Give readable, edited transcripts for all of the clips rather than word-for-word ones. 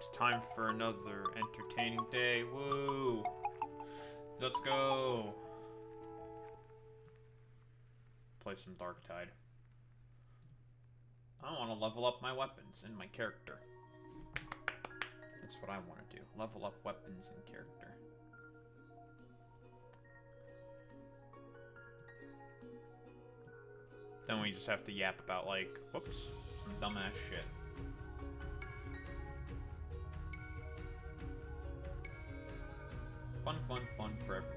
It's time for another entertaining day. Woo! Let's go! Play some Darktide. I want to level up my weapons and my character. That's what I want to do. Level up weapons and character. Then we just have to yap about, like, whoops, some dumbass shit. Fun, fun, fun for everyone.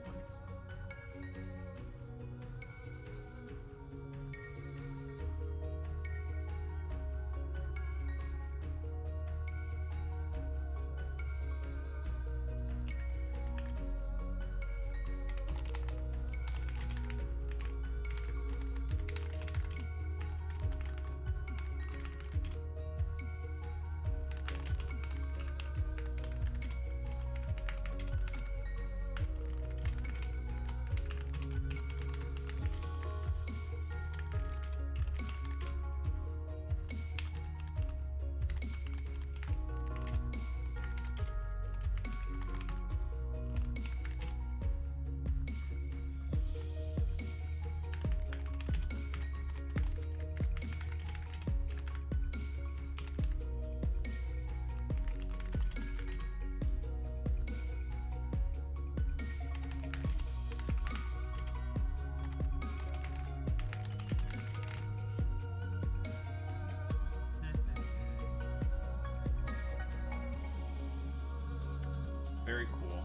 Very cool.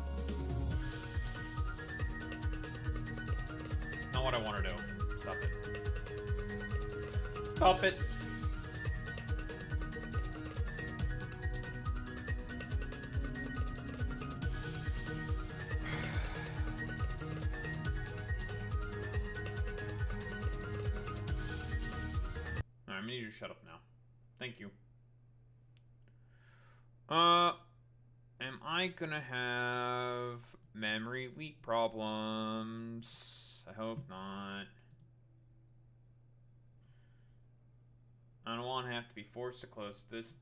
Not what I want to do. Stop it. Stop it! Alright, I'm gonna need you to shut up now. Thank you. Am I gonna have memory leak problems? I hope not. I don't want to have to be forced to close these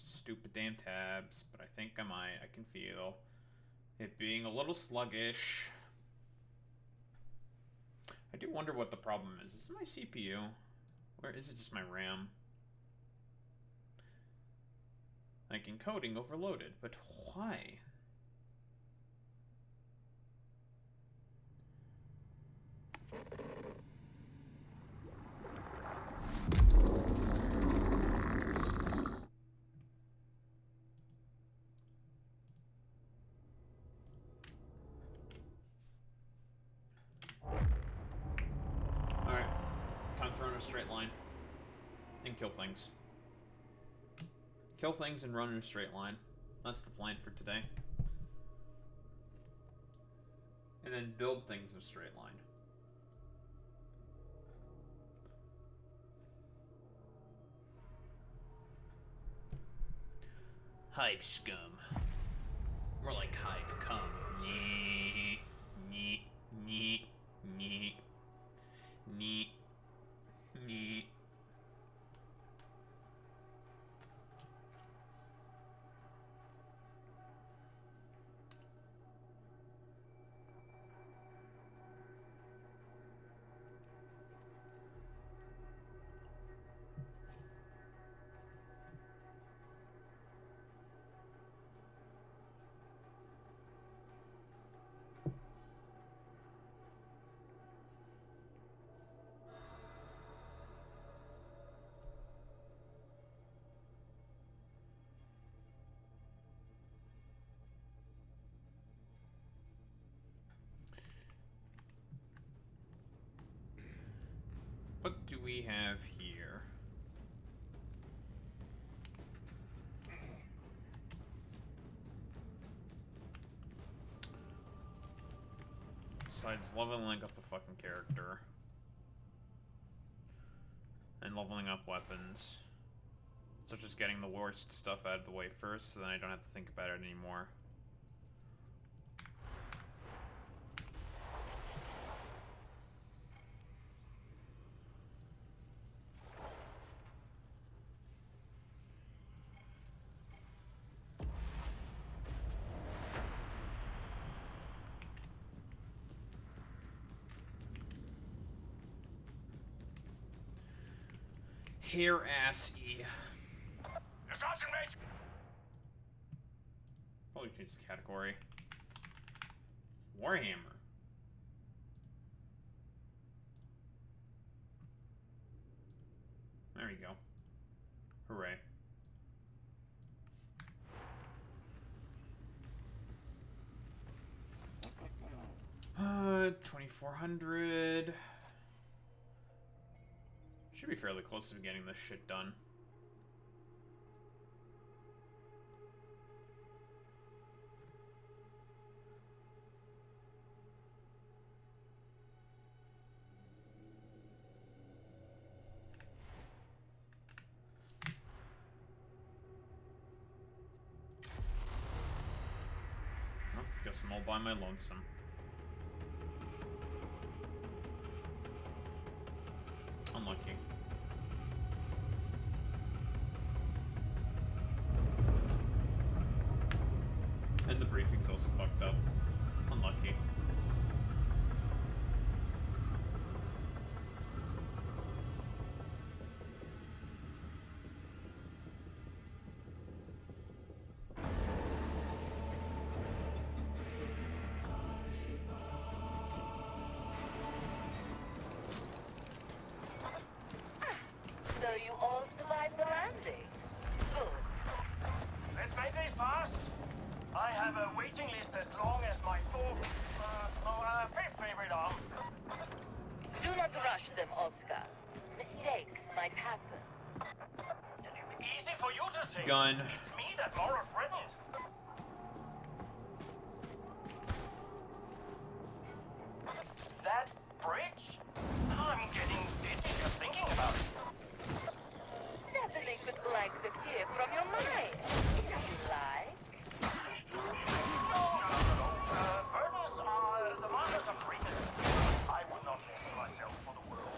stupid damn tabs, but I think I might. I can feel it being a little sluggish. I do wonder what the problem is. Is it my CPU? Or is it just my RAM? Like, encoding overloaded, but why? Alright, time to run a straight line and kill things. Kill things and run in a straight line. That's the plan for today. And then build things in a straight line. Hive scum. More like hive cum. Nyeh, nyeh, nyeh, nyeh, nyeh, nyeh. What do we have here? Besides leveling up a fucking character. And leveling up weapons. Such as getting the worst stuff out of the way first, so then I don't have to think about it anymore. Hair-assy. Sergeant Major! Probably change the category. Warhammer. There we go. Hooray. 2400. Should be fairly close to getting this shit done. Well, guess I'm all by my lonesome. Unlucky. And the briefing's also fucked up. Unlucky. So you all survived the landing? Good. Let's make this fast. I have a waiting list as long as my fifth favorite arm. Do not rush them, Oscar. Mistakes might happen. Easy for you to say. Gun. It's me that Laura threatened. That bridge? I'm getting dizzy just thinking about it. Nothing could blank disappear from your mind. If you like. Burdens are the markers of greatness. I would not lessen myself for the world.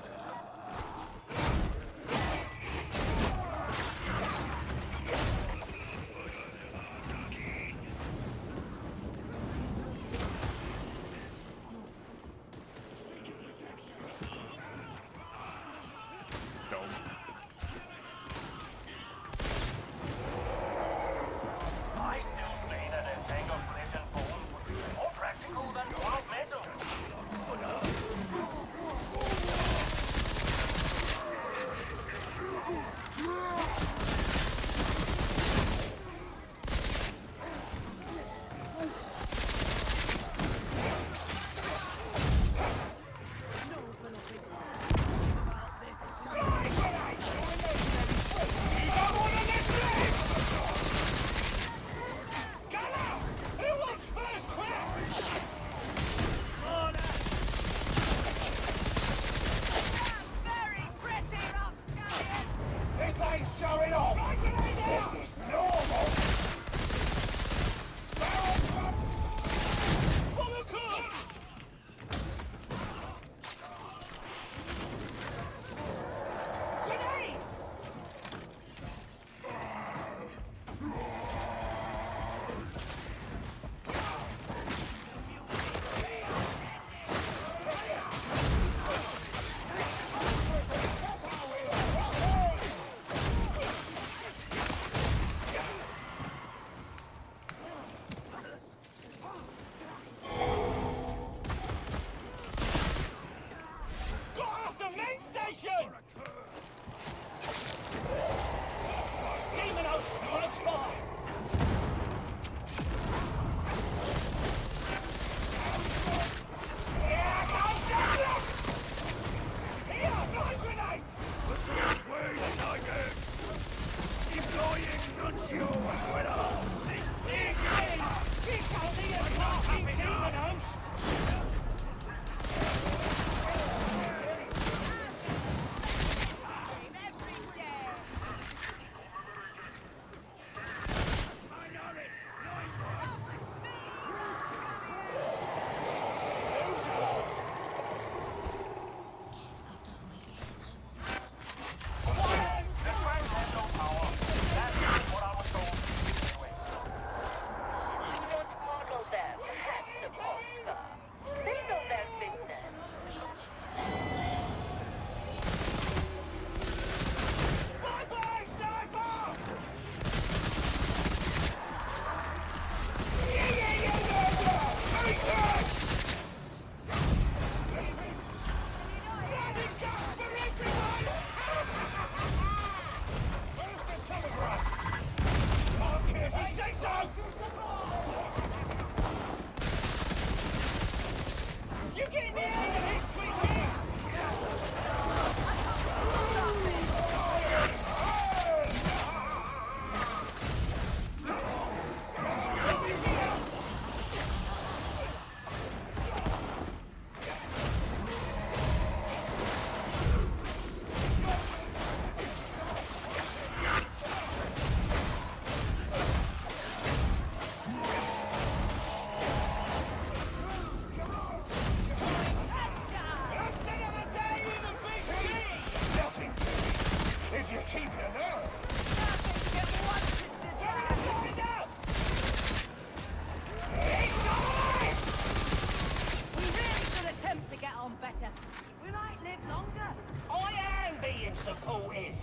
supportive.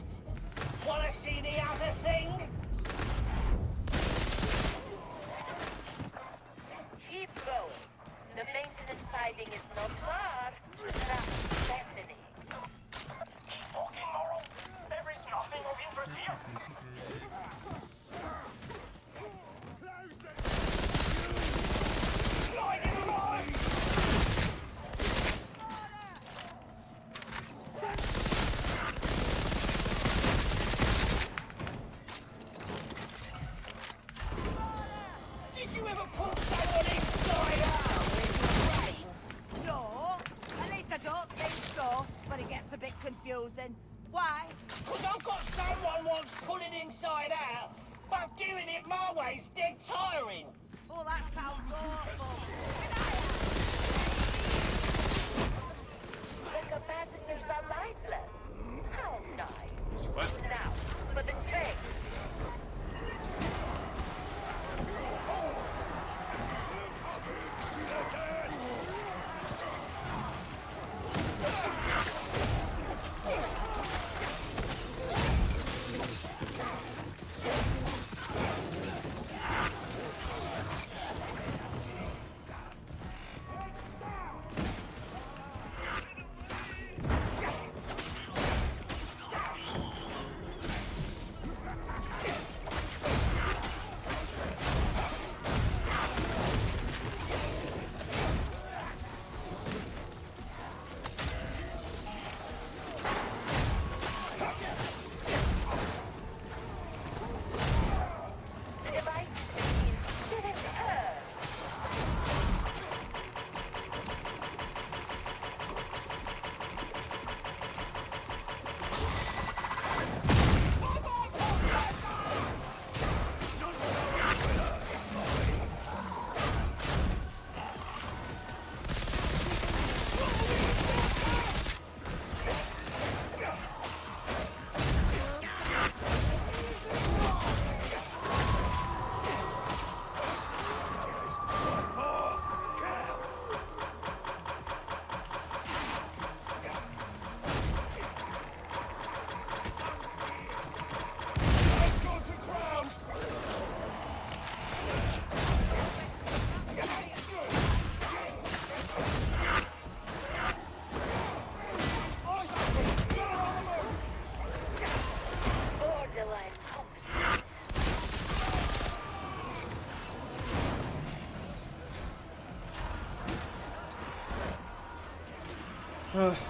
Wanna see the other thing? Keep going. The maintenance siding is not far. That's destiny. Keep walking, Moral. There is nothing of interest here. Sliding line! Did you ever pull someone inside out with rain? No, at least I don't think so, but it gets a bit confusing. Why? Because I've got someone wants pulling inside out, but doing it my way's dead tiring. Oh, that sounds awful. The capacitors are lifeless. How nice. What? Now, for the train.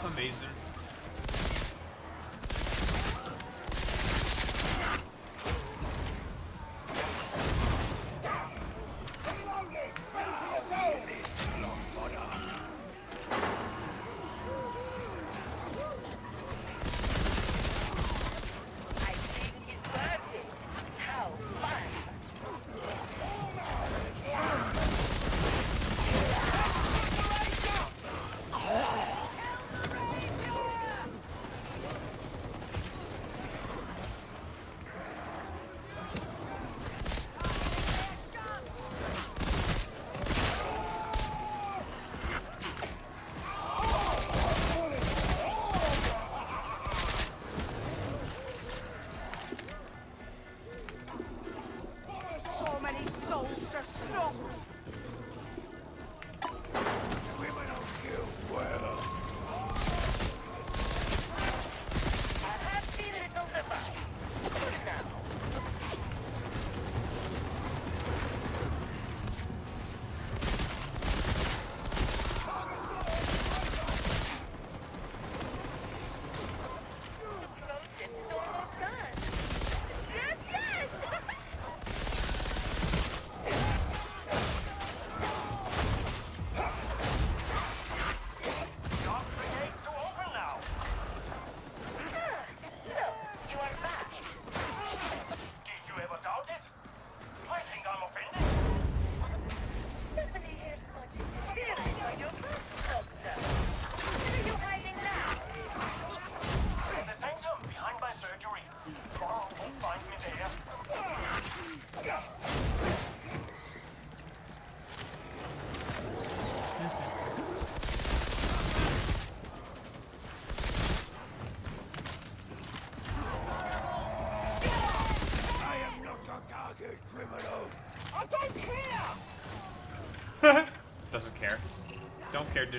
Amazing. I think it's worth it. How fun.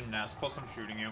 didn't ask. Plus, I'm shooting you.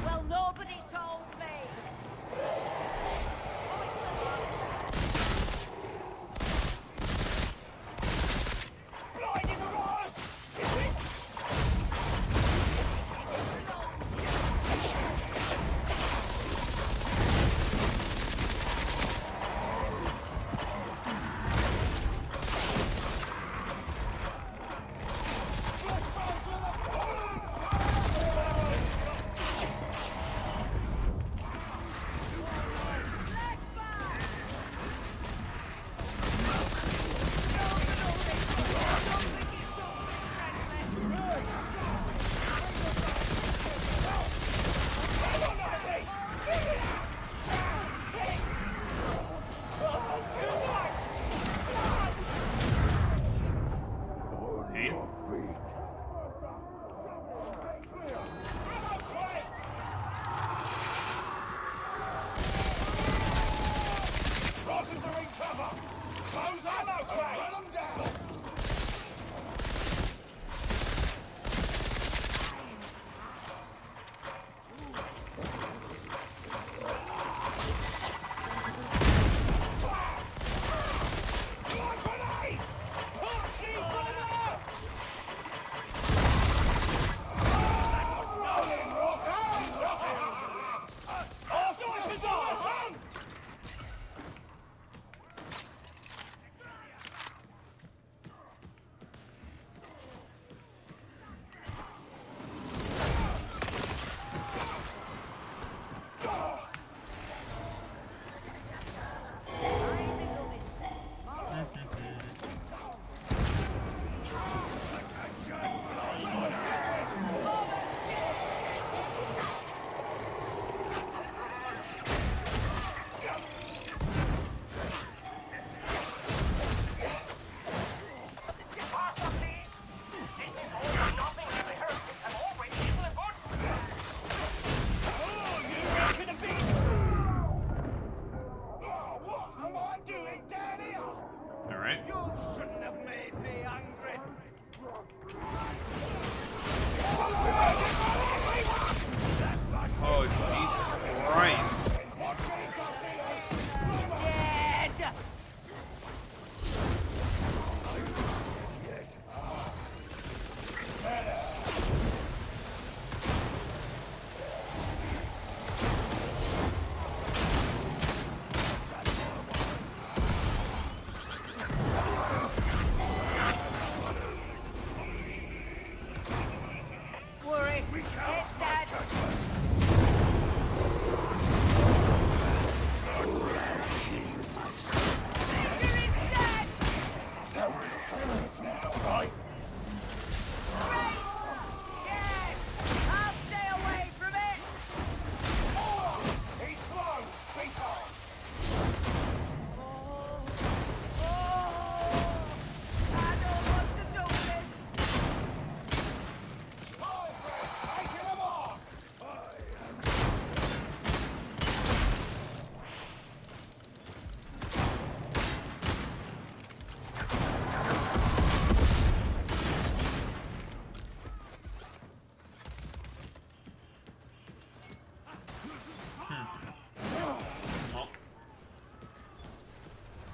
Well, nobody told me.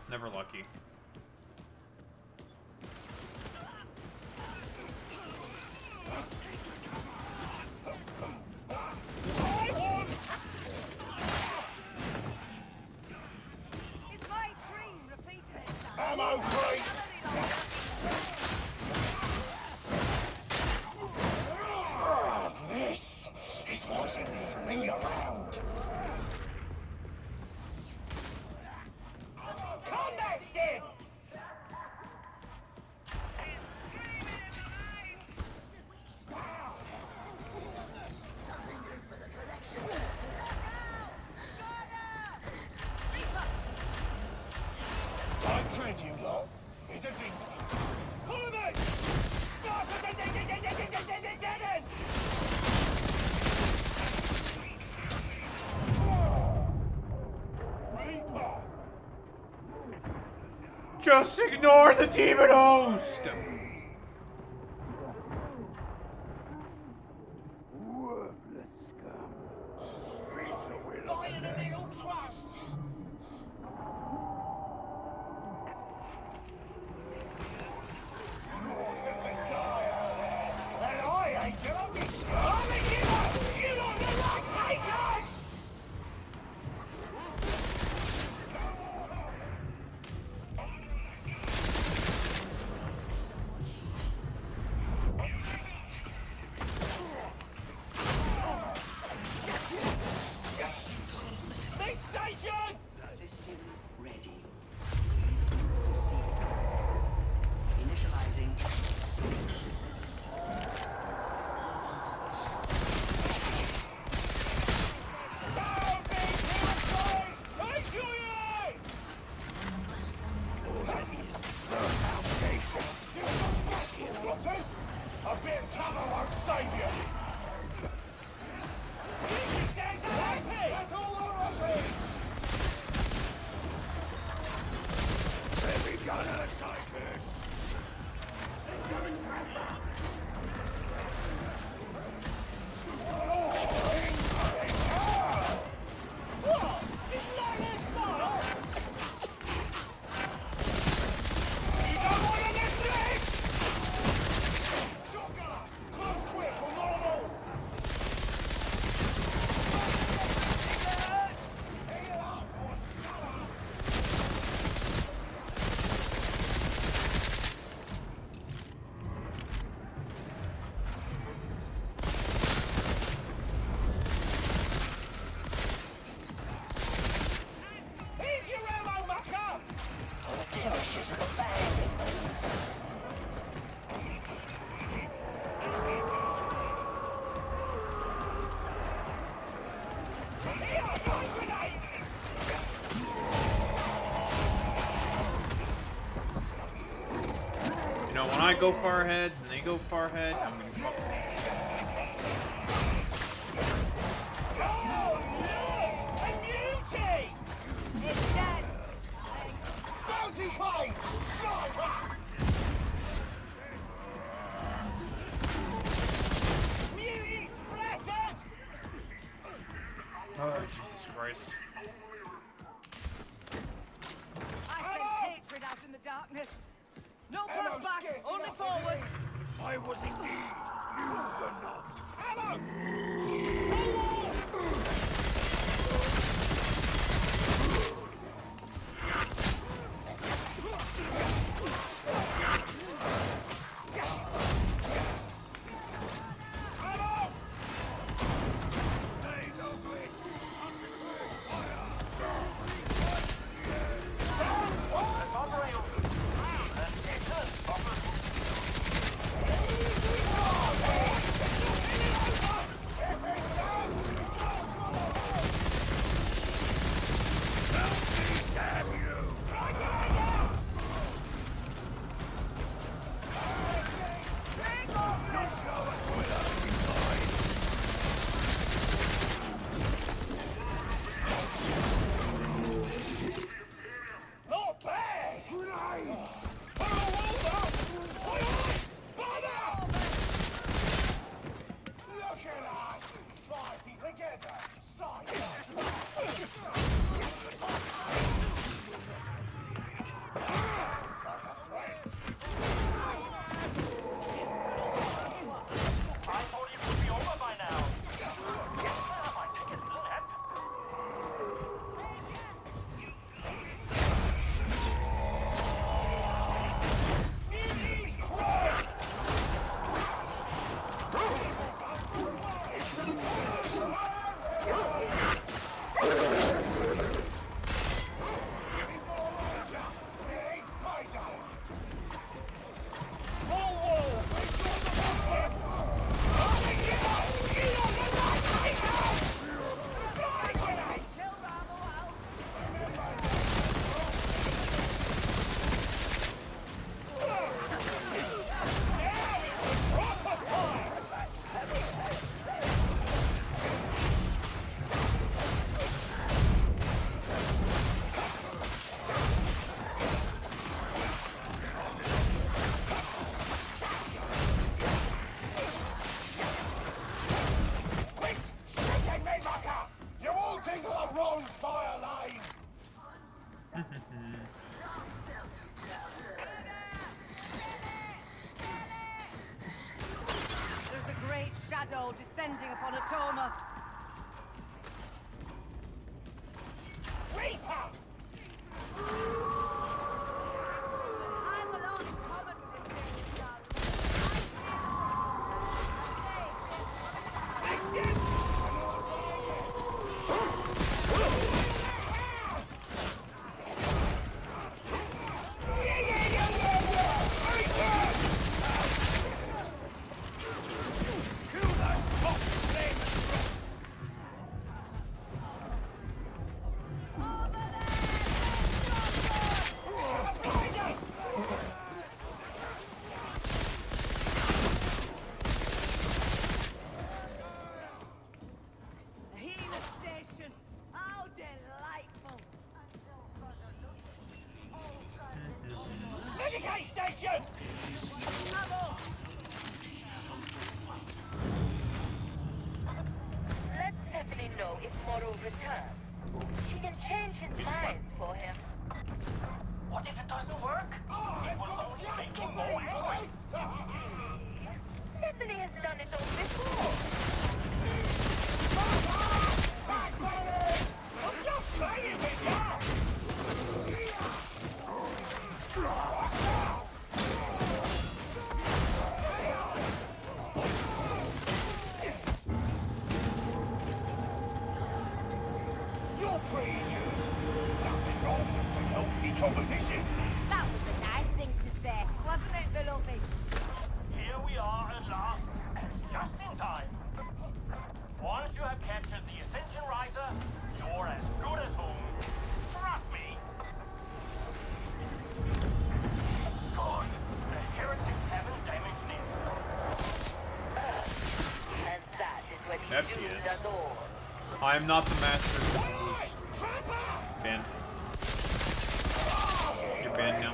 Never lucky. ammo, please! This is what you need me around. Combat stick! Don't tread you lot. It's a dink. Follow me! Stop! Dead end! Reaper! Just ignore the demon host! Worthless scum. Reaper will lie in a little trust. And I ain't gonna be starving you! You don't look like takers! Next station! System ready. Please proceed. Initializing. Down, big boys! Enjoy it! That is the foundation. You rotters! A bit of cover won't save you! That's all I Heavy gunner sighted! What? Isn't that their style? You don't want to lift legs! Shotgunner! Close quick or normal! Here's your ammo, mucker! Finishes the bag! Here, my grenade! You know, when I go far ahead and they go far ahead, I'm gonna fuck them. Oh, look! A beauty! It's dead. Bounty claim! Sniper! Beauty splattered! Oh, Jesus Christ. I sense hatred out in the darkness. No path back, only forward. I was indeed. You were not. Ammo! Ammo! There you go, Green. Excellent! on fire lane! There's a great shadow descending upon Atoma. Reaper! I'm a lot common with this young. Medicaid station! Let Stephanie know if Moro returns. She can change his mind for him. What if it doesn't work? It will only make him more angry. Stephanie has done it all before. I'm just saying it now! You're pretty good. Nothing wrong with some healthy competition. That was a nice thing to say, wasn't it, beloved? Here we are at last, and just in time. Once you have captured the Ascension Riser, you're as good as home. Trust me. Good. The heretics haven't damaged it. And that is when he That doomed is. us all. I am not the master of the blues. Banned. You're banned now.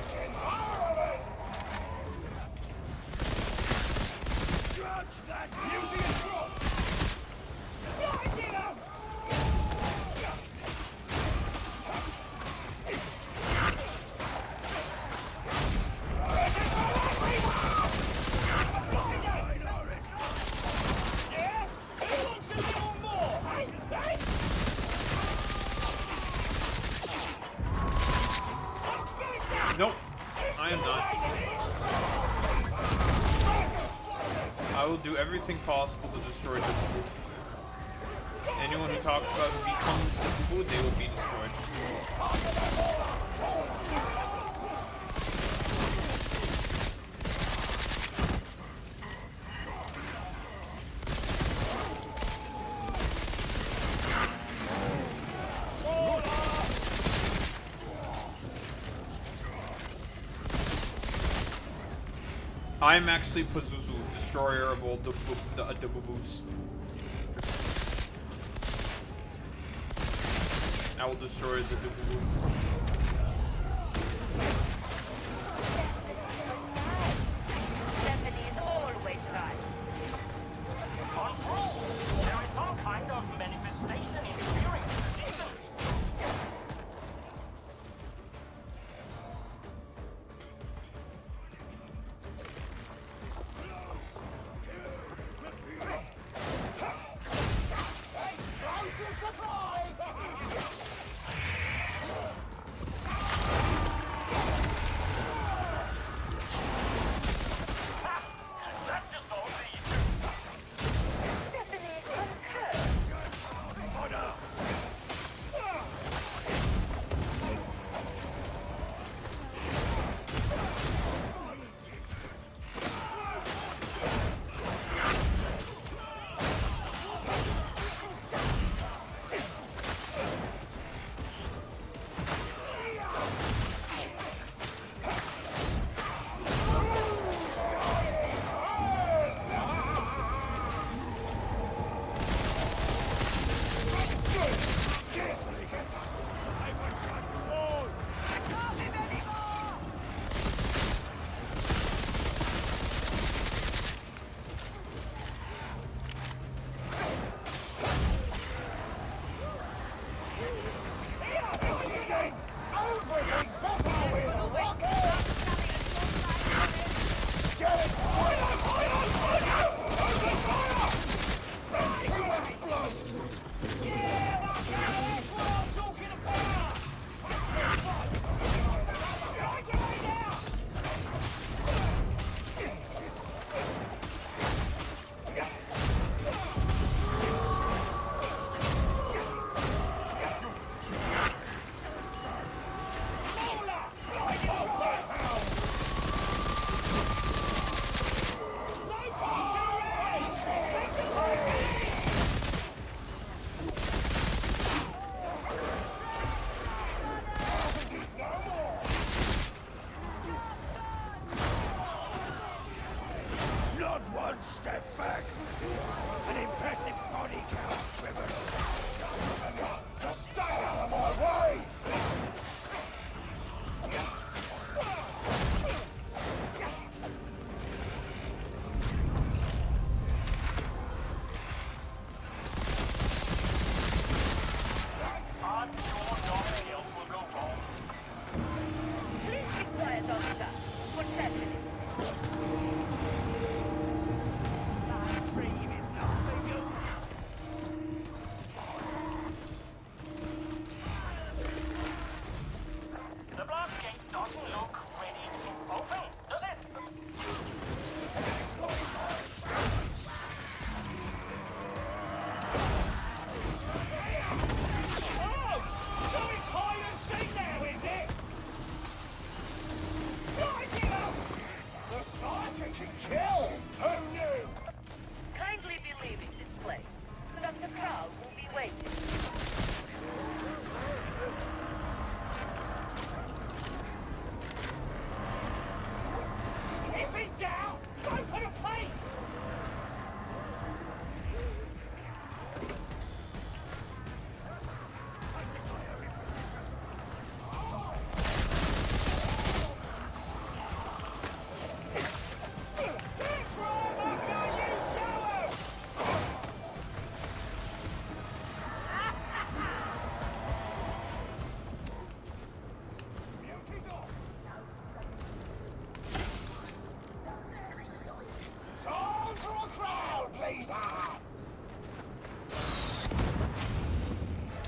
Judge that beauty and drop! Light it up! Yeah? Who wants a little more? Hey, hey! Nope. I am not. I will do everything possible to destroy the Boo. Anyone who talks about who becomes the Boo, they will be destroyed. I'm actually Pazuzu, destroyer of all the Boos. I will destroy the Boo. Stephanie is always right. Control! There is some kind of manifestation interfering with the system.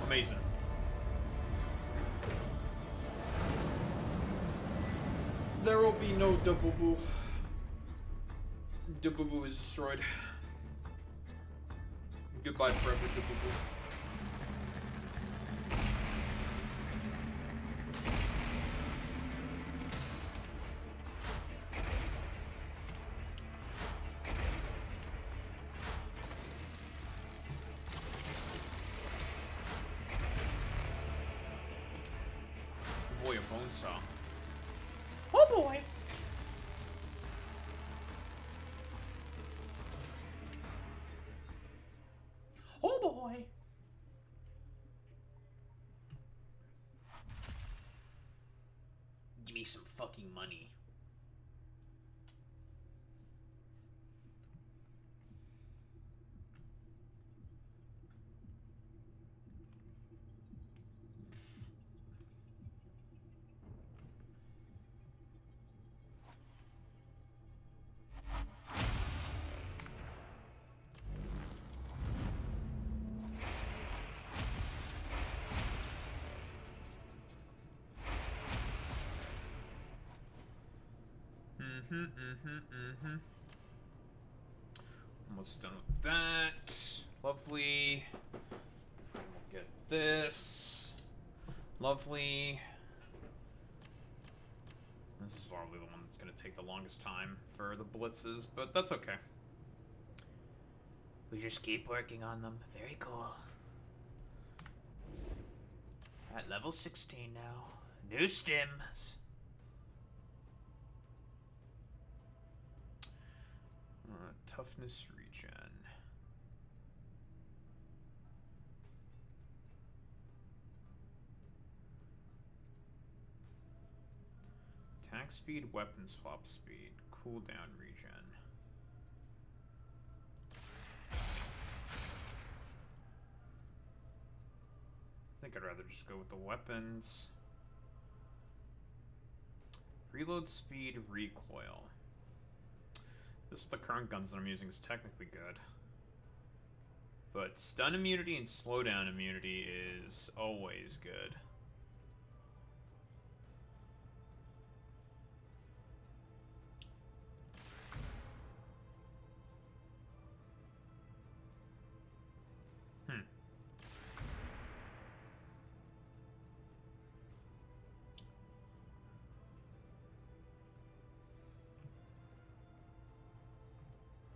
Amazing. There will be no double boo. Double boo is destroyed. Goodbye forever, double boo. Boy, a bone saw. Oh boy! Oh boy! Give me some fucking money. Almost done with that. Lovely. Get this. Lovely. This is probably the one that's going to take the longest time for the blitzes, but that's okay. We just keep working on them. Very cool. At level 16 now. New stims. Toughness regen. Attack speed, weapon swap speed, cooldown regen. think I'd rather just go with the weapons. Reload speed, recoil. This is the current guns that I'm using is technically good. But stun immunity and slowdown immunity is always good.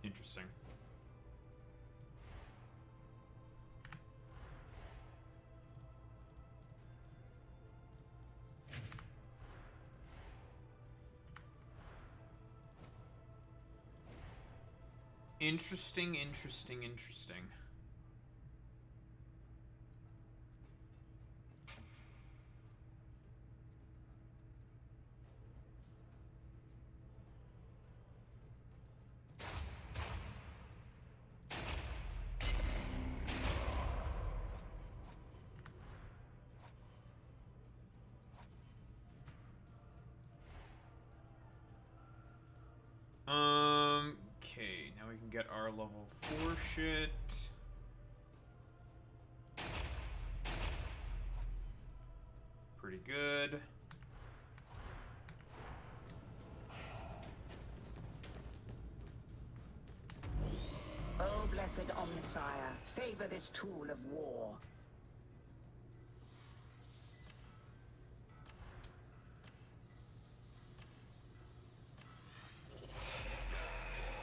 Interesting. Interesting, interesting, interesting. Okay, now we can get our level 4 shit. Pretty good. Oh, blessed Omnissiah, favor this tool of war.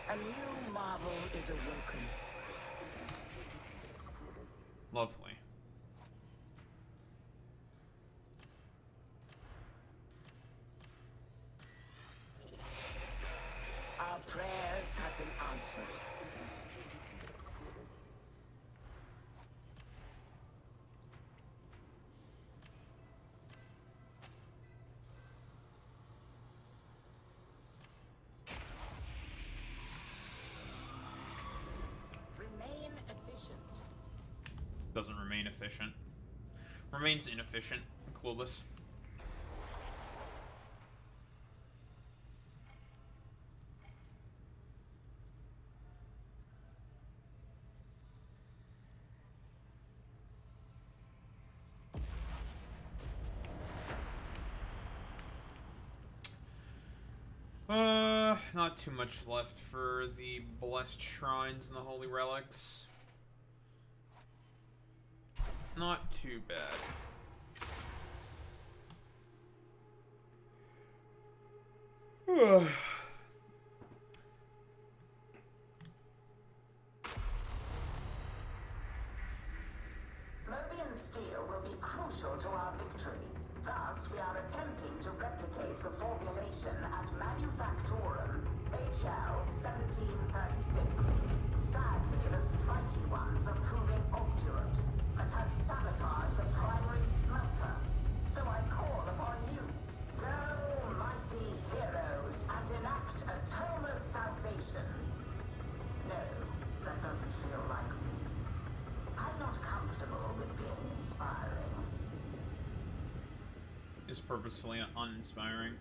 A new marvel is awoken. Lovely. Our prayers have been answered. Remain efficient. Doesn't remain efficient. Remains inefficient. Clueless. Not too much left for the blessed shrines and the holy relics. Not too bad. Merbian steel will be crucial to our victory. Thus, we are attempting to replicate the formulation at Manufactorum, HL 1736. Sadly, the spiky ones are proving obdurate and have sabotaged the primary smelter. So I call upon you. Go, mighty heroes, and enact a tome of salvation. No, that doesn't feel like me. I'm not comfortable with being inspiring. Is purposefully uninspiring.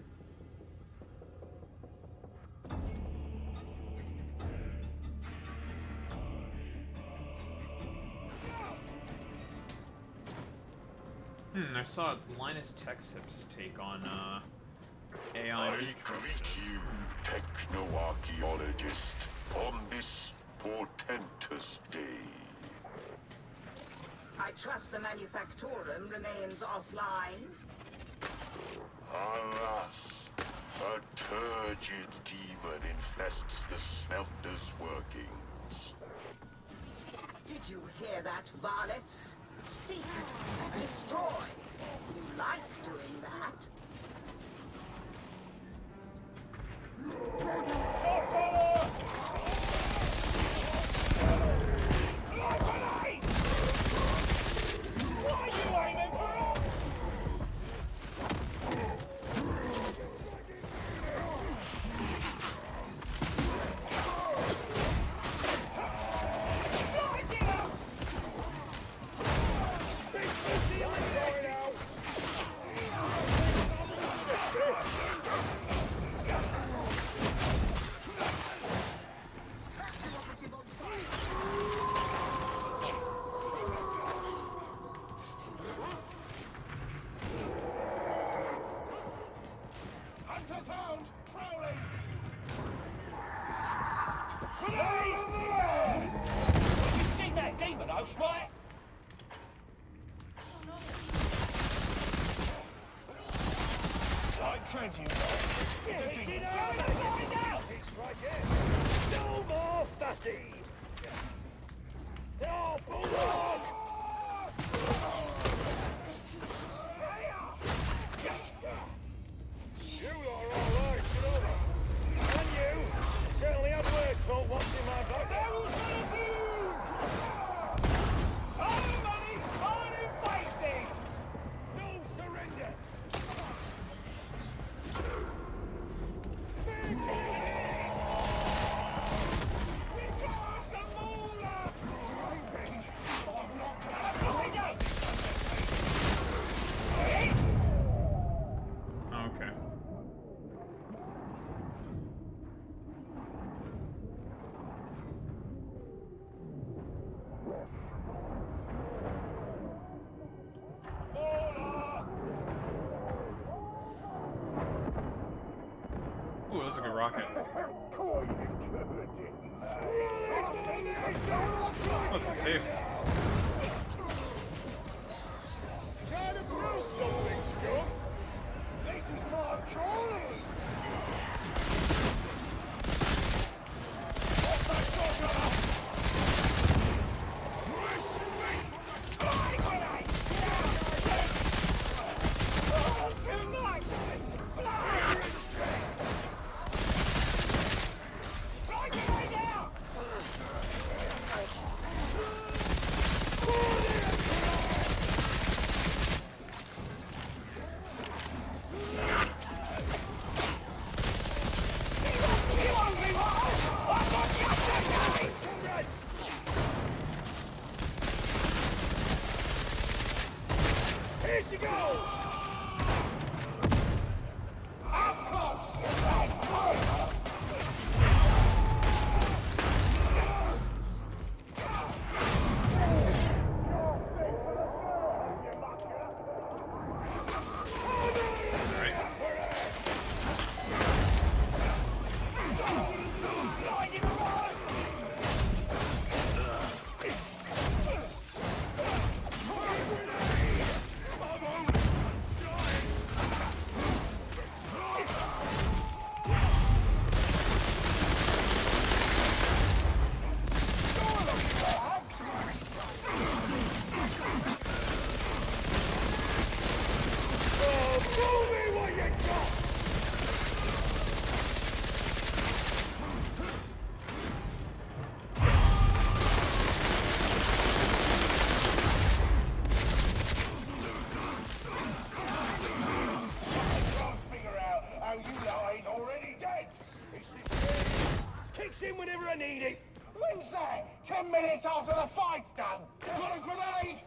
I saw Linus Tech Tips take on AI. I greet you, techno-archaeologist, on this portentous day. I trust the Manufactorum remains offline. Alas, a turgid demon infests the smelter's workings. Did you hear that, varlets? Seek, destroy. You like doing that? behind you. It's right here. No more fussy. Oh, bulldog! You are all right, brother. And you certainly had work for watching my back. So many smiling faces! No surrender! Okay. Ooh, that's a good rocket. That's good save. This is my trolley! Here she goes! Up close! Kicks in whenever I need it. When's that? 10 minutes after the fight's done. Got a grenade?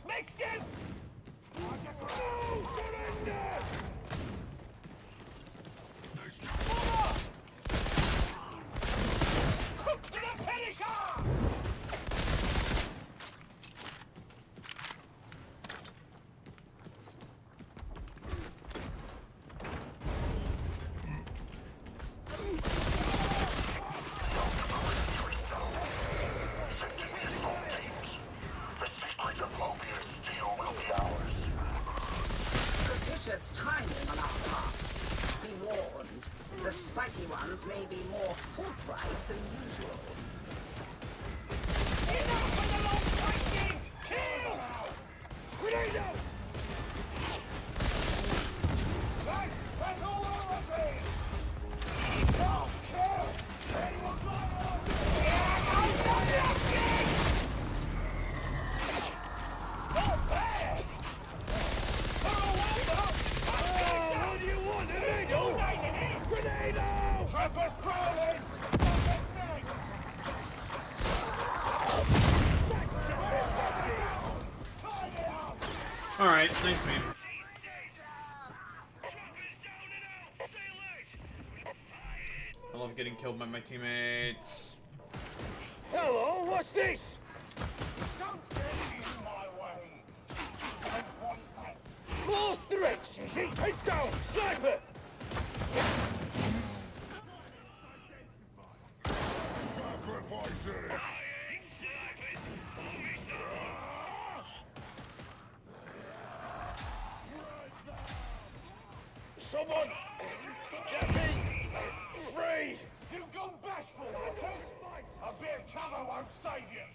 Mexican! No surrender! To the finisher! Propitious timing on our part. Be warned, the spiky ones may be more forthright than usual. Enough with the long fightings! Kill! Grenade out! That's all over me! Don't kill! Anyone got one? Yeah, I'm not looking! Not bad! What do you want? Grenade out! Grenade out! Trapper's crawling! Alright, nice meme. I love getting killed by my teammates. Hello, what's this? Don't get in my way. More threats, is it? Heads down! Sniper! Sacrifices! Someone! Get me! Free! You've gone bashful, Hunters! A bit of cover won't save you!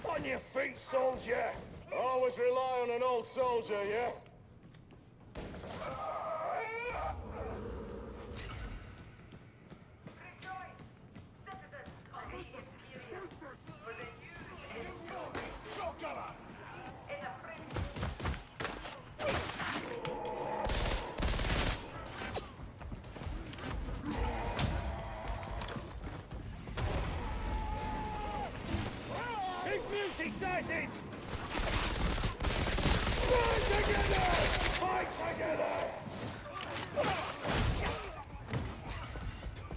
On your feet, soldier! Always rely on an old soldier, yeah? Excited! Run together! Fight together!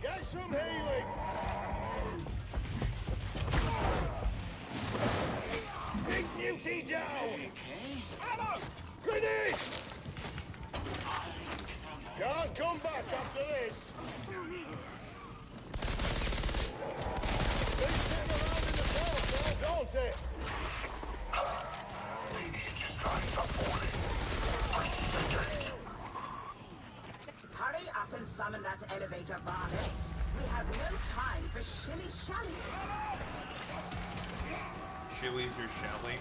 Get some healing! Big beauty down! Ammo! Grenade! Can't come back after this! They turn around in the force now, don't it? Hurry up and summon that elevator, varlets. We have no time for shilly-shally. Chili's your Shelly.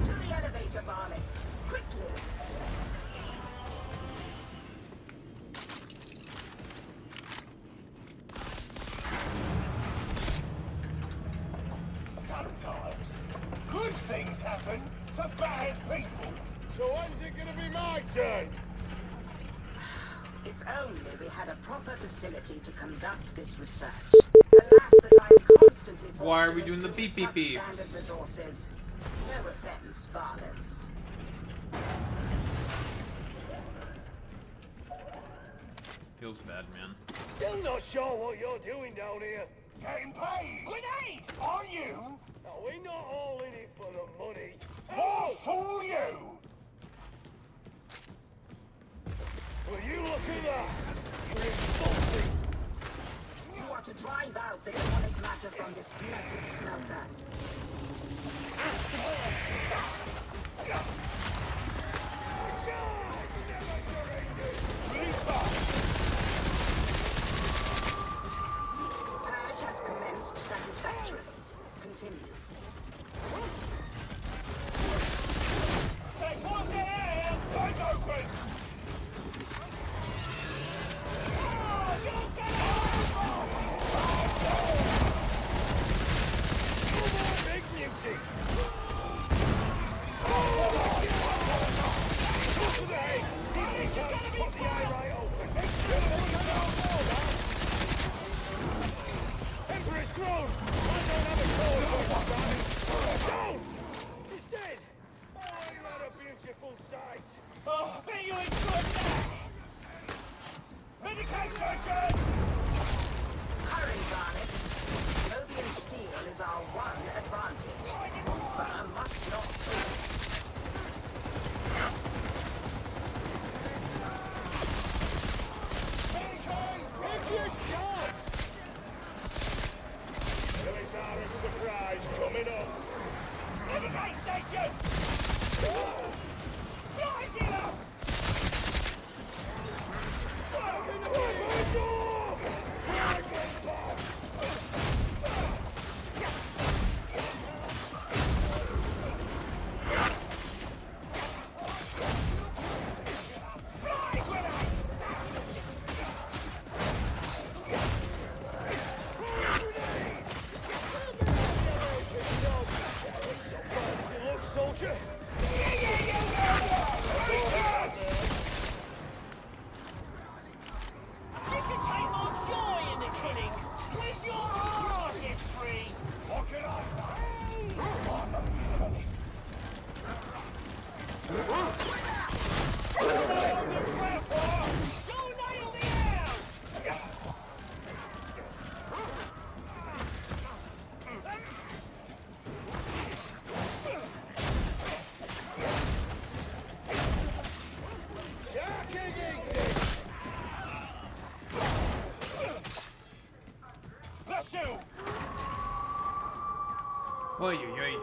To the elevator, varlets. Quickly. Sometimes good things happen to bad people. So when's it gonna be my turn? If only we had a proper facility to conduct this research. Alas, that I'm constantly forced Why are to we make doing the do beep with beep substandard beeps? resources. No offense, varlets. Feels bad, man. Still not sure what you're doing down here. Getting paid. Grenade! Are you? No, we're not all in it for the money. More for you! Will you look at that? You're insulting. You are to drive out the demonic matter from this blessed smelter. Purge has commenced satisfactorily. Continue. There's one there! Right open! Big music! Emperor's throne! I don't have a sword for this. Don't! He's dead! Oh, ain't that a beautiful sight? Oh, bet you enjoyed that! Medication! Hurry, varlets. Lobian steel is our one advantage. Fur must not take. Give your shots! Ellison! Fucking easy! Let's do! Oy, oy, oy.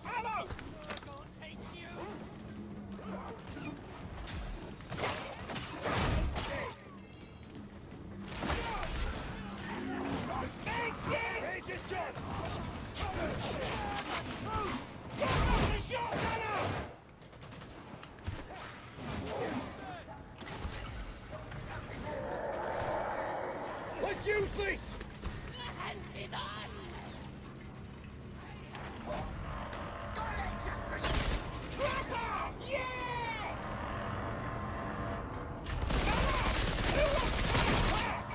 Ammo! Thanks, yeah! Rage is done! Get off the shotgunner! Let's use this! Trapper! Yeah! Who wants to attack?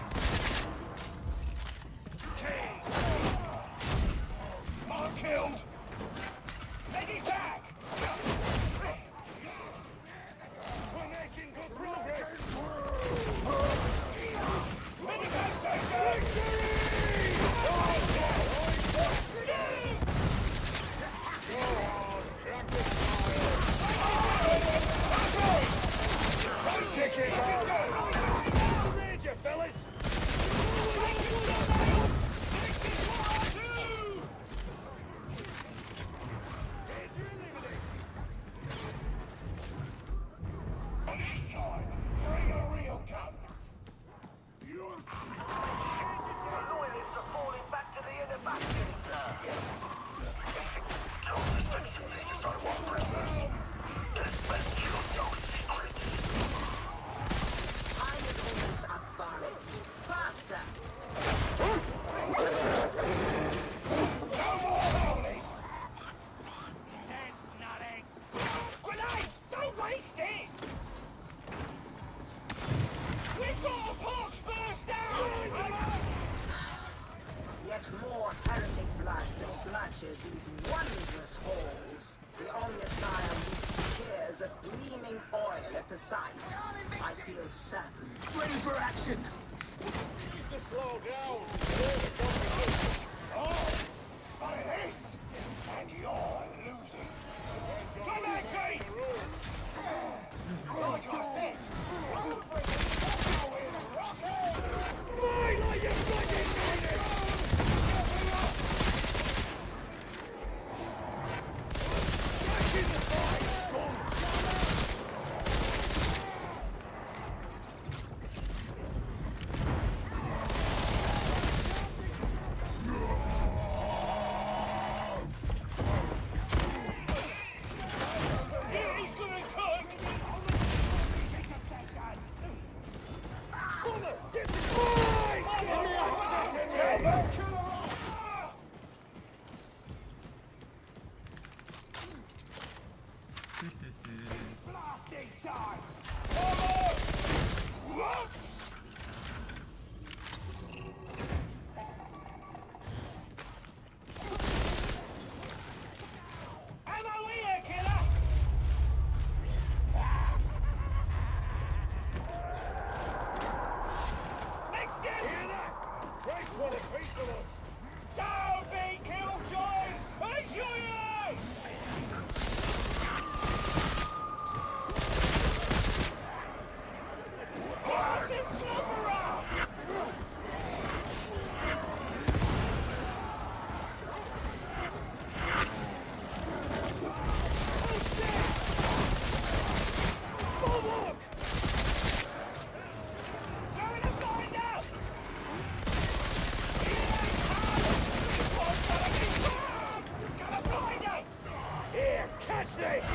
Mark killed! Lady back! We're making good progress! Medical station! Ranger, fellas! Loyalists are falling back to the inner bastions, sir. Time is almost up, varlets. Faster! Grenade! Don't waste it! We've got a box burst down! Yet more heretic blood besmirches these wondrous halls. The Omnissiah weeps tears of gleaming oil at the sight. I feel certain. Ready for action! To slow down! Oh! By this! And you're losing! Come on, Jay! Like I said, I'll bring it down with rocket! Fine, like you fucking mean it! Back in the fight! He's gonna come! Bummer! Get the Blasting time! Whoops! Ammo here, killer! Next step! Hear that? Drake's want a piece of us! Don't be killjoys! Enjoy it! What's a slobberer? Bulwark! Going to find out! Here, catch this!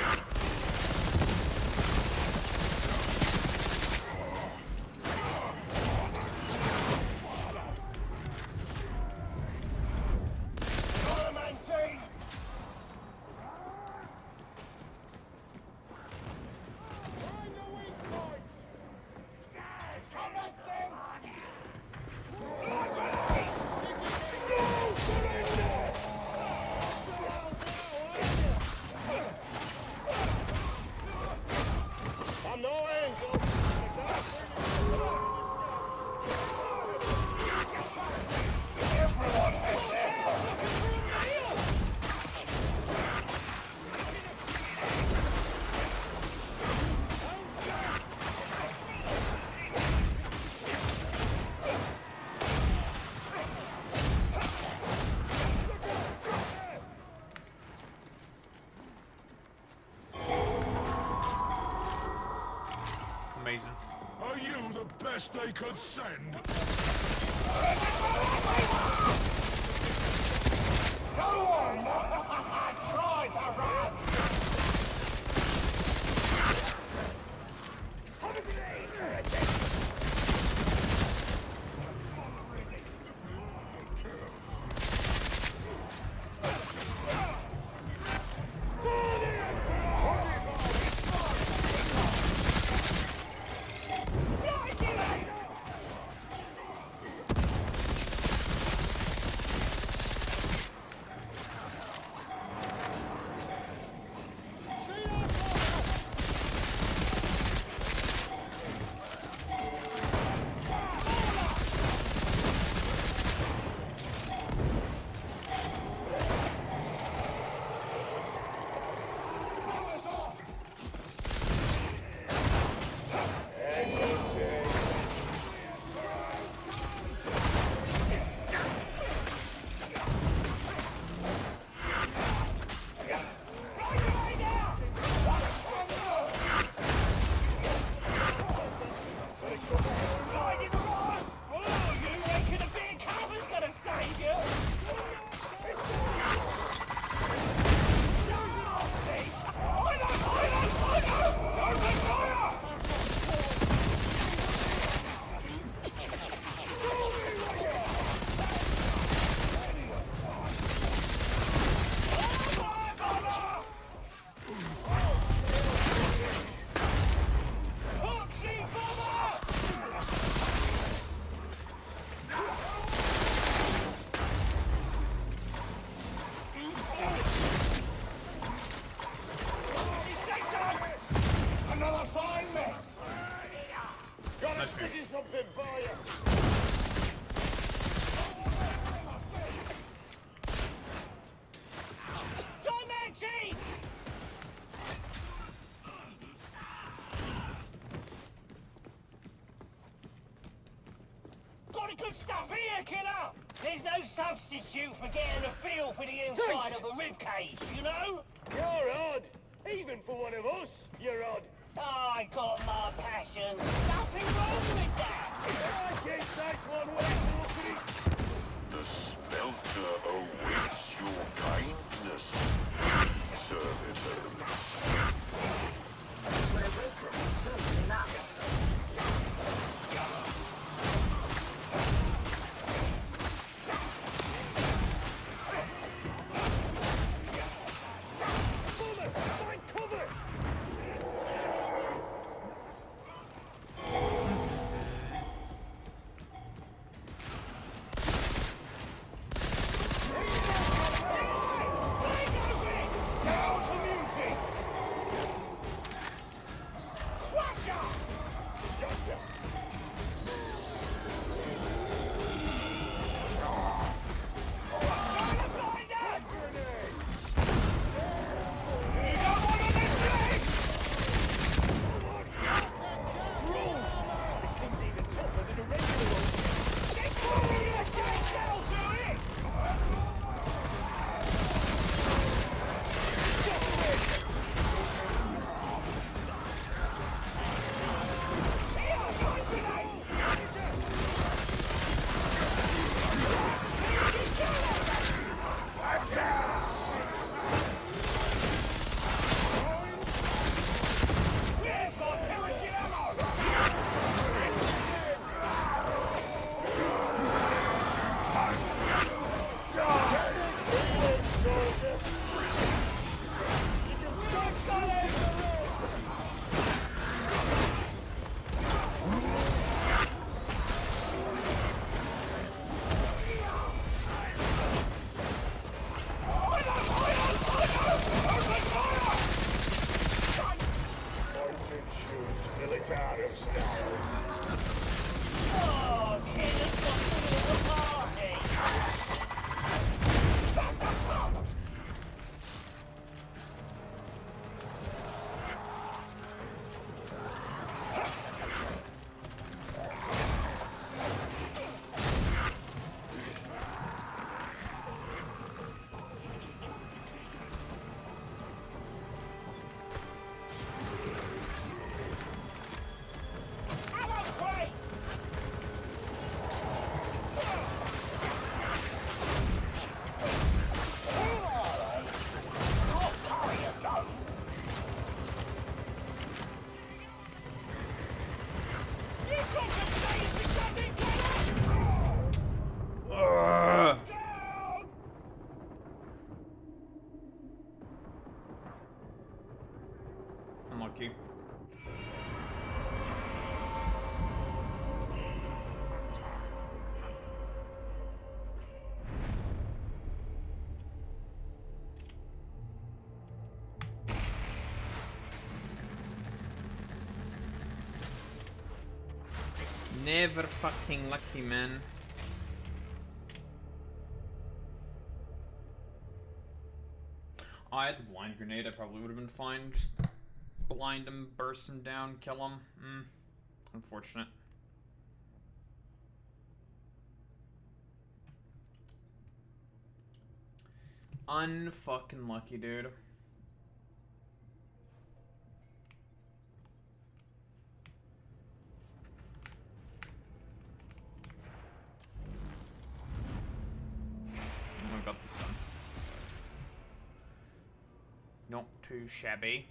Gotta maintain! Find the weak points! Come on, Sting! Blood grenade! No surrender! Mason. Are you the best they could send? Go on! Try to run! Have a grenade! Good stuff here, killer! There's no substitute for getting a feel for the inside of a ribcage, you know? You're odd. Even for one of us, you're odd. I got my passion. Nothing wrong with that! I guess that's one way to look at it. The smelter awaits your kindness, servitors. We're welcome soon enough. lucky. Never fucking lucky, man. I had the blind grenade, I probably would have been fine. Just blind him, burst him down, kill him. Unfortunate. Unfucking lucky, dude. I got this done. Not too shabby.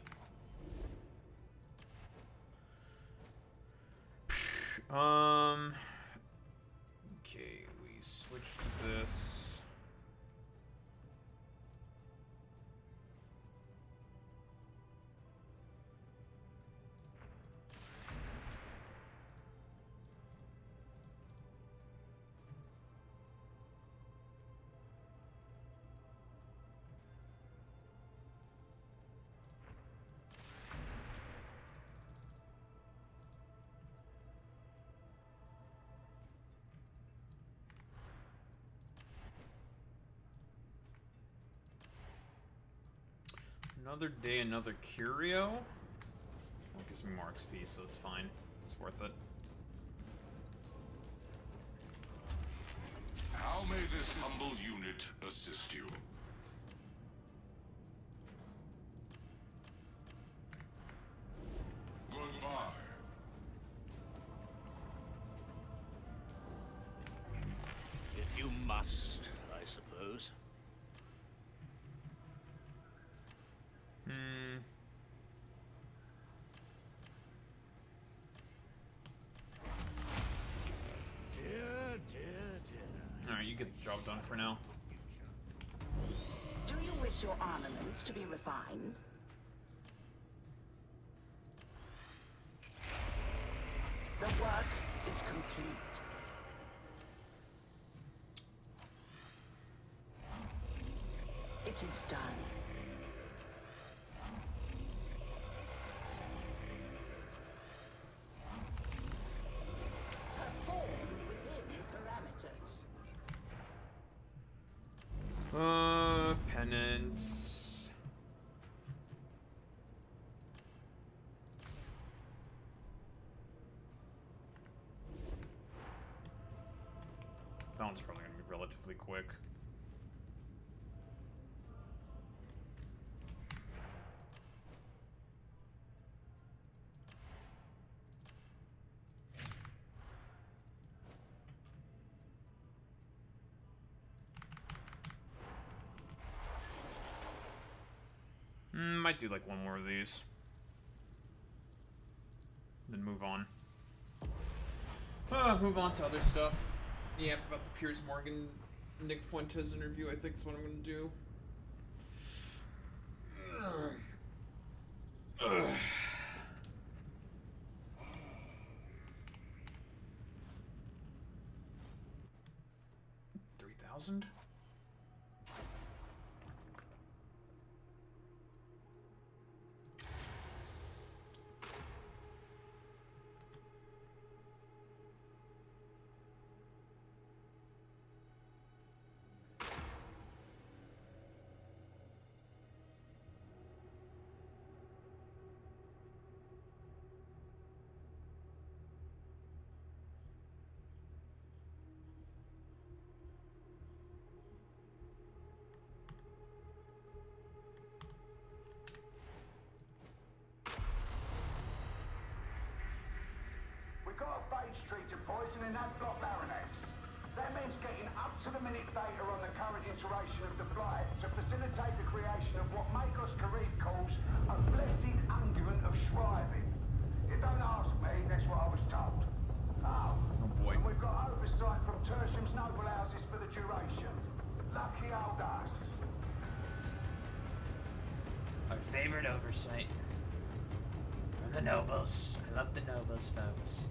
Okay, we switch to this. Another day, another curio. That gives me more XP, so it's fine. It's worth it. How may this humble unit assist you? Goodbye. If you must, I suppose. Alright, you get the job done for now. Do you wish your armaments to be refined? The work is complete. It is done. Perform within parameters. Penance. That one's probably gonna be relatively quick. Might do like one more of these. Then move on. Move on to other stuff. Yeah, about the Piers Morgan, Nick Fuentes interview, I think is what I'm gonna do. Ugh. 3,000? Got a phase tree to poison in that block Baronex. That means getting up-to-the-minute data on the current iteration of the blight to facilitate the creation of what Makos Karib calls a blessed ungulent of shriving. You don't ask me, that's what I was told. Oh boy. And we've got oversight from Tertium's noble houses for the duration. Lucky old us. Our favorite oversight. The nobles. I love the nobles, folks.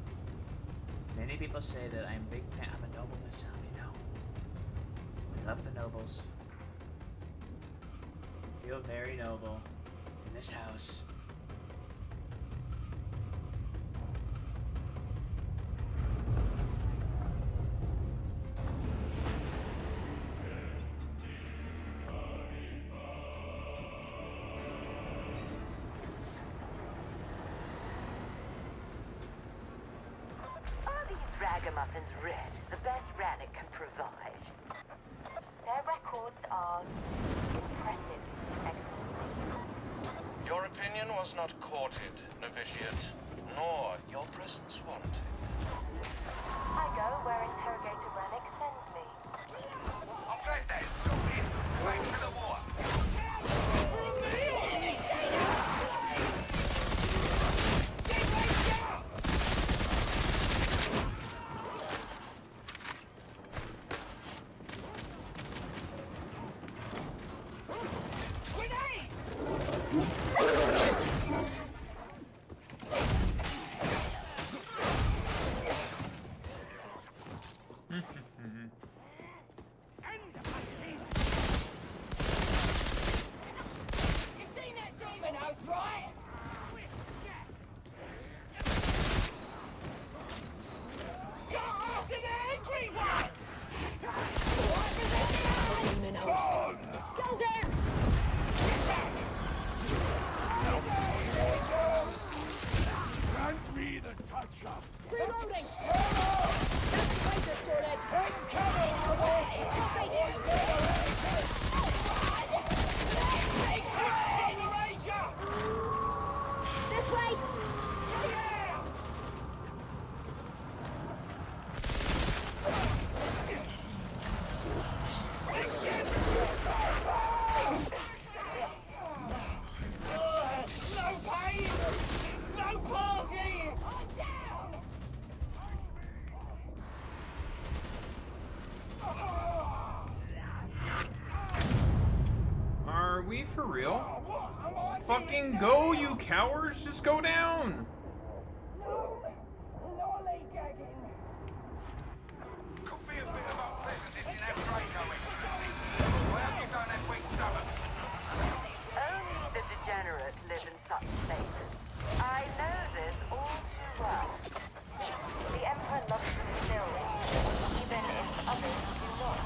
Many people say that I'm a big fan. I'm a noble myself, you know. I love the nobles. I feel very noble in this house. Ragamuffins red, the best Rannoch can provide. Their records are impressive, Excellency. Your opinion was not courted, novitiate, nor your presence wanted. I go where Interrogator Rannoch sends me. I'm glad that stupid. Back to the war. Are we for real? Fucking go, you cowards! Just go down! Could be a bit of unpleasantness in that train going. Why have you done that weak stomach? Only the degenerate live in such spaces. I know this all too well. The Emperor loves to still, even if others do not.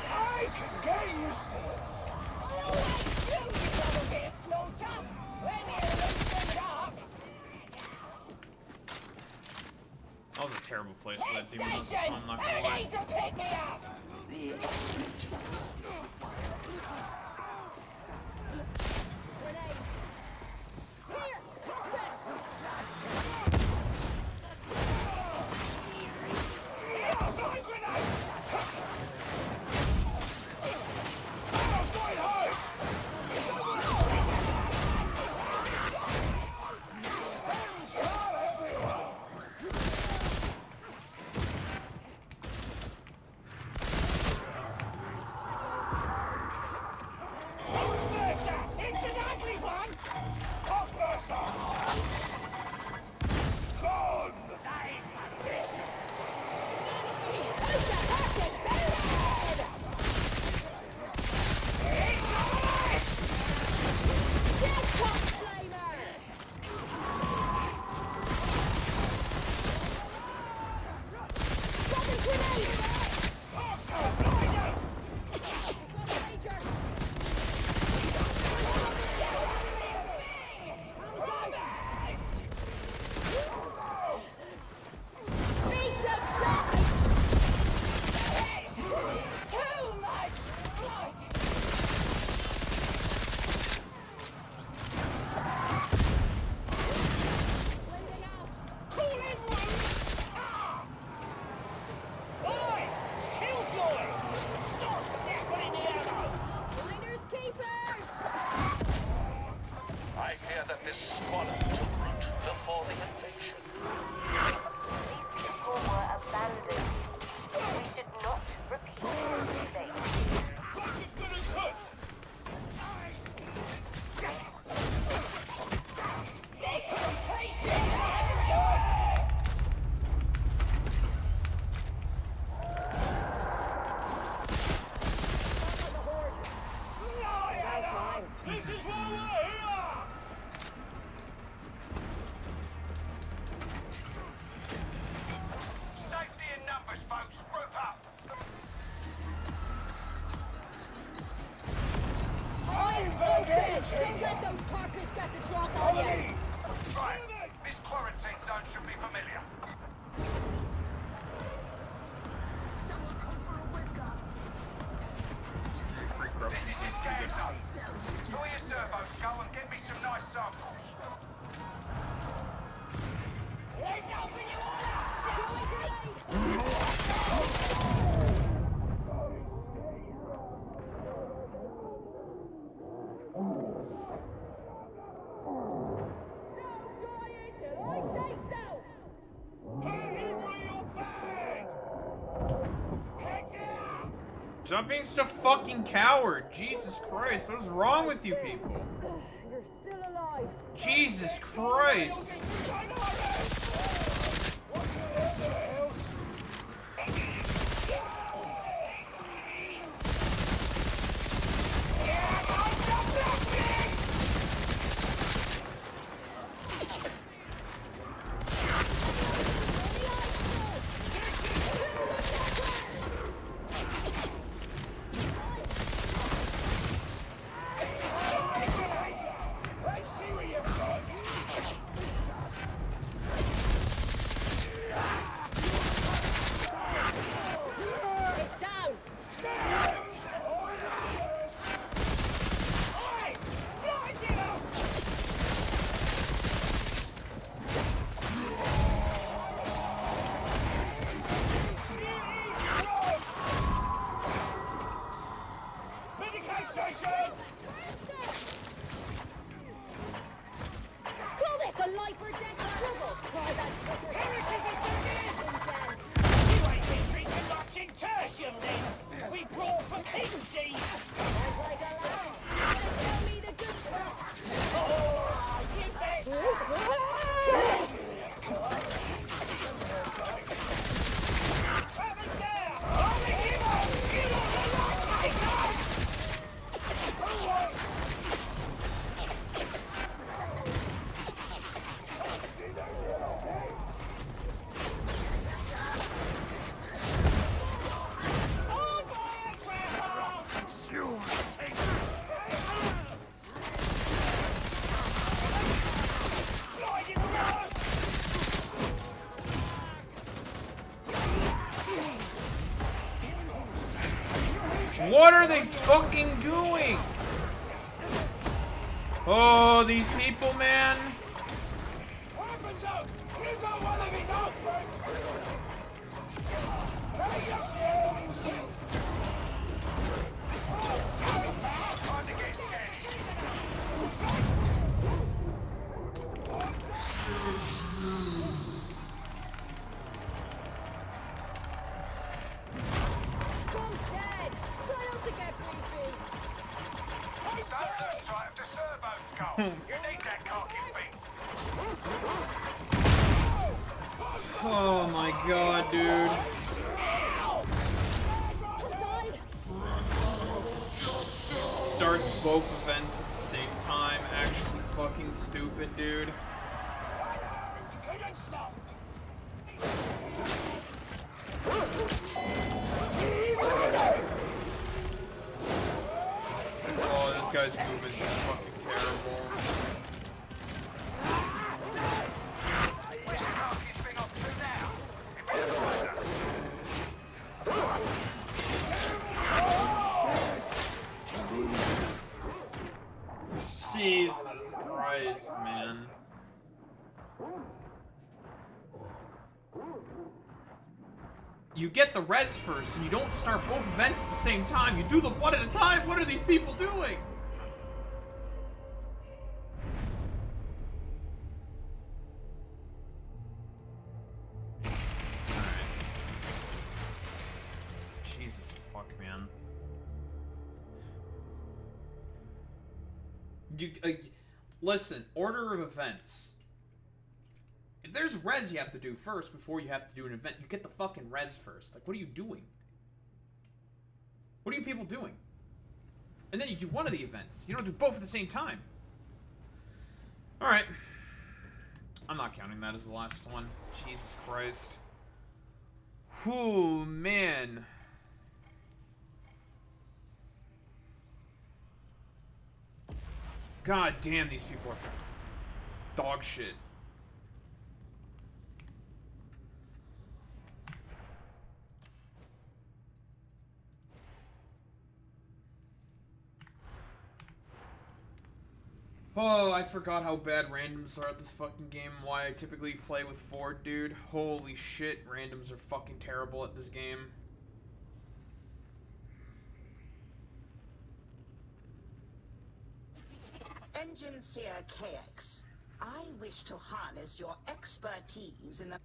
I can get used to this. I always knew you gotta get slaughter when you loosened up. That was a terrible place for that demon to spawn, I'm not gonna You lie. need to pick me up. Stop being such a fucking coward. Jesus Christ, what is wrong with you people? You're still alive. Jesus Christ. Call this a life or death struggle. Try that. You ain't been drinking much in tertium then. We brought for Kinsey. Sounds like a lie. Tell me the good stuff. Oh, you bet. Have there. Only him on. You on the right way, What are they fucking doing? Oh, these people, man. You got one of his own. Trump's dead. Try not to get breachy. Don't lose sight of the servo skull. You need that cocky thing. Oh my god, dude. Starts both events at the same time. Actually fucking stupid, dude. Oh, this guy's movement is fucking terrible. Which cocky thing off to now? Jesus Christ, man. You get the res first, and you don't start both events at the same time. You do them one at a time. What are these people doing? Jesus fuck, man. You listen. Order of events. If there's res you have to do first before you have to do an event, you get the fucking res first. Like, what are you doing? What are you people doing? And then you do one of the events. You don't do both at the same time. Alright. I'm not counting that as the last one. Jesus Christ. Whew, man. God damn, these people are dog shit. Oh, I forgot how bad randoms are at this fucking game. Why I typically play with Ford, dude. Holy shit, randoms are fucking terrible at this game. Engine Seer KX, I wish to harness your expertise in the...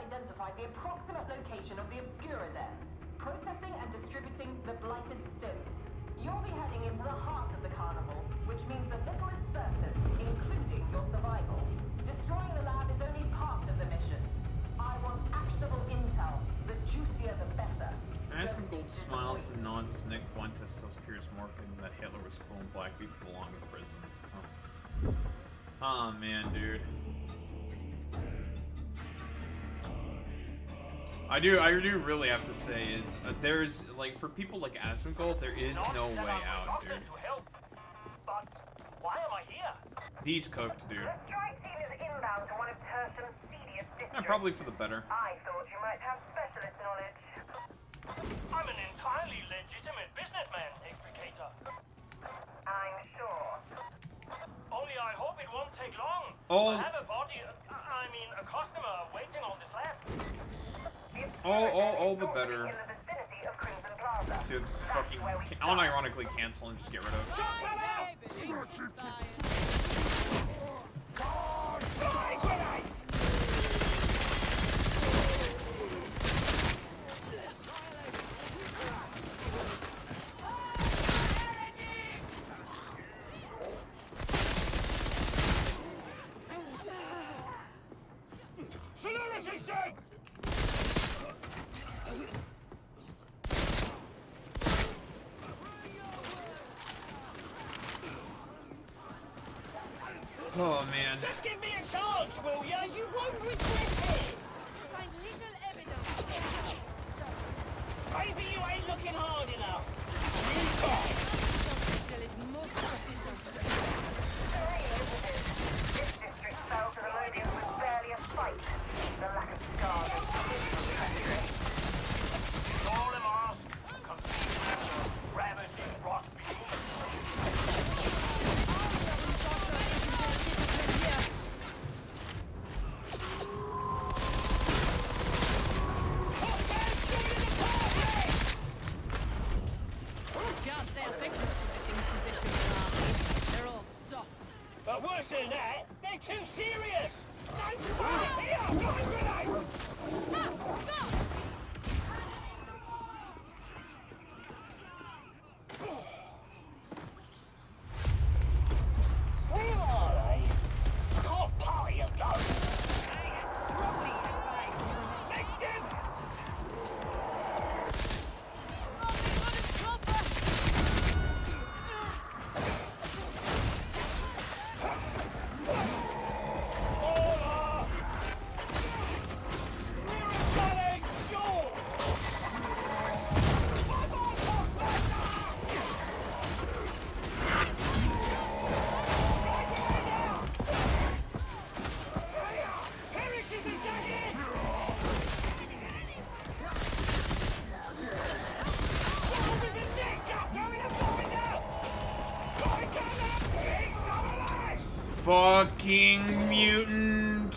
identified the approximate location of the Obscura Den, processing and distributing the blighted stills. You'll be heading into the heart of the carnival, which means that little is certain, including your survival. Destroying the lab is only part of the mission. I want actionable intel. The juicier the better. Asmongold smiles and nods as Nick Fuentes tells Piers Morgan that Hitler was cool and black people belong in prison. Oh man, dude. I do really have to say is there's like for people like Asmongold, there is no way out, dude. But why am I here? He's cooked, dude. The strike team is inbound to one of Tertium's seediest districts. Yeah, probably for the better. I thought you might have specialist knowledge. I'm an entirely legitimate businessman, Explicator. I'm sure. Only I hope it won't take long. Oh. I have a body, a customer waiting on this lab. All the better. In the vicinity of Crimson Plaza. To fucking unironically cancel and just get rid of. Oh man. Just give me a chance, will ya? You won't regret it! Find little evidence. Maybe you ain't looking hard enough. This district fell to the Lodians with barely a fight. The lack of scars is treachery. All a mask, complete ravaging rot But worse than that, they're too serious! Here! Grenade! Where are they? I can't party alone! Next him! Fucking mutant.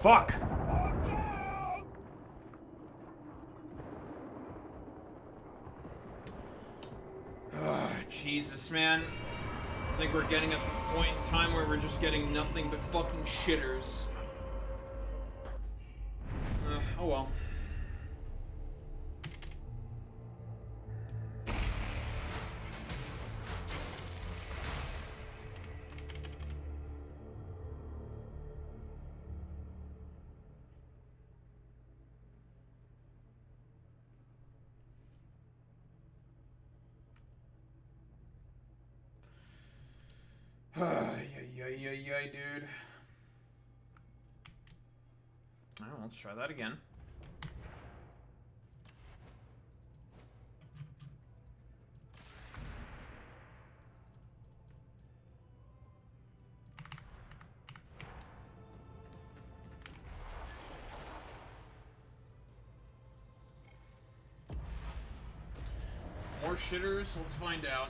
Fuck! Jesus, man. I think we're getting at the point in time where we're just getting nothing but fucking shitters. Oh well. Yeah, dude. Alright, let's try that again. More shitters? Let's find out.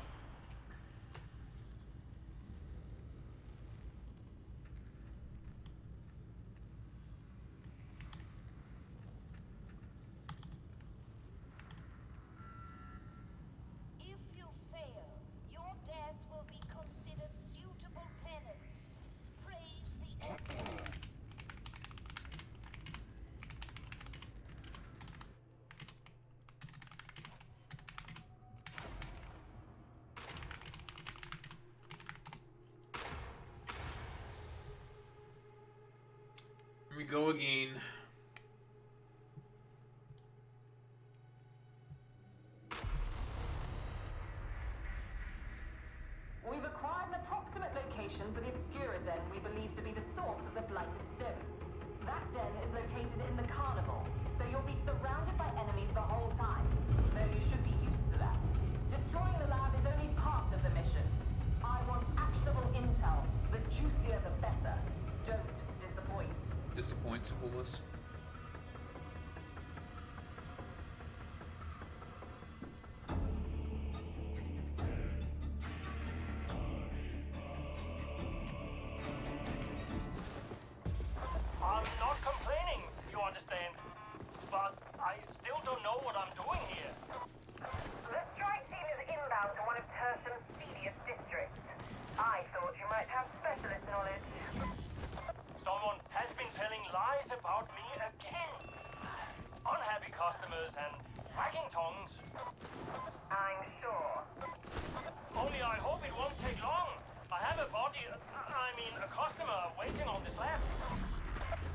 Here we go again. We've acquired an approximate location for the Obscura Den we believe to be the source of the blighted stims. That den is located in the Carnival, so you'll be surrounded by enemies the whole time, though you should be used to that. Destroying the lab is only part of the mission. I want actionable intel. The juicier the better. Don't disappoint. Disappoints, Coolest. I'm not complaining, you understand. But I still don't know what I'm doing here. The strike team is inbound to one of Tertium's seediest districts. I thought you might have specialist knowledge. Someone has been telling lies about me again. Unhappy customers and whacking tongues. I'm sure. Only I hope it won't take long. I have a a customer waiting on this lab.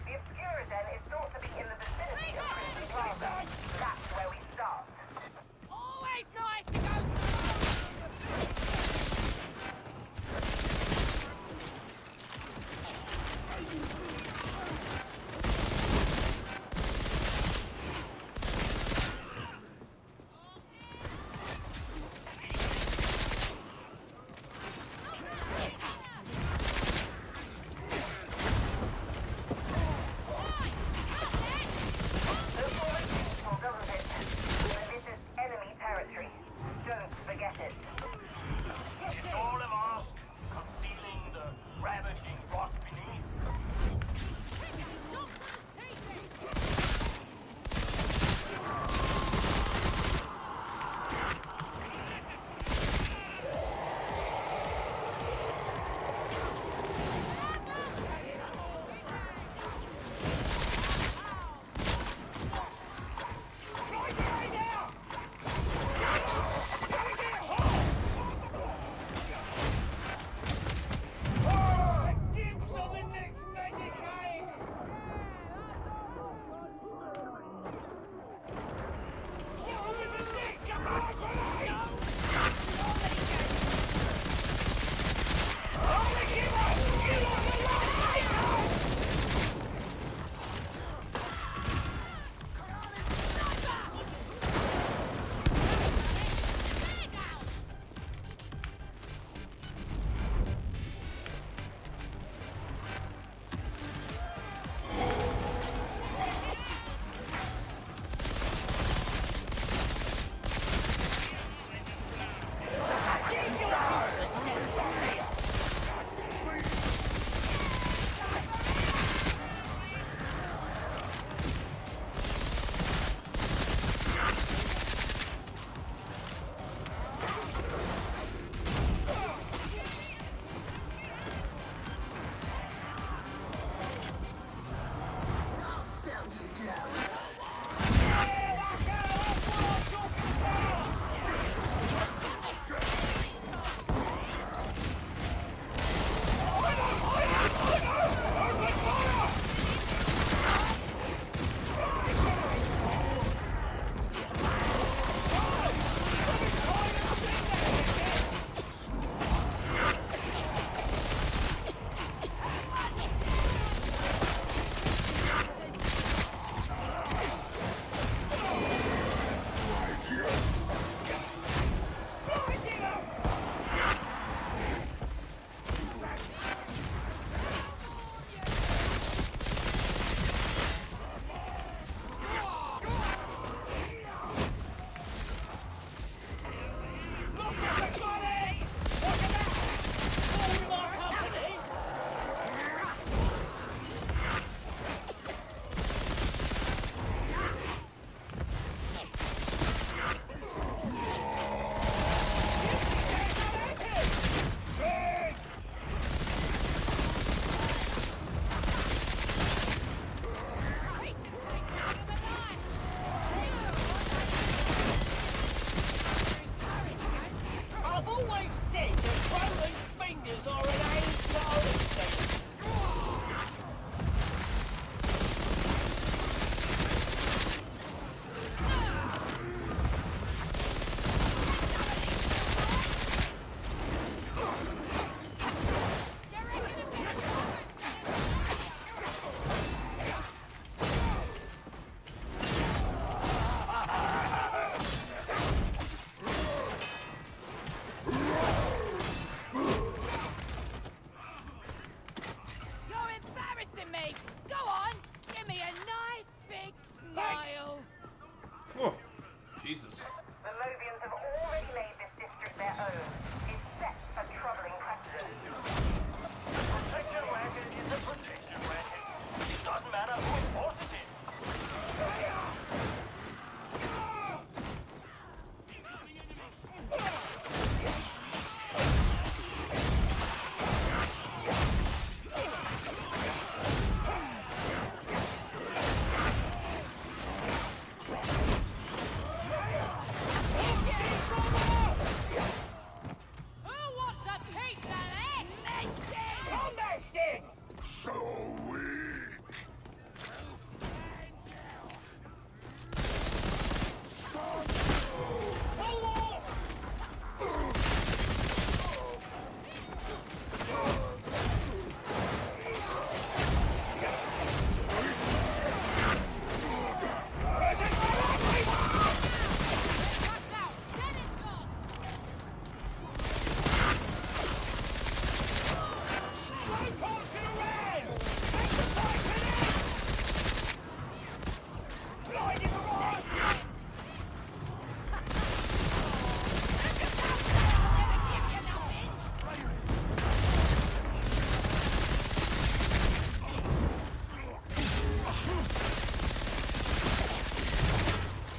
The Obscura Den is thought to be in the vicinity of Crimson Plaza. That's where we start. Always nice to go through!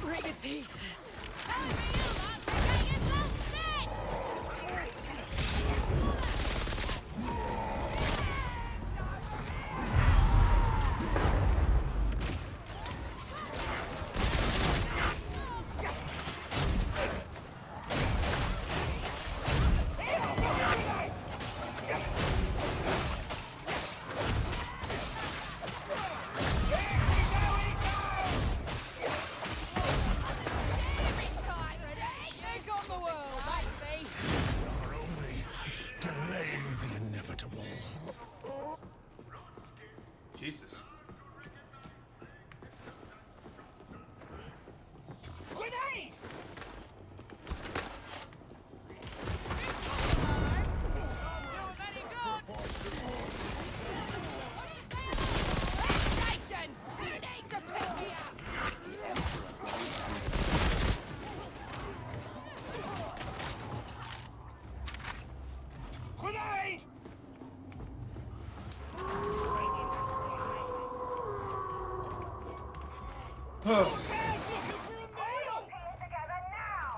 Bring your teeth. Delaying the inevitable. Jesus. Grenade! Grenade! Together now!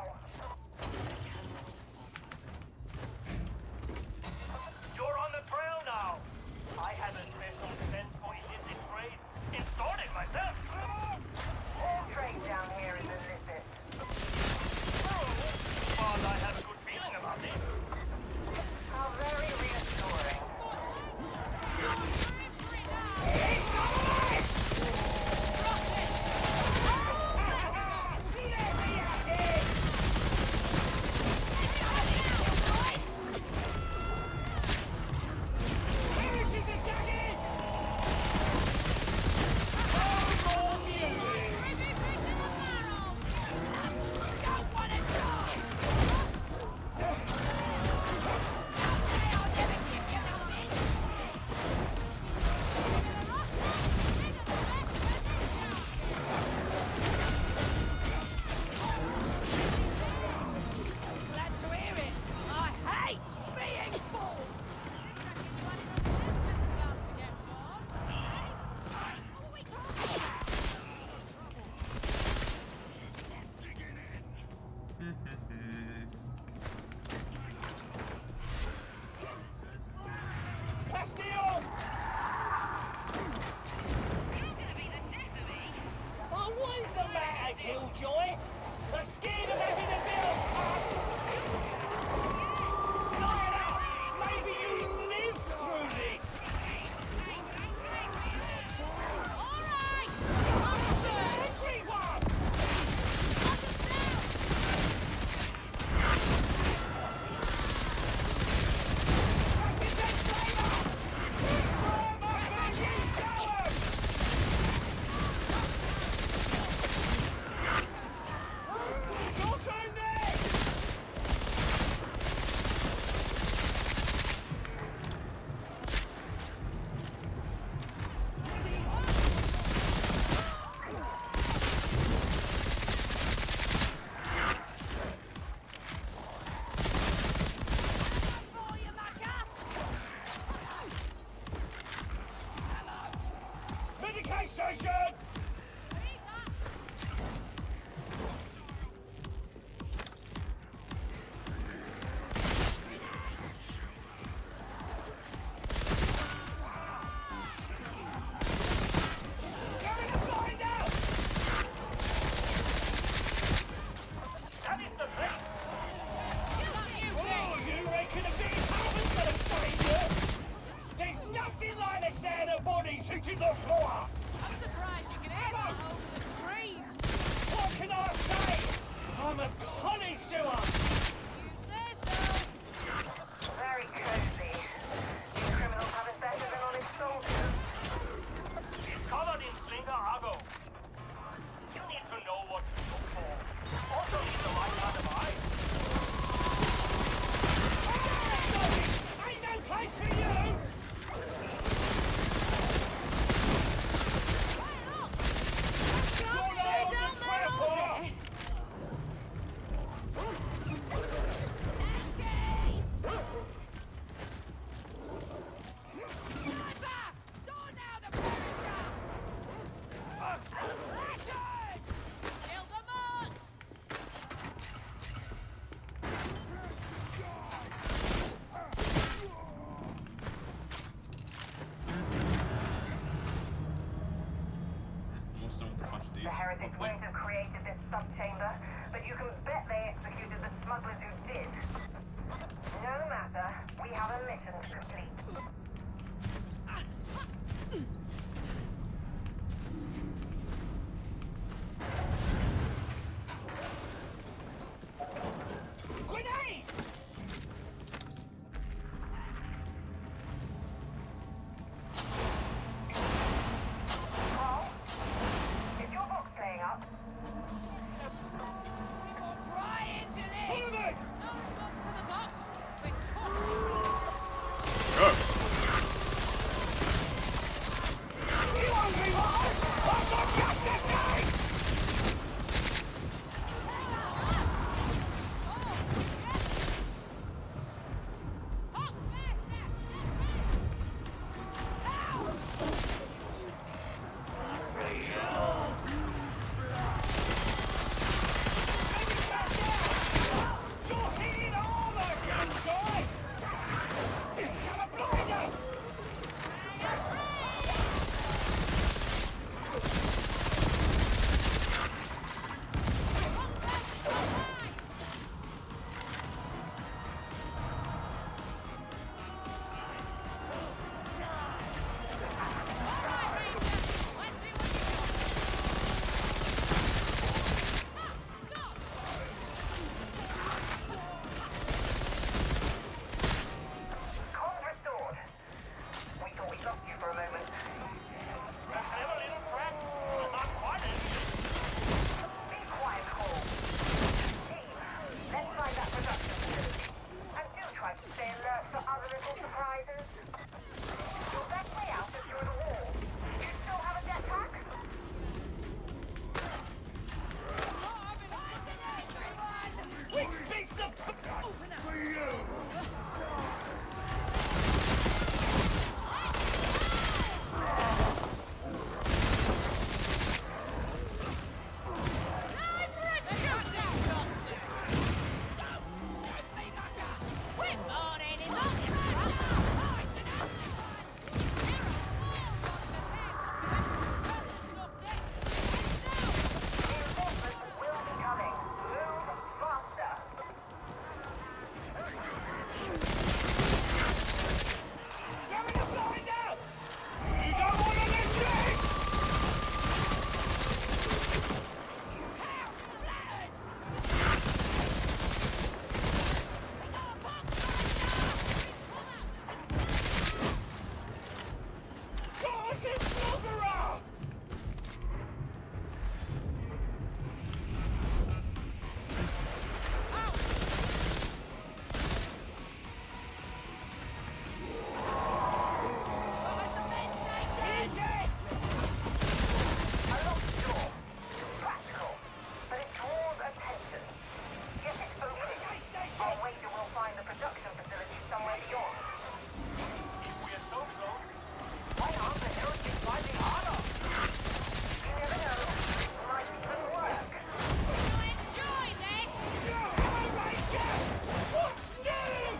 You're on the trail now. I have a special defense for illicit trade. Installed it myself. All trade down here is illicit. But I have a good feeling about this. How very reassuring. heretics Hopefully. won't have created this subchamber, but you can bet they executed the smugglers who did. No matter, we have a mission to complete. Grenade! Carl, is your box playing up? Follow me! Go. You won't be one! I'm not justice day! You're hitting armor, young guy! Have a blinder! Comms restored. We thought we lost you for a moment. A clever little trap, but not quite as Be quiet, Cole. Team, let's find that production facility. And do try to stay alert for other little surprises. Your best way out is through the wall. You still have a jetpack? Which beats the... For you! Reinforcements will be coming. Move faster. Jamming a blinder! You don't want to listen! Gosh, it's Sluggerer! Easy! A locked door. Practical. But it draws attention. Get it open. Our wager will find the production facility somewhere beyond. if we are so close. Why aren't the heretics fighting harder? You never know. Might even work. What's new?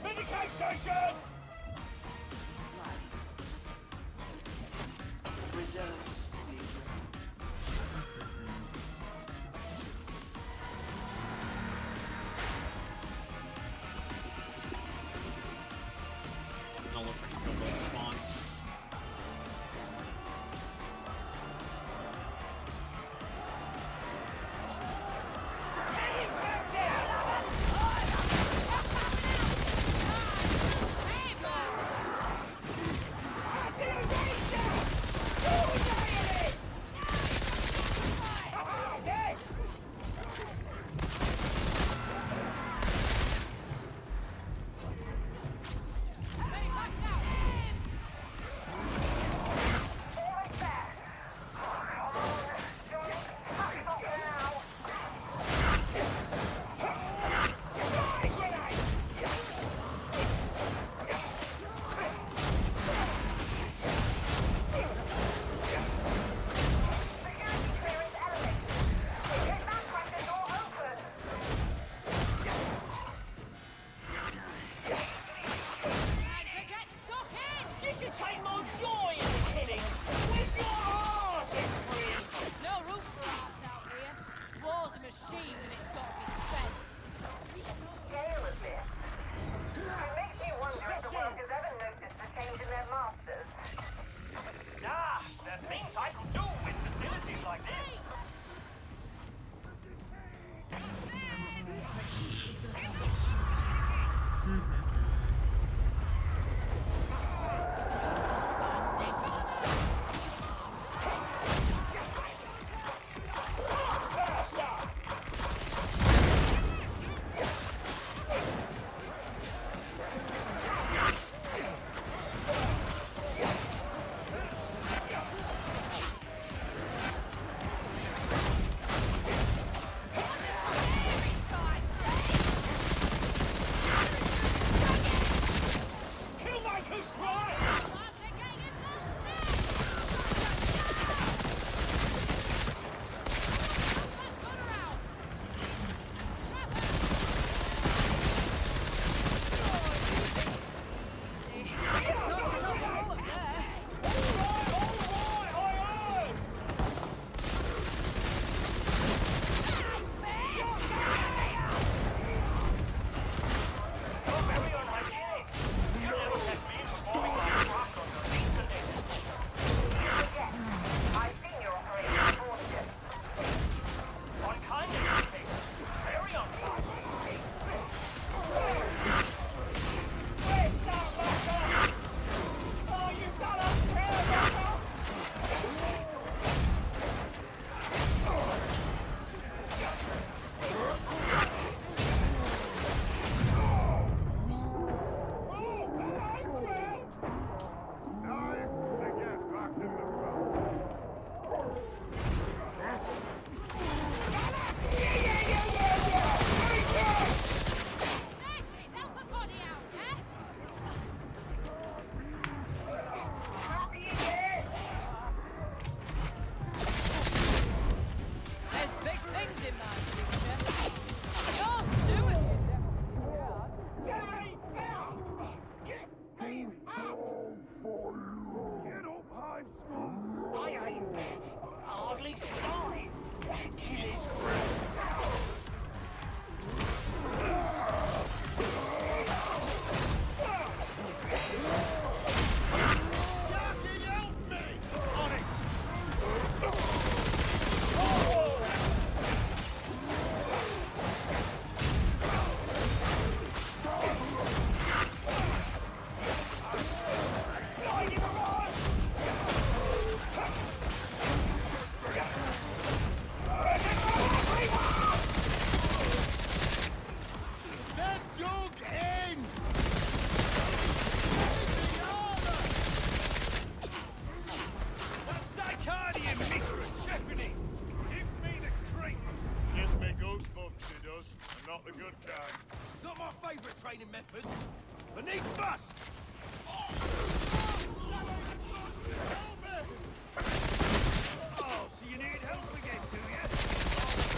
Medicate station! machine and it's got to be fed. Scale of this. It makes me wonder if the workers ever noticed the change in their masters. Ah, there are things I could do with facilities like this. Not the good kind. Not my favourite training method. I need bust! Oh, so you need help again, do you?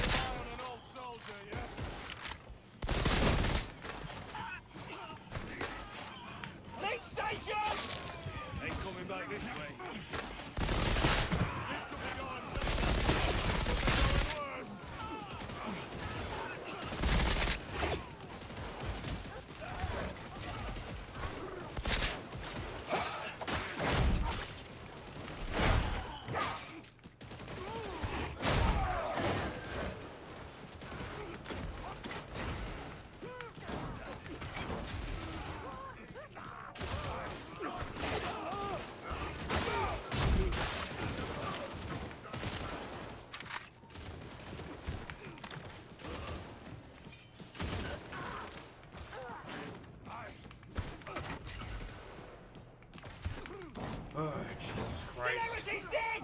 Rely on an old soldier, yeah? Police station! Ain't coming back this way. This could be going worse. Oh, Jesus Christ. Celebrity's dead!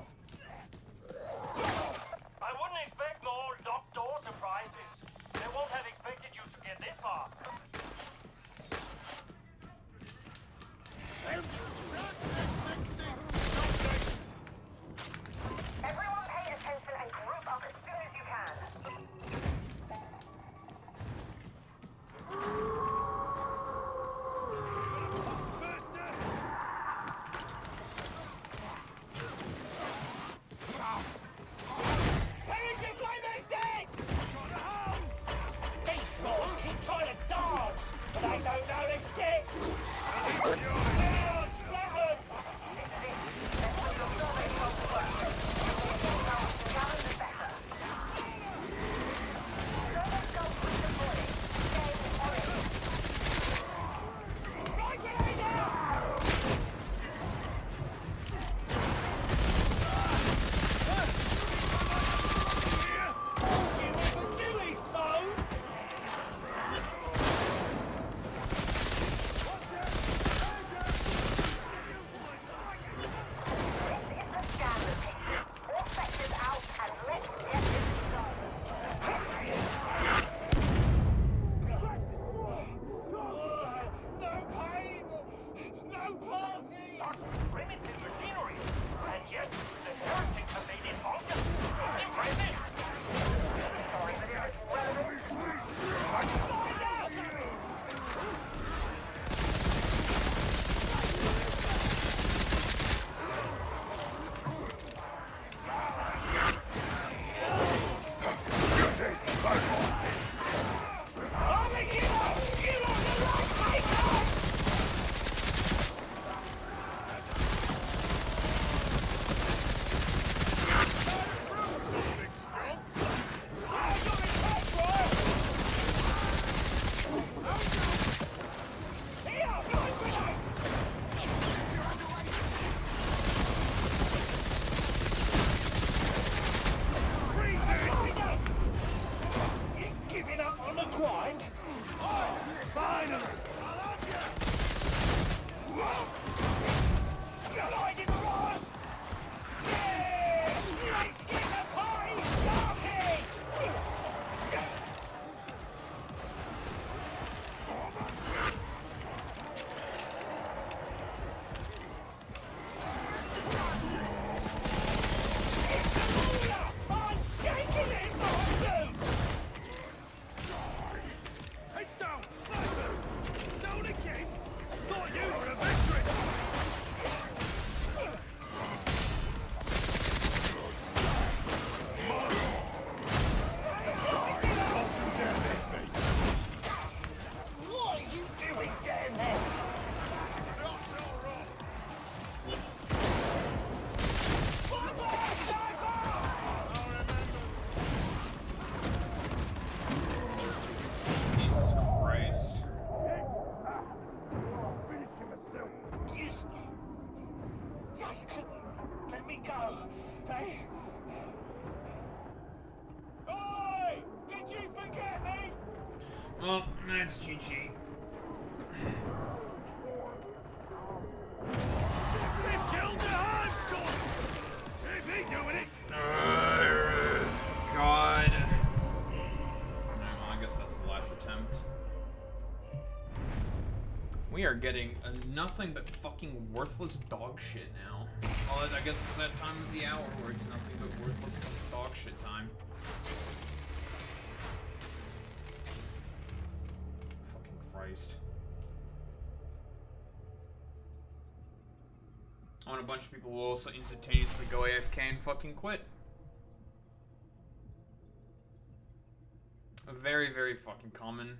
I wouldn't expect more locked door surprises. They won't have expected you to get this far. Everyone pay attention and group up as soon as you can. mind? Oh, finally! I'll have you! You're like it was! Yes! Let's get the party started! I'm shaking it behind them! Heads down! Sniper! Down again! Thought you were a veteran! What are you doing down there? Jesus Christ. Just let me go, hey? Oi! Did you forget me? Well, that's GG. They've killed the Hardstorm! See me doing it! God. Alright, well, I guess that's the last attempt. We are getting nothing but fucking worthless dog shit now. Well, I guess it's that time of the hour where it's nothing but worthless fucking dog shit time. Fucking Christ. I want a bunch of people will also instantaneously go AFK and fucking quit. Very, very fucking common.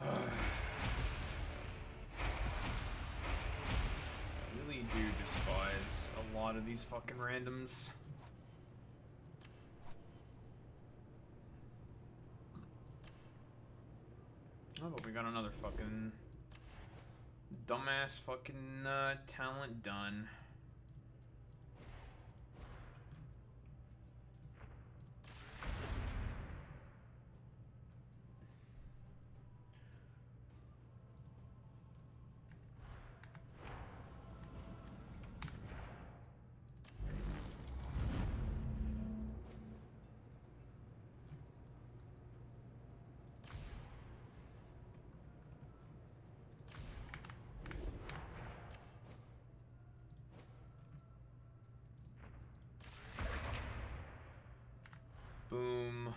I really do despise a lot of these fucking randoms. Oh, but we got another fucking dumbass fucking talent done. Boom.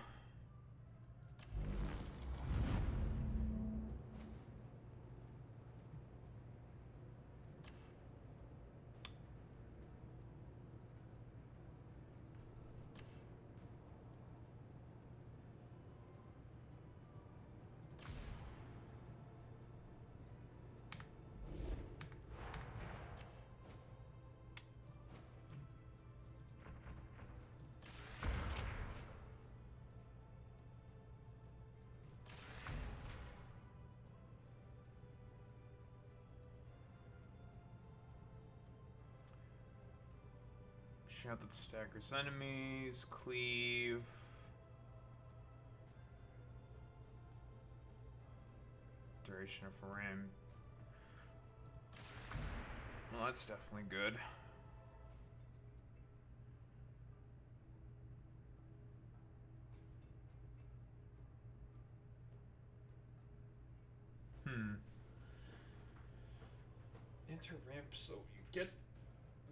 Shout that staggers enemies, cleave. Duration of RAM. Well, that's definitely good. Enter ramp so you get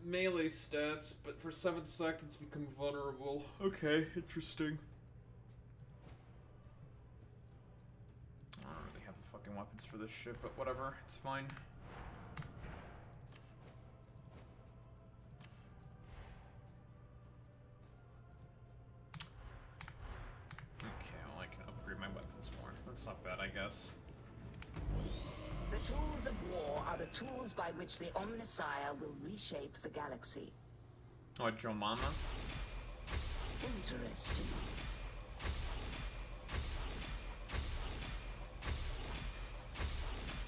melee stats, but for 7 seconds become vulnerable. Okay, interesting. I don't really have the fucking weapons for this shit, but whatever, it's fine. Okay, well I can upgrade my weapons more. That's not bad, I guess. The tools of war are the tools by which the Omnissiah will reshape the galaxy. Oh, Joe Mama? Interesting.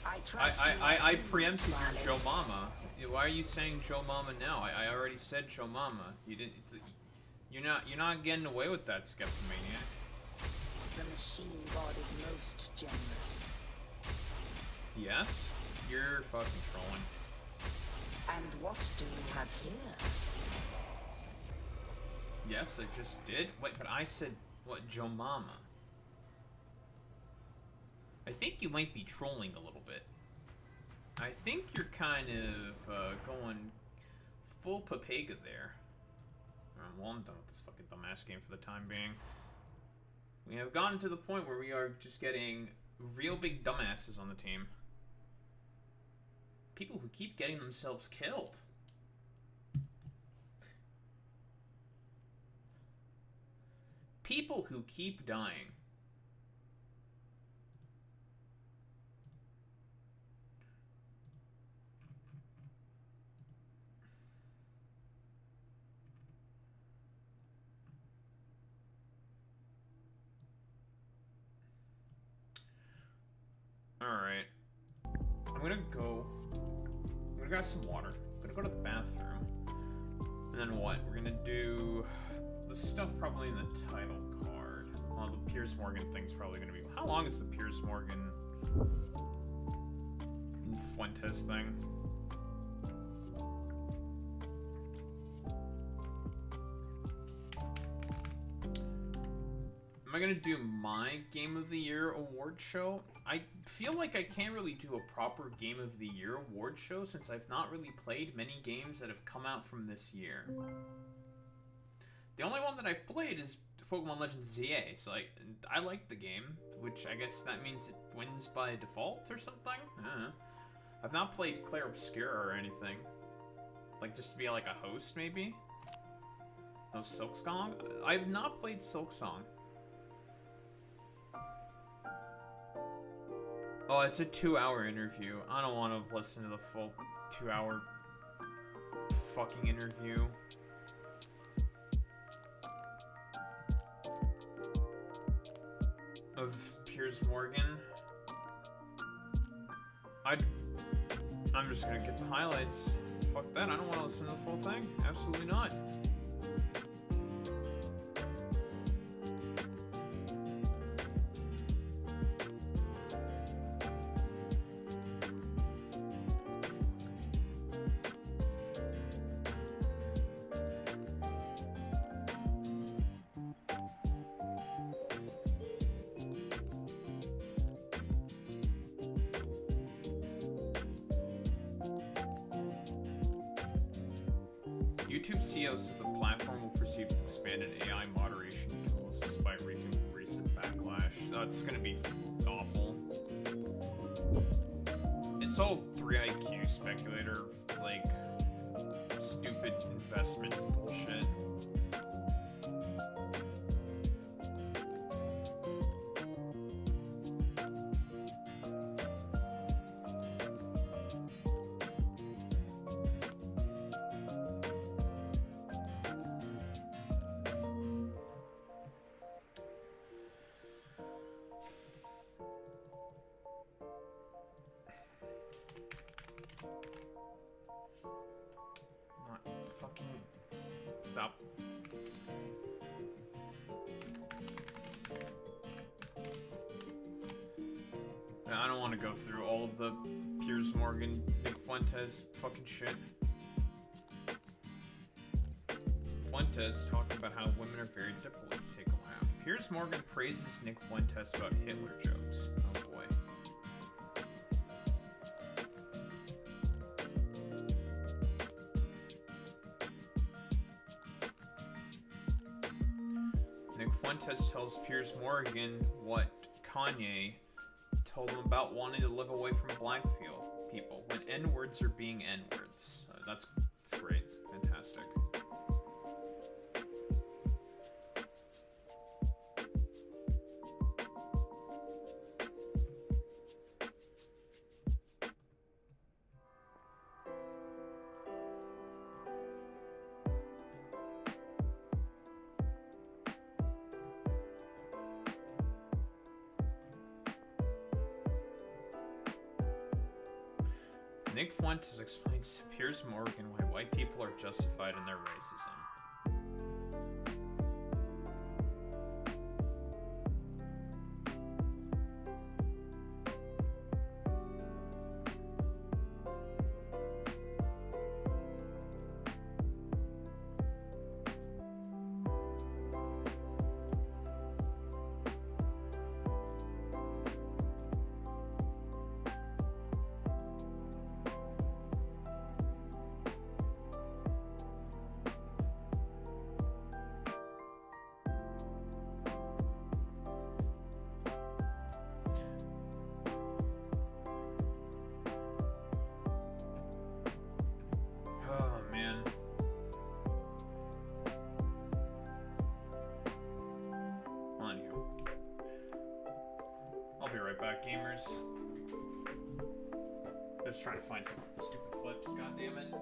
I I preempted your Joe Mama. Why are you saying Joe Mama now? I already said Joe Mama. You didn't. You're not getting away with that, Skeptomaniac. The machine god is most generous. Yes? You're fucking trolling. And what do we have here? Yes, I just did. Wait, but I said, what, Joe Mama? I think you might be trolling a little bit. I think you're kind of going full Papega there. Well, I'm done with this fucking dumbass game for the time being. We have gotten to the point where we are just getting real big dumbasses on the team. People who keep getting themselves killed. People who keep dying. Alright. I'm gonna grab some water. I'm gonna go to the bathroom. And then what? We're gonna do the stuff probably in the title card. Well, the Piers Morgan thing's probably gonna be... How long is the Piers Morgan Fuentes thing? Am I gonna do my Game of the Year award show? I feel like I can't really do a proper Game of the Year award show since I've not really played many games that have come out from this year. The only one that I've played is Pokemon Legends ZA, so I like the game, which I guess that means it wins by default or something? I don't know. I've not played Clair Obscura or anything. Like, just to be like a host, maybe? No Silksong? I've not played Silksong. Oh, it's a 2-hour interview. I don't want to listen to the full 2-hour fucking interview. Of Piers Morgan. I'm just gonna get the highlights. Fuck that, I don't want to listen to the full thing. Absolutely not. YouTube CO says the platform will proceed with expanded AI moderation tools despite recent backlash. That's gonna be awful. It's all 3IQ speculator, like, stupid investment bullshit. Stop. I don't want to go through all of the Piers Morgan, Nick Fuentes fucking shit. Fuentes talking about how women are very difficult to take around. Piers Morgan praises Nick Fuentes about Hitler jokes. Oh boy. Nick Fuentes tells Piers Morgan what Kanye told him about wanting to live away from black people when N-words are being N-words. That's great. Fantastic. Nick Fuentes explains to Piers Morgan why white people are justified in their racism. Oh, man. On you. I'll be right back, gamers. Just trying to find some stupid clips, goddammit.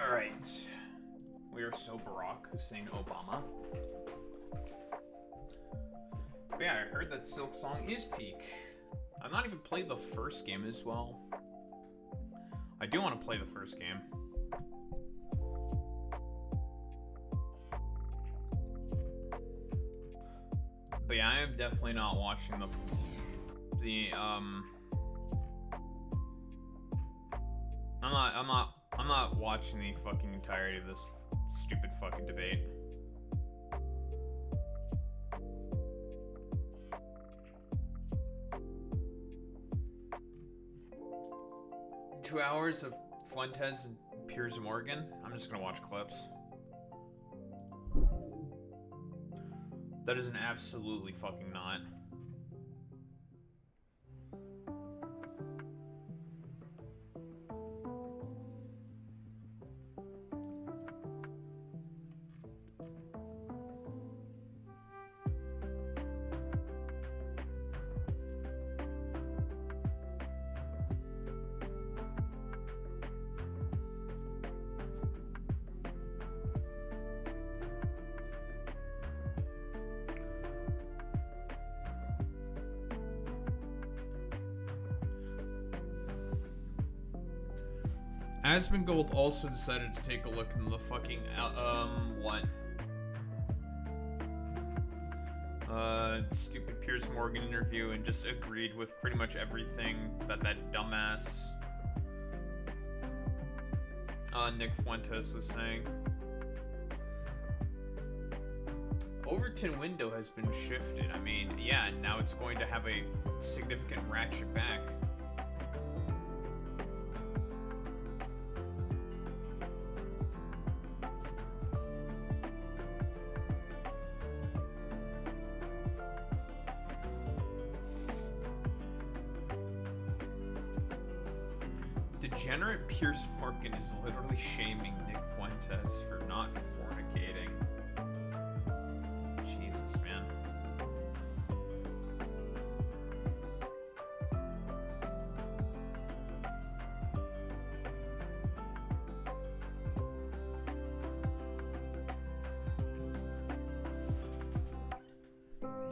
Alright. We are so Barack Hussein Obama. But yeah, I heard that Silk Song is peak. I've not even played the first game as well. I do want to play the first game. But yeah, I am definitely not watching I'm not watching the fucking entirety of this stupid fucking debate. Two hours of Fuentes and Piers Morgan. I'm just gonna watch clips. That is an absolutely fucking not. Asmongold also decided to take a look in the fucking, what? Stupid Piers Morgan interview and just agreed with pretty much everything that dumbass, Nick Fuentes was saying. Overton window has been shifted. I mean, yeah, now it's going to have a significant ratchet back. Degenerate Piers Morgan is literally shaming Nick Fuentes for not fornicating. Jesus, man.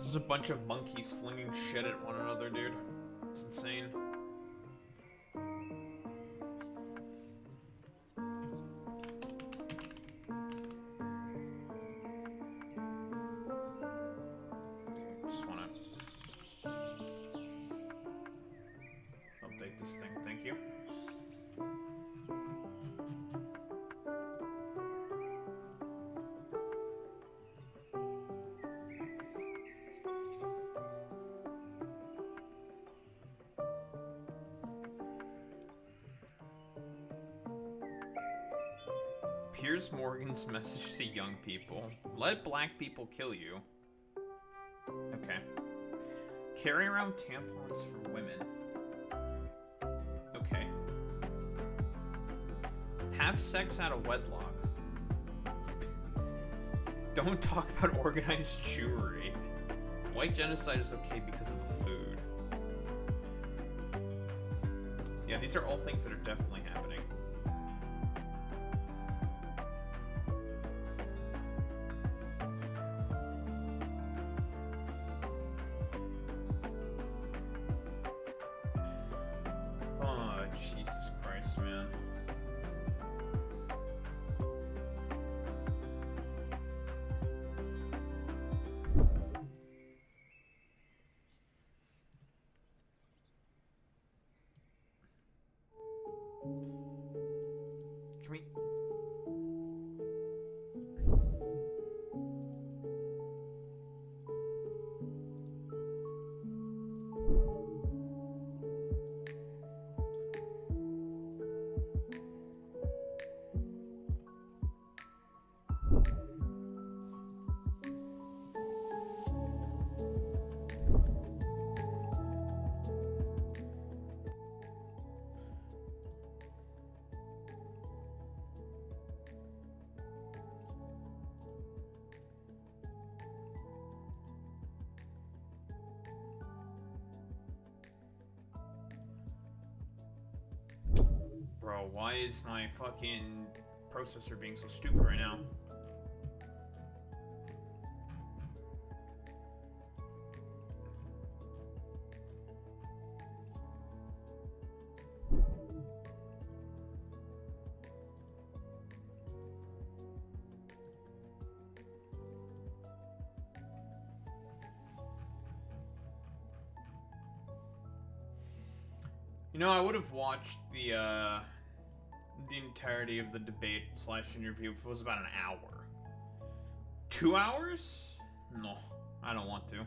There's a bunch of monkeys flinging shit at one another, dude. It's insane. Piers Morgan's message to young people. Let black people kill you. Okay. Carry around tampons for women. Okay. Have sex out of wedlock. Don't talk about organized Jewry. White genocide is okay because of the food. Yeah, these are all things that are definitely happening. Jesus Christ, man. Can we... Bro, why is my fucking processor being so stupid right now? You know, I would have watched the entirety of the debate / interview if it was about an hour. 2 hours? No, I don't want to.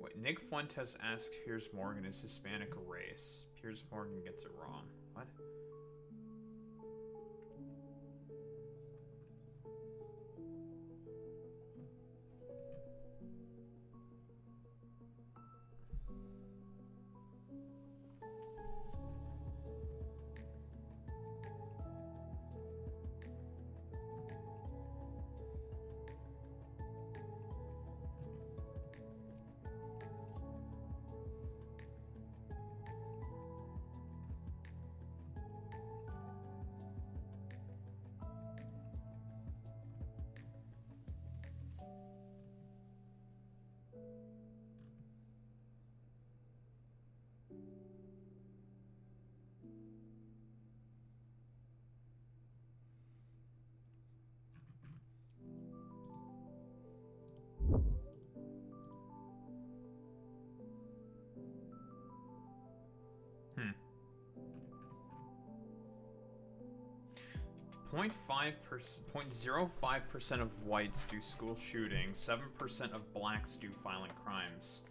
Wait, Nick Fuentes asked Piers Morgan is Hispanic a race. Piers Morgan gets it wrong. What? 0.05% of whites do school shootings. 7% of blacks do violent crimes.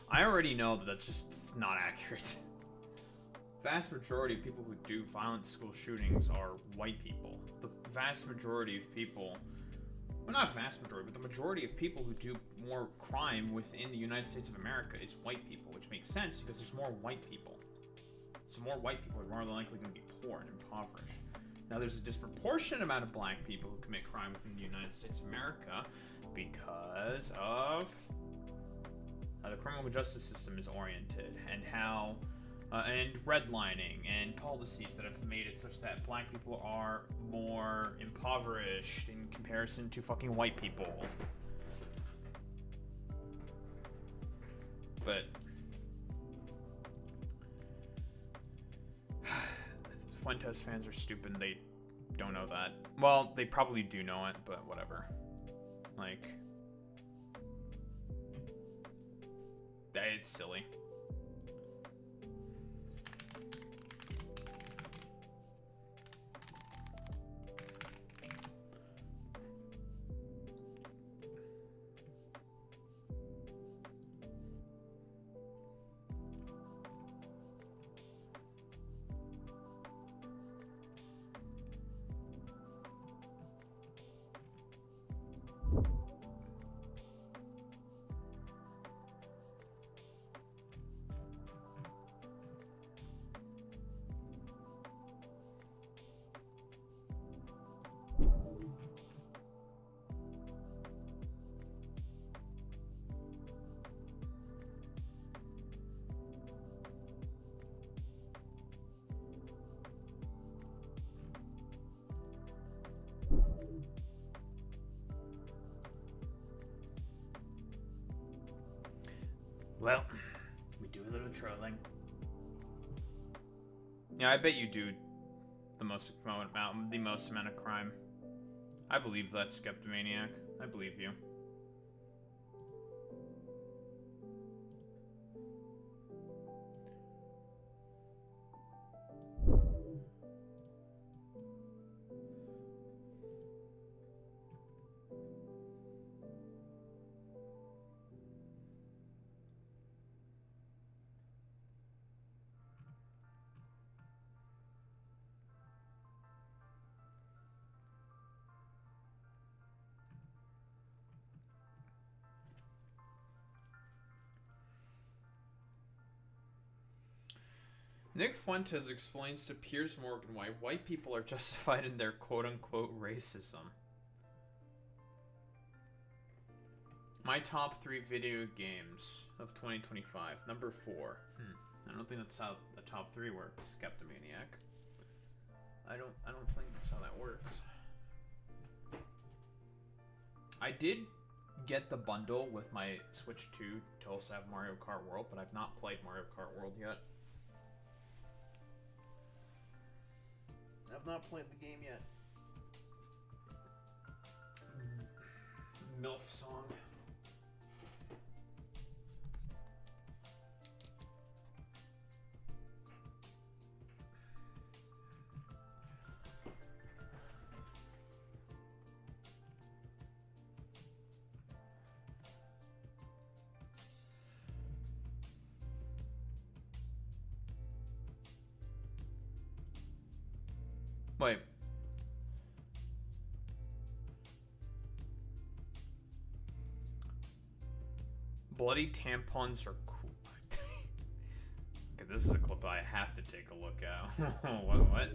I already know that that's just not accurate. Vast majority of people who do violent school shootings are white people. The vast majority of people, well, not vast majority, but the majority of people who do more crime within the United States of America is white people, which makes sense because there's more white people. So more white people are more than likely going to be poor and impoverished. Now, there's a disproportionate amount of black people who commit crime within the United States of America because of how the criminal justice system is oriented and how and redlining and policies that have made it such that black people are more impoverished in comparison to fucking white people. But Fuentes fans are stupid. They don't know that. Well, they probably do know it, but whatever. Like, it's silly. Well, we do a little trolling. Yeah, I bet you do the most amount of crime. I believe that, Skeptomaniac. I believe you. Nick Fuentes explains to Piers Morgan why white people are justified in their quote-unquote racism. My top 3 video games of 2025. Number 4. I don't think that's how the top 3 works, Skeptomaniac. I don't think that's how that works. I did get the bundle with my Switch 2 to also have Mario Kart World, but I've not played Mario Kart World yet. I've not played the game yet. MILF song. Wait. Bloody tampons are cool. Okay, this is a clip I have to take a look at. What?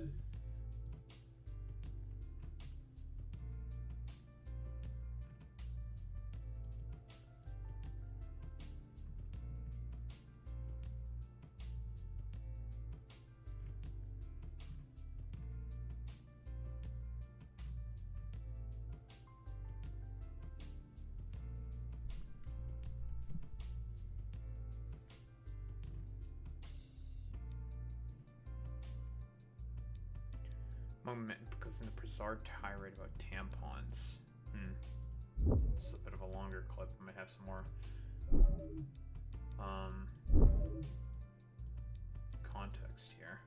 Because in the bizarre tirade about tampons. It's a bit of a longer clip. I might have some more context here.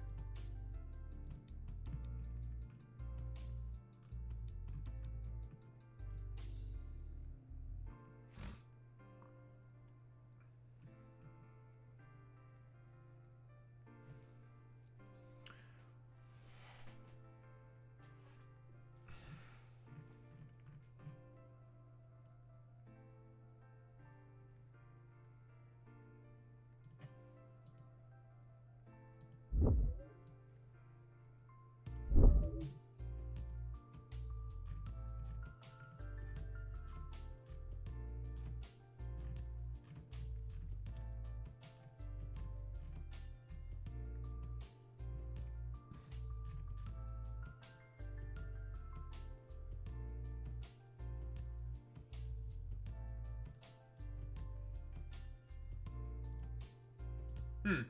Hmm.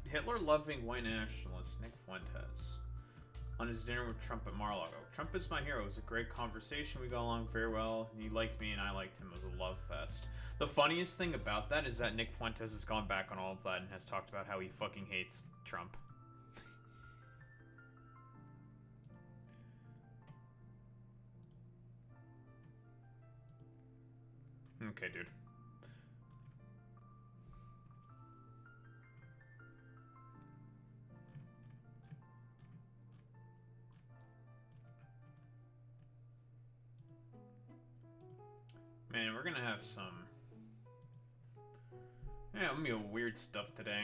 Hitler-loving white nationalist Nick Fuentes on his dinner with Trump at Mar-a-Lago. Trump is my hero. It was a great conversation. We got along very well. He liked me and I liked him. It was a love fest. The funniest thing about that is that Nick Fuentes has gone back on all of that and has talked about how he fucking hates Trump. Okay, dude. Man, we're gonna have some... Yeah, I'm gonna be weird stuff today.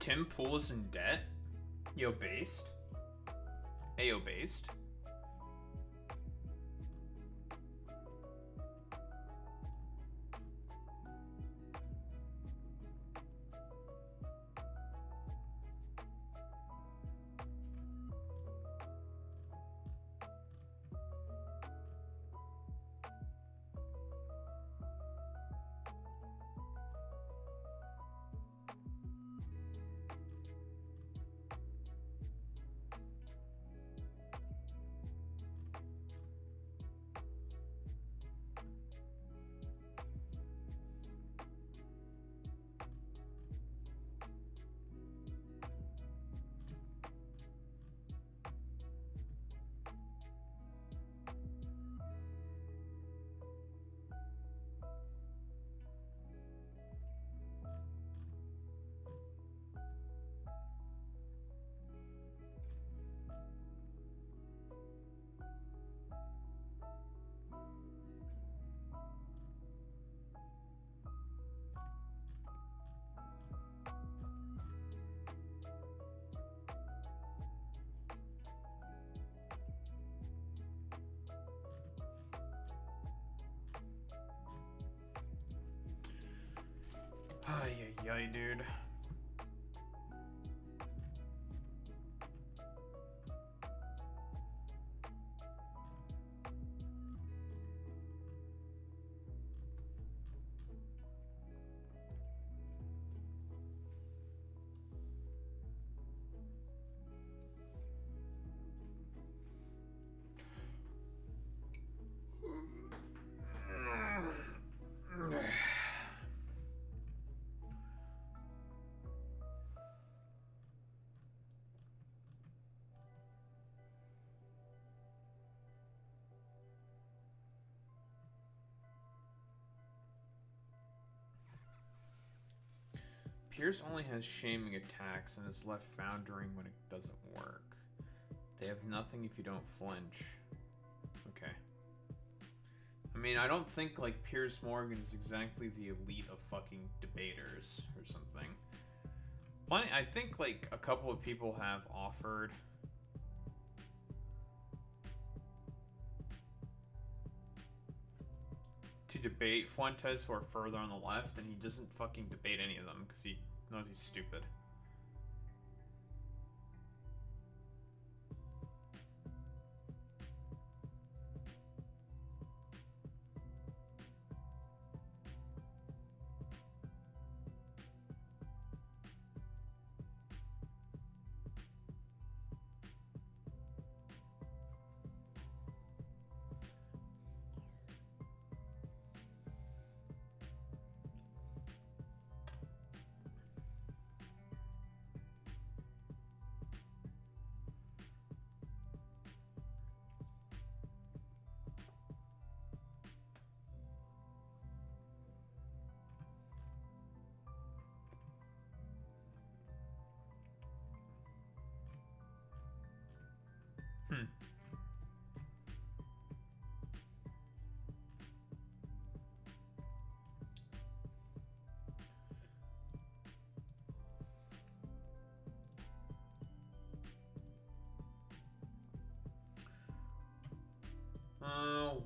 Tim Pool is in debt? Yo, based? Ayo, based? Ay, ay, ay, dude. Piers only has shaming attacks and is left foundering when it doesn't work. They have nothing if you don't flinch. Okay. I mean, I don't think, like, Piers Morgan is exactly the elite of fucking debaters or something. I think, like, a couple of people have offered... to debate Fuentes who are further on the left, and he doesn't fucking debate any of them because he knows he's stupid.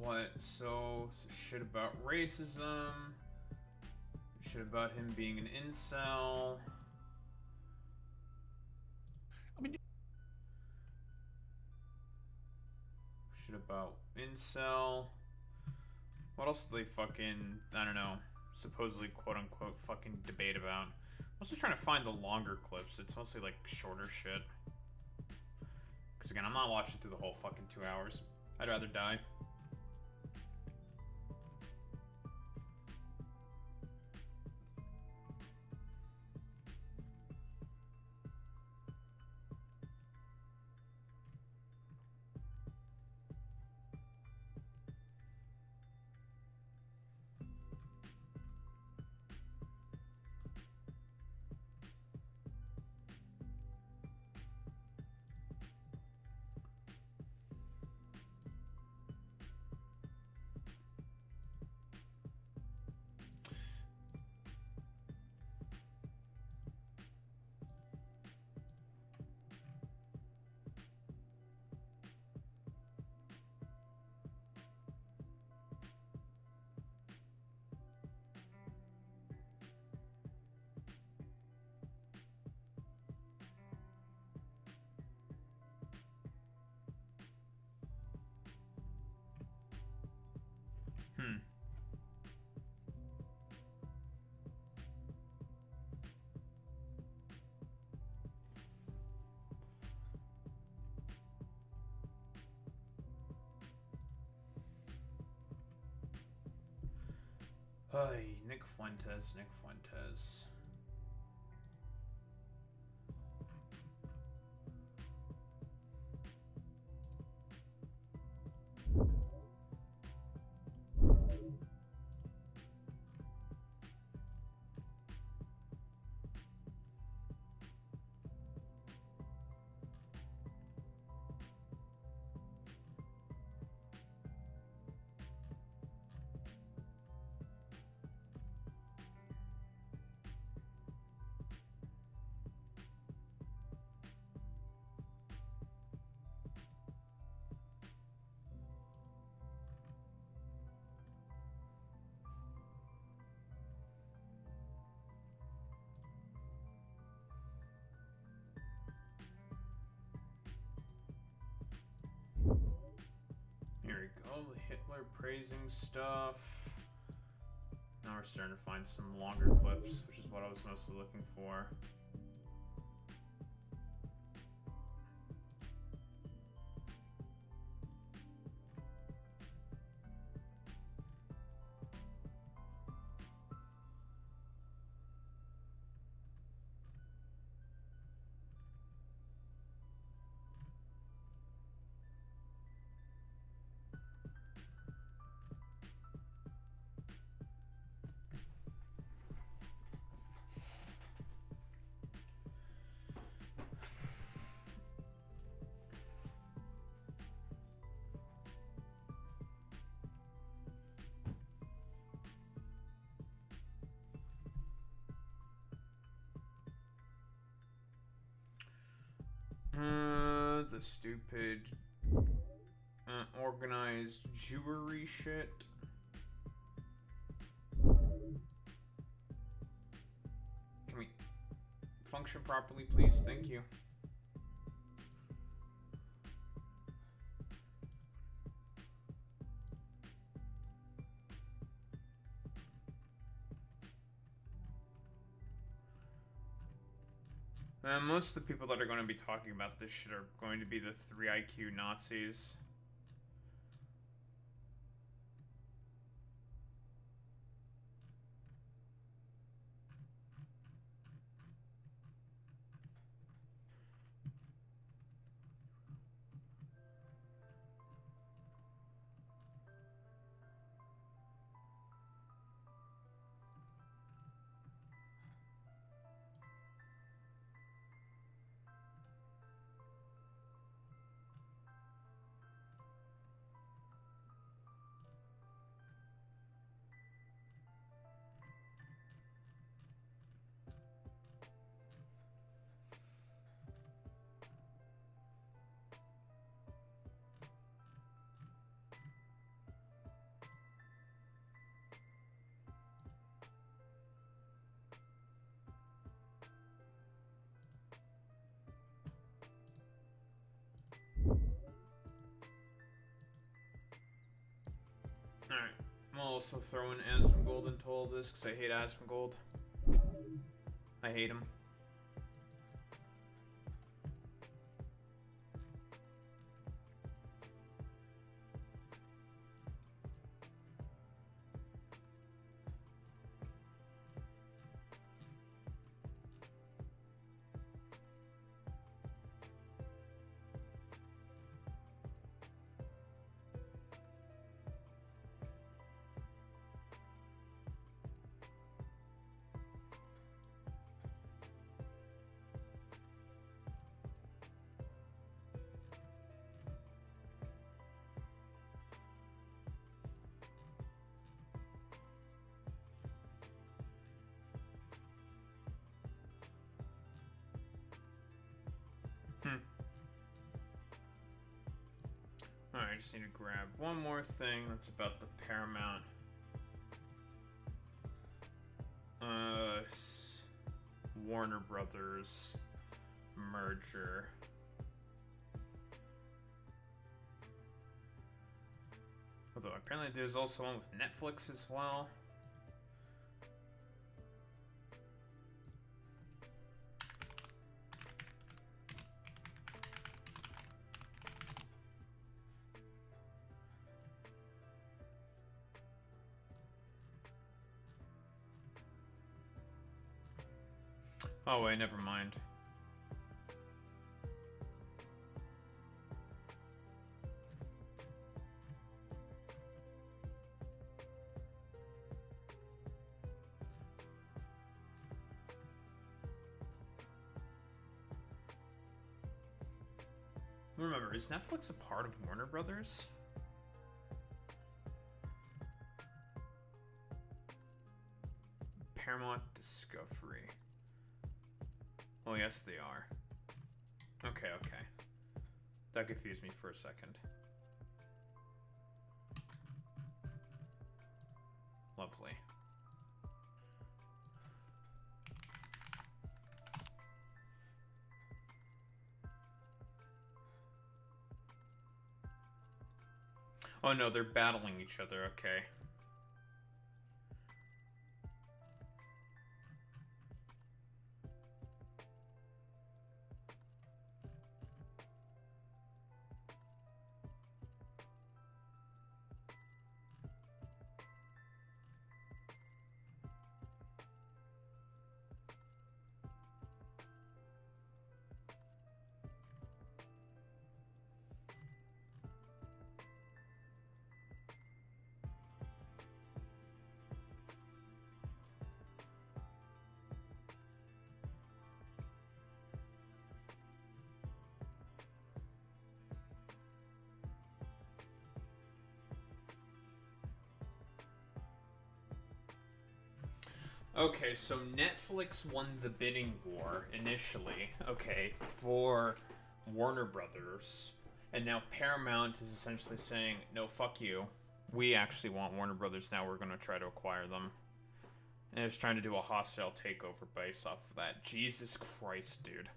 What? So shit about racism. Shit about him being an incel. I mean, shit about incel. What else do they fucking, I don't know, supposedly quote-unquote fucking debate about? I'm also trying to find the longer clips. It's mostly like shorter shit. Because again, I'm not watching through the whole fucking 2 hours. I'd rather die. Hey, Nick Fuentes, Nick Fuentes. Here we go, the Hitler praising stuff. Now we're starting to find some longer clips, which is what I was mostly looking for. The stupid organized Jewery shit. Can we function properly, please? Thank you. Most of the people that are going to be talking about this shit are going to be the 3 IQ Nazis. I'm also throwing Asmongold into all this because I hate Asmongold. I hate him. Alright, I just need to grab one more thing that's about the Paramount. Warner Brothers merger. Although apparently there's also one with Netflix as well. Oh wait, never mind. Remember, is Netflix a part of Warner Brothers? Paramount Discovery. Well, yes, they are. Okay, okay. That confused me for a second. Lovely. Oh no, they're battling each other, okay. Okay, so Netflix won the bidding war initially, okay, for Warner Brothers, and now Paramount is essentially saying, no, fuck you. We actually want Warner Brothers now, we're going to try to acquire them. And it's trying to do a hostile takeover based off of that. Jesus Christ, dude.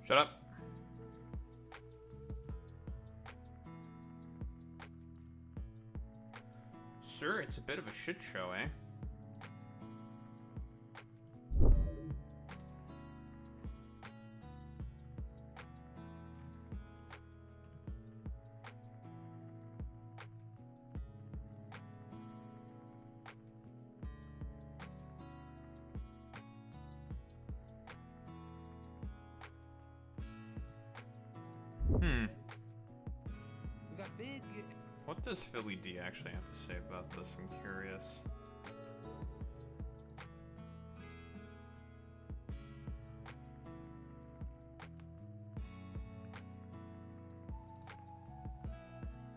Shut up. Sir, it's a bit of a shit show, eh? We got big. What does Philly D actually have to say about this? I'm curious.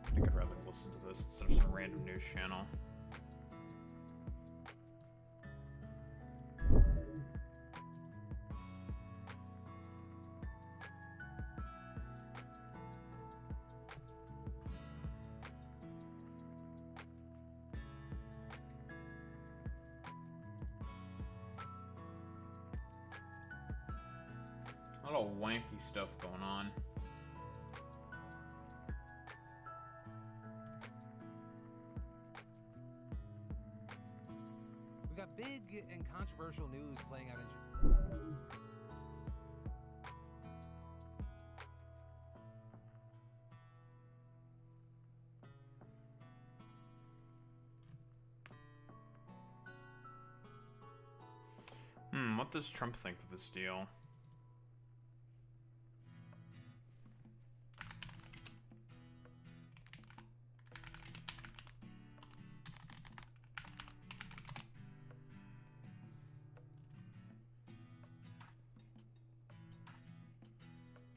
I think I'd rather listen to this instead of some random news channel. A lot of wanky stuff going on. We got big and controversial news playing out in. What does Trump think of this deal?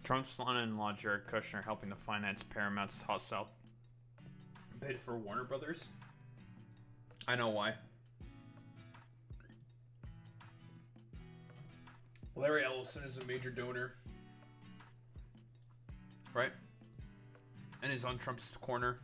Trump's son-in-law Jared Kushner helping to finance Paramount's hostile bid for Warner Brothers. I know why. Larry Ellison is a major donor, right? And is on Trump's corner.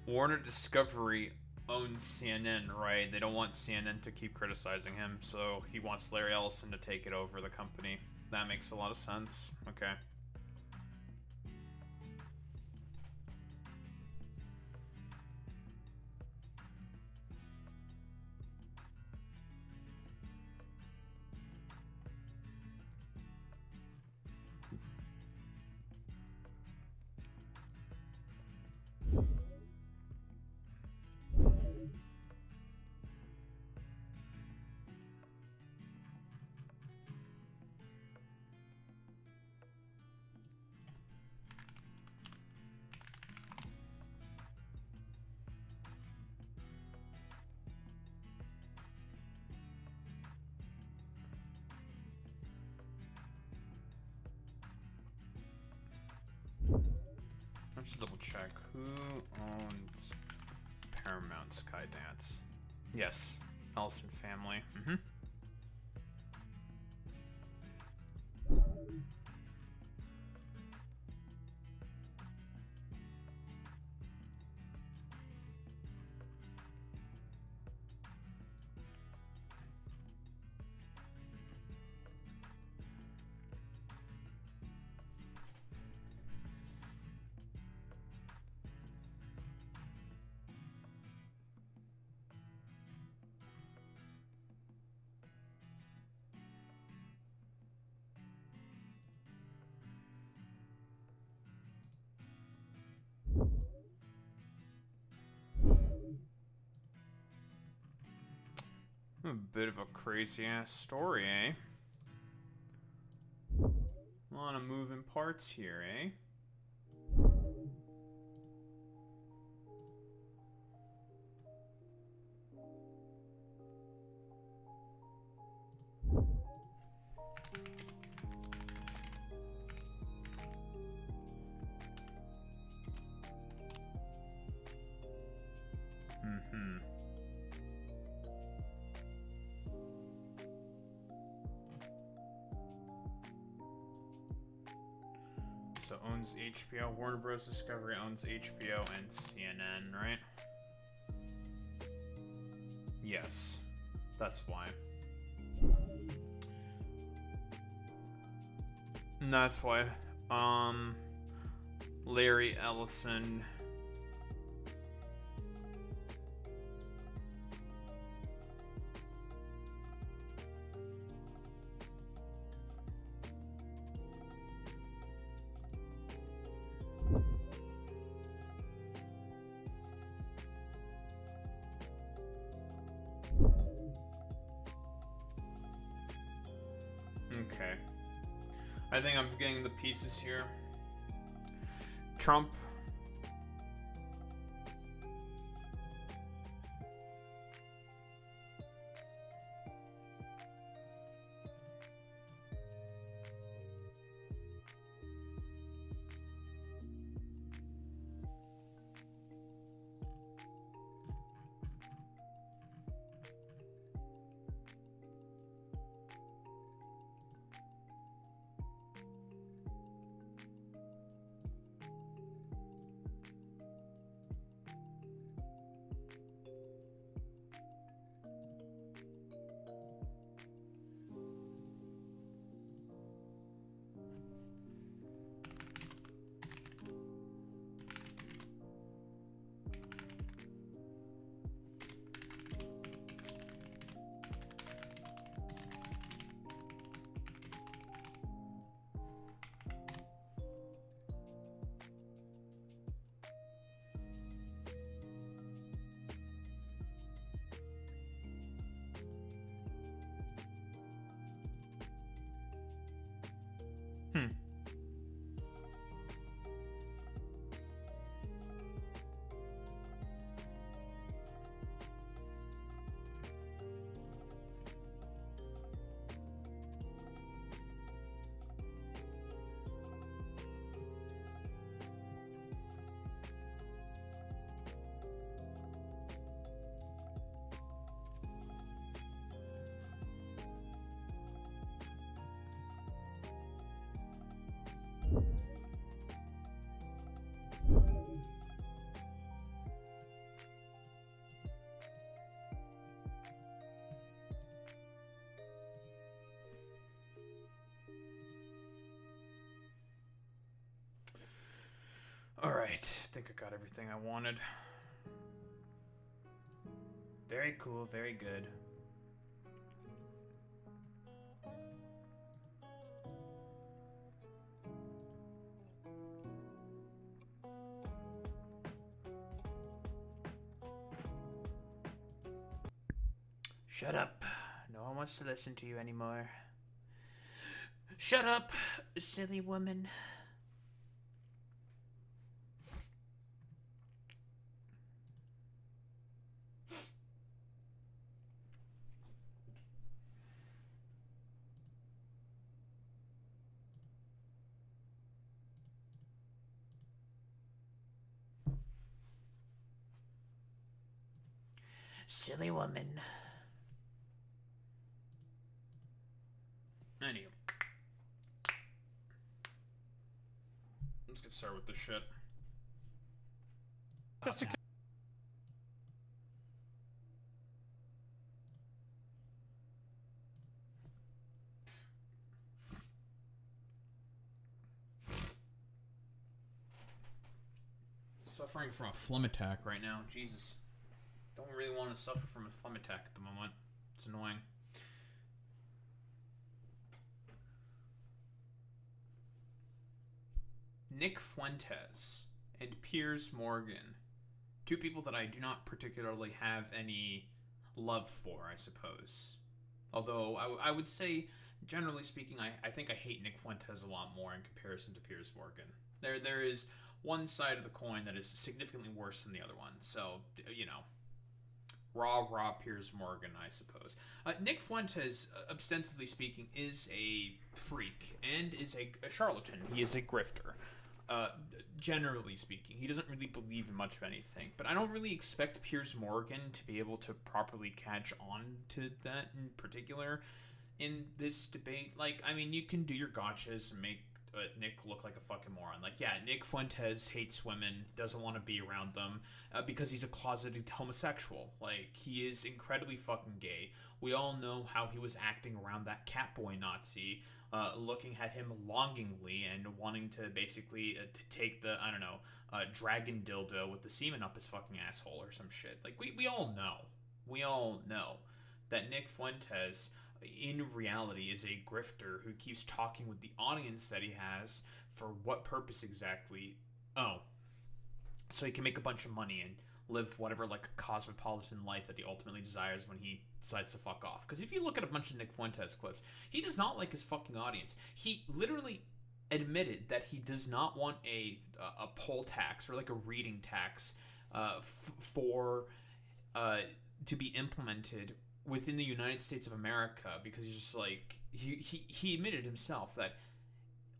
Warner Discovery owns CNN, right? They don't want CNN to keep criticizing him, so he wants Larry Ellison to take it over the company. That makes a lot of sense. Okay. Let's double check. Who owns Paramount Skydance? Yes, Ellison family. A bit of a crazy ass story, eh? A lot of moving parts here, eh? So owns HBO, Warner Bros. Discovery owns HBO and CNN, right? Yes, that's why. And that's why, Larry Ellison Okay. I think I'm getting the pieces here. Trump. Alright, I think I got everything I wanted. Very cool, very good. Shut up. No one wants to listen to you anymore. Shut up, silly woman. Silly woman. Anyway. Let's get started with this shit. Suffering from a phlegm attack right now. Jesus. Don't really want to suffer from a phlegm attack at the moment. It's annoying. Nick Fuentes and Piers Morgan. Two people that I do not particularly have any love for, I suppose. Although, I would say, generally speaking, I think I hate Nick Fuentes a lot more in comparison to Piers Morgan. There is one side of the coin that is significantly worse than the other one. So, you know. Raw Piers Morgan, I suppose. Nick Fuentes, ostensibly speaking, is a freak and is a charlatan. He is a grifter. Generally speaking, he doesn't really believe in much of anything. But I don't really expect Piers Morgan to be able to properly catch on to that in particular in this debate. Like, I mean, you can do your gotchas and make Nick look like a fucking moron. Like, yeah, Nick Fuentes hates women, doesn't want to be around them because he's a closeted homosexual. Like, he is incredibly fucking gay. We all know how he was acting around that Catboy Nazi, looking at him longingly and wanting to basically to take the, I don't know, dragon dildo with the semen up his fucking asshole or some shit. Like, we all know that Nick Fuentes in reality is a grifter who keeps talking with the audience that he has for what purpose exactly? Oh, so he can make a bunch of money and live whatever like cosmopolitan life that he ultimately desires when he decides to fuck off. Because if you look at a bunch of Nick Fuentes clips, he does not like his fucking audience. He literally admitted that he does not want a poll tax or like a reading tax for to be implemented within the United States of America, because he's just like he admitted himself that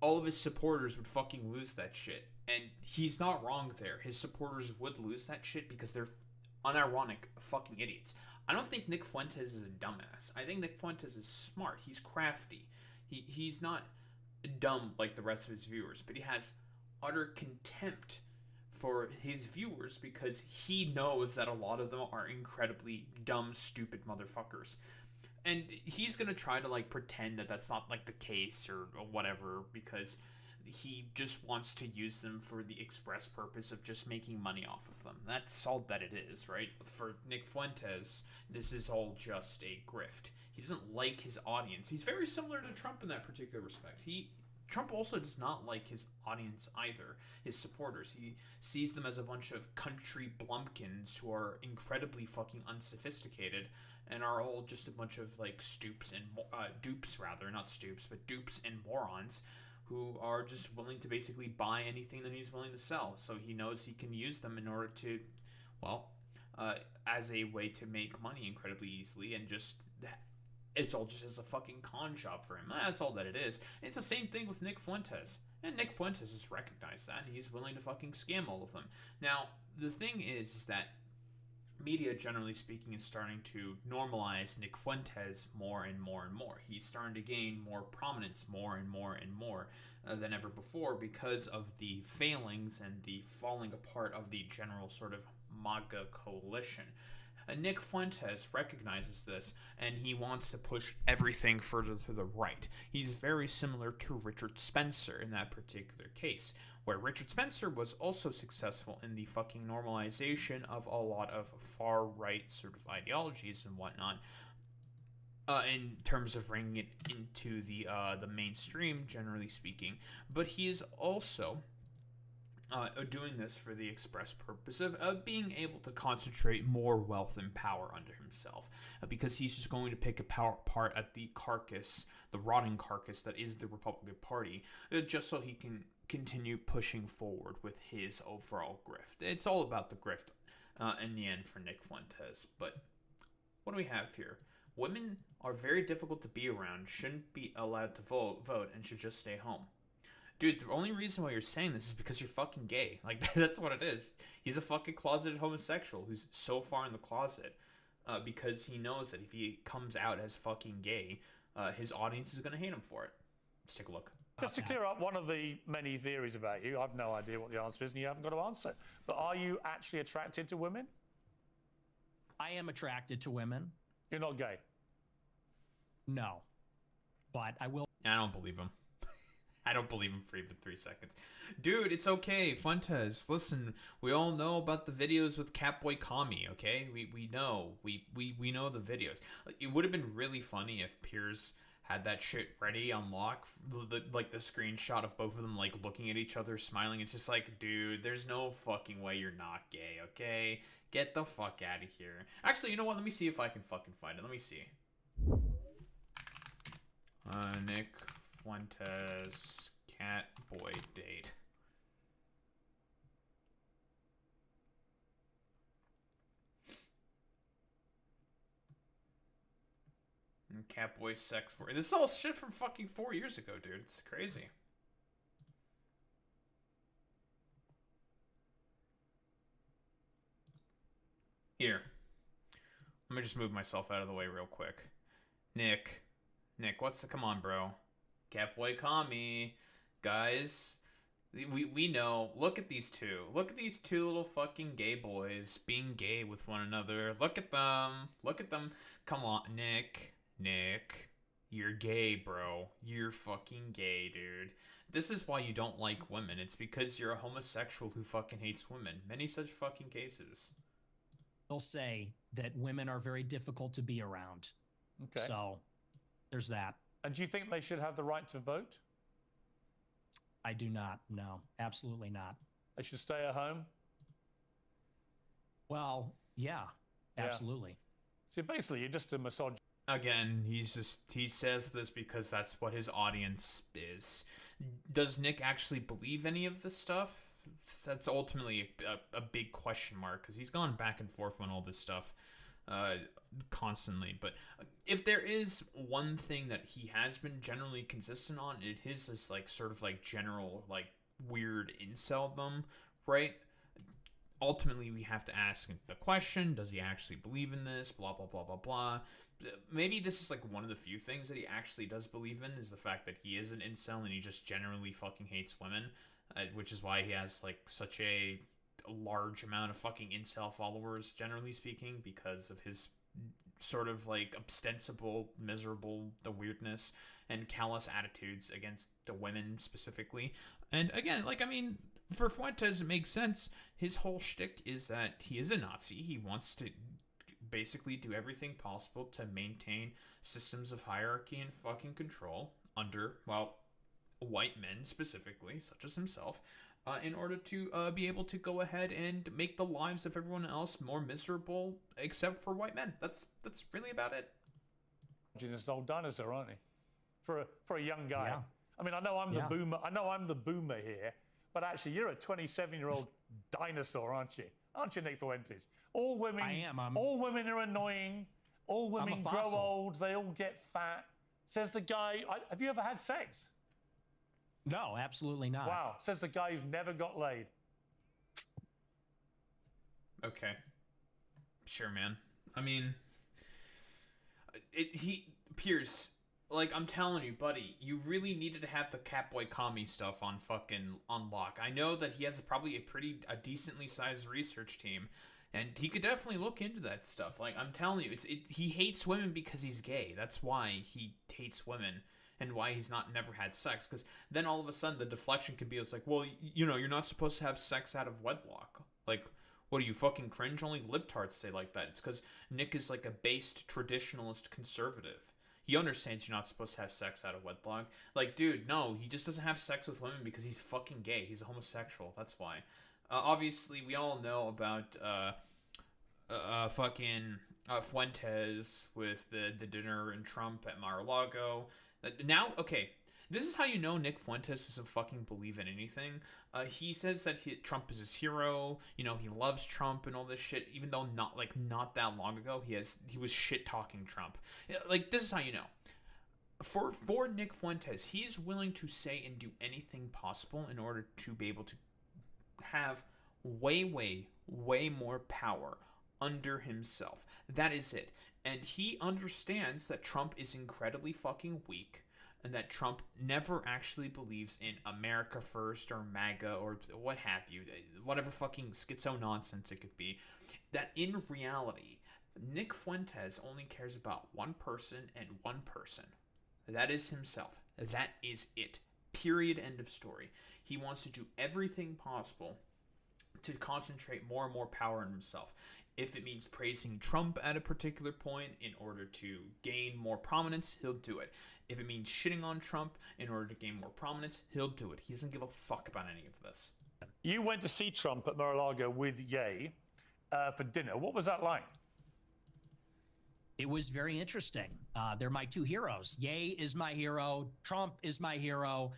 all of his supporters would fucking lose that shit. And he's not wrong there. His supporters would lose that shit because they're unironic fucking idiots. I don't think Nick Fuentes is a dumbass. I think Nick Fuentes is smart. He's crafty. He's not dumb like the rest of his viewers, but he has utter contempt for his viewers because he knows that a lot of them are incredibly dumb, stupid motherfuckers. And he's gonna try to like pretend that that's not like the case or whatever, because he just wants to use them for the express purpose of just making money off of them. That's all that it is, right? For Nick Fuentes, this is all just a grift. He doesn't like his audience. He's very similar to Trump in that particular respect. Trump also does not like his audience either, his supporters. He sees them as a bunch of country blumpkins who are incredibly fucking unsophisticated and are all just a bunch of like dupes and morons who are just willing to basically buy anything that he's willing to sell. So he knows he can use them in order to, as a way to make money incredibly easily, and just it's all just as a fucking con job for him. That's all that it is. It's the same thing with Nick Fuentes. And Nick Fuentes has recognized that, and he's willing to fucking scam all of them. Now, the thing is that media, generally speaking, is starting to normalize Nick Fuentes more and more and more. He's starting to gain more prominence more and more and more than ever before because of the failings and the falling apart of the general sort of MAGA coalition. Nick Fuentes recognizes this, and he wants to push everything further to the right. He's very similar to Richard Spencer in that particular case, where Richard Spencer was also successful in the fucking normalization of a lot of far-right sort of ideologies and whatnot, in terms of bringing it into the mainstream, generally speaking. But he is also doing this for the express purpose of being able to concentrate more wealth and power under himself, because he's just going to pick apart at the carcass, the rotting carcass that is the Republican Party, just so he can continue pushing forward with his overall grift. It's all about the grift in the end for Nick Fuentes. But what do we have here? Women are very difficult to be around, shouldn't be allowed to vote, and should just stay home. Dude, the only reason why you're saying this is because you're fucking gay. Like, that's what it is. He's a fucking closeted homosexual who's so far in the closet because he knows that if he comes out as fucking gay, his audience is going to hate him for it. Let's take a look. Just to clear up one of the many theories about you, I've no idea what the answer is and you haven't got to answer. But are you actually attracted to women? I am attracted to women. You're not gay? No. But I will... I don't believe him. I don't believe him for even 3 seconds. Dude, it's okay, Fuentes. Listen, we all know about the videos with Catboy Kami, okay? We know. We know the videos. It would have been really funny if Piers had that shit ready on lock, like the screenshot of both of them like looking at each other, smiling. It's just like, dude, there's no fucking way you're not gay, okay? Get the fuck out of here. Actually, you know what? Let me see if I can fucking find it. Let me see. Nick Fuentes Catboy date. And Catboy sex work. This is all shit from fucking 4 years ago, dude. It's crazy. Here. Let me just move myself out of the way real quick. Nick, what's the... Come on, bro. Catboy Kami. Guys, we know. Look at these two. Look at these two little fucking gay boys being gay with one another. Look at them. Look at them. Come on, Nick. You're gay, bro. You're fucking gay, dude. This is why you don't like women. It's because you're a homosexual who fucking hates women. Many such fucking cases. They'll say that women are very difficult to be around. Okay. So, there's that. And do you think they should have the right to vote? I do not. No, absolutely not. They should stay at home? Well, yeah, absolutely. So basically, you're just a misogynist. Again, he says this because that's what his audience is. Does Nick actually believe any of this stuff? That's ultimately a big question mark, because he's gone back and forth on all this stuff constantly. But if there is one thing that he has been generally consistent on, it is this like sort of like general like weird inceldom, right? Ultimately, we have to ask the question: does he actually believe in this? Blah blah blah blah blah. Maybe this is like one of the few things that he actually does believe in, is the fact that he is an incel and he just generally fucking hates women, which is why he has like such a large amount of fucking incel followers, generally speaking, because of his sort of like ostensible, miserable, the weirdness and callous attitudes against the women specifically. And again, like, I mean, for Fuentes, it makes sense. His whole shtick is that he is a Nazi. He wants to basically do everything possible to maintain systems of hierarchy and fucking control under, well, white men specifically, such as himself, in order to be able to go ahead and make the lives of everyone else more miserable, except for white men. That's really about it. This old dinosaur, aren't he? For a young guy. Yeah. I mean, I know I'm the boomer. I know I'm the boomer here, but actually, you're a 27-year-old dinosaur, aren't you? Aren't you, Nick Fuentes? All women. I am. All women are annoying. All women grow old. They all get fat. Says the guy. Have you ever had sex? No, absolutely not. Wow. Says the guy who's never got laid. Okay. Sure, man. I mean, Piers, like, I'm telling you, buddy, you really needed to have the Catboy Kami stuff on fucking unlock. I know that he has probably a decently sized research team, and he could definitely look into that stuff. Like, I'm telling you, he hates women because he's gay. That's why he hates women, and why he's never had sex. Because then all of a sudden the deflection could be, it's like, well, you know, you're not supposed to have sex out of wedlock. Like, what do you fucking cringe? Only libtards say like that. It's because Nick is like a based traditionalist conservative. He understands you're not supposed to have sex out of wedlock. Like, dude, no, he just doesn't have sex with women because he's fucking gay. He's a homosexual. That's why. Obviously, we all know about fucking Fuentes with the dinner and Trump at Mar-a-Lago. Now, okay, this is how you know Nick Fuentes doesn't fucking believe in anything. He says that Trump is his hero. You know, he loves Trump and all this shit, even though not that long ago he was shit talking Trump. Like, this is how you know. For Nick Fuentes, he's willing to say and do anything possible in order to be able to have way more power under himself. That is it. And he understands that Trump is incredibly fucking weak, and that Trump never actually believes in America first or MAGA or what have you, whatever fucking schizo nonsense it could be. That in reality, Nick Fuentes only cares about one person and one person. That is himself. That is it. Period. End of story. He wants to do everything possible to concentrate more and more power on himself. If it means praising Trump at a particular point in order to gain more prominence, he'll do it. If it means shitting on Trump in order to gain more prominence, he'll do it. He doesn't give a fuck about any of this. You went to see Trump at Mar-a-Lago with Ye for dinner. What was that like? It was very interesting. They're my two heroes. Ye is my hero. Trump is my hero.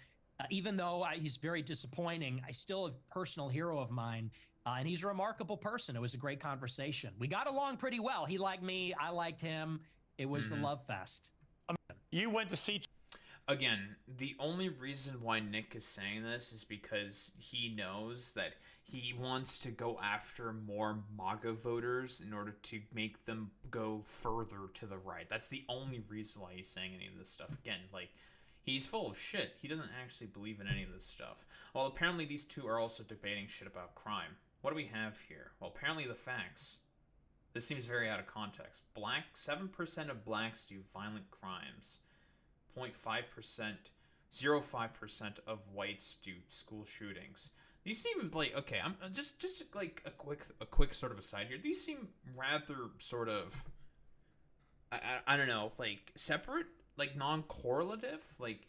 Even though he's very disappointing, I still a personal hero of mine. And he's a remarkable person. It was a great conversation. We got along pretty well. He liked me. I liked him. It was a love fest. You went to see... Again, the only reason why Nick is saying this is because he knows that he wants to go after more MAGA voters in order to make them go further to the right. That's the only reason why he's saying any of this stuff. Again, like, he's full of shit. He doesn't actually believe in any of this stuff. Well, apparently these two are also debating shit about crime. What do we have here? Well, apparently the facts. This seems very out of context. 7% of blacks do violent crimes. 0.5%, 0.5% of whites do school shootings. These seem like, okay, I'm just like a quick sort of aside here. These seem rather sort of, I don't know, like separate, like non-correlative, like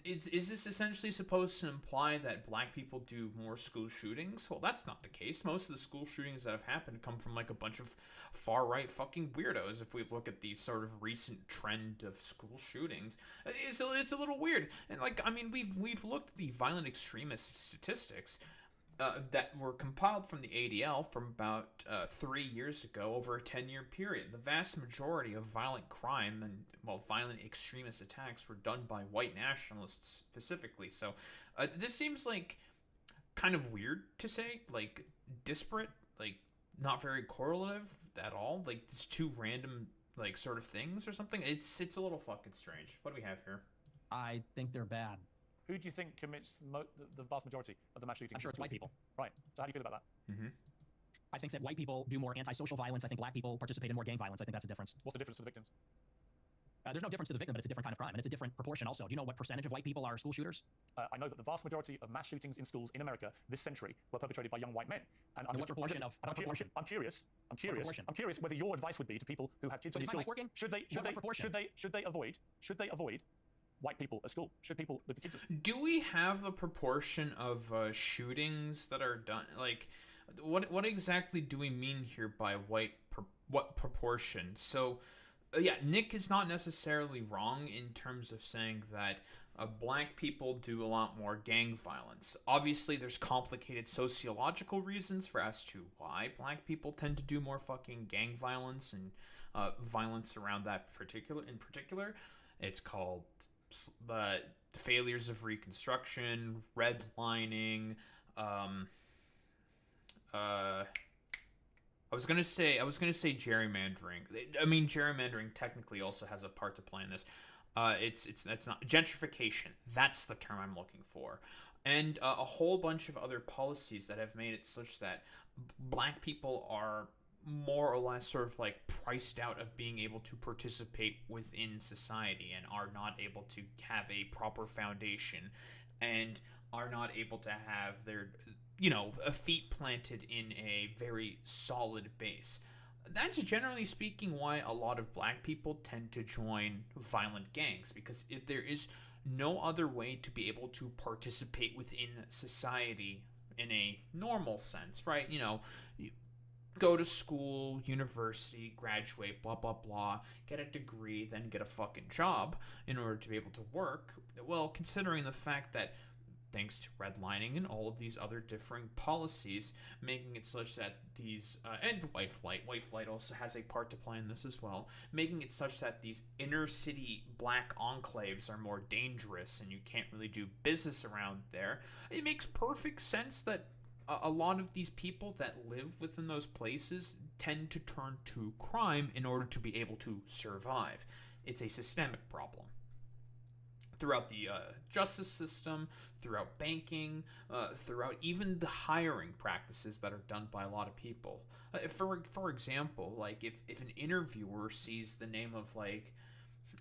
is this essentially supposed to imply that black people do more school shootings? Well, that's not the case. Most of the school shootings that have happened come from like a bunch of far-right fucking weirdos. If we look at the sort of recent trend of school shootings, it's a little weird. And like, I mean, we've looked at the violent extremist statistics that were compiled from the ADL from about 3 years ago over a 10-year period. The vast majority of violent crime and, well, violent extremist attacks were done by white nationalists specifically. So this seems like kind of weird to say, like disparate, like not very correlative at all. Like it's two random like sort of things or something. It's a little fucking strange. What do we have here? I think they're bad. Who do you think commits the vast majority of the mass shootings? I'm sure it's white people. Right. So how do you feel about that? Mm-hmm. I think that white people do more antisocial violence. I think black people participate in more gang violence. I think that's a difference. What's the difference to the victims? There's no difference to the victim, but it's a different kind of crime, and it's a different proportion also. Do you know what percentage of white people are school shooters? I know that the vast majority of mass shootings in schools in America this century were perpetrated by young white men. And I'm curious whether your advice would be to people who have kids in is my schools. mic working? Should they avoid white people at school? Should people with the kids at school? Do we have the proportion of shootings that are done? Like, what exactly do we mean here by what proportion? So, yeah, Nick is not necessarily wrong in terms of saying that black people do a lot more gang violence. Obviously, there's complicated sociological reasons for as to why black people tend to do more fucking gang violence and violence around that in particular. It's called the failures of Reconstruction, redlining. I was gonna say gerrymandering. I mean, gerrymandering technically also has a part to play in this. It's not gentrification. That's the term I'm looking for, and a whole bunch of other policies that have made it such that black people are more or less sort of like priced out of being able to participate within society and are not able to have a proper foundation and are not able to have their feet planted in a very solid base. That's generally speaking why a lot of black people tend to join violent gangs, because if there is no other way to be able to participate within society in a normal sense, right? You go to school, university, graduate, blah, blah, blah, get a degree, then get a fucking job in order to be able to work. Well, considering the fact that thanks to redlining and all of these other differing policies, making it such that these, and white flight also has a part to play in this as well, making it such that these inner city black enclaves are more dangerous and you can't really do business around there. It makes perfect sense that a lot of these people that live within those places tend to turn to crime in order to be able to survive. It's a systemic problem. Throughout the justice system, throughout banking, throughout even the hiring practices that are done by a lot of people. For example, like if an interviewer sees the name of like,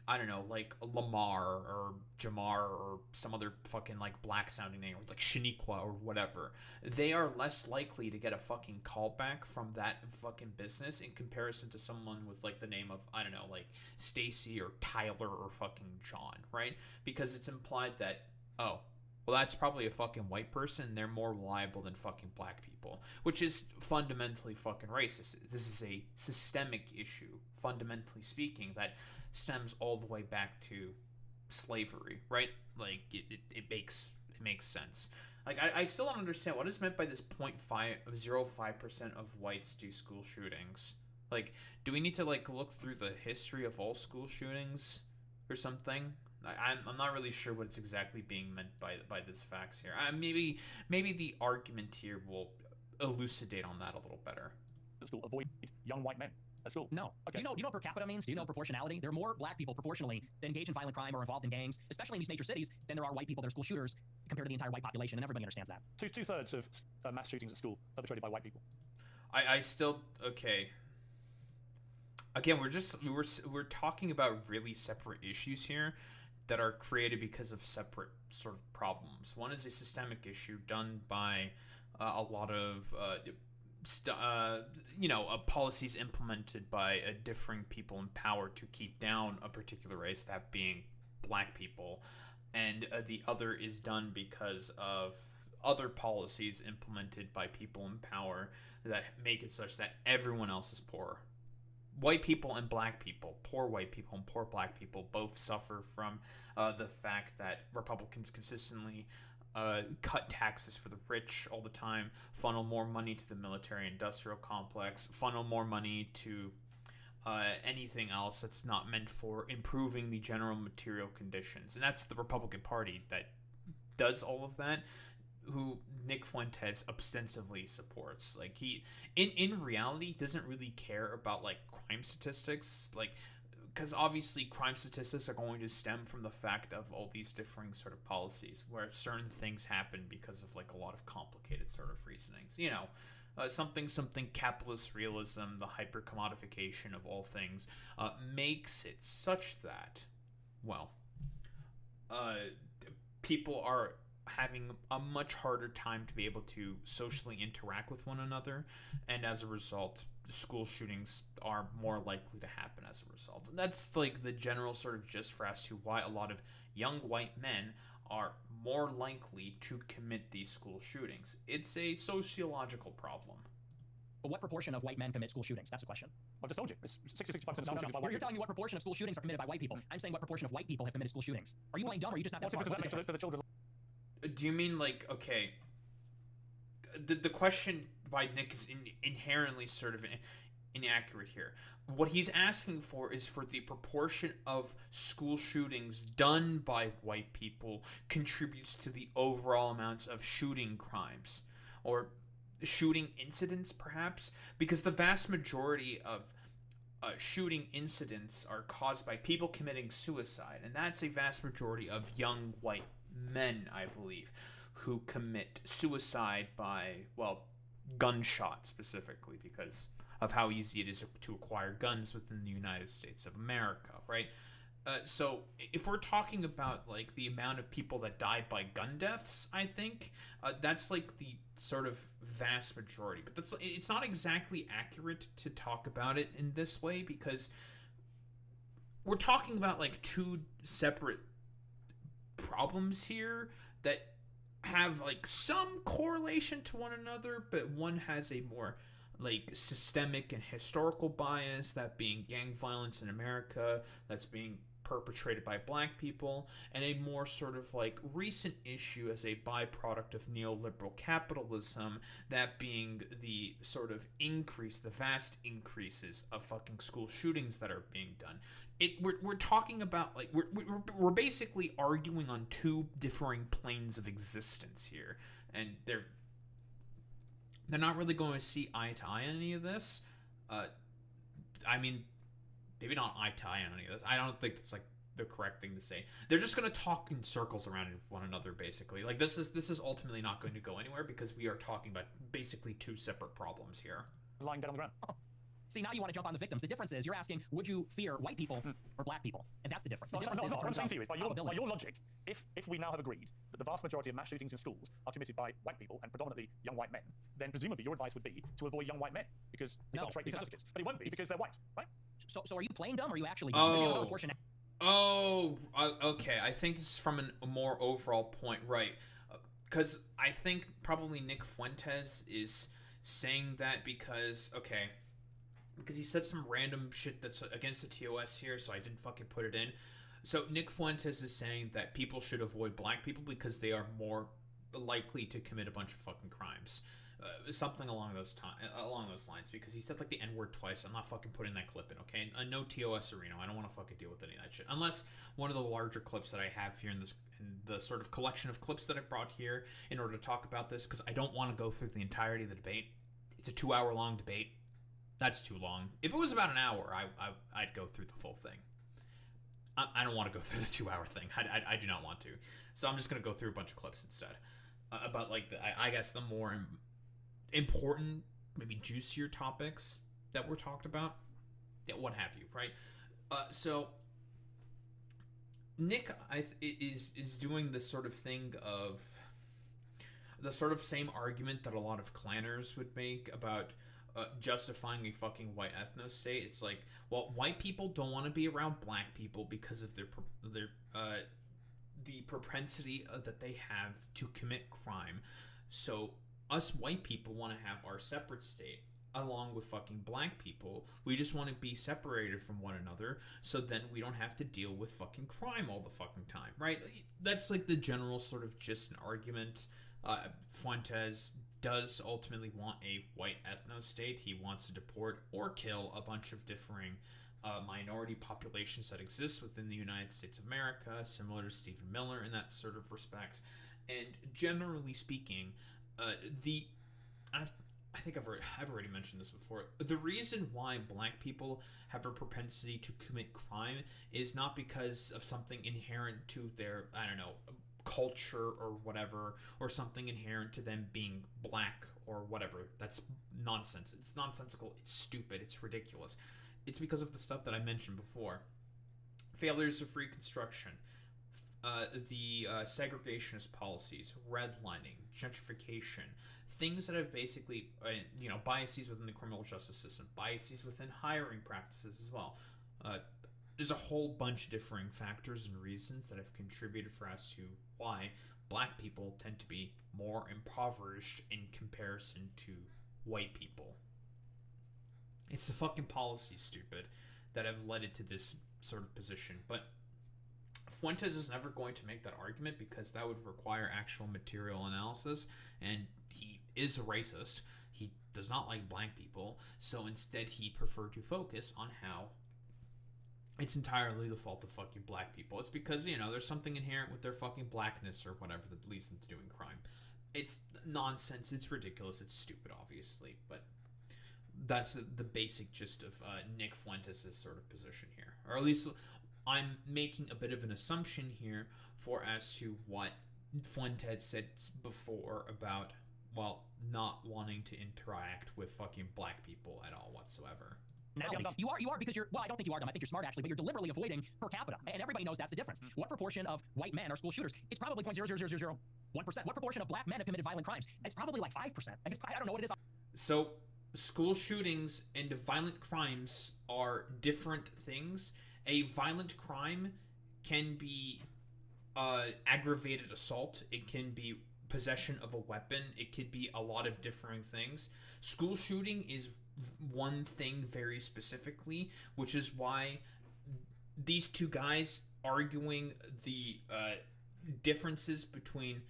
I don't know, like Lamar or Jamar or some other fucking like black sounding name, or like Shaniqua or whatever, they are less likely to get a fucking callback from that fucking business in comparison to someone with like the name of, I don't know, like Stacy or Tyler or fucking John, right? Because it's implied that, oh, well, that's probably a fucking white person. They're more reliable than fucking black people, which is fundamentally fucking racist. This is a systemic issue, fundamentally speaking, that stems all the way back to slavery, right? Like it makes sense. Like I still don't understand what is meant by this 0.05% of whites do school shootings. Like, do we need to like look through the history of all school shootings or something? I'm not really sure what's exactly being meant by this facts here. Maybe the argument here will elucidate on that a little better. School avoid young white men. At school. No. Okay. Do you know what per capita means? Do you know proportionality? There are more black people proportionally that engage in violent crime or involved in gangs, especially in these major cities, than there are white people that are school shooters compared to the entire white population, and everybody understands that. Two-thirds of mass shootings at school perpetrated by white people. I still okay. Again, we're talking about really separate issues here that are created because of separate sort of problems. One is a systemic issue done by a lot of policies implemented by differing people in power to keep down a particular race, that being black people. and the other is done because of other policies implemented by people in power that make it such that everyone else is poor. White people and black people, poor white people and poor black people, both suffer from the fact that Republicans consistently cut taxes for the rich all the time, funnel more money to the military-industrial complex, funnel more money to anything else that's not meant for improving the general material conditions. And that's the Republican Party that does all of that, who Nick Fuentes ostensibly supports. Like, he in reality doesn't really care about like crime statistics, like, because obviously crime statistics are going to stem from the fact of all these differing sort of policies where certain things happen because of like a lot of complicated sort of reasonings, you know. Something capitalist realism, the hyper commodification of all things, makes it such that, well, people are having a much harder time to be able to socially interact with one another, and as a result, school shootings are more likely to happen as a result. And that's like the general sort of gist for as to why a lot of young white men are more likely to commit these school shootings. It's a sociological problem. But what proportion of white men commit school shootings? That's the question. I've just told you. It's 60-65% of school shootings by white You're telling me what proportion of school shootings are committed by white people. I'm saying what proportion of white people have committed school shootings. Are you playing dumb or are you just not that smart? What's the children? Do you mean like, okay, the question by Nick is inherently sort of inaccurate here. What he's asking for is for the proportion of school shootings done by white people contributes to the overall amounts of shooting crimes or shooting incidents, perhaps, because the vast majority of shooting incidents are caused by people committing suicide, and that's a vast majority of young white men, I believe, who commit suicide by, well, gunshot specifically, because of how easy it is to acquire guns within the United States of America, right? So if we're talking about like the amount of people that die by gun deaths, I think that's like the sort of vast majority. But it's not exactly accurate to talk about it in this way, because we're talking about like two separate problems here that have like some correlation to one another, but one has a more like systemic and historical bias, that being gang violence in America that's being perpetrated by black people, and a more sort of like recent issue as a byproduct of neoliberal capitalism, that being the sort of increase, the vast increases of fucking school shootings that are being done. We're talking about like we're basically arguing on two differing planes of existence here, and they're not really going to see eye to eye on any of this. I mean, maybe not eye to eye on any of this. I don't think it's like the correct thing to say. They're just going to talk in circles around one another, basically. Like this is ultimately not going to go anywhere, because we are talking about basically two separate problems here. Lying dead on the ground. Oh. See, now you want to jump on the victims. The difference is you're asking, would you fear white people or black people? And that's the difference. The difference is what I'm saying to you is, by your probability. logic, if we now have agreed that the vast majority of mass shootings in schools are committed by white people, and predominantly young white men, then presumably your advice would be to avoid young white men, because they perpetrate these massacres. But it won't be, because they're white, right? So are you playing dumb, or are you actually dumb? Okay. I think this is from a more overall point, right? Because I think probably Nick Fuentes is saying that because he said some random shit that's against the TOS here, so I didn't fucking put it in. So Nick Fuentes is saying that people should avoid black people because they are more likely to commit a bunch of fucking crimes. Something along those lines, because he said like the N-word twice. I'm not fucking putting that clip in, okay? No TOS Arena. I don't want to fucking deal with any of that shit. Unless one of the larger clips that I have here in the sort of collection of clips that I brought here in order to talk about this, because I don't want to go through the entirety of the debate. It's a 2-hour long debate. That's too long. If it was about an hour, I'd go through the full thing. I don't want to go through the 2-hour thing. I do not want to. So I'm just going to go through a bunch of clips instead. About like, I guess the more important, maybe juicier topics that were talked about. Yeah, what have you, right? So Nick is doing this sort of thing of the sort of same argument that a lot of clanners would make about justifying a fucking white ethno state. It's like, well, white people don't want to be around black people because of the propensity that they have to commit crime. So us white people want to have our separate state along with fucking black people. We just want to be separated from one another so then we don't have to deal with fucking crime all the fucking time, right? That's like the general sort of gist and argument. Fuentes does ultimately want a white ethno-state. He wants to deport or kill a bunch of differing minority populations that exist within the United States of America, similar to Stephen Miller in that sort of respect. And generally speaking, I think I've already mentioned this before. The reason why black people have a propensity to commit crime is not because of something inherent to their, I don't know, culture or whatever, or something inherent to them being black or whatever. That's nonsense. It's nonsensical. It's stupid. It's ridiculous. It's because of the stuff that I mentioned before. Failures of Reconstruction, the segregationist policies, redlining, gentrification, things that have basically, biases within the criminal justice system, biases within hiring practices as well. There's a whole bunch of differing factors and reasons that have contributed for us to why black people tend to be more impoverished in comparison to white people. It's the fucking policies, stupid, that have led it to this sort of position. But Fuentes is never going to make that argument because that would require actual material analysis, and he is a racist. He does not like black people, so instead he preferred to focus on how it's entirely the fault of fucking black people. It's because, there's something inherent with their fucking blackness or whatever that leads them to doing crime. It's nonsense, it's ridiculous, it's stupid, obviously, but that's the basic gist of Nick Fuentes' sort of position here. Or at least I'm making a bit of an assumption here for as to what Fuentes said before about, not wanting to interact with fucking black people at all whatsoever. Now, you are because you're, I don't think you are dumb, I think you're smart actually, but you're deliberately avoiding per capita, and everybody knows that's the difference. What proportion of white men are school shooters? It's probably 0.00001%. What proportion of black men have committed violent crimes? It's probably like 5%. I don't know what it is. So, school shootings and violent crimes are different things. A violent crime can be aggravated assault. It can be possession of a weapon. It could be a lot of differing things. School shooting is one thing very specifically, which is why these two guys arguing the differences between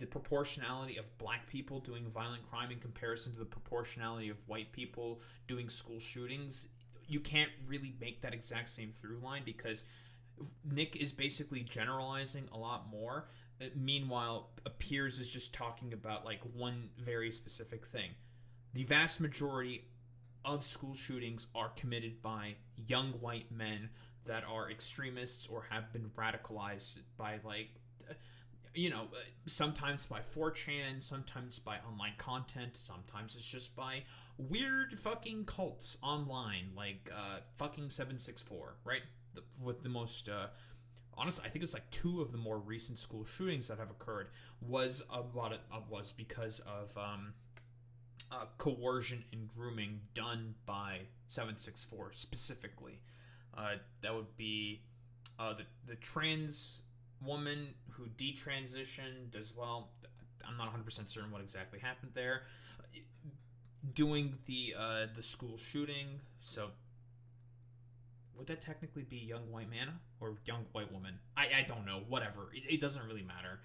the proportionality of black people doing violent crime in comparison to the proportionality of white people doing school shootings, you can't really make that exact same through line because Nick is basically generalizing a lot more. Meanwhile, Piers is just talking about like one very specific thing. The vast majority of school shootings are committed by young white men that are extremists or have been radicalized by sometimes by 4chan, sometimes by online content, sometimes it's just by weird fucking cults online, like fucking 764, right? With the most, honestly, I think it's like 2 of the more recent school shootings that have occurred was because of coercion and grooming done by 764 specifically. That would be the trans woman who detransitioned as well. I'm not 100% certain what exactly happened there. Doing the school shooting. So would that technically be young white man or young white woman? I don't know. Whatever. It doesn't really matter.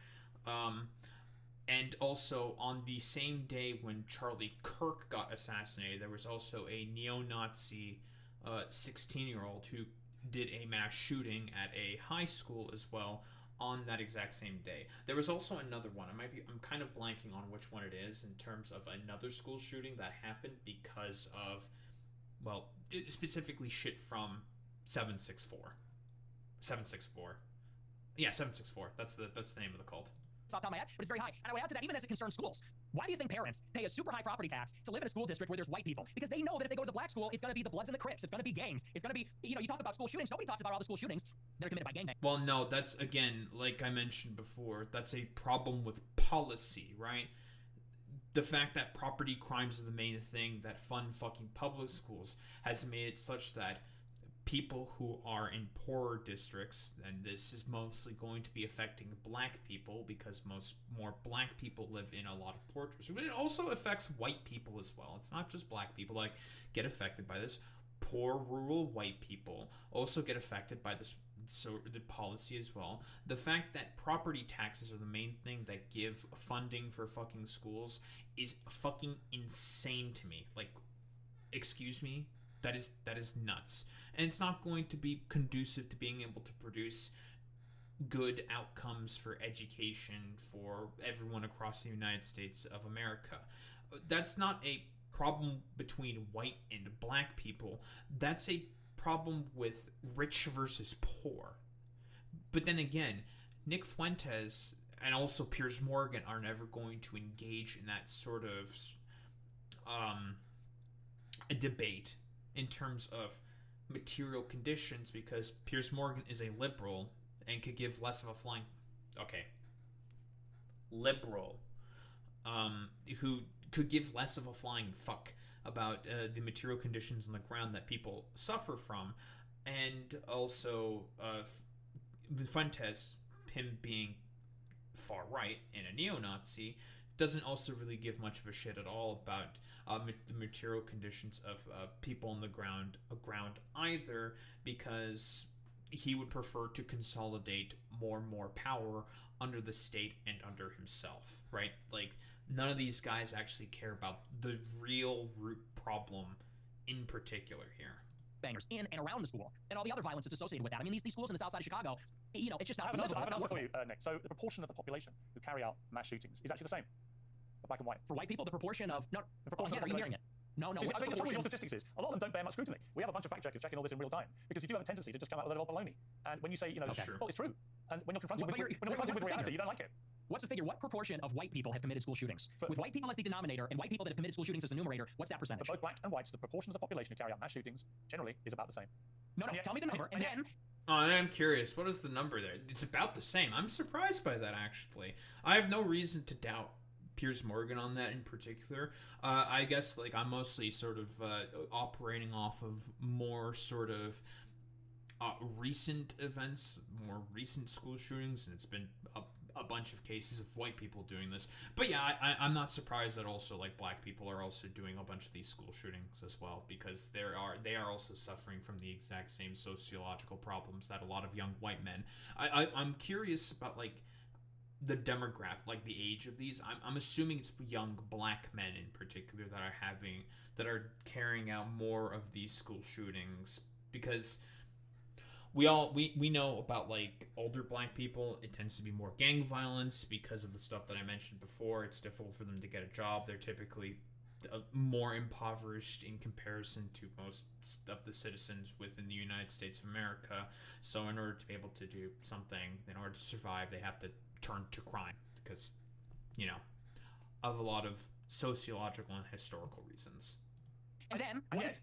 And also, on the same day when Charlie Kirk got assassinated, there was also a neo-Nazi 16-year-old who did a mass shooting at a high school as well on that exact same day. There was also another one. I'm kind of blanking on which one it is in terms of another school shooting that happened because of, specifically shit from 764. 764. Yeah, 764. That's the name of the cult. Off the top of my head, but it's very high. And I would add to that, even as it concerns schools. Why do you think parents pay a super high property tax to live in a school district where there's white people? Because they know that if they go to the black school, it's going to be the Bloods and the Crips. It's going to be gangs. It's going to be, you talk about school shootings. Nobody talks about all the school shootings that are committed by gangbangers. Well, no, that's, again, like I mentioned before, that's a problem with policy, right? The fact that property crimes are the main thing that fund fucking public schools has made it such that people who are in poorer districts, and this is mostly going to be affecting black people because more black people live in a lot of poor districts. But it also affects white people as well. It's not just black people like get affected by this. Poor rural white people also get affected by this the policy as well. The fact that property taxes are the main thing that give funding for fucking schools is fucking insane to me. Like, excuse me, that is nuts. And it's not going to be conducive to being able to produce good outcomes for education for everyone across the United States of America. That's not a problem between white and black people. That's a problem with rich versus poor. But then again, Nick Fuentes and also Piers Morgan are never going to engage in that sort of a debate in terms of material conditions, because Piers Morgan is a liberal and could give less of a flying liberal who could give less of a flying fuck about the material conditions on the ground that people suffer from. And also Fuentes, him being far right and a neo-Nazi, doesn't also really give much of a shit at all about the material conditions of people on the ground either, because he would prefer to consolidate more and more power under the state and under himself, right? Like, none of these guys actually care about the real root problem in particular here. Bangers in and around the school, and all the other violence that's associated with that. I mean, these schools in the south side of Chicago, you know, it's just not. I have an answer for you, Nick. So the proportion of the population who carry out mass shootings is actually the same for black and white. For white people, the proportion of the proportion are you hearing it? No. See, what's the trouble with your statistics is a lot of them don't bear much scrutiny. We have a bunch of fact checkers checking all this in real time, because you do have a tendency to just come out with a little baloney. And when you say, you know, well, it's true, and when you're confronted with reality, you don't like it. What's the figure? What proportion of white people have committed school shootings? With white people as the denominator and white people that have committed school shootings as the numerator, what's that percentage? For both black and whites, the proportion of the population who carry out mass shootings generally is about the same. No, tell me the number, and then... Oh, I'm curious. What is the number there? It's about the same. I'm surprised by that, actually. I have no reason to doubt Piers Morgan on that in particular. I guess, like, I'm mostly sort of operating off of more sort of recent events, more recent school shootings, and it's been a bunch of cases of white people doing this. But yeah, I'm not surprised that also, like, black people are also doing a bunch of these school shootings as well, because they are also suffering from the exact same sociological problems that a lot of young white men. I'm curious about, like, the demographic, like the age of these. I'm assuming it's young black men in particular that are carrying out more of these school shootings, because we know about, like, older black people. It tends to be more gang violence because of the stuff that I mentioned before. It's difficult for them to get a job. They're typically more impoverished in comparison to most of the citizens within the United States of America. So in order to be able to do something, in order to survive, they have to turn to crime because, you know, of a lot of sociological and historical reasons. And then, and yet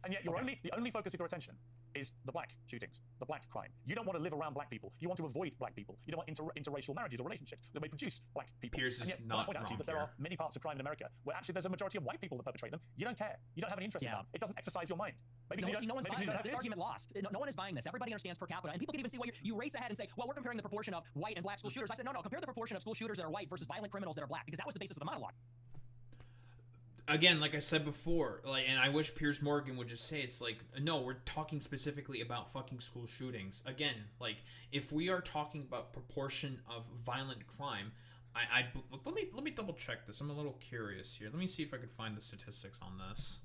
the only focus of your attention is the black shootings, the black crime. You don't want to live around black people. You want to avoid black people. You don't want interracial marriages or relationships that may produce black people. Piers is not point out to you that there are many parts of crime in America where actually there's a majority of white people that perpetrate them. You don't care. You don't have any interest in that. It doesn't exercise your mind. Maybe no one's buying this. This argument lost. No one is buying this. Everybody understands per capita, and people can even see what you race ahead and say, well, we're comparing the proportion of white and black school shooters. I said, no, compare the proportion of school shooters that are white versus violent criminals that are black, because that was the basis of the monologue. Again, like I said before, like, and I wish Piers Morgan would just say, it's like, no, we're talking specifically about fucking school shootings. Again, like, if we are talking about proportion of violent crime, let me double check this. I'm a little curious here. Let me see if I could find the statistics on this.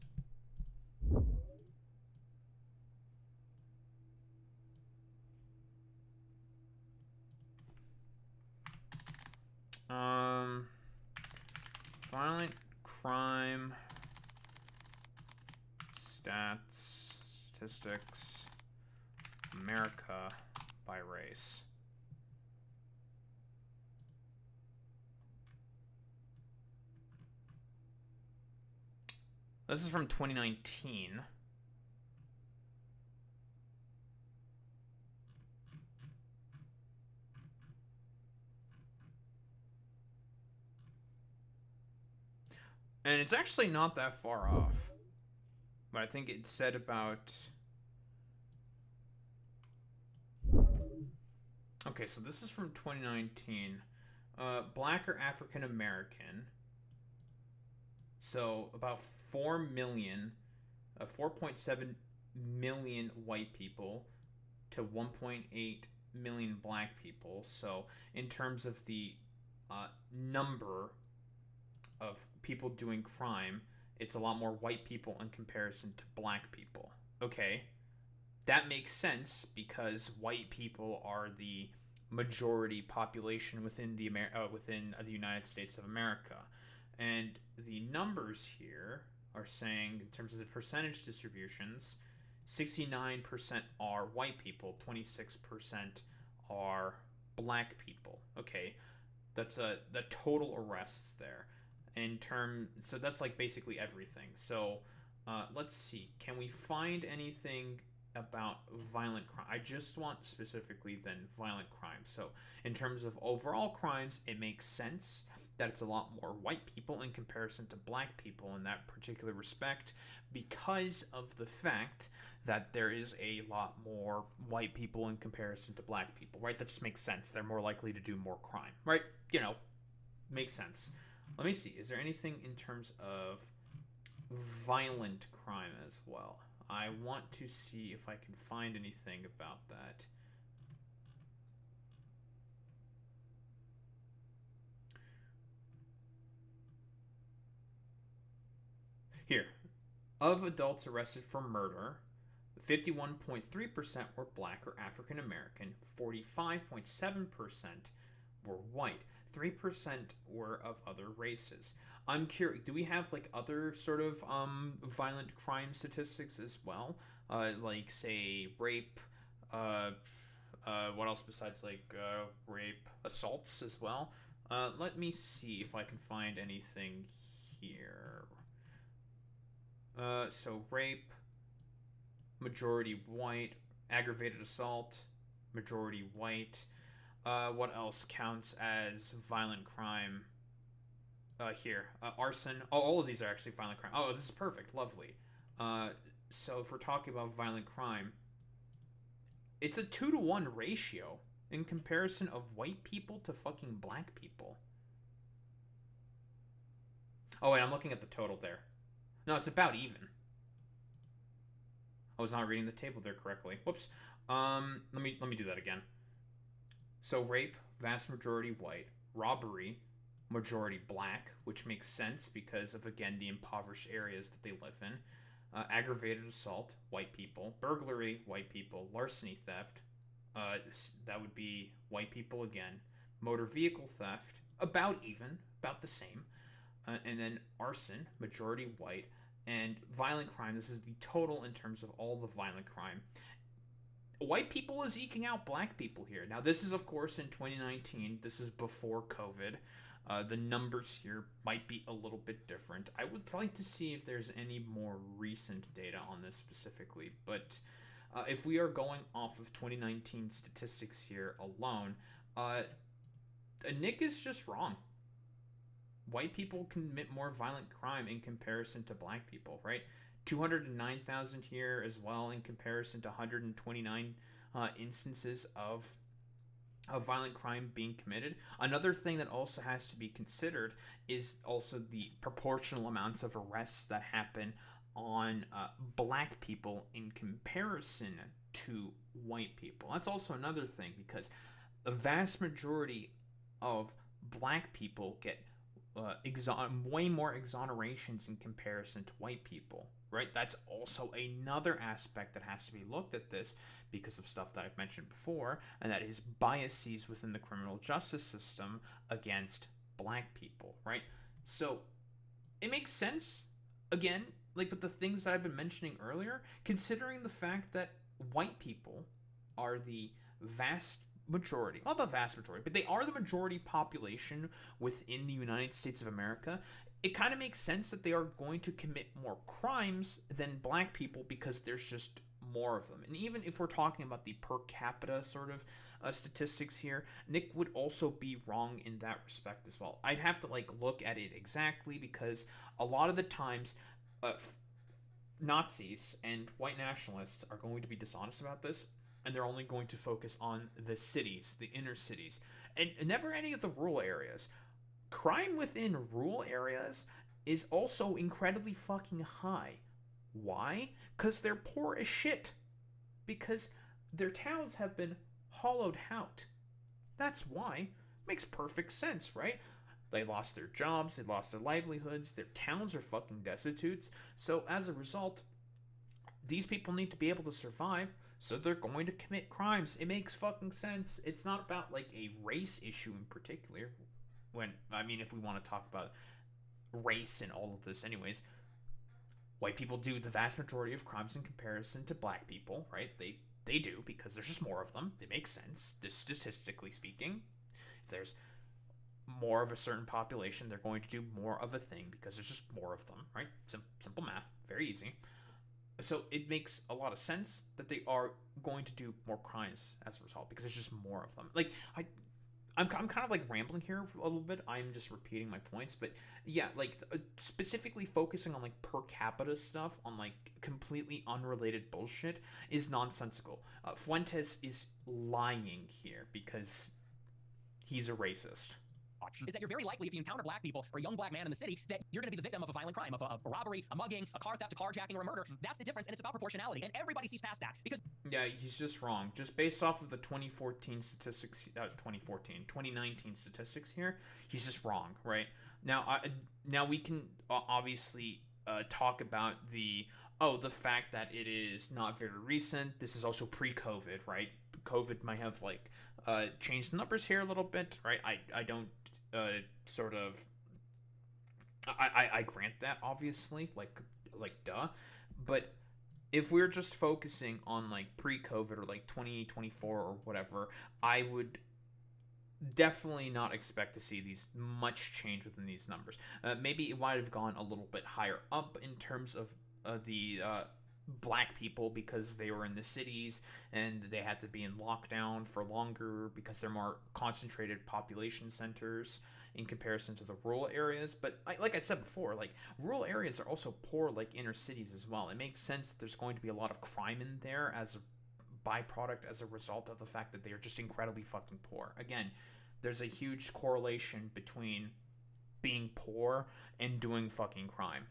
Violent crime statistics America by race. This is from 2019. And it's actually not that far off. But I think it said about Okay, so this is from 2019. Black or African American. So about 4 million, 4.7 million white people to 1.8 million black people. So in terms of the number of people doing crime, it's a lot more white people in comparison to black people. Okay, that makes sense because white people are the majority population within the United States of America, and the numbers here are saying in terms of the percentage distributions, 69% are white people, 26% are black people. Okay, that's the total arrests there. So that's like basically everything. So let's see, can we find anything about violent crime? I just want specifically then violent crime. So in terms of overall crimes, it makes sense that it's a lot more white people in comparison to black people in that particular respect, because of the fact that there is a lot more white people in comparison to black people, right? That just makes sense. They're more likely to do more crime, right? You know, makes sense. Let me see. Is there anything in terms of violent crime as well? I want to see if I can find anything about that. Here. Of adults arrested for murder, 51.3% were black or African American, 45.7% were white, 3% were of other races. I'm curious, do we have like other sort of violent crime statistics as well? Like say rape, what else besides like rape, assaults as well? Let me see if I can find anything here. So rape, majority white, aggravated assault, majority white. What else counts as violent crime? Here, arson. Oh, all of these are actually violent crime. Oh, this is perfect. Lovely. So if we're talking about violent crime, it's a 2-to-1 ratio in comparison of white people to fucking black people. Oh, wait, I'm looking at the total there. No, it's about even. I was not reading the table there correctly. Whoops. Let me do that again. So rape, vast majority white. Robbery, majority black, which makes sense because of, again, the impoverished areas that they live in. Aggravated assault, white people. Burglary, white people. Larceny theft, that would be white people again. Motor vehicle theft, about even, about the same. And then arson, majority white. And violent crime, this is the total in terms of all the violent crime. White people is eking out black people here. Now, this is, of course, in 2019. This is before COVID. The numbers here might be a little bit different. I would like to see if there's any more recent data on this specifically. But if we are going off of 2019 statistics here alone, Nick is just wrong. White people commit more violent crime in comparison to black people, right? 209,000 here as well in comparison to 129 instances of violent crime being committed. Another thing that also has to be considered is also the proportional amounts of arrests that happen on black people in comparison to white people. That's also another thing, because the vast majority of black people get way more exonerations in comparison to white people, right? That's also another aspect that has to be looked at this because of stuff that I've mentioned before, and that is biases within the criminal justice system against black people, right? So it makes sense, again, like with the things that I've been mentioning earlier, considering the fact that white people are the vast majority, not the vast majority, but they are the majority population within the United States of America. It kind of makes sense that they are going to commit more crimes than black people because there's just more of them. And even if we're talking about the per capita sort of statistics here, Nick would also be wrong in that respect as well. I'd have to like look at it exactly, because a lot of the times Nazis and white nationalists are going to be dishonest about this. and they're only going to focus on the cities, the inner cities, and never any of the rural areas. Crime within rural areas is also incredibly fucking high. Why? Because they're poor as shit. Because their towns have been hollowed out. That's why. Makes perfect sense, right? They lost their jobs, they lost their livelihoods, their towns are fucking destitutes. So as a result, these people need to be able to survive, so they're going to commit crimes. It makes fucking sense. It's not about like a race issue in particular. If we want to talk about race and all of this anyways, white people do the vast majority of crimes in comparison to black people, right? They do, because there's just more of them. It makes sense, just statistically speaking. If there's more of a certain population, they're going to do more of a thing because there's just more of them, right? Simple math, very easy. So it makes a lot of sense that they are going to do more crimes as a result, because there's just more of them. Like, I'm kind of like rambling here a little bit. I'm just repeating my points, but yeah, like specifically focusing on like per capita stuff on like completely unrelated bullshit is nonsensical. Fuentes is lying here because he's a racist. Is that you're very likely, if you encounter black people or a young black man in the city, that you're going to be the victim of a violent crime, of a robbery, a mugging, a car theft, a carjacking, or a murder. That's the difference, and it's about proportionality, and everybody sees past that. Because yeah, he's just wrong. Just based off of the 2019 statistics here, he's just wrong, right? Now we can obviously talk about the fact that it is not very recent. This is also pre-COVID, right? COVID might have like changed the numbers here a little bit, right? I don't I grant that, obviously, like duh, but if we're just focusing on like pre-COVID or like 2024 or whatever, I would definitely not expect to see these much change within these numbers. Maybe it might have gone a little bit higher up in terms of the black people, because they were in the cities and they had to be in lockdown for longer because they're more concentrated population centers in comparison to the rural areas. But like I said before, like rural areas are also poor like inner cities as well. It makes sense that there's going to be a lot of crime in there as a byproduct, as a result of the fact that they are just incredibly fucking poor. Again, there's a huge correlation between being poor and doing fucking crime.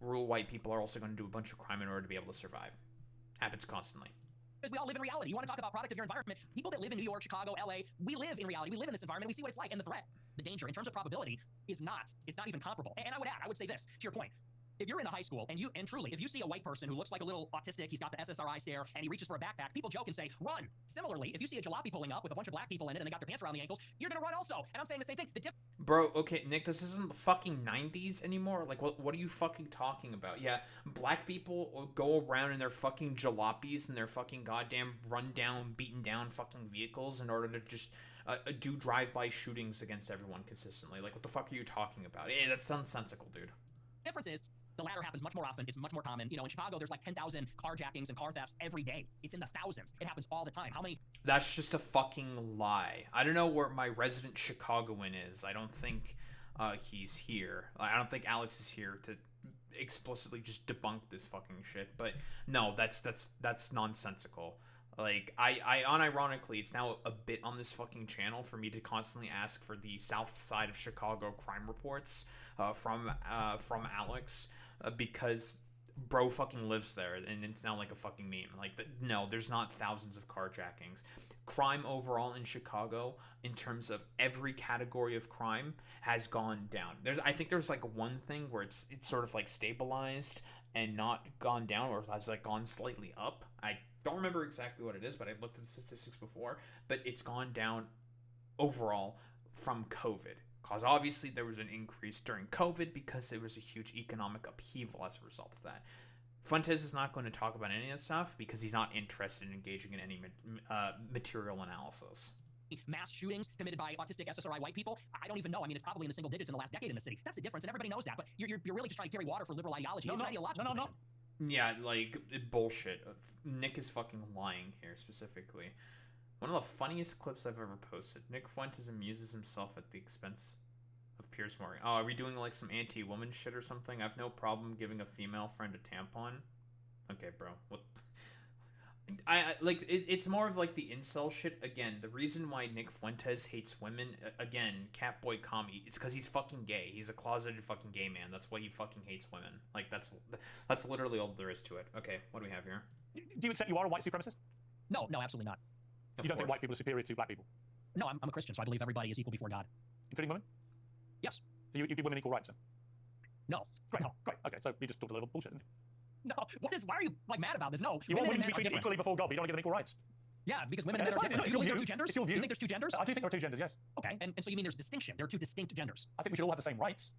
Rural white people are also going to do a bunch of crime in order to be able to survive. Happens constantly. Because we all live in reality. You want to talk about product of your environment? People that live in New York, Chicago, LA, we live in reality. We live in this environment. We see what it's like. And the threat, the danger, in terms of probability, it's not even comparable. And I would say this, to your point. If you're in a high school and truly, if you see a white person who looks like a little autistic, he's got the SSRI stare, and he reaches for a backpack, people joke and say, run. Similarly, if you see a jalopy pulling up with a bunch of black people in it and they got their pants around the ankles, you're going to run also. And I'm saying the same thing. Bro, okay, Nick, this isn't the fucking 90s anymore. Like, what are you fucking talking about? Yeah, black people go around in their fucking jalopies and their fucking goddamn run-down, beaten-down fucking vehicles in order to just do drive-by shootings against everyone consistently. Like, what the fuck are you talking about? Hey, that's nonsensical, dude. Difference is, the latter happens much more often. It's much more common. You know, in Chicago, there's like 10,000 carjackings and car thefts every day. It's in the thousands. It happens all the time. How many? That's just a fucking lie. I don't know where my resident Chicagoan is. I don't think he's here. I don't think Alex is here to explicitly just debunk this fucking shit. But no, that's nonsensical. Like, I unironically, it's now a bit on this fucking channel for me to constantly ask for the South Side of Chicago crime reports from Alex. Because bro fucking lives there, and it's now like a fucking meme. Like, no, there's not thousands of carjackings. Crime overall in Chicago, in terms of every category of crime, has gone down. I think there's like one thing where it's sort of like stabilized and not gone down, or has like gone slightly up. I don't remember exactly what it is, but I looked at the statistics before. But it's gone down overall from COVID. Because obviously there was an increase during COVID because there was a huge economic upheaval as a result of that. Fuentes is not going to talk about any of that stuff because he's not interested in engaging in any material analysis. Mass shootings committed by autistic SSRI white people, I don't even know. I mean, it's probably in the single digits in the last decade in the city. That's the difference, and everybody knows that. But you're really just trying to carry water for liberal ideology. It's an ideological position. Yeah, like, bullshit. Nick is fucking lying here, specifically. One of the funniest clips I've ever posted. Nick Fuentes amuses himself at the expense of Piers Morgan. Oh, are we doing like some anti-woman shit or something? I've no problem giving a female friend a tampon. Okay, bro. What? like it's more of like the incel shit. Again, the reason why Nick Fuentes hates women, again, Catboy Kami, it's because he's fucking gay. He's a closeted fucking gay man. That's why he fucking hates women. Like that's literally all there is to it. Okay, what do we have here? Do you accept you are a white supremacist? No, absolutely not. You don't think white people are superior to black people? No, I'm a Christian, so I believe everybody is equal before God. Including women? Yes. So you give women equal rights then? No. Great, No. Great. Okay, so you just talked a little bullshit, didn't you? No. Why are you like mad about this? No. You want women to be treated equally before God, but you don't want to give them equal rights. Yeah, because women and men are different. Do you believe there are two genders? It's your view. Do you think there's two genders? I do think there are two genders, yes. Okay, and so you mean there's distinction. There are two distinct genders. I think we should all have the same rights.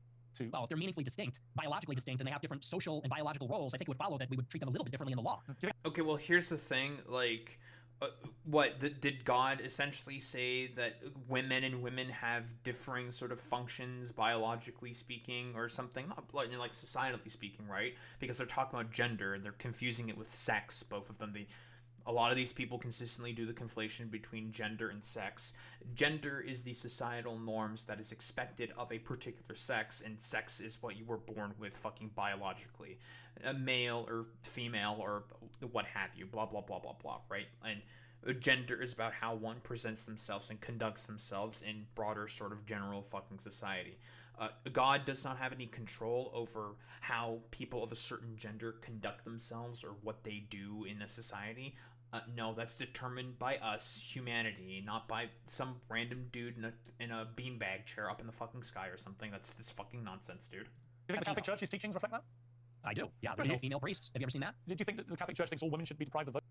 Well, if they're meaningfully distinct, biologically distinct, and they have different social and biological roles, I think it would follow that we would treat them a little bit differently in the law. Okay, well, here's the thing. Like, did God essentially say that men and women have differing sort of functions, biologically speaking, or something? Not like societally speaking, right? Because they're talking about gender, and they're confusing it with sex. Both of them. A lot of these people consistently do the conflation between gender and sex. Gender is the societal norms that is expected of a particular sex, and sex is what you were born with fucking biologically. A male or female or what have you, blah, blah, blah, blah, blah, right? And gender is about how one presents themselves and conducts themselves in broader sort of general fucking society. God does not have any control over how people of a certain gender conduct themselves or what they do in a society. No, that's determined by us, humanity, not by some random dude in a beanbag chair up in the fucking sky or something. That's this fucking nonsense, dude. Do you think the Catholic Church's teachings reflect that? I do. Yeah, there's no female priests. Have you ever seen that? Do you think that the Catholic Church thinks all women should be deprived of vote?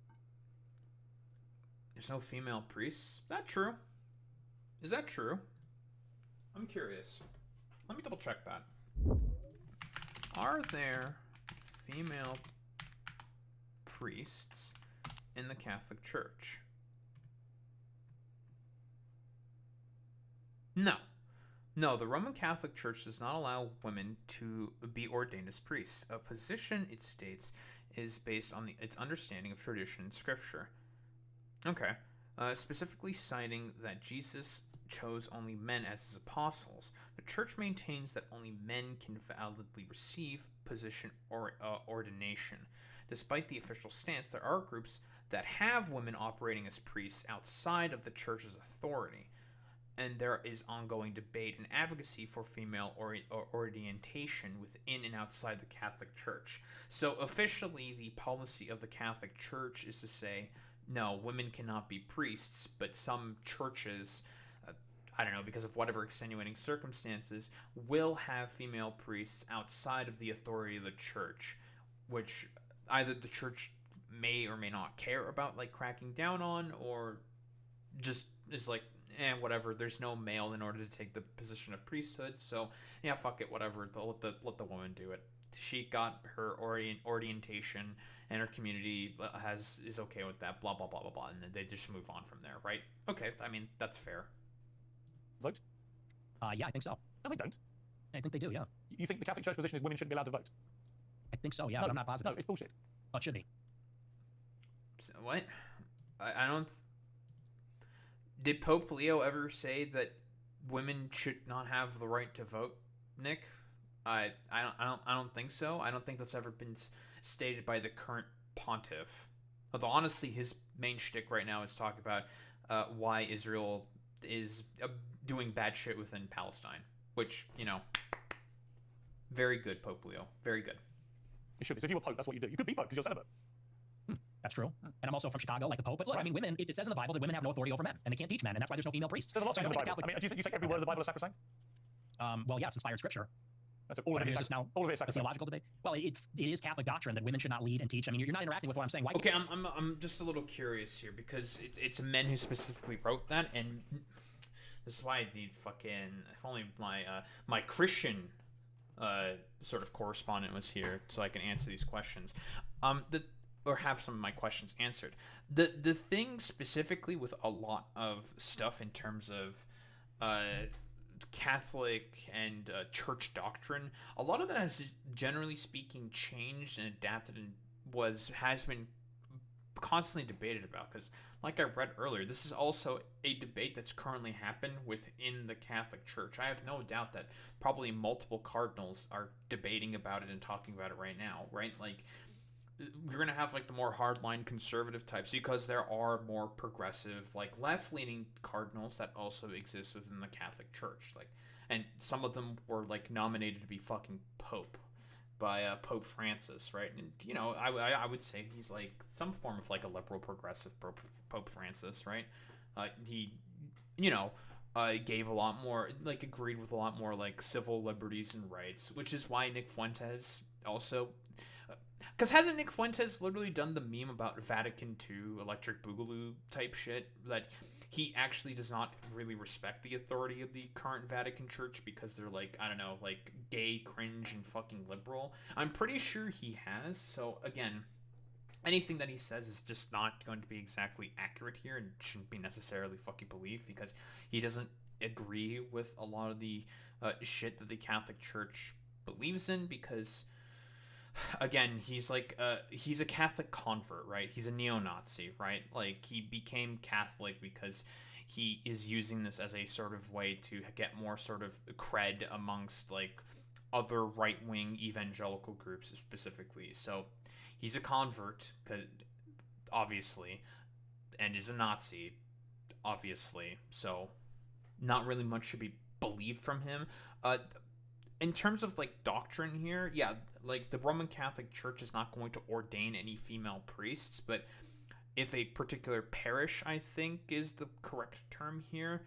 There's no female priests? Is that true? Is that true? I'm curious. Let me double check that. Are there female priests in the Catholic Church? No. No, the Roman Catholic Church does not allow women to be ordained as priests. A position, it states, is based on its understanding of tradition and scripture. Okay. Specifically citing that Jesus chose only men as his apostles, the church maintains that only men can validly receive position or ordination. Despite the official stance, there are groups that have women operating as priests outside of the church's authority, and there is ongoing debate and advocacy for female orientation within and outside the Catholic Church. So officially, the policy of the Catholic Church is to say, no, women cannot be priests, but some churches, I don't know, because of whatever extenuating circumstances, will have female priests outside of the authority of the church, which either the church may or may not care about, like, cracking down on, or just is like, whatever, there's no male in order to take the position of priesthood, so, yeah, fuck it, whatever, let the woman do it. She got her orientation, and her community is okay with that, blah, blah, blah, blah, blah, and then they just move on from there, right? Okay, I mean, that's fair. Vote? Yeah, I think so. No, they don't. I think they do, yeah. You think the Catholic Church position is women shouldn't be allowed to vote? I think so, yeah, no, but I'm not positive. No, it's bullshit. Oh, it should be. So, what? I don't... Did Pope Leo ever say that women should not have the right to vote, Nick? I don't think so. I don't think that's ever been stated by the current pontiff. Although honestly, his main shtick right now is talk about why Israel is doing bad shit within Palestine, which, you know, very good, Pope Leo, very good. It should be. So if you were Pope, that's what you do. You could be Pope because you're celibate. That's true. And I'm also from Chicago, like the Pope. But look, I mean, women, it says in the Bible that women have no authority over men, and they can't teach men, and that's why there's no female priests. There's a lot of things in the Bible. Catholic... I mean, do you think every word of the Bible is sacrosanct? Well, yeah, it's inspired scripture. That's all of it is now. All of it is a theological debate. Well, it is Catholic doctrine that women should not lead and teach. I mean, you're not interacting with what I'm saying. Why okay, I'm just a little curious here because it's men who specifically wrote that, and this is why I need fucking. If only my Christian sort of correspondent was here, so I can answer these questions. Or have some of my questions answered. The thing specifically with a lot of stuff in terms of Catholic and church doctrine, a lot of that has, generally speaking, changed and adapted and has been constantly debated about. Because, like I read earlier, this is also a debate that's currently happened within the Catholic Church. I have no doubt that probably multiple cardinals are debating about it and talking about it right now, right? Like, you're gonna have like the more hardline conservative types because there are more progressive, like left-leaning cardinals that also exist within the Catholic Church. Like, and some of them were like nominated to be fucking pope by Pope Francis, right? And you know, I would say he's like some form of like a liberal progressive Pope Francis, right? He, you know, gave a lot more, like agreed with a lot more like civil liberties and rights, which is why Nick Fuentes also. Because hasn't Nick Fuentes literally done the meme about Vatican II Electric Boogaloo type shit? That he actually does not really respect the authority of the current Vatican Church because they're like, I don't know, like gay, cringe, and fucking liberal. I'm pretty sure he has. So again, anything that he says is just not going to be exactly accurate here and shouldn't be necessarily fucking believed because he doesn't agree with a lot of the shit that the Catholic Church believes in because... Again, he's like he's a Catholic convert, right? He's a neo-Nazi, right? Like he became Catholic because he is using this as a sort of way to get more sort of cred amongst like other right-wing evangelical groups specifically. So he's a convert, obviously, and is a Nazi, obviously. So not really much should be believed from him. In terms of like doctrine here, yeah, like the Roman Catholic Church is not going to ordain any female priests, but if a particular parish, I think is the correct term here,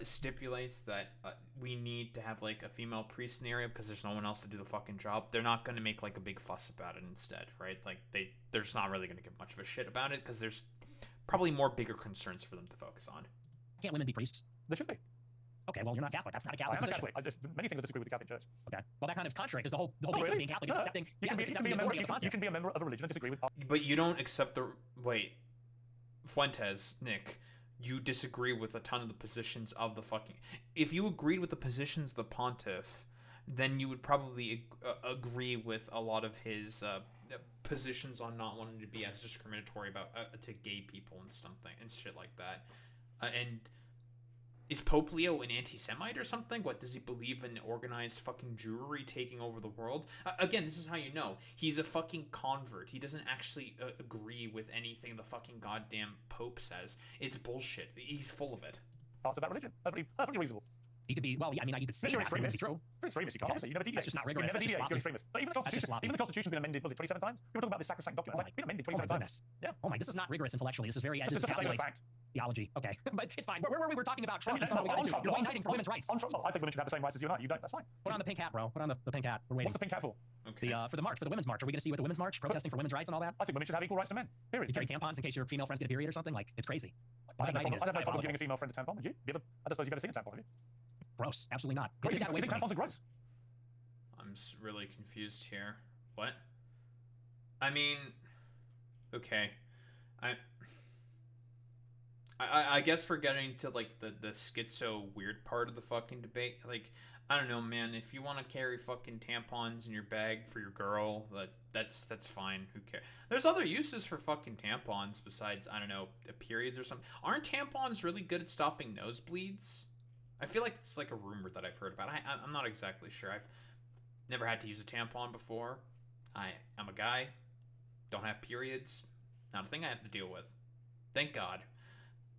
stipulates that we need to have like a female priest in the area because there's no one else to do the fucking job, they're not going to make like a big fuss about it instead, right? Like they're just not really going to give much of a shit about it because there's probably more bigger concerns for them to focus on. Can't women be priests? They should be. Okay, well, you're not Catholic. That's not a Catholic position. I'm not Catholic. Many things I disagree with the Catholic Church. Okay. Well, that kind of is contrary because the whole basis of being Catholic is accepting, you can be a member of a religion and disagree with... But you don't accept the... Wait. Fuentes, Nick, you disagree with a ton of the positions of the fucking... If you agreed with the positions of the pontiff, then you would probably agree with a lot of his positions on not wanting to be as discriminatory about to gay people and something and shit like that. And... Is Pope Leo an anti-Semite or something? What, does he believe in organized fucking Jewry taking over the world? Again, this is how you know. He's a fucking convert. He doesn't actually agree with anything the fucking goddamn Pope says. It's bullshit. He's full of it. Parts of that religion. Perfectly reasonable. He could be, well, yeah, I mean, you could say you're that would be true. If you're extremist, you can't. Obviously, you never deviate. That's just not rigorous. You never deviate. You're extremist. But even the Constitution's been amended, was it 27 times? We were talking about this sacrosanct document. It's been amended 27 times. Yeah. Oh my, this is not rigorous intellectually. This is very... Just a statement of fact. Theology. Okay. But it's fine. Where were we? We're talking about Trump and something we got into. You're fighting for women's rights. I think women should have the same rights as you and I. You don't. That's fine. Put on the pink hat, bro. Put on the pink hat. We're waiting. What's the pink hat for? Okay. For the march, for the women's march. Are we going to see you at the women's march, protesting for women's rights and all that? I think women should have equal rights to men. Period. You carry tampons in case your female friends get a period or something? Like, it's crazy. I have no problem giving a female friend a tampon. Would you? I don't suppose you've ever seen a tampon, have you? Gross. Absolutely not. You think tampons are gross? I'm really confused here. What? I mean, okay. I guess we're getting to like the schizo weird part of the fucking debate. Like, I don't know, man. If you want to carry fucking tampons in your bag for your girl, that's fine. Who cares? There's other uses for fucking tampons besides, I don't know, periods or something. Aren't tampons really good at stopping nosebleeds? I feel like it's like a rumor that I've heard about. I'm not exactly sure. I've never had to use a tampon before. I'm a guy. Don't have periods. Not a thing I have to deal with. Thank God.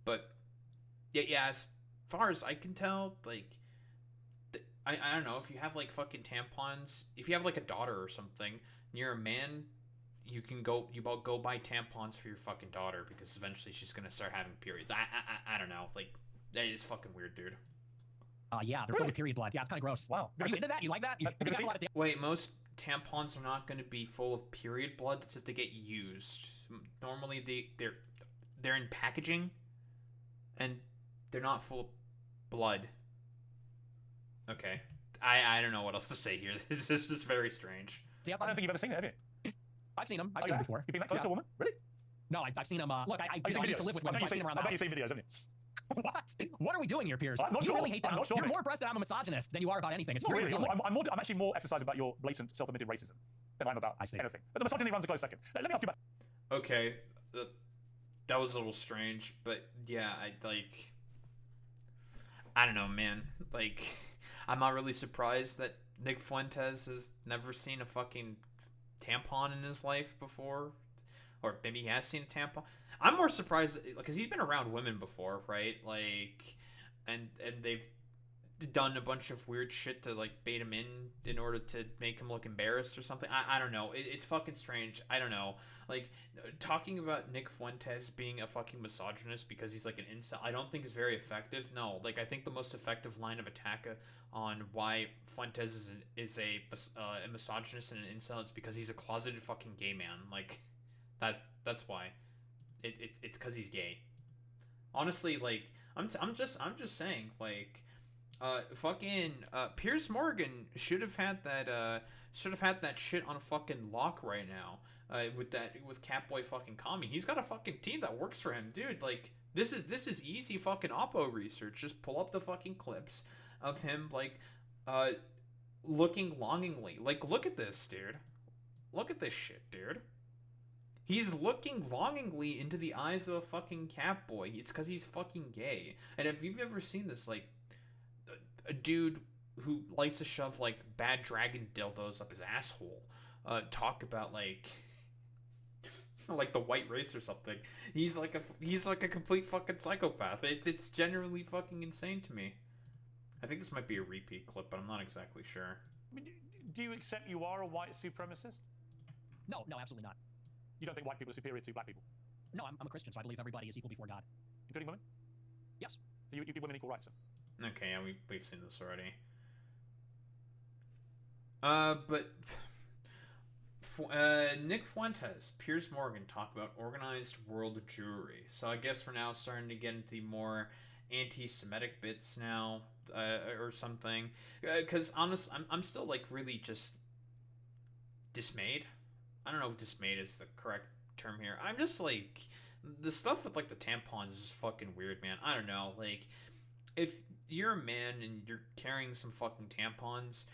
But yeah, as far as I can tell, like, I don't know, if you have like fucking tampons, if you have like a daughter or something, and you're a man, you go buy tampons for your fucking daughter because eventually she's gonna start having periods. I don't know, like, that is fucking weird, dude. Yeah, they're full of period blood. Yeah, it's kind of gross. Wow. Are you into that? You like that? Wait, most tampons are not going to be full of period blood. That's if they get used. Normally, they're in packaging, and they're not full of blood. Okay. I don't know what else to say here. This is just very strange. I don't think you've ever seen it, have you? I've seen them. I've seen them before. You've been that close to a woman? Really? No, I've seen them. Look, I used to live with women, so I've seen them around the house. I bet you've seen videos, haven't you? What? What are we doing here, Piers? I'm not sure. You really hate that. I'm not sure. You're more impressed that I'm a misogynist than you are about anything. It's really. I'm actually more exercised about your blatant self-admitted racism than I'm about anything. But the misogyny runs a close second. Let me ask you about... Okay, that was a little strange, but yeah, I don't know, man. Like, I'm not really surprised that Nick Fuentes has never seen a fucking tampon in his life before, or maybe he has seen a tampon. I'm more surprised because he's been around women before, right? Like, and they've done a bunch of weird shit to like bait him in order to make him look embarrassed or something. I don't know. It's fucking strange. I don't know. Like, talking about Nick Fuentes being a fucking misogynist because he's like an incel, I don't think is very effective. No, like, I think the most effective line of attack on why Fuentes is a misogynist and an incel is because he's a closeted fucking gay man. Like, that's why. It's because he's gay. Honestly, like, I'm just saying, like, Piers Morgan should have had that shit on fucking lock right now. With Catboy fucking Kami. He's got a fucking team that works for him, dude. Like, this is easy fucking Oppo research. Just pull up the fucking clips of him, like, looking longingly. Like, look at this, dude. Look at this shit, dude. He's looking longingly into the eyes of a fucking Catboy. It's because he's fucking gay. And if you've ever seen this, like, a dude who likes to shove, like, bad dragon dildos up his asshole, talk about, like, like the white race or something. He's like a complete fucking psychopath. It's generally fucking insane to me. I think this might be a repeat clip, but I'm not exactly sure. I mean, do you accept you are a white supremacist? No, absolutely not. You don't think white people are superior to black people? No, I'm a Christian, so I believe everybody is equal before God. Including women? Yes. So you give women equal rights, then? Okay, yeah, we've seen this already. But Nick Fuentes, Piers Morgan talk about organized world Jewry. So I guess we're now starting to get into the more anti-Semitic bits now, or something. Because honestly, I'm still like really just dismayed. I don't know if dismayed is the correct term here. I'm just like, the stuff with like the tampons is just fucking weird, man. I don't know, like, if you're a man and you're carrying some fucking tampons,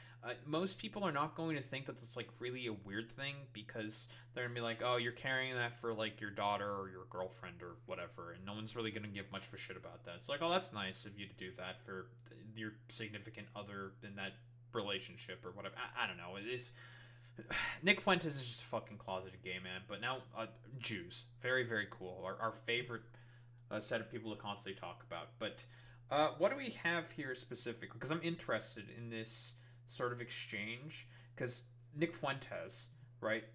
most people are not going to think that that's like really a weird thing, because they're gonna be like, oh, you're carrying that for like your daughter or your girlfriend or whatever, and no one's really gonna give much of a shit about that. It's like, oh, that's nice of you to do that for your significant other in that relationship or whatever. I don't know. It is. Nick Fuentes is just a fucking closeted gay man, but now Jews, very, very cool. Our favorite set of people to constantly talk about. But what do we have here specifically? Because I'm interested in this sort of exchange, because Nick Fuentes, right,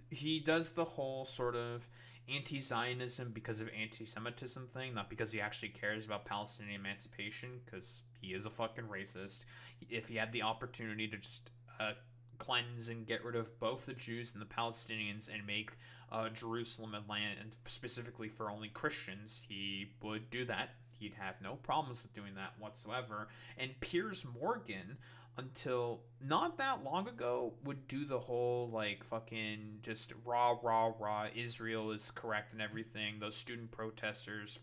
he does the whole sort of anti-Zionism because of anti-Semitism thing, not because he actually cares about Palestinian emancipation, because he is a fucking racist. If he had the opportunity to just cleanse and get rid of both the Jews and the Palestinians and make Jerusalem a land specifically for only Christians, he would do that. He'd have no problems with doing that whatsoever. And Piers Morgan, until not that long ago, would do the whole like fucking just rah Israel is correct and everything, those student protesters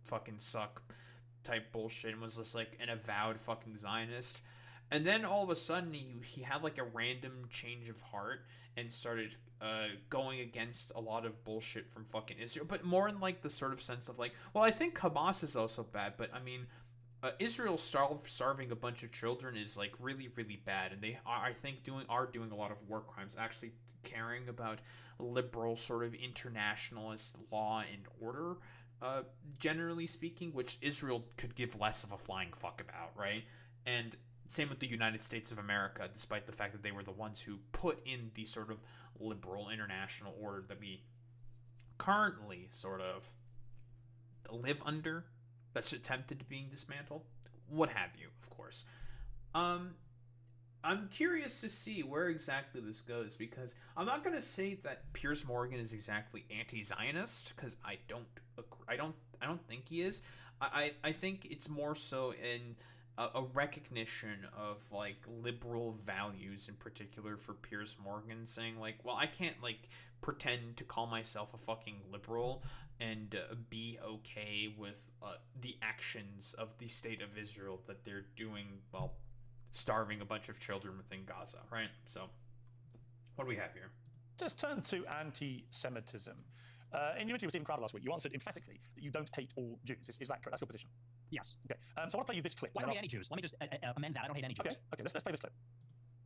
fucking suck type bullshit, and was just like an avowed fucking Zionist. And then all of a sudden he had like a random change of heart and started going against a lot of bullshit from fucking Israel, but more in like the sort of sense of like, well, I think Hamas is also bad, but I mean, Israel starving a bunch of children is like really, really bad, and they are, I think, doing a lot of war crimes, actually caring about liberal sort of internationalist law and order, generally speaking, which Israel could give less of a flying fuck about, right? And same with the United States of America, despite the fact that they were the ones who put in the sort of liberal international order that we currently sort of live under, that's attempted to being dismantled, what have you, of course. I'm curious to see where exactly this goes, because I'm not going to say that Piers Morgan is exactly anti-Zionist, because I don't think he is. I think it's more so in a recognition of like liberal values, in particular for Piers Morgan, saying like, well, I can't like pretend to call myself a fucking liberal and be okay with the actions of the state of Israel that they're doing, well, starving a bunch of children within Gaza, right? So what do we have here? Just turn to anti-Semitism. In your interview with Stephen Crowder last week, you answered emphatically that you don't hate all Jews. Is that correct? That's your position? Yes. Okay. So I want to play you this clip. Well, I don't hate any Jews. Let me just amend that. I don't hate any Jews. Okay. Let's play this clip.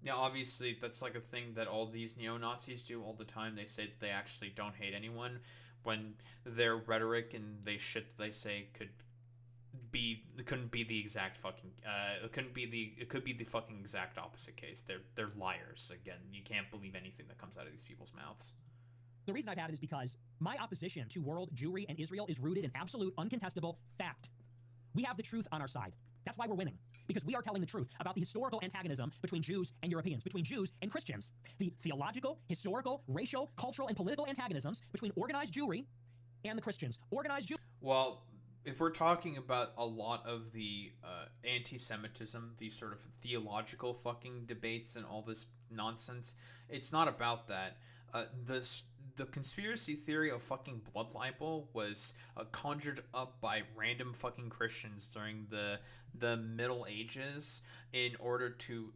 Yeah, obviously, that's like a thing that all these neo-Nazis do all the time. They say they actually don't hate anyone, when their rhetoric and they say couldn't be the exact fucking it could be the fucking exact opposite case. They're liars. Again, you can't believe anything that comes out of these people's mouths. The reason I've had it is because my opposition to world Jewry and Israel is rooted in absolute, uncontestable fact. We have the truth on our side. That's why we're winning. Because we are telling the truth about the historical antagonism between Jews and Europeans, between Jews and Christians. The theological, historical, racial, cultural, and political antagonisms between organized Jewry and the Christians. Organized Jew. Well, if we're talking about a lot of the anti-Semitism, the sort of theological fucking debates and all this nonsense, it's not about that. The conspiracy theory of fucking blood libel was conjured up by random fucking Christians during the Middle Ages in order to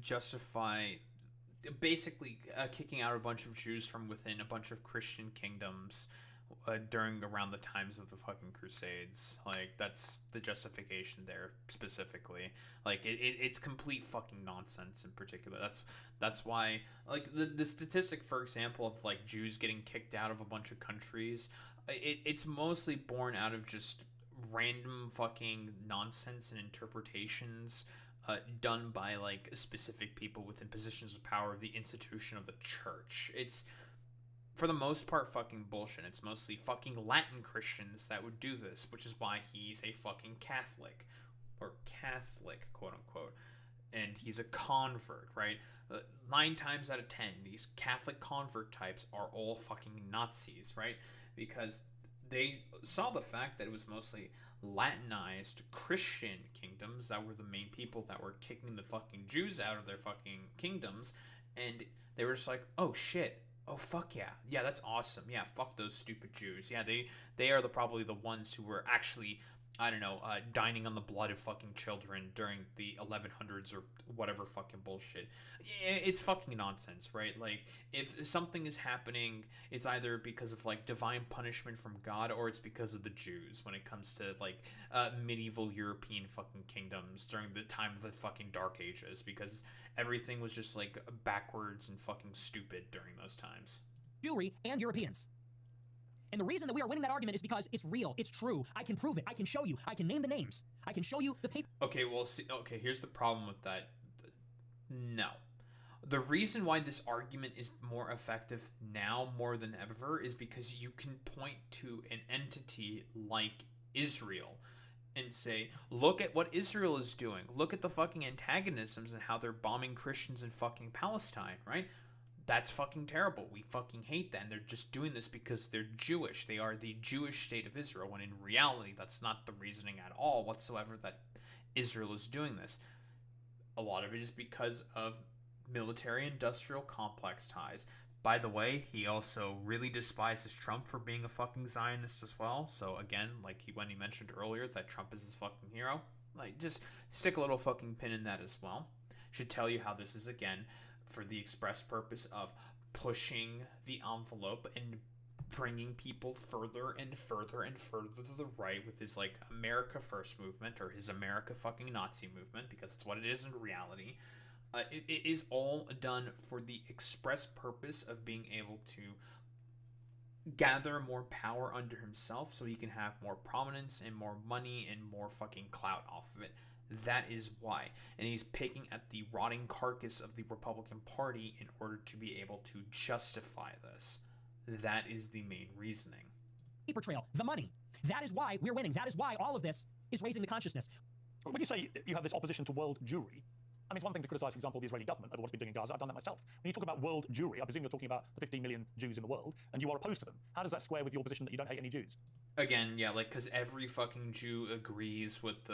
justify basically kicking out a bunch of Jews from within a bunch of Christian kingdoms during around the times of the fucking Crusades. Like, that's the justification there specifically. Like, it's complete fucking nonsense in particular. That's why, like, the statistic, for example, of like Jews getting kicked out of a bunch of countries, it's mostly born out of just random fucking nonsense and interpretations done by like specific people within positions of power of the institution of the church. It's, for the most part, fucking bullshit. It's mostly fucking Latin Christians that would do this, which is why he's a fucking Catholic, or Catholic, quote unquote, and he's a convert, right? 9 times out of 10, these Catholic convert types are all fucking Nazis, right? Because they saw the fact that it was mostly Latinized Christian kingdoms that were the main people that were kicking the fucking Jews out of their fucking kingdoms, and they were just like, oh shit, oh fuck yeah, yeah, that's awesome, yeah, fuck those stupid Jews, yeah, they are probably the ones who were actually, I don't know, dining on the blood of fucking children during the 1100s or whatever fucking bullshit. It's fucking nonsense, right? Like, if something is happening, it's either because of like divine punishment from God, or it's because of the Jews when it comes to like medieval European fucking kingdoms during the time of the fucking Dark Ages, because everything was just like backwards and fucking stupid during those times. Jewry and Europeans. And the reason that we are winning that argument is because it's real, it's true. I can prove it. I can show you. I can name the names. I can show you the paper. Okay, well, see, okay, here's the problem with that. No. The reason why this argument is more effective now more than ever is because you can point to an entity like Israel and say, look at what Israel is doing. Look at the fucking antagonisms and how they're bombing Christians in fucking Palestine, right? That's fucking terrible. We fucking hate that. And they're just doing this because they're Jewish. They are the Jewish state of Israel, when in reality, that's not the reasoning at all whatsoever that Israel is doing this. A lot of it is because of military-industrial complex ties. By the way, he also really despises Trump for being a fucking Zionist as well. So again, like when he mentioned earlier that Trump is his fucking hero, like, just stick a little fucking pin in that as well. Should tell you how this is, again, for the express purpose of pushing the envelope and bringing people further and further and further to the right with his, like, America First movement, or his America fucking Nazi movement, because it's what it is in reality. It is all done for the express purpose of being able to gather more power under himself so he can have more prominence and more money and more fucking clout off of it. That is why. And he's picking at the rotting carcass of the Republican Party in order to be able to justify this. That is the main reasoning. Paper trail, the money. That is why we're winning. That is why all of this is raising the consciousness. When you say you have this opposition to world Jewry, I mean, it's one thing to criticize, for example, the Israeli government over what's been doing in Gaza. I've done that myself. When you talk about world Jewry, I presume you're talking about the 15 million Jews in the world, and you are opposed to them. How does that square with your position that you don't hate any Jews? Again, yeah, like, because every fucking Jew agrees with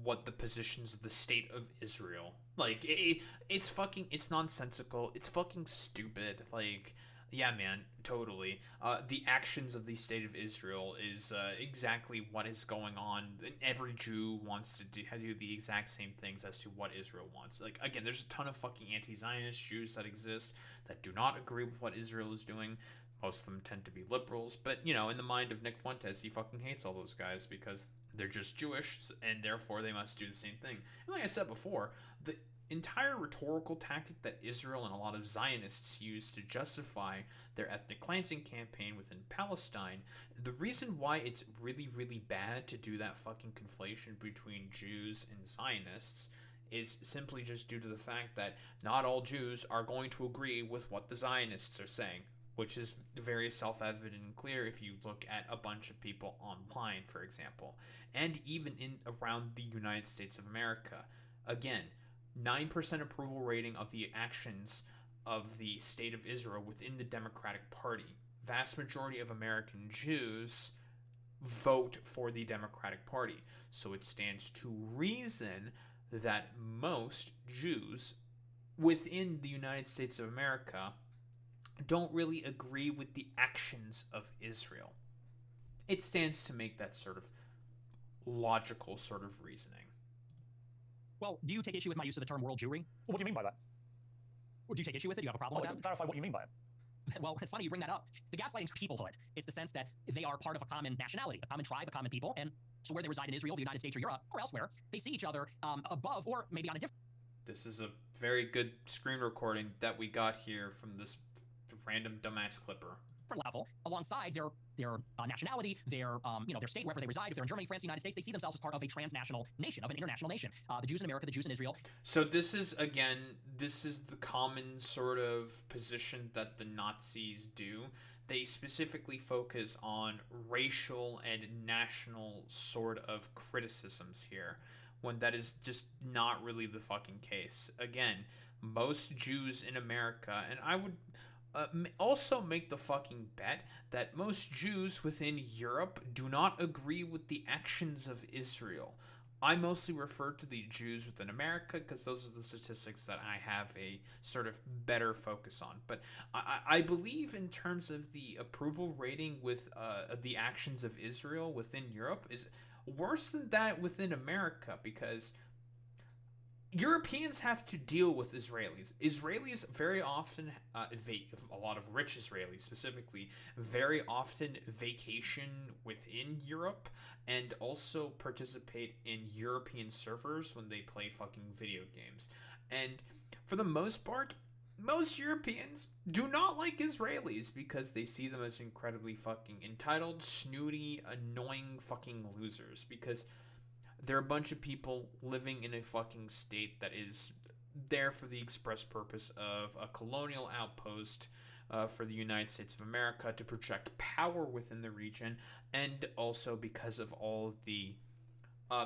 what the positions of the state of Israel. Like, it's fucking, it's nonsensical. It's fucking stupid. Like, yeah, man, totally. The actions of the state of Israel is exactly what is going on. Every Jew wants to do the exact same things as to what Israel wants. Like, again, there's a ton of fucking anti-Zionist Jews that exist that do not agree with what Israel is doing. Most of them tend to be liberals, but, you know, in the mind of Nick Fuentes, he fucking hates all those guys because they're just Jewish, and therefore they must do the same thing. And like I said before, entire rhetorical tactic that Israel and a lot of Zionists use to justify their ethnic cleansing campaign within Palestine, the reason why it's really, really bad to do that fucking conflation between Jews and Zionists is simply just due to the fact that not all Jews are going to agree with what the Zionists are saying, which is very self-evident and clear if you look at a bunch of people online, for example, and even in around the United States of America. Again, 9% approval rating of the actions of the state of Israel within the Democratic Party. Vast majority of American Jews vote for the Democratic Party. So it stands to reason that most Jews within the United States of America don't really agree with the actions of Israel. It stands to make that sort of logical sort of reasoning. Well, do you take issue with my use of the term world Jewry? What do you mean by that? Or do you take issue with it? Do you have a problem with that? Clarify what you mean by it. Well, it's funny you bring that up. The gaslighting's peoplehood. It's the sense that they are part of a common nationality, a common tribe, a common people, and so where they reside in Israel, the United States, or Europe, or elsewhere, they see each other above or maybe on a different... This is a very good screen recording that we got here from this random dumbass clipper. level, alongside their nationality, their state, wherever they reside. If they're in Germany, France, the United States, they see themselves as part of a transnational nation, of an international nation. The Jews in America, the Jews in Israel. So this is the common sort of position that the Nazis do. They specifically focus on racial and national sort of criticisms here, when that is just not really the fucking case. Again, most Jews in America, and I would also make the fucking bet that most Jews within Europe do not agree with the actions of Israel. I mostly refer to the Jews within America because those are the statistics that I have a sort of better focus on. But I believe in terms of the approval rating with the actions of Israel within Europe is worse than that within America, because Europeans have to deal with Israelis. Israelis very often, a lot of rich Israelis specifically, very often vacation within Europe and also participate in European servers when they play fucking video games. And for the most part, most Europeans do not like Israelis because they see them as incredibly fucking entitled, snooty, annoying fucking losers, because they're a bunch of people living in a fucking state that is there for the express purpose of a colonial outpost for the United States of America to project power within the region, and also because of all the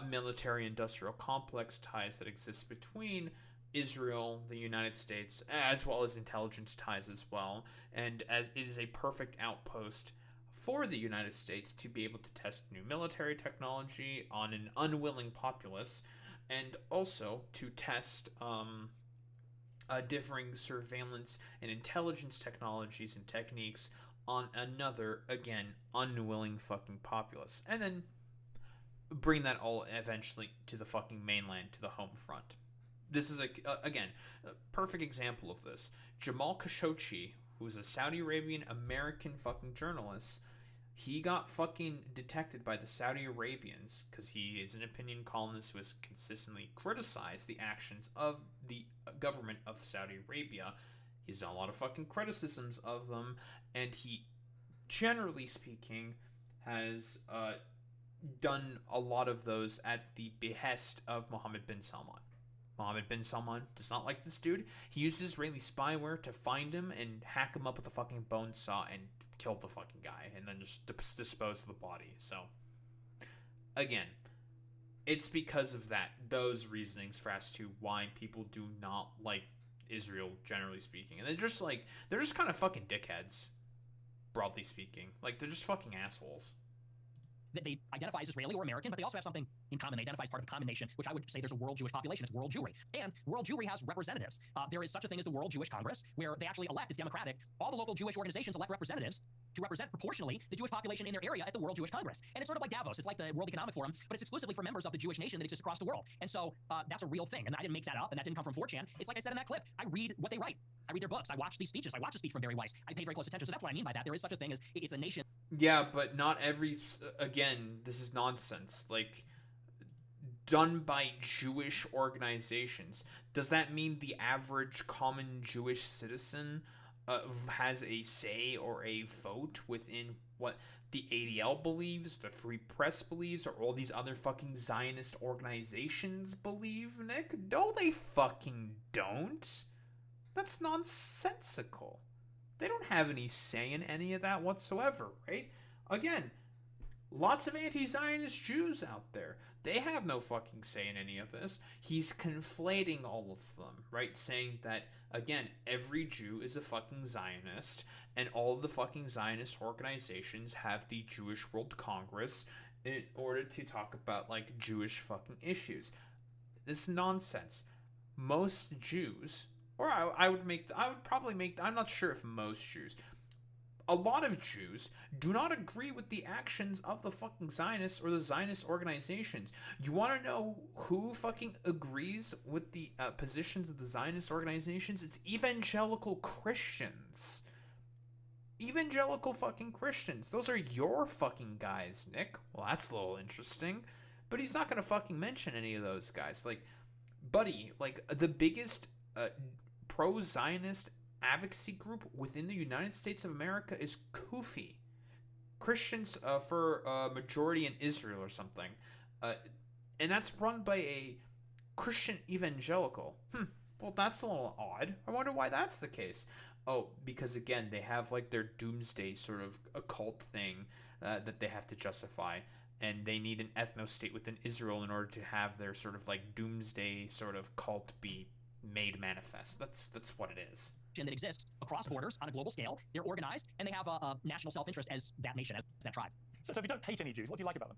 military-industrial complex ties that exist between Israel, the United States, as well as intelligence ties as well, and as it is a perfect outpost for the United States to be able to test new military technology on an unwilling populace, and also to test differing surveillance and intelligence technologies and techniques on another, again, unwilling fucking populace, and then bring that all eventually to the fucking mainland, to the home front. This is, again, a perfect example of this. Jamal Khashoggi, who is a Saudi Arabian American fucking journalist, he got fucking detected by the Saudi Arabians because he is an opinion columnist who has consistently criticized the actions of the government of Saudi Arabia. He's done a lot of fucking criticisms of them, and he, generally speaking, has done a lot of those at the behest of Mohammed bin Salman. Mohammed bin Salman does not like this dude. He used Israeli spyware to find him and hack him up with a fucking bone saw and killed the fucking guy, and then just disposed of the body. So, again, it's because of those reasonings for as to why people do not like Israel, generally speaking. And they're just kind of fucking dickheads, broadly speaking. Like, they're just fucking assholes. They identify as Israeli or American, but they also have something in common. They identify as part of a common nation, which I would say there's a world Jewish population. It's world Jewry. And world Jewry has representatives. There is such a thing as the World Jewish Congress, where they actually elect, it's democratic, all the local Jewish organizations elect representatives to represent proportionally the Jewish population in their area at the World Jewish Congress. And it's sort of like Davos. It's like the World Economic Forum, but it's exclusively for members of the Jewish nation that exists across the world. And so that's a real thing. And I didn't make that up, and that didn't come from 4chan. It's like I said in that clip. I read what they write. I read their books. I watch these speeches. I watch a speech from Barry Weiss. I pay very close attention. So that's what I mean by that. There is such a thing as it's a nation. Yeah, but not every... Again, this is nonsense. Like, done by Jewish organizations. Does that mean the average common Jewish citizen has a say or a vote within what the ADL believes, the Free Press believes, or all these other fucking Zionist organizations believe, Nick? No, they fucking don't. That's nonsensical. They don't have any say in any of that whatsoever, right? Again, lots of anti-Zionist Jews out there. They have no fucking say in any of this. He's conflating all of them, right? Saying that, again, every Jew is a fucking Zionist, and all of the fucking Zionist organizations have the Jewish World Congress in order to talk about, like, Jewish fucking issues. This nonsense. Most Jews, or I would probably make, I'm not sure if most Jews, a lot of Jews do not agree with the actions of the fucking Zionists or the Zionist organizations. You want to know who fucking agrees with the positions of the Zionist organizations? It's evangelical Christians. Evangelical fucking Christians. Those are your fucking guys, Nick. Well, that's a little interesting. But he's not going to fucking mention any of those guys. Like, buddy, like, the biggest pro-Zionist advocacy group within the United States of America is Kufi, Christians for Majority in Israel or something, and that's run by a Christian evangelical. Well, that's a little odd. I wonder why that's the case. Oh, because again, they have like their doomsday sort of occult thing that they have to justify, and they need an ethno-state within Israel in order to have their sort of like doomsday sort of cult be made manifest. That's what it is. That exists across borders on a global scale. They're organized, and they have a national self-interest as that nation, as that tribe. So if you don't hate any Jews, what do you like about them?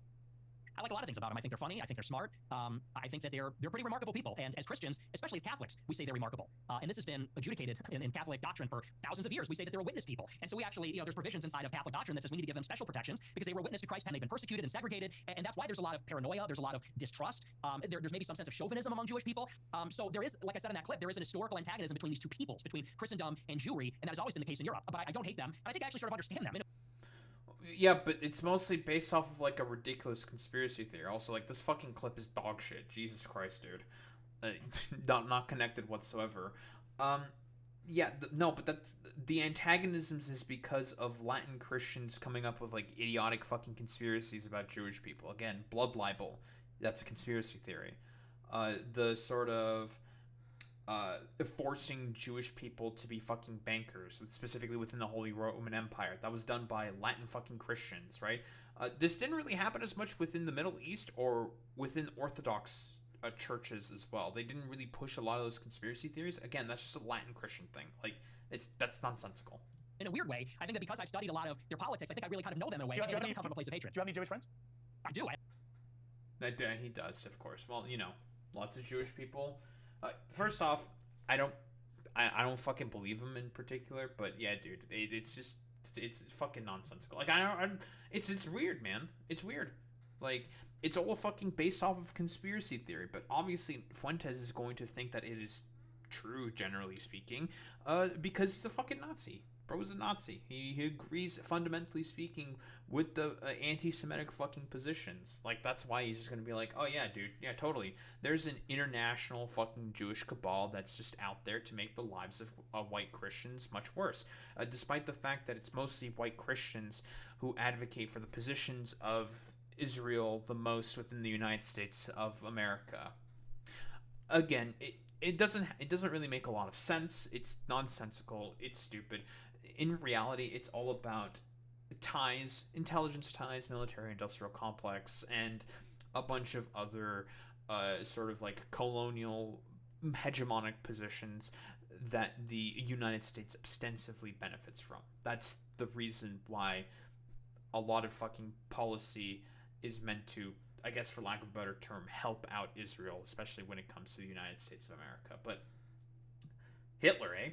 I like a lot of things about them. I think they're funny. I think they're smart. I think that they're pretty remarkable people. And as Christians, especially as Catholics, we say they're remarkable. And this has been adjudicated in Catholic doctrine for thousands of years. We say that they're a witness people. And so we actually, there's provisions inside of Catholic doctrine that says we need to give them special protections because they were a witness to Christ and they've been persecuted and segregated. And that's why there's a lot of paranoia. There's a lot of distrust. There's maybe some sense of chauvinism among Jewish people. So there is, like I said in that clip, there is an historical antagonism between these two peoples, between Christendom and Jewry. And that has always been the case in Europe. But I don't hate them. And I think I actually sort of understand them. Yeah, but it's mostly based off of, like, a ridiculous conspiracy theory. Also, like, this fucking clip is dog shit. Jesus Christ, dude. Not connected whatsoever. Yeah, no, but that's... The antagonisms is because of Latin Christians coming up with, like, idiotic fucking conspiracies about Jewish people. Again, blood libel. That's a conspiracy theory. The sort of... forcing Jewish people to be fucking bankers, specifically within the Holy Roman Empire. That was done by Latin fucking Christians, right? This didn't really happen as much within the Middle East or within Orthodox churches as well. They didn't really push a lot of those conspiracy theories. Again, that's just a Latin Christian thing. Like, that's nonsensical. In a weird way, I think that because I've studied a lot of their politics, I think I really kind of know them in a way. It doesn't come from a place of hatred. Do you have any Jewish friends? I do. He does, of course. Well, you know, lots of Jewish people. First off, I don't fucking believe him in particular, but yeah, dude, it's fucking nonsensical. Like, it's weird, man. It's weird. Like, it's all fucking based off of conspiracy theory, but obviously Fuentes is going to think that it is true, generally speaking, because he's a fucking Nazi. Bro is a Nazi. He agrees, fundamentally speaking, with the anti-Semitic fucking positions. Like, that's why he's just gonna be like, oh yeah, dude, yeah, totally. There's an international fucking Jewish cabal that's just out there to make the lives of white Christians much worse. Despite the fact that it's mostly white Christians who advocate for the positions of Israel the most within the United States of America. Again, it doesn't really make a lot of sense. It's nonsensical. It's stupid. In reality, it's all about ties, intelligence ties, military-industrial complex, and a bunch of other sort of like colonial hegemonic positions that the United States extensively benefits from. That's the reason why a lot of fucking policy is meant to, I guess for lack of a better term, help out Israel, especially when it comes to the United States of America. But Hitler, eh?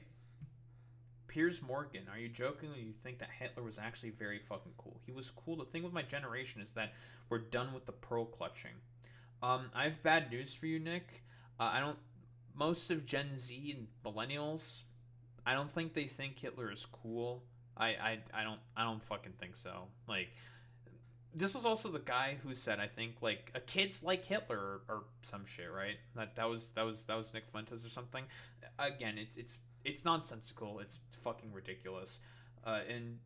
Piers Morgan, are you joking when you think that Hitler was actually very fucking cool? He was cool. The thing with my generation is that we're done with the pearl clutching. I have bad news for you, Nick. Most of Gen Z and millennials, I don't think they think Hitler is cool. I don't fucking think so. Like, this was also the guy who said, I think, like, kids like Hitler or some shit, right? That was Nick Fuentes or something. Again, it's nonsensical. It's fucking ridiculous, and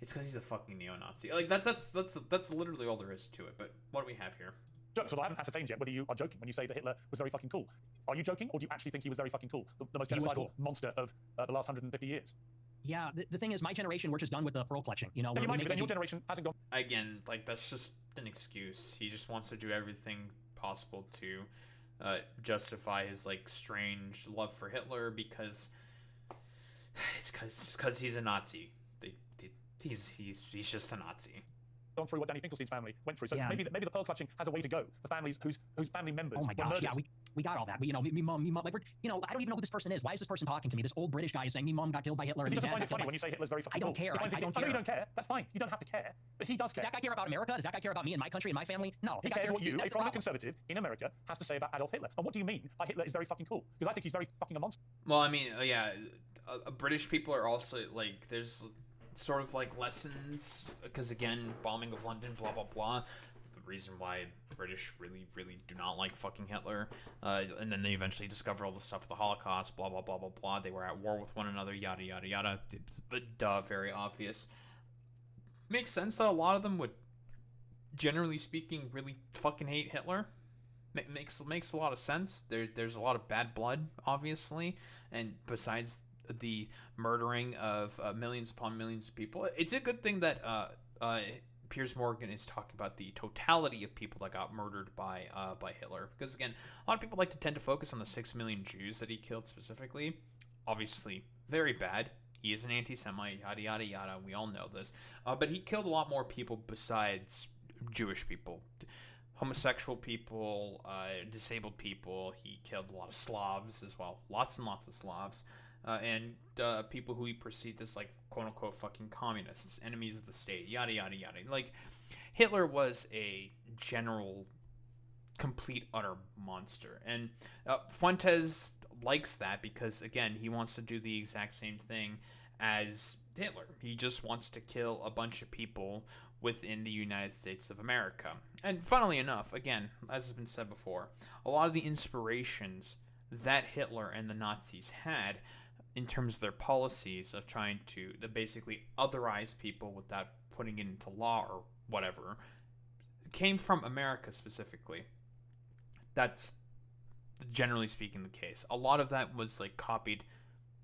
it's because he's a fucking neo-Nazi. Like that's literally all there is to it. But what do we have here? Jokes, although I haven't ascertained yet whether you are joking when you say that Hitler was very fucking cool. Are you joking, or do you actually think he was very fucking cool? The most genocidal monster of the last 150 years? Yeah, the thing is, my generation, we're just done with the pearl clutching. You know, you might be, but then your generation hasn't gone. Again, like, that's just an excuse. He just wants to do everything possible to justify his, like, strange love for Hitler because it's because he's a Nazi. He's just a Nazi. Gone through what Danny Finkelstein's family went through, so yeah. maybe the pearl clutching has a way to go for families whose family members. Oh my gosh, yeah, we got all that. Me mom, like, I don't even know who this person is. Why is this person talking to me? This old British guy is saying me mom got killed by Hitler. He doesn't find it funny when you say Hitler's very fucking cool. I don't care. I don't know care. You don't care. That's fine. You don't have to care, but he does care. Does that guy care about America? Does that guy care about me and my country and my family? No. He cares what you, a prominent conservative in America, has to say about Adolf Hitler. And what do you mean by Hitler is very fucking cool? Because I think he's very fucking a monster. Well, I mean, yeah, British people are also, like, there's sort of like lessons, because again, bombing of London, blah blah blah, the reason why British really do not like fucking Hitler, and then they eventually discover all the stuff with the Holocaust, blah blah blah blah blah, they were at war with one another, yada yada yada, but very obvious. Makes sense that a lot of them would, generally speaking, really fucking hate Hitler. Makes a lot of sense. There's a lot of bad blood, obviously, and besides the murdering of millions upon millions of people, it's a good thing that Piers Morgan is talking about the totality of people that got murdered by Hitler, because again, a lot of people like to tend to focus on the 6 million Jews that he killed specifically. Obviously, very bad. He is an anti-Semite, yada yada yada. We all know this, but he killed a lot more people besides Jewish people. Homosexual people, disabled people. He killed a lot of Slavs as well. Lots and lots of Slavs. And people who he perceived as, like, quote-unquote fucking communists, enemies of the state, yada yada yada. Like, Hitler was a general, complete, utter monster. And Fuentes likes that because, again, he wants to do the exact same thing as Hitler. He just wants to kill a bunch of people within the United States of America. And funnily enough, again, as has been said before, a lot of the inspirations that Hitler and the Nazis had in terms of their policies of trying to basically otherize people without putting it into law or whatever, came from America specifically. That's generally speaking the case. A lot of that was, like, copied,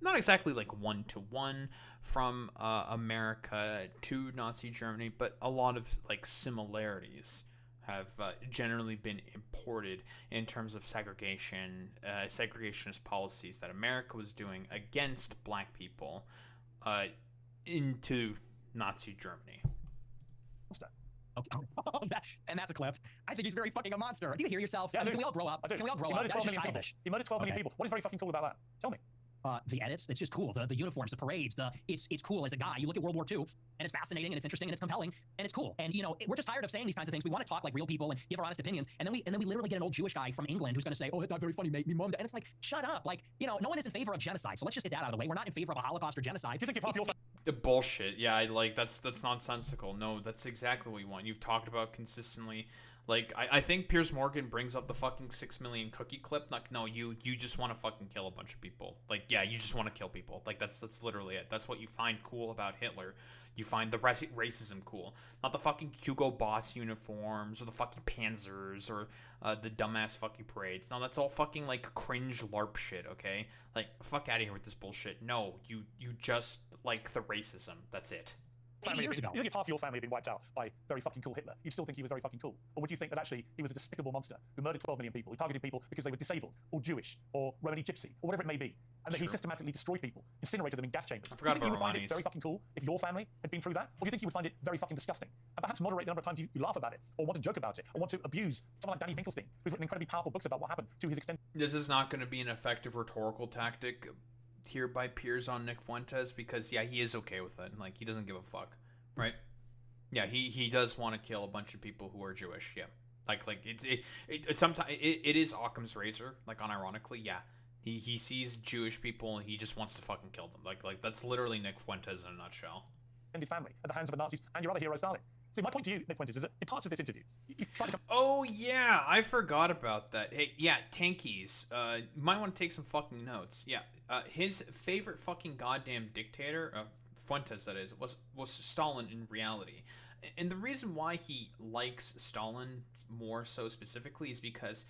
not exactly like one-to-one from America to Nazi Germany, but a lot of, like, similarities have generally been imported in terms of segregationist policies that America was doing against black people into Nazi Germany. Okay. And that's a clip. I think he's very fucking a monster. Do you hear yourself? Yeah, can we all grow up? Can we all grow up? That's just childish. He murdered 12 million people. What is very fucking cool about that? Tell me. The edits, it's just cool. The uniforms, the parades, it's cool as a guy. You look at World War II, and it's fascinating, and it's interesting, and it's compelling, and it's cool. And, you know, we're just tired of saying these kinds of things. We want to talk like real people and give our honest opinions, and then we literally get an old Jewish guy from England who's going to say, oh, that's very funny, mate, me mom. And it's like, shut up. Like, you know, no one is in favor of genocide, so let's just get that out of the way. We're not in favor of a Holocaust or genocide. You think if half your the bullshit. Yeah, like, that's nonsensical. No, that's exactly what you want. You've talked about consistently. Like, I think Piers Morgan brings up the fucking 6 million cookie clip. Like, no, you just want to fucking kill a bunch of people. Like, yeah, you just want to kill people. Like, that's literally it. That's what you find cool about Hitler. You find the racism cool. Not the fucking Hugo Boss uniforms or the fucking Panzers or the dumbass fucking parades. No, that's all fucking, like, cringe LARP shit, okay? Like, fuck out of here with this bullshit. No, you just like the racism. That's it. Years ago. You think if half your family had been wiped out by very fucking cool Hitler, you'd still think he was very fucking cool? Or would you think that actually he was a despicable monster who murdered 12 million people, who targeted people because they were disabled, or Jewish, or Romani Gypsy, or whatever it may be, and that he systematically destroyed people, incinerated them in gas chambers? I forgot do you think about you would find it very fucking cool if your family had been through that? Or do you think you would find it very fucking disgusting? And perhaps moderate the number of times you laugh about it, or want to joke about it, or want to abuse someone like Danny Finkelstein, who's written incredibly powerful books about what happened to his extended... This is not going to be an effective rhetorical tactic here by Piers on Nick Fuentes, because, yeah, he is okay with it. Like, he doesn't give a fuck, right? Yeah, he does want to kill a bunch of people who are Jewish. Yeah, like it's sometimes it is Occam's razor. Like, unironically, yeah, he sees Jewish people and he just wants to fucking kill them. Like that's literally Nick Fuentes in a nutshell. extended family at the hands of the Nazis and your other hero, Stalin. See, my point to you, Nick Fuentes, is that in parts of this interview, you try to come... Oh, yeah, I forgot about that. Hey, yeah, Tankies, you might want to take some fucking notes. Yeah, his favorite fucking goddamn dictator, Fuentes that is, was Stalin in reality. And the reason why he likes Stalin more so specifically is because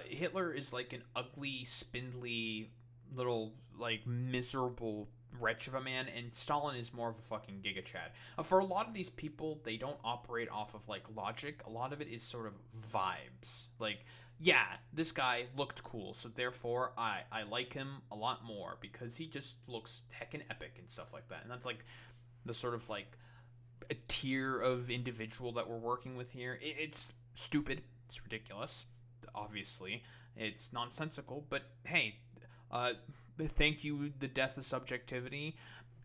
Hitler is like an ugly, spindly, little, like, miserable wretch of a man, and Stalin is more of a fucking giga chad. For a lot of these people, they don't operate off of, like, logic. A lot of it is sort of vibes. Like, yeah, this guy looked cool, so therefore I like him a lot more because he just looks heckin' epic and stuff like that. And that's, like, the sort of, like, a tier of individual that we're working with here. It's stupid. It's ridiculous. Obviously. It's nonsensical. But, hey, thank you, the death of subjectivity,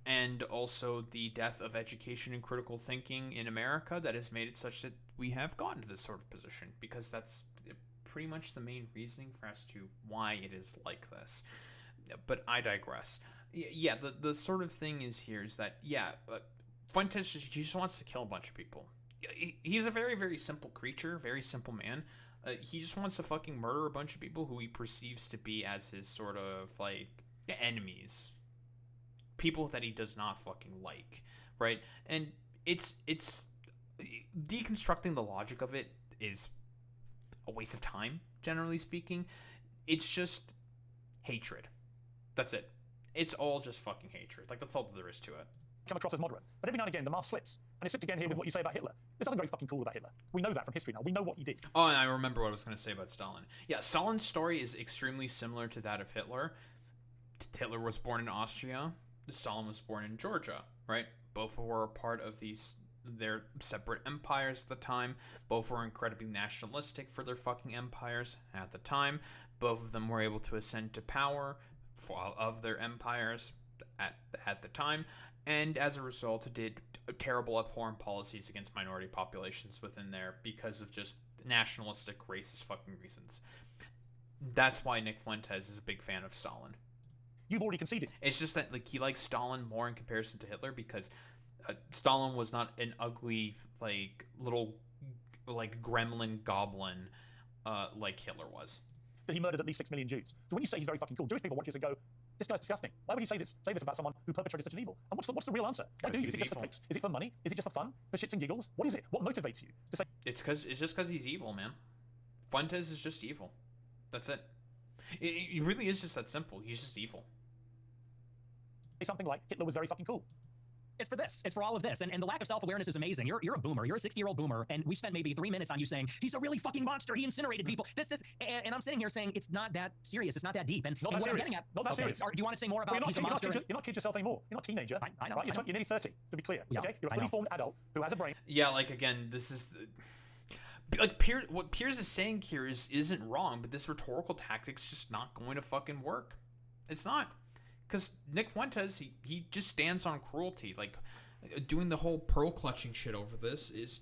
and also the death of education and critical thinking in America that has made it such that we have gotten to this sort of position, because that's pretty much the main reasoning for as to why it is like this. But I digress. Yeah, the sort of thing is here is that, yeah, Fuentes just wants to kill a bunch of people. He's a very, very simple creature, very simple man. He just wants to fucking murder a bunch of people who he perceives to be as his sort of, like, enemies. People that he does not fucking like, right? And it's deconstructing the logic of it is a waste of time, generally speaking. It's just hatred. That's it. It's all just fucking hatred. Like, that's all there is to it. Come across as moderate. But every now and again, the mask slips. And it's slipped again here with what you say about Hitler. There's nothing very fucking cool about Hitler. We know that from history now. We know what he did. Oh, and I remember what I was going to say about Stalin. Yeah, Stalin's story is extremely similar to that of Hitler. Hitler was born in Austria. Stalin was born in Georgia, right? Both were a part of their separate empires at the time. Both were incredibly nationalistic for their fucking empires at the time. Both of them were able to ascend to power of their empires at the time. And as a result, it did terrible, abhorrent policies against minority populations within there because of just nationalistic, racist fucking reasons. That's why Nick Fuentes is a big fan of Stalin. You've already conceded. It's just that, like, he likes Stalin more in comparison to Hitler because Stalin was not an ugly, like, little, like, gremlin goblin like Hitler was. That he murdered at least 6 million Jews. So when you say he's very fucking cool, Jewish people watch this and go, this guy's disgusting. Why would he say this about someone who perpetrated such an evil? And what's the real answer? Why do you? Is it just for clicks? Is it for money? Is it just for fun? For shits and giggles? What is it? What motivates you to say? It's just because he's evil, man. Fuentes is just evil. That's it. It really is just that simple. He's just evil. Something like Hitler was very fucking cool. It's for this. It's for all of this. And the lack of self-awareness is amazing. You're a boomer. You're a 60-year-old boomer. And we spent maybe 3 minutes on you saying, he's a really fucking monster. He incinerated people. And I'm sitting here saying, it's not that serious. It's not that deep. And not what that I'm serious. getting at... Not that serious. Do you want to say more about he's a monster? You're not kid yourself anymore. You're not a teenager. I know. Right? You're nearly 30, to be clear. Yeah, okay? You're a fully formed adult who has a brain. Yeah, like, again, this is... Like, Piers, what Piers is saying here isn't wrong, but this rhetorical tactic's just not going to fucking work. It's not. Because Nick Fuentes, he just stands on cruelty. Like, doing the whole pearl clutching shit over this is,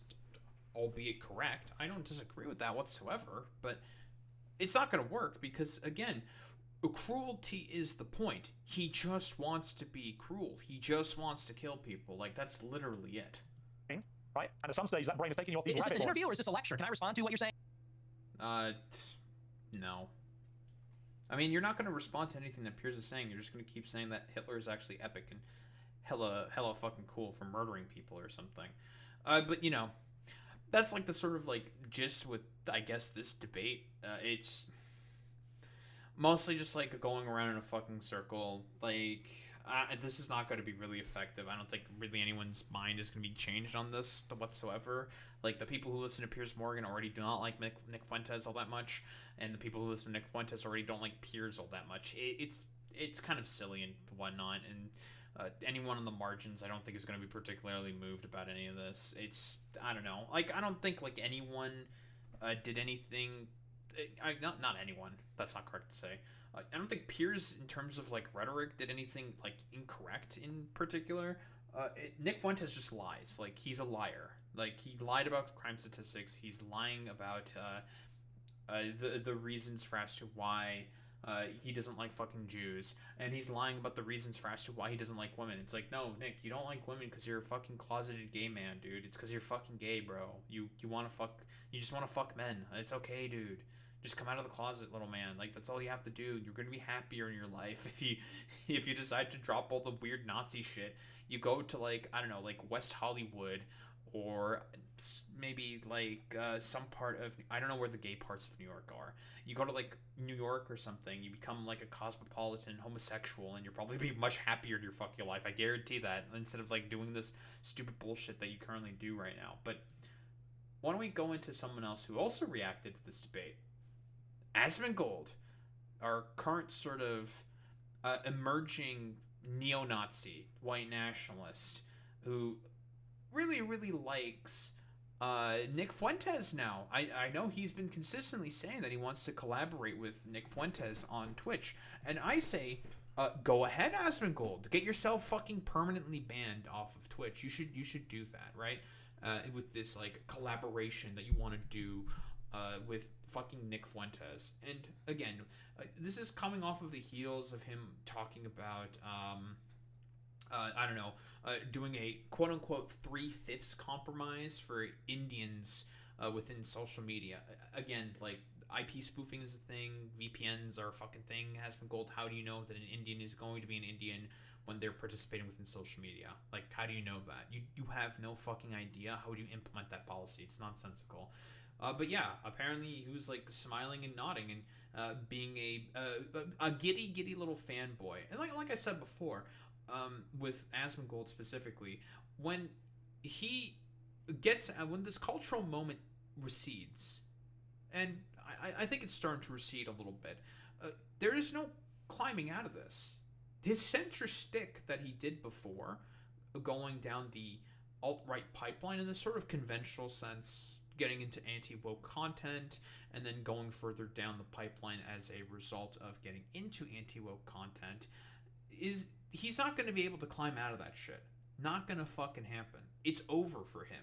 albeit correct. I don't disagree with that whatsoever, but it's not going to work because, again, cruelty is the point. He just wants to be cruel. He just wants to kill people. Like, that's literally it. Right? And at some stage, that brain is taking you off these Is rabbit this an holes. interview or is this a lecture? Can I respond to what you're saying? No. I mean, you're not going to respond to anything that Piers is saying. You're just going to keep saying that Hitler is actually epic and hella fucking cool for murdering people or something. But, you know, that's like the sort of, like, gist with, I guess, this debate. It's mostly just, like, going around in a fucking circle. Like, this is not going to be really effective. I don't think really anyone's mind is going to be changed on this whatsoever. Like, the people who listen to Piers Morgan already do not like Nick Fuentes all that much, and the people who listen to Nick Fuentes already don't like Piers all that much. It's kind of silly and whatnot, and anyone on the margins I don't think is going to be particularly moved about any of this. I don't know. Like, I don't think, like, anyone did anything... Not anyone. That's not correct to say. I don't think Piers, in terms of, like, rhetoric, did anything, like, incorrect in particular. Nick Fuentes just lies. Like, he's a liar. Like, he lied about crime statistics. He's lying about the reasons for as to why he doesn't like fucking Jews, and he's lying about the reasons as to why he doesn't like women. It's like, no, Nick, you don't like women because you're a fucking closeted gay man, dude. It's because you're fucking gay, bro. You want to fuck, you just want to fuck men. It's okay, dude. Just come out of the closet, little man. Like, that's all you have to do. You're gonna be happier in your life if you decide to drop all the weird Nazi shit. You go to, like, I don't know, like West Hollywood, or maybe like some part of, I don't know where the gay parts of New York are. You go to like New York or something, you become like a cosmopolitan homosexual, and you'll probably be much happier in your fucking life. I guarantee that, instead of like doing this stupid bullshit that you currently do right now. But why don't we go into someone else who also reacted to this debate? Asmongold, our current sort of emerging neo-Nazi, white nationalist, who really, really likes Nick Fuentes now. I know he's been consistently saying that he wants to collaborate with Nick Fuentes on Twitch. And I say, go ahead, Asmongold. Get yourself fucking permanently banned off of Twitch. You should do that, right? With this, like, collaboration that you want to do with fucking Nick Fuentes. And again, this is coming off of the heels of him talking about I don't know, doing a quote-unquote 3/5 compromise for Indians within social media. Again, like, IP spoofing is a thing, VPNs are a fucking thing. Asmongold, how do you know that an Indian is going to be an Indian when they're participating within social media? Like, how do you know that? You have no fucking idea. How would you implement that policy? It's nonsensical. But yeah, apparently he was like smiling and nodding and being a giddy little fanboy. And like I said before, with Asmongold specifically, when he gets when this cultural moment recedes, and I think it's starting to recede a little bit, there is no climbing out of this. His center stick that he did before, going down the alt-right pipeline in this sort of conventional sense, getting into anti-woke content, and then going further down the pipeline as a result of getting into anti-woke content, is he's not going to be able to climb out of that shit. Not going to fucking happen. It's over for him.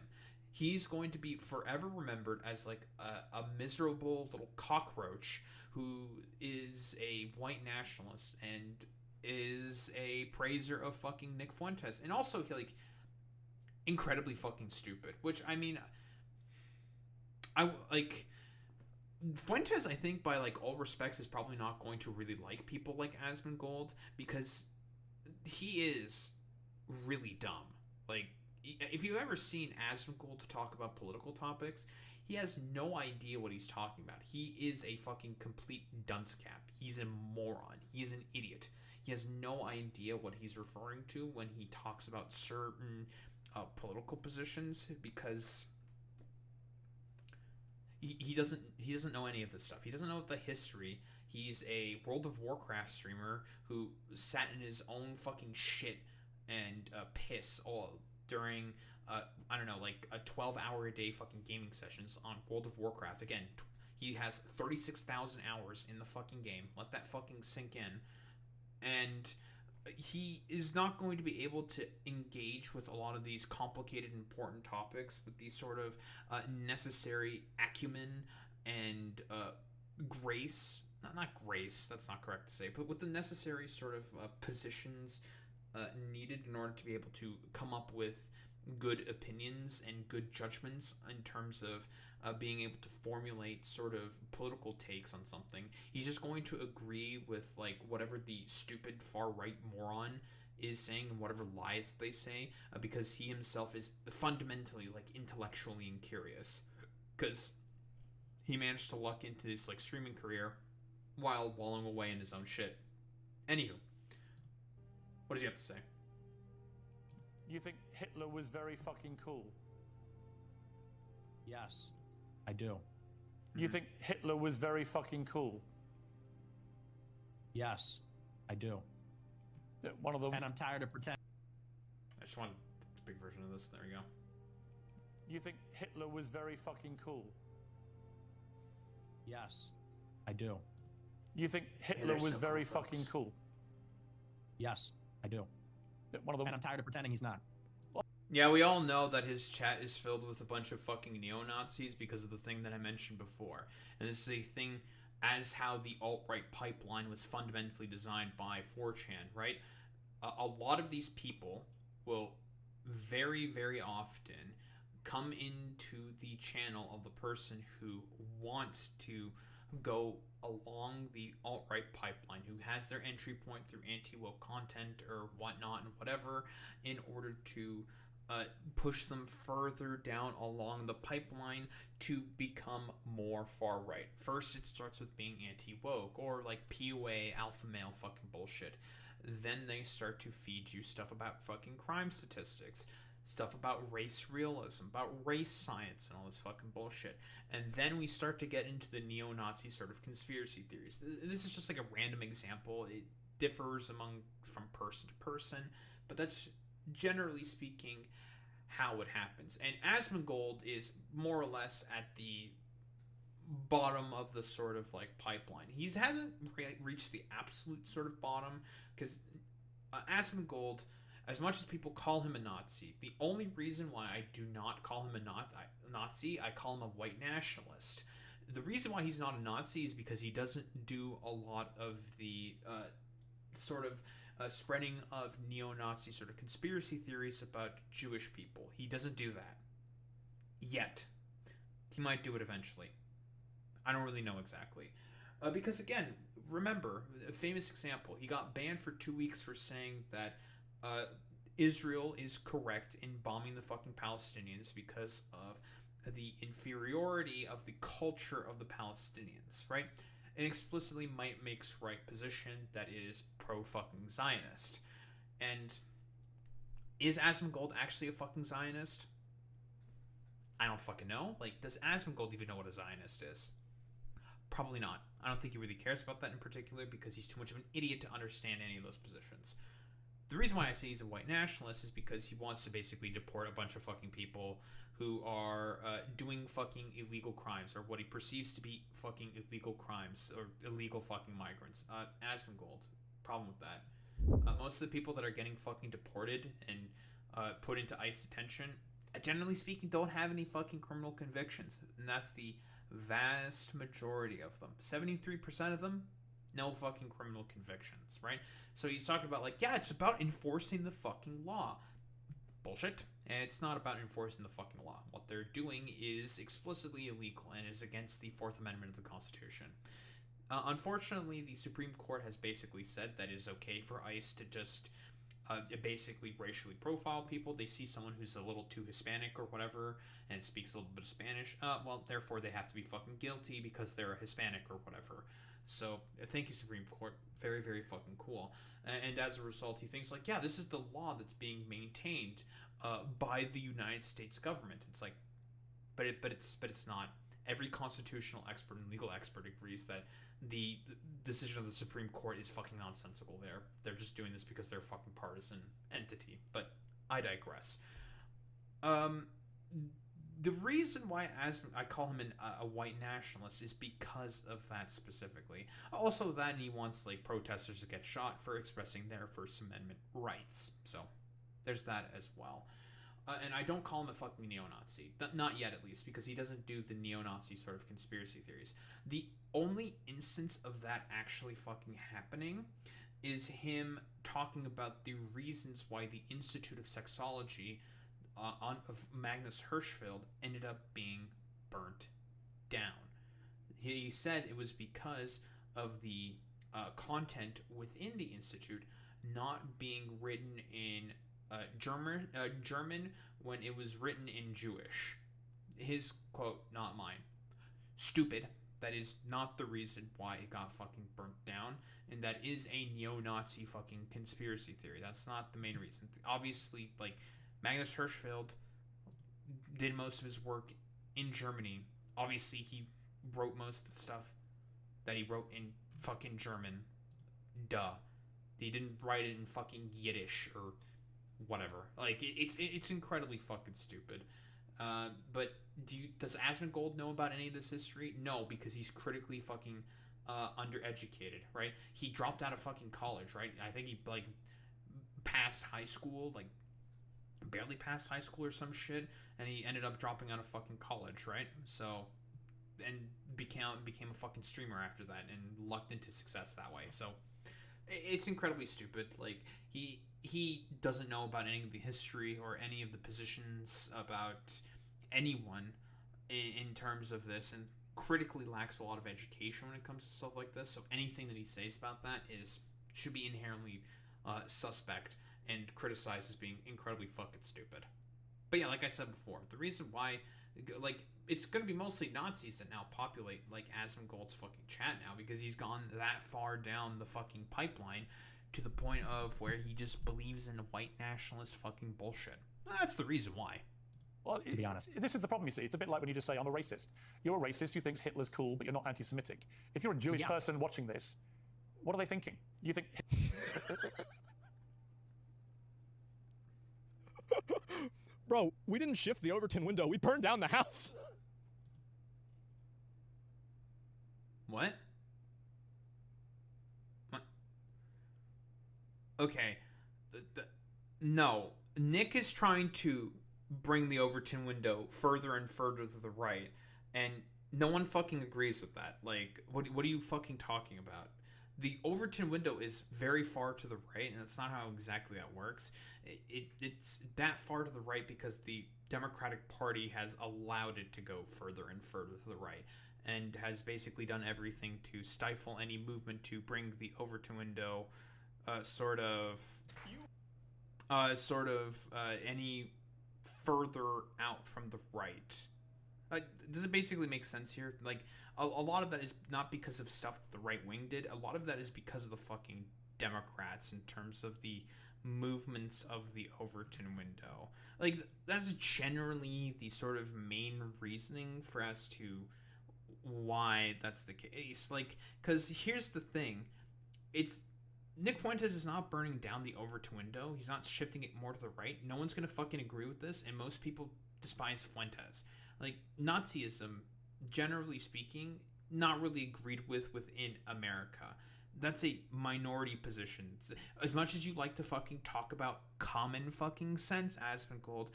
He's going to be forever remembered as like a miserable little cockroach who is a white nationalist and is a praiser of fucking Nick Fuentes, and also like incredibly fucking stupid. Which, I mean, I like Fuentes, I think, by like all respects, is probably not going to really like people like Asmongold, because he is really dumb. Like, if you've ever seen Asmongold talk about political topics, he has no idea what he's talking about. He is a fucking complete dunce cap. He's a moron. He is an idiot. He has no idea what he's referring to when he talks about certain political positions, because he doesn't know any of this stuff. He doesn't know the history. He's a World of Warcraft streamer who sat in his own fucking shit and piss all during I don't know, like a 12-hour-a-day fucking gaming sessions on World of Warcraft. Again, he has 36,000 hours in the fucking game. Let that fucking sink in. And he is not going to be able to engage with a lot of these complicated, important topics with these sort of necessary acumen and grace. Not grace, that's not correct to say, but with the necessary sort of positions needed in order to be able to come up with good opinions and good judgments in terms of being able to formulate sort of political takes on something. He's just going to agree with like whatever the stupid far-right moron is saying and whatever lies they say, because he himself is fundamentally like intellectually incurious, because he managed to luck into this like streaming career while wallowing away in his own shit. Anywho, what does he have to say? You think Hitler was very fucking cool? Yes, I do. You think Hitler was very fucking cool? Yes, I do. Yeah, one of them. And I'm tired of pretending. I just wanted a big version of this. There we go. You think Hitler was very fucking cool? Yes, I do. You think Hitler was so very fucking cool? Yes, I do. Yeah, one of them. And I'm tired of pretending he's not. Yeah, we all know that his chat is filled with a bunch of fucking neo-Nazis because of the thing that I mentioned before. And this is a thing as how the alt-right pipeline was fundamentally designed by 4chan, right? A lot of these people will very, very often come into the channel of the person who wants to go along the alt-right pipeline, who has their entry point through anti-woke content or whatnot and whatever, in order to push them further down along the pipeline to become more far right. First, it starts with being anti-woke or like PUA, alpha male fucking bullshit. Then they start to feed you stuff about fucking crime statistics, stuff about race realism, about race science, and all this fucking bullshit. And then we start to get into the neo-Nazi sort of conspiracy theories. This is just like a random example. It differs from person to person, but that's generally speaking how it happens. And Asmongold is more or less at the bottom of the sort of like pipeline. He hasn't reached the absolute sort of bottom, because Asmongold, as much as people call him a Nazi, the only reason why I do not call him a Nazi, I call him a white nationalist. The reason why he's not a Nazi is because he doesn't do a lot of the sort of spreading of neo-Nazi sort of conspiracy theories about Jewish people. He doesn't do that. Yet. He might do it eventually. I don't really know exactly. Because again, remember, a famous example, he got banned for 2 weeks for saying that Israel is correct in bombing the fucking Palestinians because of the inferiority of the culture of the Palestinians, right? An explicitly might makes right position that is pro-fucking Zionist. And is Asmongold actually a fucking Zionist? I don't fucking know. Like, does Asmongold even know what a Zionist is? Probably not. I don't think he really cares about that in particular because he's too much of an idiot to understand any of those positions. The reason why I say he's a white nationalist is because he wants to basically deport a bunch of fucking people who are doing fucking illegal crimes, or what he perceives to be fucking illegal crimes, or illegal fucking migrants. Asmongold, problem with that. Most of the people that are getting fucking deported and put into ICE detention, generally speaking, don't have any fucking criminal convictions. And that's the vast majority of them. 73% of them, no fucking criminal convictions, right? So he's talking about, like, yeah, it's about enforcing the fucking law. Bullshit. And it's not about enforcing the fucking law. What they're doing is explicitly illegal and is against the Fourth Amendment of the Constitution. Unfortunately, the Supreme Court has basically said that it is okay for ICE to just basically racially profile people. They see someone who's a little too Hispanic or whatever and speaks a little bit of Spanish. Well, therefore they have to be fucking guilty because they're a Hispanic or whatever. So, thank you, Supreme Court. Very, very fucking cool. And as a result, he thinks, like, yeah, this is the law that's being maintained by the United States government. It's like, but it's not. Every constitutional expert and legal expert agrees that the decision of the Supreme Court is fucking nonsensical. They're just doing this because they're a fucking partisan entity. But I digress. The reason why I call him a white nationalist is because of that specifically. Also that, and he wants like protesters to get shot for expressing their First Amendment rights. So there's that as well. And I don't call him a fucking neo-Nazi. Not yet, at least, because he doesn't do the neo-Nazi sort of conspiracy theories. The only instance of that actually fucking happening is him talking about the reasons why the Institute of Sexology of Magnus Hirschfeld ended up being burnt down. He said it was because of the content within the institute not being written in German when it was written in Jewish. His quote, not mine. Stupid. That is not the reason why it got fucking burnt down, and that is a neo-Nazi fucking conspiracy theory. That's not the main reason. Obviously, like, Magnus Hirschfeld did most of his work in Germany. Obviously, he wrote most of the stuff that he wrote in fucking German. Duh. He didn't write it in fucking Yiddish or whatever. Like, it's incredibly fucking stupid. But does Asmongold know about any of this history? No, because he's critically fucking undereducated, right? He dropped out of fucking college, right? I think he, like, passed high school, like, barely passed high school or some shit, and he ended up dropping out of fucking college, right? So, became a fucking streamer after that and lucked into success that way. So it's incredibly stupid. Like he doesn't know about any of the history or any of the positions about anyone in terms of this, and critically lacks a lot of education when it comes to stuff like this. So anything that he says about that should be inherently suspect and criticized as being incredibly fucking stupid. But yeah, like I said before, the reason why, like, it's going to be mostly Nazis that now populate, like, Asmongold's fucking chat now, because he's gone that far down the fucking pipeline to the point of where he just believes in white nationalist fucking bullshit. That's the reason why. Well, to be honest, this is the problem, you see. It's a bit like when you just say, I'm a racist. You're a racist who thinks Hitler's cool, but you're not anti-Semitic. If you're a Jewish person watching this, what are they thinking? Do you think... Bro, we didn't shift the Overton window. We burned down the house. What? Okay. No. Nick is trying to bring the Overton window further and further to the right, and no one fucking agrees with that. Like, what are you fucking talking about? The Overton window is very far to the right, and that's not how exactly that works. It's that far to the right because the Democratic Party has allowed it to go further and further to the right, and has basically done everything to stifle any movement to bring the Overton window any further out from the right. Does it basically make sense here? Like, a lot of that is not because of stuff that the right wing did. A lot of that is because of the fucking Democrats in terms of the movements of the Overton window. Like, that's generally the sort of main reasoning for as to why that's the case. Like, because here's the thing. It's... Nick Fuentes is not burning down the Overton window. He's not shifting it more to the right. No one's gonna fucking agree with this, and most people despise Fuentes. Like, Nazism, generally speaking, not really agreed with within America. That's a minority position. As much as you like to fucking talk about common fucking sense, Asmongold,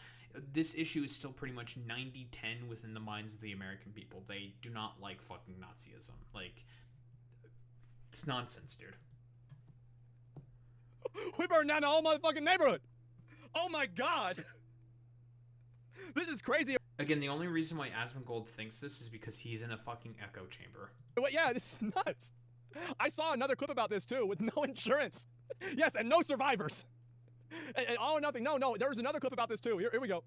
this issue is still pretty much 90-10 within the minds of the American people. They do not like fucking Nazism. Like, it's nonsense, dude. We burned down the whole motherfucking neighborhood. Oh my god. This is crazy. Again, the only reason why Asmongold thinks this is because he's in a fucking echo chamber. Well, yeah, this is nuts. I saw another clip about this too, with no insurance. Yes, and no survivors. And all or nothing. No, there was another clip about this too. Here we go.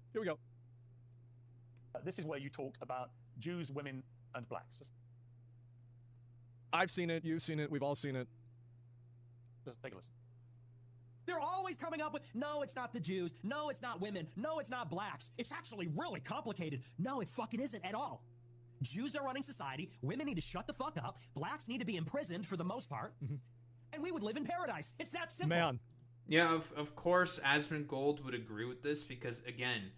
This is where you talk about Jews, women, and blacks. I've seen it, you've seen it, we've all seen it. Just take a listen. They're always coming up with, no, it's not the Jews. No, it's not women. No, it's not blacks. It's actually really complicated. No, it fucking isn't at all. Jews are running society. Women need to shut the fuck up. Blacks need to be imprisoned for the most part. And we would live in paradise. It's that simple. Man. Yeah, of course Asmongold would agree with this because, again,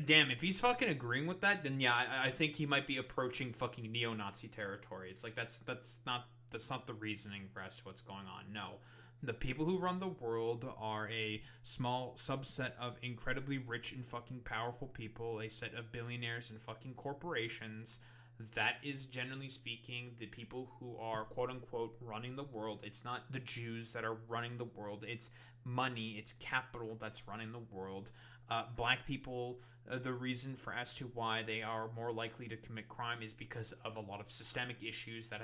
damn, if he's fucking agreeing with that, then yeah, I think he might be approaching fucking neo-Nazi territory. It's like, that's not the reasoning for as to what's going on. No. The people who run the world are a small subset of incredibly rich and fucking powerful people, a set of billionaires and fucking corporations. That is, generally speaking, the people who are, quote-unquote, running the world. It's not the Jews that are running the world. It's money, it's capital that's running the world. Black people, the reason for as to why they are more likely to commit crime is because of a lot of systemic issues that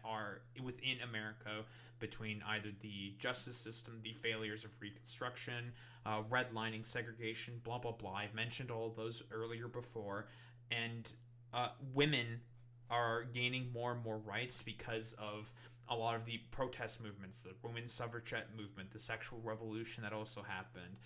are within America, between either the justice system, the failures of Reconstruction, redlining, segregation, blah, blah, blah. I've mentioned all of those earlier before. And women are gaining more and more rights because of a lot of the protest movements, the women's suffragette movement, the sexual revolution that also happened,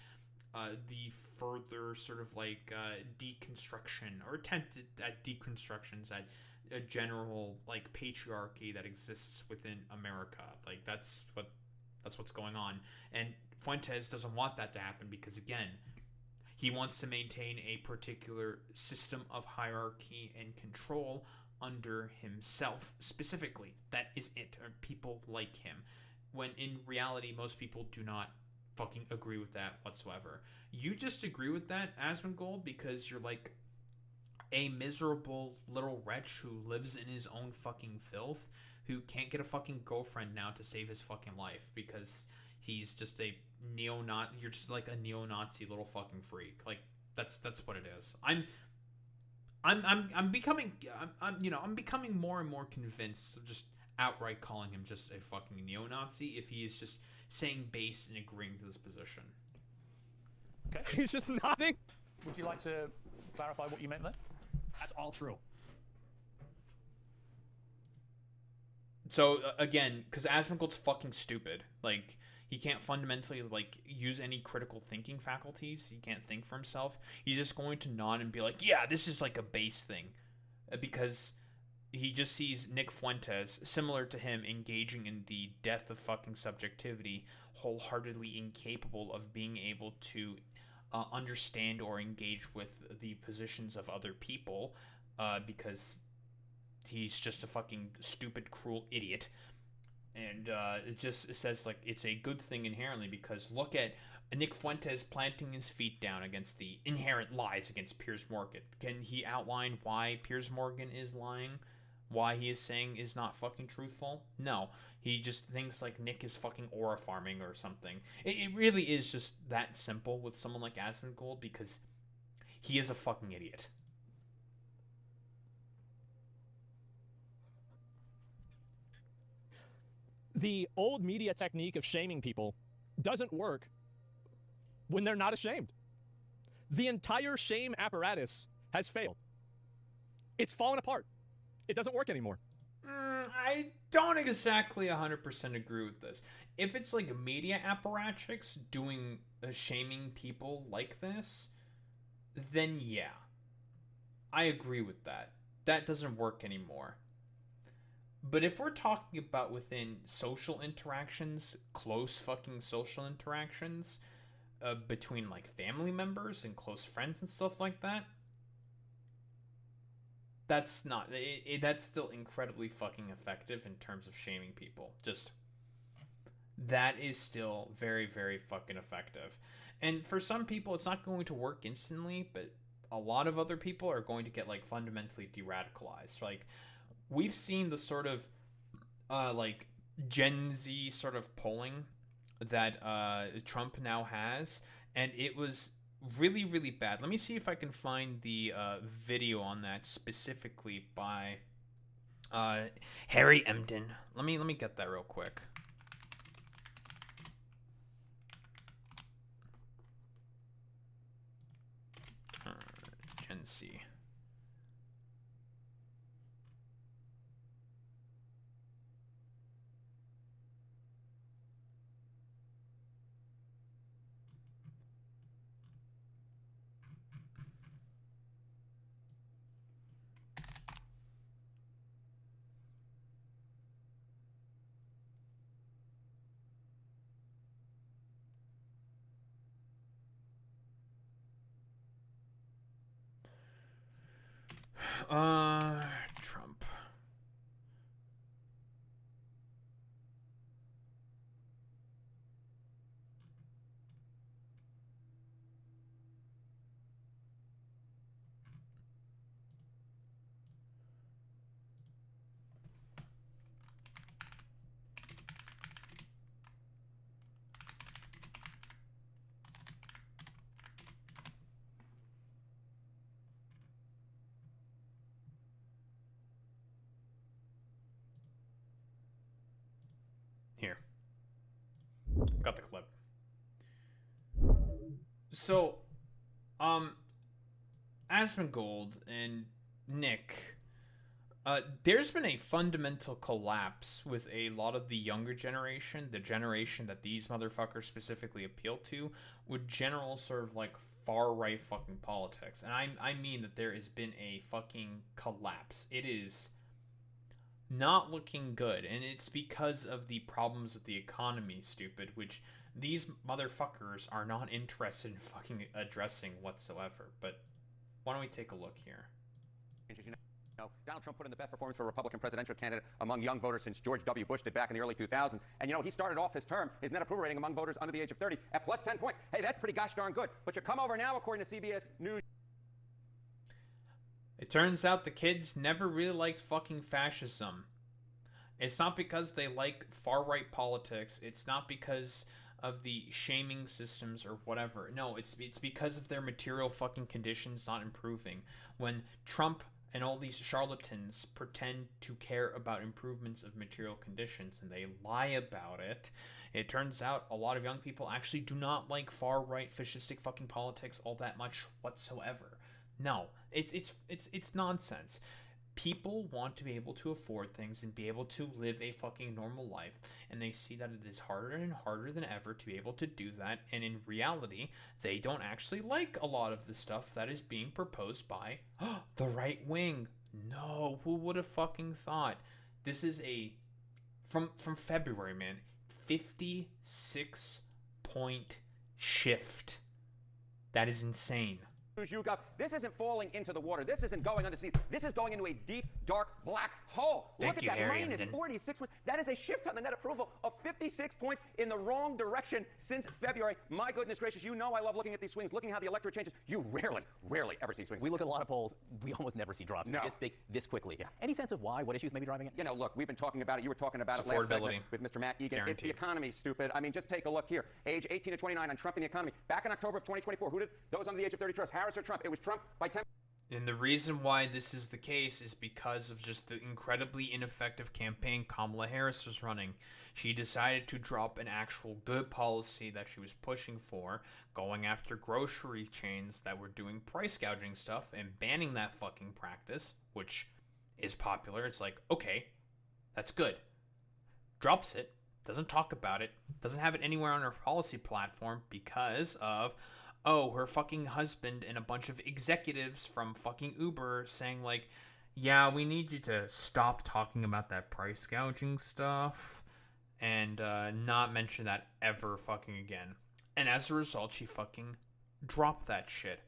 the further sort of like deconstruction or attempted at deconstructions at a general like patriarchy that exists within America. Like that's what's going on, and Fuentes doesn't want that to happen because, again, he wants to maintain a particular system of hierarchy and control under himself specifically. That is it, or people like him, when in reality most people do not fucking agree with that whatsoever. You just agree with that, Asmongold, because you're like a miserable little wretch who lives in his own fucking filth, who can't get a fucking girlfriend now to save his fucking life because he's just a neo-Nazi. You're just like a neo-Nazi little fucking freak. Like that's what it is. I'm becoming more and more convinced of just outright calling him just a fucking neo-Nazi if he is just saying base and agreeing to this position. Okay. He's just nodding. Would you like to clarify what you meant there? That's all true. So again, because Asmongold's fucking stupid. Like, he can't fundamentally like use any critical thinking faculties. He can't think for himself. He's just going to nod and be like, "Yeah, this is like a base thing," because he just sees Nick Fuentes, similar to him, engaging in the death of fucking subjectivity, wholeheartedly incapable of being able to understand or engage with the positions of other people, because he's just a fucking stupid, cruel idiot. And it just says like it's a good thing inherently, because look at Nick Fuentes planting his feet down against the inherent lies against Piers Morgan. Can he outline why Piers Morgan is lying? Why he is saying is not fucking truthful? No. He just thinks like Nick is fucking aura farming or something. It really is just that simple with someone like Asmongold, because he is a fucking idiot. The old media technique of shaming people doesn't work when they're not ashamed. The entire shame apparatus has failed. It's fallen apart. It doesn't work anymore. I don't exactly 100% agree with this. If it's like media apparatchiks doing shaming people like this, then yeah, I agree with that. That doesn't work anymore. But if we're talking about within social interactions, close fucking social interactions, between like family members and close friends and stuff like that, that's not, that's still incredibly fucking effective in terms of shaming people. Just, that is still very, very fucking effective. And for some people, it's not going to work instantly, but a lot of other people are going to get like fundamentally de-radicalized. Like, we've seen the sort of like Gen Z sort of polling that Trump now has, and it was really, really bad. Let me see if I can find the video on that specifically by Harry Emden. Let me get that real quick. Gen Z. Trump. Here. Got the clip. So, Asmongold and Nick, there's been a fundamental collapse with a lot of the younger generation, the generation that these motherfuckers specifically appeal to, with general sort of like far-right fucking politics. And I mean that there has been a fucking collapse. It is not looking good, and it's because of the problems with the economy, stupid, which these motherfuckers are not interested in fucking addressing whatsoever. But why don't we take a look here? Donald Trump put in the best performance for a Republican presidential candidate among young voters since George W. Bush did back in the early 2000s. And, he started off his term, his net approval rating among voters under the age of 30 at plus 10 points. Hey, that's pretty gosh darn good. But you come over now, according to CBS News. It turns out the kids never really liked fucking fascism. It's not because they like far-right politics. It's not because of the shaming systems or whatever. No, it's because of their material fucking conditions not improving. When Trump and all these charlatans pretend to care about improvements of material conditions and they lie about it, it turns out a lot of young people actually do not like far-right fascistic fucking politics all that much whatsoever. No, it's nonsense. People want to be able to afford things and be able to live a fucking normal life, and they see that it is harder and harder than ever to be able to do that, and in reality, they don't actually like a lot of the stuff that is being proposed by the right wing. No, who would have fucking thought? This is a from February, man. 56-point shift. That is insane. You got. This isn't falling into the water. This isn't going under seas. This is going into a deep, dark, black hole. Look at that, minus 46 points. That is a shift on the net approval of 56 points in the wrong direction since February. My goodness gracious, you know I love looking at these swings, looking how the electorate changes. You rarely ever see swings. We look at a lot of polls. We almost never see drops this big, this quickly. Yeah. Any sense of why? What issues may be driving it? You know, look, we've been talking about it. You were talking about it last segment with Mr. Matt Egan. Guaranteed. It's the economy, stupid. I mean, just take a look here. Age 18 to 29 on Trump and the economy. Back in October of 2024, who did those under the age of 30 trust? Harris or Trump? It was Trump by 10. And the reason why this is the case is because of just the incredibly ineffective campaign Kamala Harris was running. She decided to drop an actual good policy that she was pushing for, going after grocery chains that were doing price gouging stuff and banning that fucking practice, which is popular. It's like, okay, that's good. Drops it, doesn't talk about it, doesn't have it anywhere on her policy platform because of her fucking husband and a bunch of executives from fucking Uber saying like, yeah, we need you to stop talking about that price gouging stuff and not mention that ever fucking again. And as a result, she fucking dropped that shit.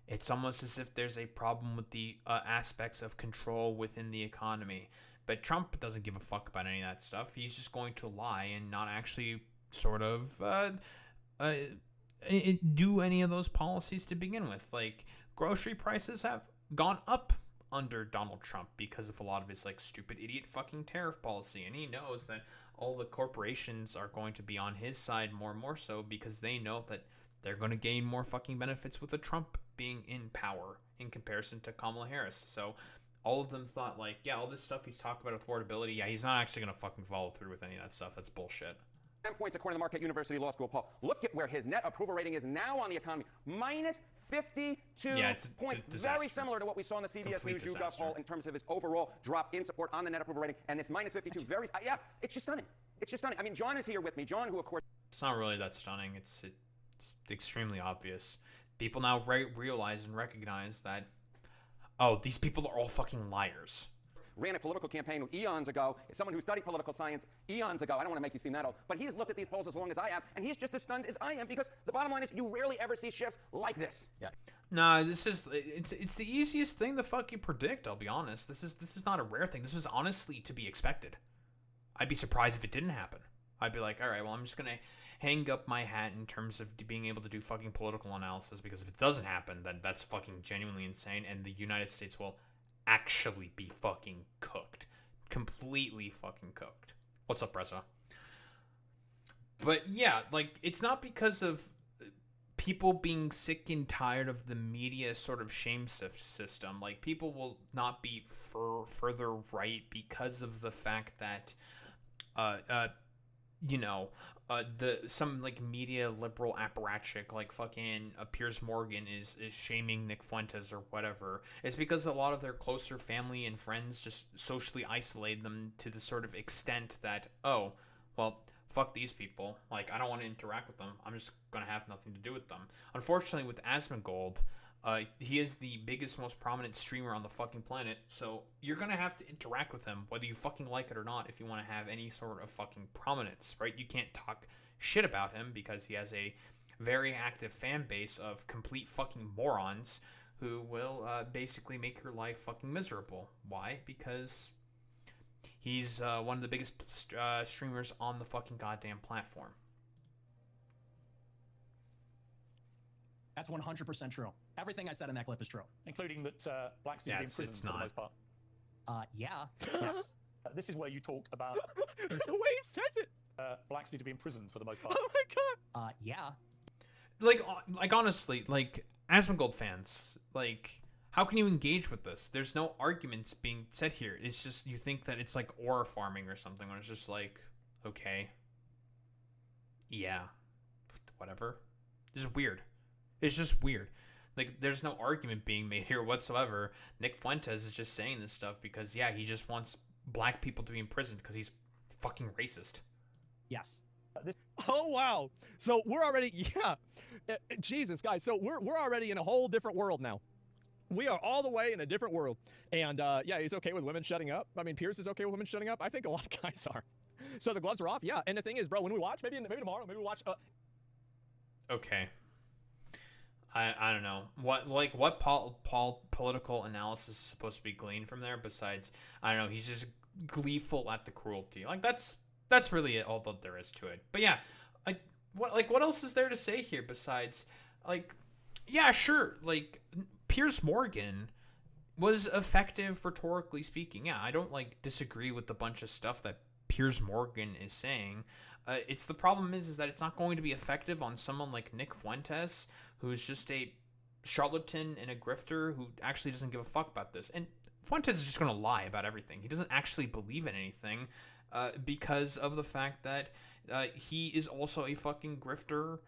It's almost as if there's a problem with the aspects of control within the economy. But Trump doesn't give a fuck about any of that stuff. He's just going to lie and not actually sort of do any of those policies to begin with. Like, grocery prices have gone up under Donald Trump because of a lot of his like stupid idiot fucking tariff policy, and he knows that all the corporations are going to be on his side more and more so because they know that they're going to gain more fucking benefits with the Trump being in power in comparison to Kamala Harris. So all of them thought like, yeah, all this stuff he's talking about affordability, yeah, he's not actually going to fucking follow through with any of that stuff. That's bullshit. 10 points according to the Marquette University Law School poll. Look at where his net approval rating is now on the economy. Minus 52 points. Very similar to what we saw in the CBS News YouGov poll in terms of his overall drop in support on the net approval rating. And this minus 52, it's just stunning. It's just stunning. I mean, John is here with me. John, who of course... It's not really that stunning. It's extremely obvious. People now realize and recognize that, oh, these people are all fucking liars. Ran a political campaign eons ago, as someone who studied political science eons ago. I don't want to make you seem that old, but he's looked at these polls as long as I have, and he's just as stunned as I am because the bottom line is you rarely ever see shifts like this. Yeah. Nah, it's the easiest thing to fucking predict, I'll be honest. This is not a rare thing. This was honestly to be expected. I'd be surprised if it didn't happen. I'd be like, all right, well, I'm just going to hang up my hat in terms of being able to do fucking political analysis, because if it doesn't happen, then that's fucking genuinely insane, and the United States will actually be fucking cooked. Completely fucking cooked. What's up, Reza? But yeah, like, it's not because of people being sick and tired of the media sort of shame system. Like, people will not be further right because of the fact that some like media liberal apparatchik like fucking Piers Morgan is shaming Nick Fuentes or whatever. It's because a lot of their closer family and friends just socially isolate them to the sort of extent that, oh, well, fuck these people. Like, I don't want to interact with them. I'm just going to have nothing to do with them. Unfortunately, with Asmongold, he is the biggest, most prominent streamer on the fucking planet, so you're gonna have to interact with him, whether you fucking like it or not, if you want to have any sort of fucking prominence, right? You can't talk shit about him because he has a very active fan base of complete fucking morons who will basically make your life fucking miserable. Why? Because he's one of the biggest streamers on the fucking goddamn platform. That's 100% true. Everything I said in that clip is true. Including that blacks need to be in prison for the most part. Yeah. Yes. This is where you talk about... the way he says it! Blacks need to be in prison for the most part. Oh my god! Yeah. Like honestly, like, Asmongold fans, like, how can you engage with this? There's no arguments being said here. It's just, you think that it's like aura farming or something, when it's just like, okay. Yeah. Whatever. This is weird. It's just weird. Like, there's no argument being made here whatsoever. Nick Fuentes is just saying this stuff because, yeah, he just wants black people to be imprisoned because he's fucking racist. Yes. Oh wow! So we're already, yeah, Jesus, guys. So we're already in a whole different world now. We are all the way in a different world. And yeah, he's okay with women shutting up. I mean, Piers is okay with women shutting up. I think a lot of guys are. So the gloves are off. Yeah. And the thing is, bro, when we watch, maybe tomorrow, maybe we watch. Okay. I don't know what political analysis is supposed to be gleaned from there. Besides, I don't know. He's just gleeful at the cruelty. Like that's really all that there is to it. But yeah, what else is there to say here besides, like, yeah, sure, like, Piers Morgan was effective rhetorically speaking. Yeah, I don't like disagree with the bunch of stuff that Piers Morgan is saying. It's the problem is that it's not going to be effective on someone like Nick Fuentes, who's just a charlatan and a grifter who actually doesn't give a fuck about this. And Fuentes is just going to lie about everything. He doesn't actually believe in anything because of the fact that he is also a fucking grifter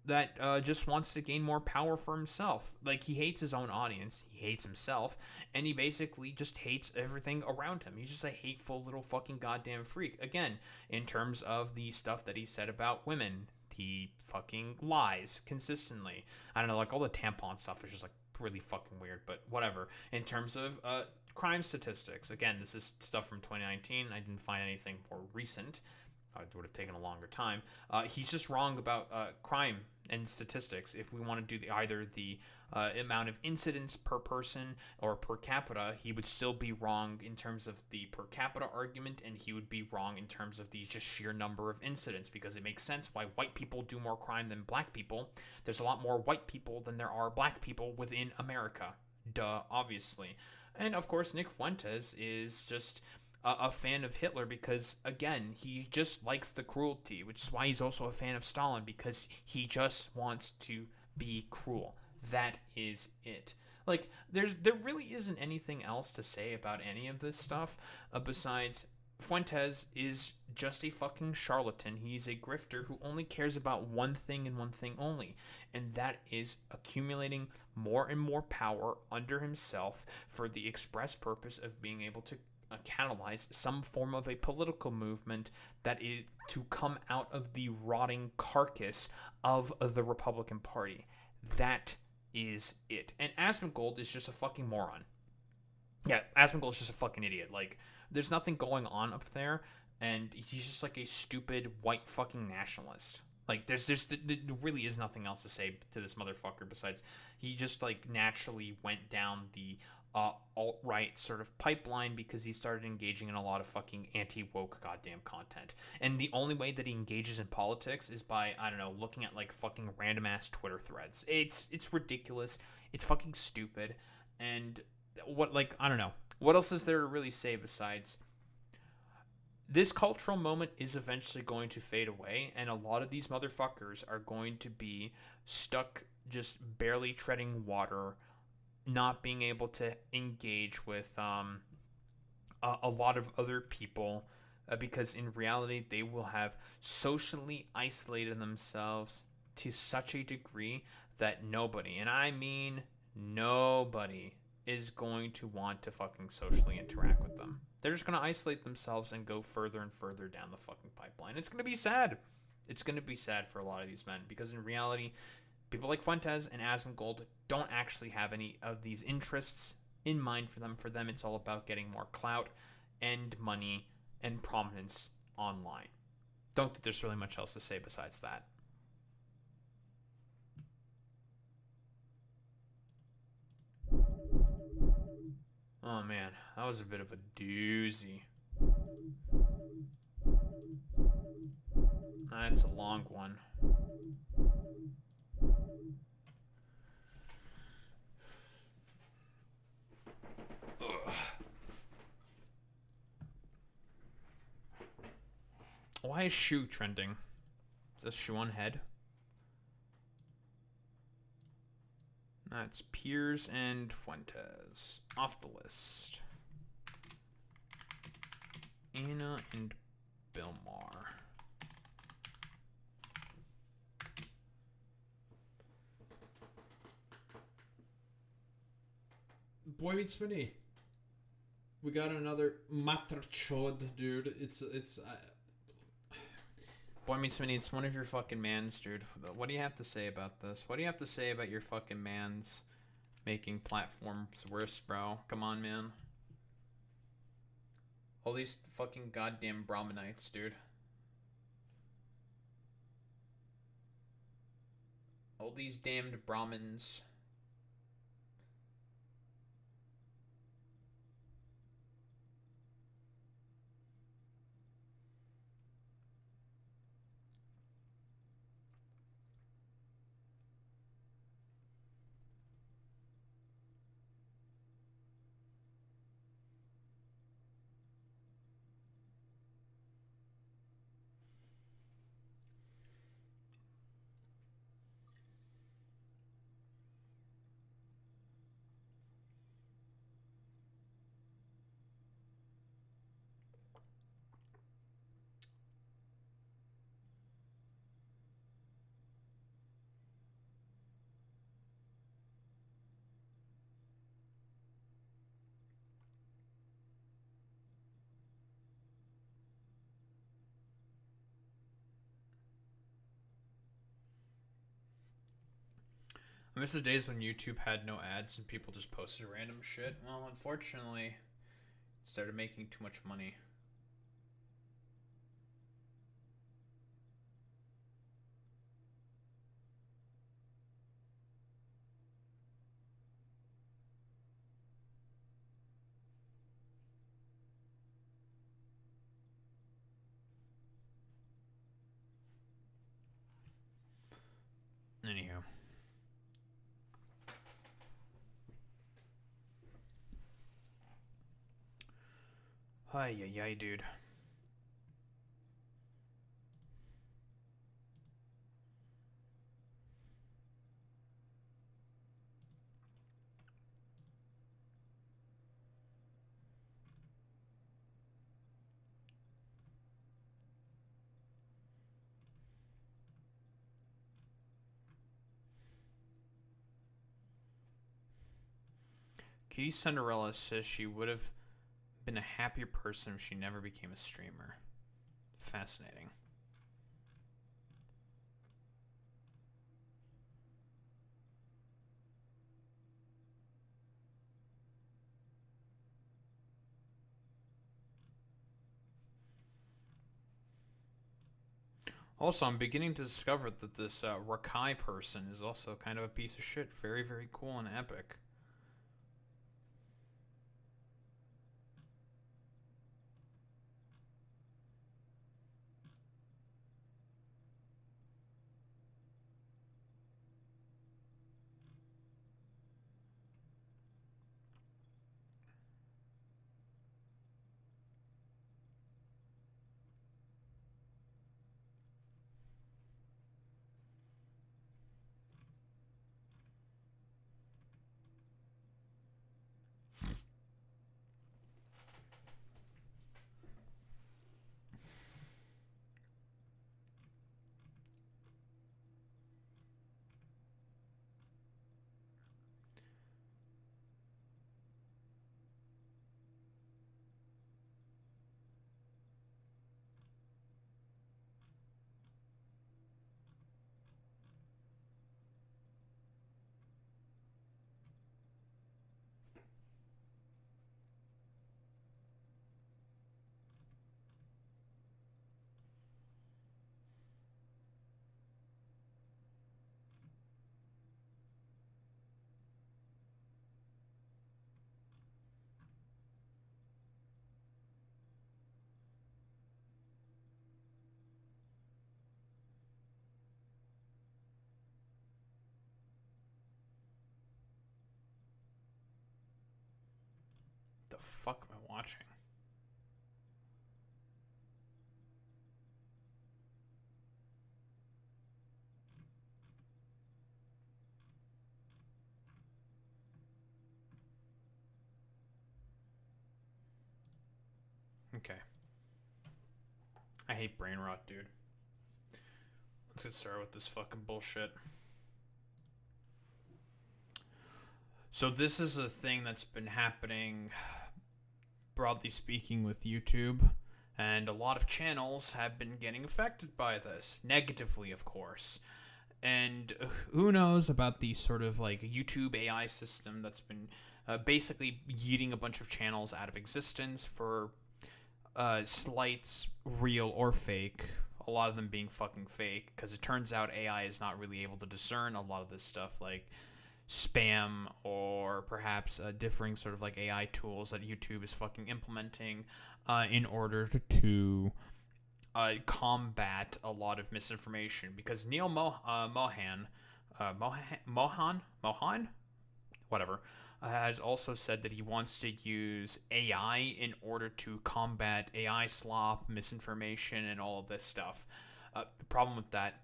that just wants to gain more power for himself. Like, he hates his own audience, he hates himself, and he basically just hates everything around him. He's just a hateful little fucking goddamn freak. Again, in terms of the stuff that he said about women, he fucking lies consistently. I don't know, like, all the tampon stuff is just, like, really fucking weird, but whatever. In terms of crime statistics, again, this is stuff from 2019. I didn't find anything more recent. It would have taken a longer time. He's just wrong about crime and statistics. If we want to do either the amount of incidents per person or per capita, he would still be wrong in terms of the per capita argument, and he would be wrong in terms of the just sheer number of incidents, because it makes sense why white people do more crime than black people. There's a lot more white people than there are black people within America. Duh, obviously. And of course, Nick Fuentes is just a fan of Hitler because, again, he just likes the cruelty, which is why he's also a fan of Stalin, because he just wants to be cruel. That is it. Like, there really isn't anything else to say about any of this stuff besides Fuentes is just a fucking charlatan. He's a grifter who only cares about one thing and one thing only, and that is accumulating more and more power under himself for the express purpose of being able to catalyze some form of a political movement that is to come out of the rotting carcass of the Republican Party. That is it. And Asmongold is just a fucking moron. Yeah, Asmongold is just a fucking idiot. Like, there's nothing going on up there, and he's just like a stupid white fucking nationalist. Like, there really is nothing else to say to this motherfucker besides he just, like, naturally went down the alt-right sort of pipeline because he started engaging in a lot of fucking anti-woke goddamn content. And the only way that he engages in politics is by, I don't know, looking at, like, fucking random-ass Twitter threads. It's ridiculous. It's fucking stupid. And what, like, I don't know. What else is there to really say besides this cultural moment is eventually going to fade away, and a lot of these motherfuckers are going to be stuck just barely treading water, not being able to engage with a lot of other people because in reality they will have socially isolated themselves to such a degree that nobody, and I mean nobody, is going to want to fucking socially interact with them. They're just going to isolate themselves and go further and further down the fucking pipeline. It's going to be sad. It's going to be sad for a lot of these men because in reality, people like Fuentes and Asmongold don't actually have any of these interests in mind for them. For them, it's all about getting more clout and money and prominence online. Don't think there's really much else to say besides that. Oh man, that was a bit of a doozy. That's a long one. Why is shoe trending? Is this shoe on head? That's Piers and Fuentes. Off the list. Anna and Bilmar. Boy Meets Mini. We got another Matter Chod, dude. It's Boy Meets Mini, it's one of your fucking mans, dude. What do you have to say about this? What do you have to say about your fucking mans making platforms worse, bro? Come on, man. All these fucking goddamn Brahminites, dude. All these damned Brahmins. I miss the days when YouTube had no ads and people just posted random shit. Well, unfortunately, it started making too much money. Anywho. Ay, dude. Kitty Cinderella says she would have been a happier person if she never became a streamer. Fascinating. Also, I'm beginning to discover that this Rakai person is also kind of a piece of shit. Very, very cool and epic. The fuck am I watching? Okay. I hate brain rot, dude. Let's get started with this fucking bullshit. So this is a thing that's been happening, broadly speaking, with YouTube. And a lot of channels have been getting affected by this. Negatively, of course. And who knows about the sort of like YouTube AI system that's been basically yeeting a bunch of channels out of existence for slights, real or fake. A lot of them being fucking fake, because it turns out AI is not really able to discern a lot of this stuff, like spam or perhaps differing sort of like AI tools that YouTube is fucking implementing in order to combat a lot of misinformation. Because Neil Mohan, whatever, has also said that he wants to use AI in order to combat AI slop, misinformation, and all of this stuff. The problem with that,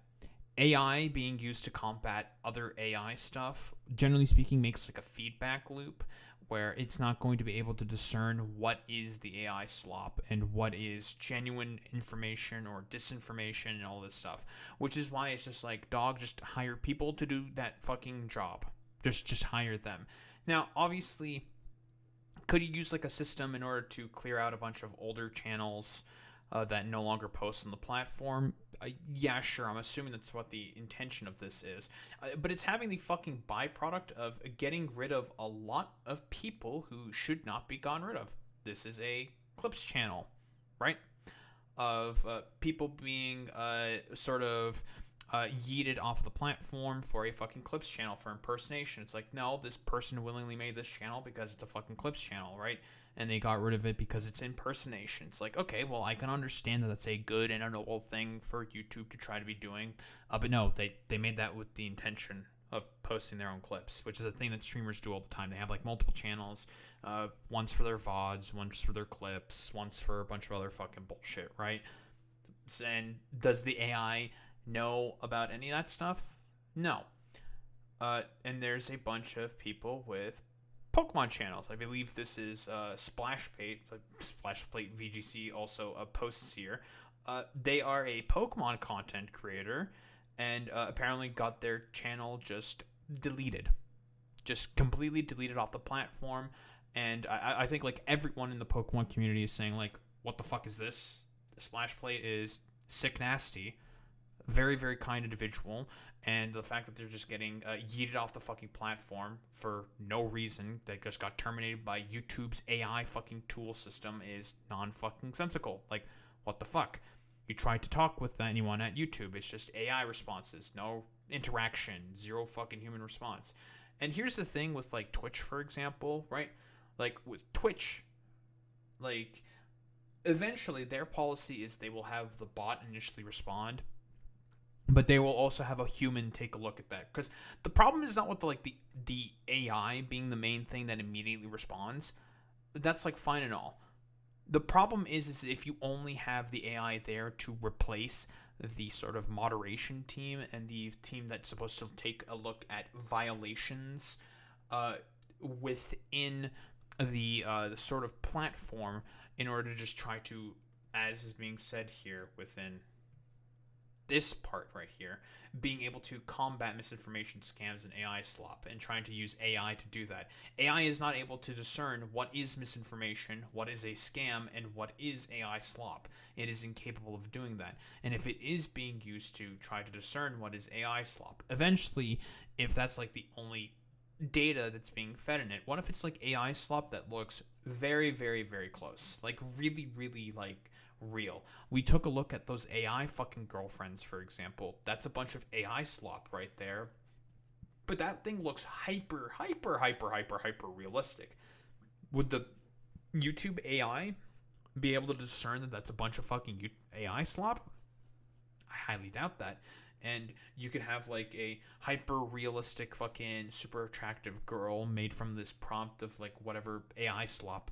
AI being used to combat other AI stuff, generally speaking, makes like a feedback loop where it's not going to be able to discern what is the AI slop and what is genuine information or disinformation and all this stuff. Which is why it's just like, dog, just hire people to do that fucking job. Just hire them. Now, obviously, could you use like a system in order to clear out a bunch of older channels that no longer post on the platform? Yeah, sure. I'm assuming that's what the intention of this is. But it's having the fucking byproduct of getting rid of a lot of people who should not be gotten rid of. This is a clips channel, right? Of people being sort of yeeted off the platform for a fucking clips channel for impersonation. It's like, no, this person willingly made this channel because it's a fucking clips channel, right? And they got rid of it because it's impersonation. It's like, okay, well, I can understand that that's a good and a noble thing for YouTube to try to be doing. But no, they made that with the intention of posting their own clips, which is a thing that streamers do all the time. They have like multiple channels, once for their VODs, once for their clips, once for a bunch of other fucking bullshit, right? And does the AI know about any of that stuff? No. And there's a bunch of people with Pokemon channels. I believe this is Splashplate VGC also posts here. They are a Pokemon content creator and apparently got their channel just deleted. Just completely deleted off the platform. And I think like everyone in the Pokemon community is saying like, what the fuck is this? Splashplate is sick nasty. Very, very kind individual, and the fact that they're just getting yeeted off the fucking platform for no reason, that just got terminated by YouTube's AI fucking tool system, is non-fucking sensical. Like, what the fuck? You try to talk with anyone at YouTube, it's just AI responses, no interaction, zero fucking human response. And here's the thing with, like, Twitch, for example, right? Like, with Twitch, like, eventually their policy is they will have the bot initially respond, but they will also have a human take a look at that. Because the problem is not with the AI being the main thing that immediately responds. That's like fine and all. The problem is if you only have the AI there to replace the sort of moderation team and the team that's supposed to take a look at violations within the sort of platform in order to just try to, as is being said here within this part right here, being able to combat misinformation, scams, and AI slop, and trying to use AI to do that. AI is not able to discern what is misinformation, what is a scam, and what is AI slop. It is incapable of doing that. And if it is being used to try to discern what is AI slop, eventually, if that's like the only data that's being fed in it, what if it's like AI slop that looks very, very, very close? Like really, really like real. We took a look at those AI fucking girlfriends, for example. That's a bunch of AI slop right there. But that thing looks hyper realistic. Would the YouTube AI be able to discern that that's a bunch of fucking AI slop? I highly doubt that. And you could have like a hyper realistic fucking super attractive girl made from this prompt of like whatever AI slop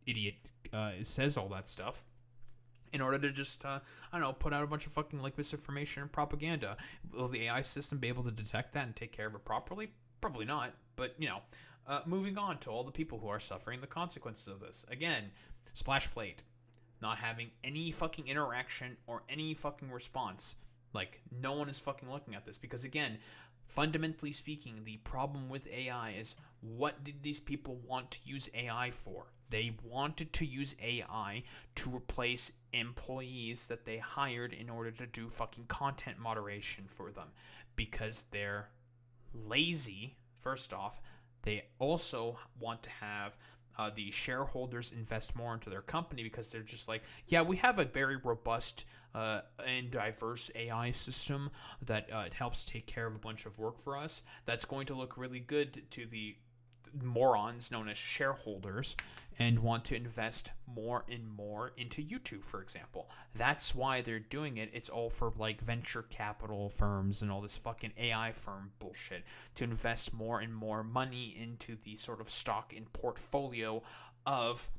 idiot says all that stuff, in order to just, I don't know, put out a bunch of fucking, like, misinformation and propaganda. Will the AI system be able to detect that and take care of it properly? Probably not. But, you know, moving on to all the people who are suffering the consequences of this. Again, Splashplate. not having any fucking interaction or any fucking response. Like, no one is fucking looking at this because, again, fundamentally speaking, the problem with AI is, what did these people want to use AI for? They wanted to use AI to replace employees that they hired in order to do fucking content moderation for them, because they're lazy, first off. They also want to have the shareholders invest more into their company because they're just like, yeah, we have a very robust and diverse AI system that helps take care of a bunch of work for us. That's going to look really good to the morons known as shareholders and want to invest more and more into YouTube, for example. That's why they're doing it. It's all for like venture capital firms and all this fucking AI firm bullshit to invest more and more money into the sort of stock and portfolio of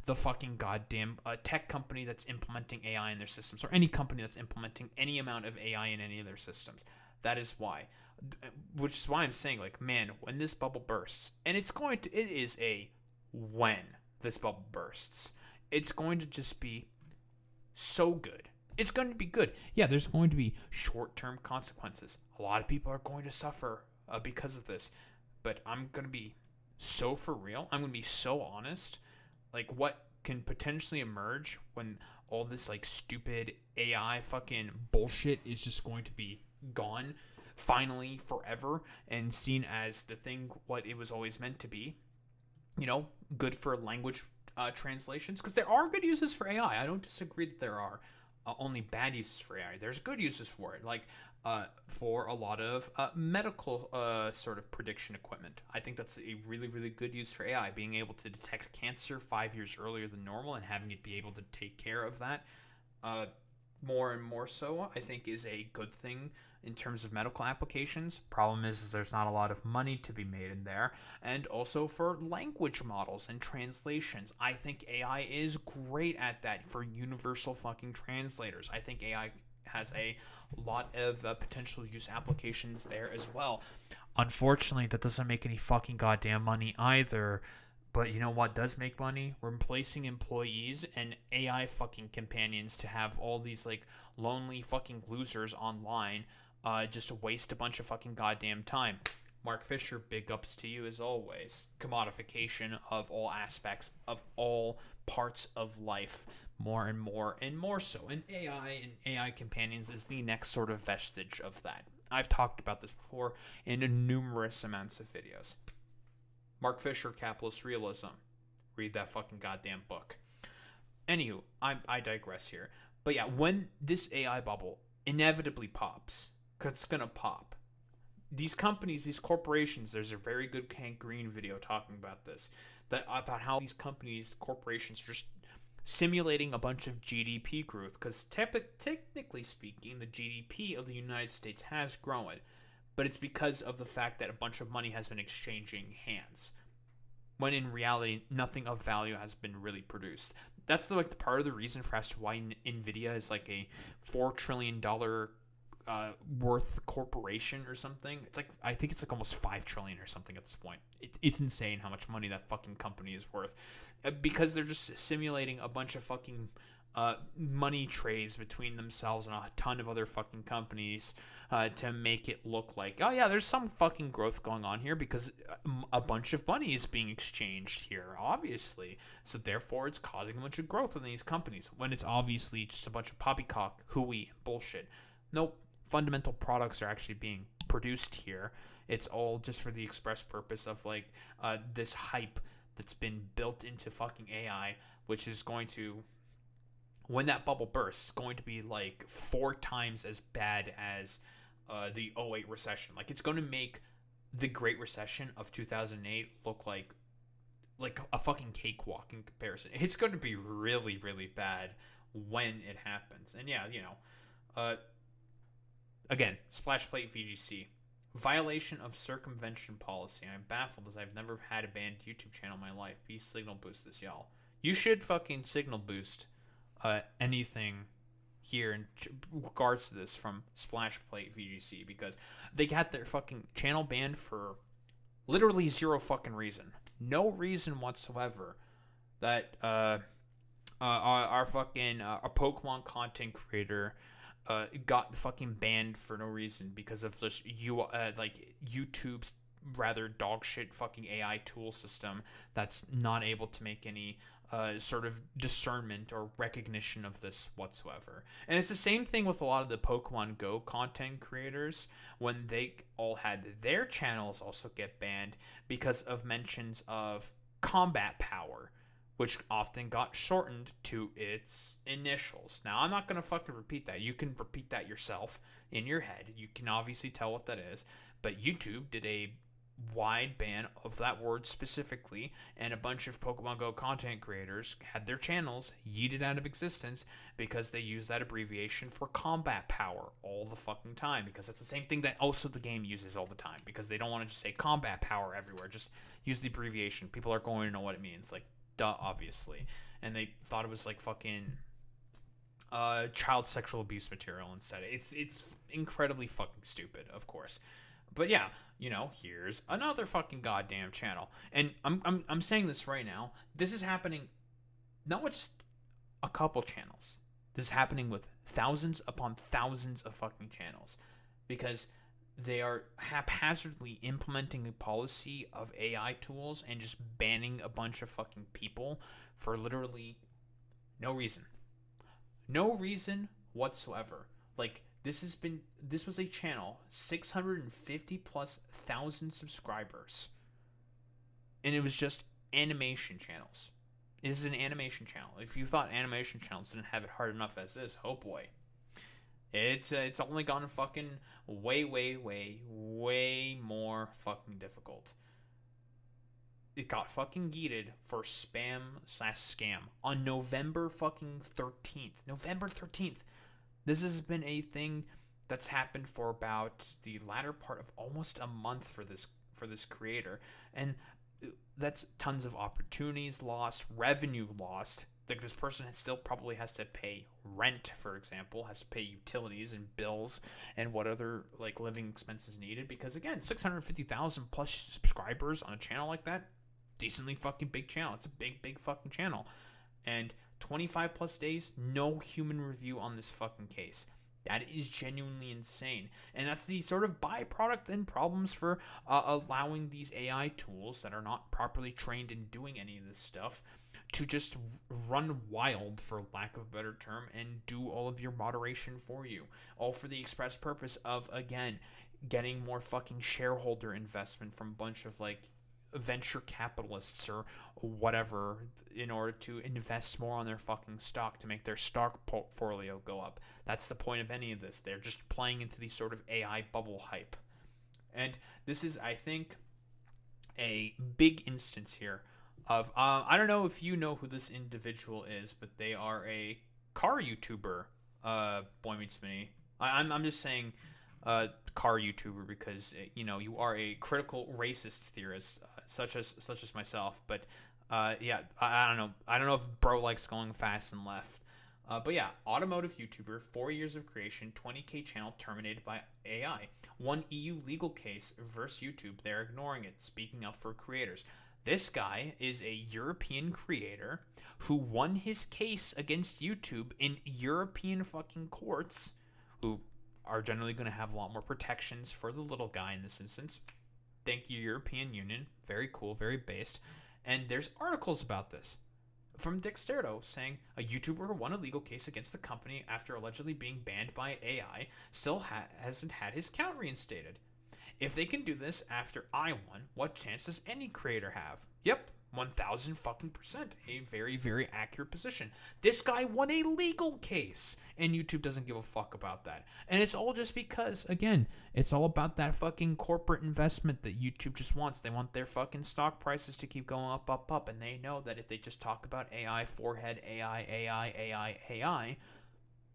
the fucking goddamn tech company that's implementing AI in their systems, or any company that's implementing any amount of AI in any of their systems. That is why. Which is why I'm saying, like, man, when this bubble bursts, and it is a when this bubble bursts, it's going to just be so good. It's going to be good. Yeah, there's going to be short-term consequences. A lot of people are going to suffer because of this, but I'm going to be so for real. I'm going to be so honest. Like, what can potentially emerge when all this, like, stupid AI fucking bullshit is just going to be gone finally forever and seen as the thing what it was always meant to be, you know, good for language translations, because there are good uses for AI. I don't disagree that there are only bad uses for AI. There's good uses for it, like for a lot of medical sort of prediction equipment. I think that's a really, really good use for AI, being able to detect cancer 5 years earlier than normal and having it be able to take care of that more and more so, I think, is a good thing in terms of medical applications. Problem is there's not a lot of money to be made in there. And also for language models and translations, I think AI is great at that for universal fucking translators. I think AI has a lot of potential use applications there as well. Unfortunately, that doesn't make any fucking goddamn money either. But you know what does make money? We're replacing employees and AI fucking companions to have all these like lonely fucking losers online just to waste a bunch of fucking goddamn time. Mark Fisher, big ups to you as always. Commodification of all aspects of all parts of life, more and more so. And AI companions is the next sort of vestige of that. I've talked about this before in numerous amounts of videos. Mark Fisher, Capitalist Realism. Read that fucking goddamn book. Anywho, I digress here. But yeah, when this AI bubble inevitably pops, because it's going to pop, these companies, these corporations, there's a very good Hank Green video talking about this, about how these companies, corporations, are just simulating a bunch of GDP growth, because technically speaking, the GDP of the United States has grown, but it's because of the fact that a bunch of money has been exchanging hands, when in reality, nothing of value has been really produced. That's the part of the reason for as to why NVIDIA is like a $4 trillion worth corporation or something. It's like, I think it's like almost 5 trillion or something at this point. It's insane how much money that fucking company is worth, because they're just simulating a bunch of fucking money trays between themselves and a ton of other fucking companies to make it look like, oh yeah, there's some fucking growth going on here because a bunch of money is being exchanged here, obviously. So therefore, it's causing a bunch of growth in these companies, when it's obviously just a bunch of poppycock, hooey bullshit. Nope, fundamental products are actually being produced here. It's all just for the express purpose of like this hype that's been built into fucking AI, which is going to, when that bubble bursts, going to be like 4 times as bad as the 2008 recession. Like, it's going to make the Great Recession of 2008 look like a fucking cakewalk in comparison. It's going to be really, really bad when it happens. And yeah, you know, again, Splash Plate VGC. Violation of circumvention policy. I'm baffled as I've never had a banned YouTube channel in my life. Please signal boost this, y'all. You should fucking signal boost anything here in regards to this from Splash Plate VGC, because they got their fucking channel banned for literally zero fucking reason. No reason whatsoever. That our fucking a Pokemon content creator got fucking banned for no reason because of this like YouTube's rather dog shit fucking AI tool system that's not able to make any sort of discernment or recognition of this whatsoever. And it's the same thing with a lot of the Pokemon Go content creators when they all had their channels also get banned because of mentions of combat power, which often got shortened to its initials. Now, I'm not going to fucking repeat that. You can repeat that yourself in your head. You can obviously tell what that is. But YouTube did a wide ban of that word specifically, and a bunch of Pokemon Go content creators had their channels yeeted out of existence because they use that abbreviation for combat power all the fucking time, because it's the same thing that also the game uses all the time, because they don't want to just say combat power everywhere. Just use the abbreviation. People are going to know what it means. Like, duh, obviously. And they thought it was like fucking child sexual abuse material instead. It's incredibly fucking stupid, of course. But yeah, you know, here's another fucking goddamn channel. And I'm saying this right now. This is happening not with just a couple channels. This is happening with thousands upon thousands of fucking channels, because they are haphazardly implementing a policy of AI tools and just banning a bunch of fucking people for literally no reason. No reason whatsoever. Like, this was a channel, 650 plus thousand subscribers, and it was just animation channels. This is an animation channel. If you thought animation channels didn't have it hard enough as is, oh boy. It's only gone fucking way more fucking difficult. It got fucking yeeted for spam/scam on November fucking 13th. November 13th. This has been a thing that's happened for about the latter part of almost a month for this creator, and that's tons of opportunities lost, revenue lost. Like, this person still probably has to pay rent, for example, has to pay utilities and bills and what other like living expenses needed, because again, 650,000 plus subscribers on a channel like that, decently fucking big channel. It's a big fucking channel, and 25 plus days, no human review on this fucking case. That is genuinely insane. And that's the sort of byproduct and problems for allowing these AI tools that are not properly trained in doing any of this stuff to just run wild, for lack of a better term, and do all of your moderation for you. All for the express purpose of, again, getting more fucking shareholder investment from a bunch of, like, venture capitalists or whatever in order to invest more on their fucking stock to make their stock portfolio go up. That's the point of any of this. They're just playing into the sort of AI bubble hype. And this is, I think, a big instance here of, I don't know if you know who this individual is, but they are a car YouTuber, Boy Meets Me. I'm just saying car YouTuber because, you know, you are a critical racist theorist, such as myself. But yeah, I don't know if bro likes going fast and left. But yeah, automotive YouTuber, 4 years of creation, 20K channel terminated by AI. One EU legal case versus YouTube. They're ignoring it, speaking up for creators. This guy is a European creator who won his case against YouTube in European fucking courts, who are generally going to have a lot more protections for the little guy in this instance. Thank you, European Union. Very cool, very based. And there's articles about this from Dexterdo saying a YouTuber who won a legal case against the company after allegedly being banned by AI still hasn't had his account reinstated. If they can do this after I won, what chance does any creator have? Yep, 1,000 fucking percent. A very, very accurate position. This guy won a legal case, and YouTube doesn't give a fuck about that. And it's all just because, again, it's all about that fucking corporate investment that YouTube just wants. They want their fucking stock prices to keep going up, and they know that if they just talk about AI, forehead, AI,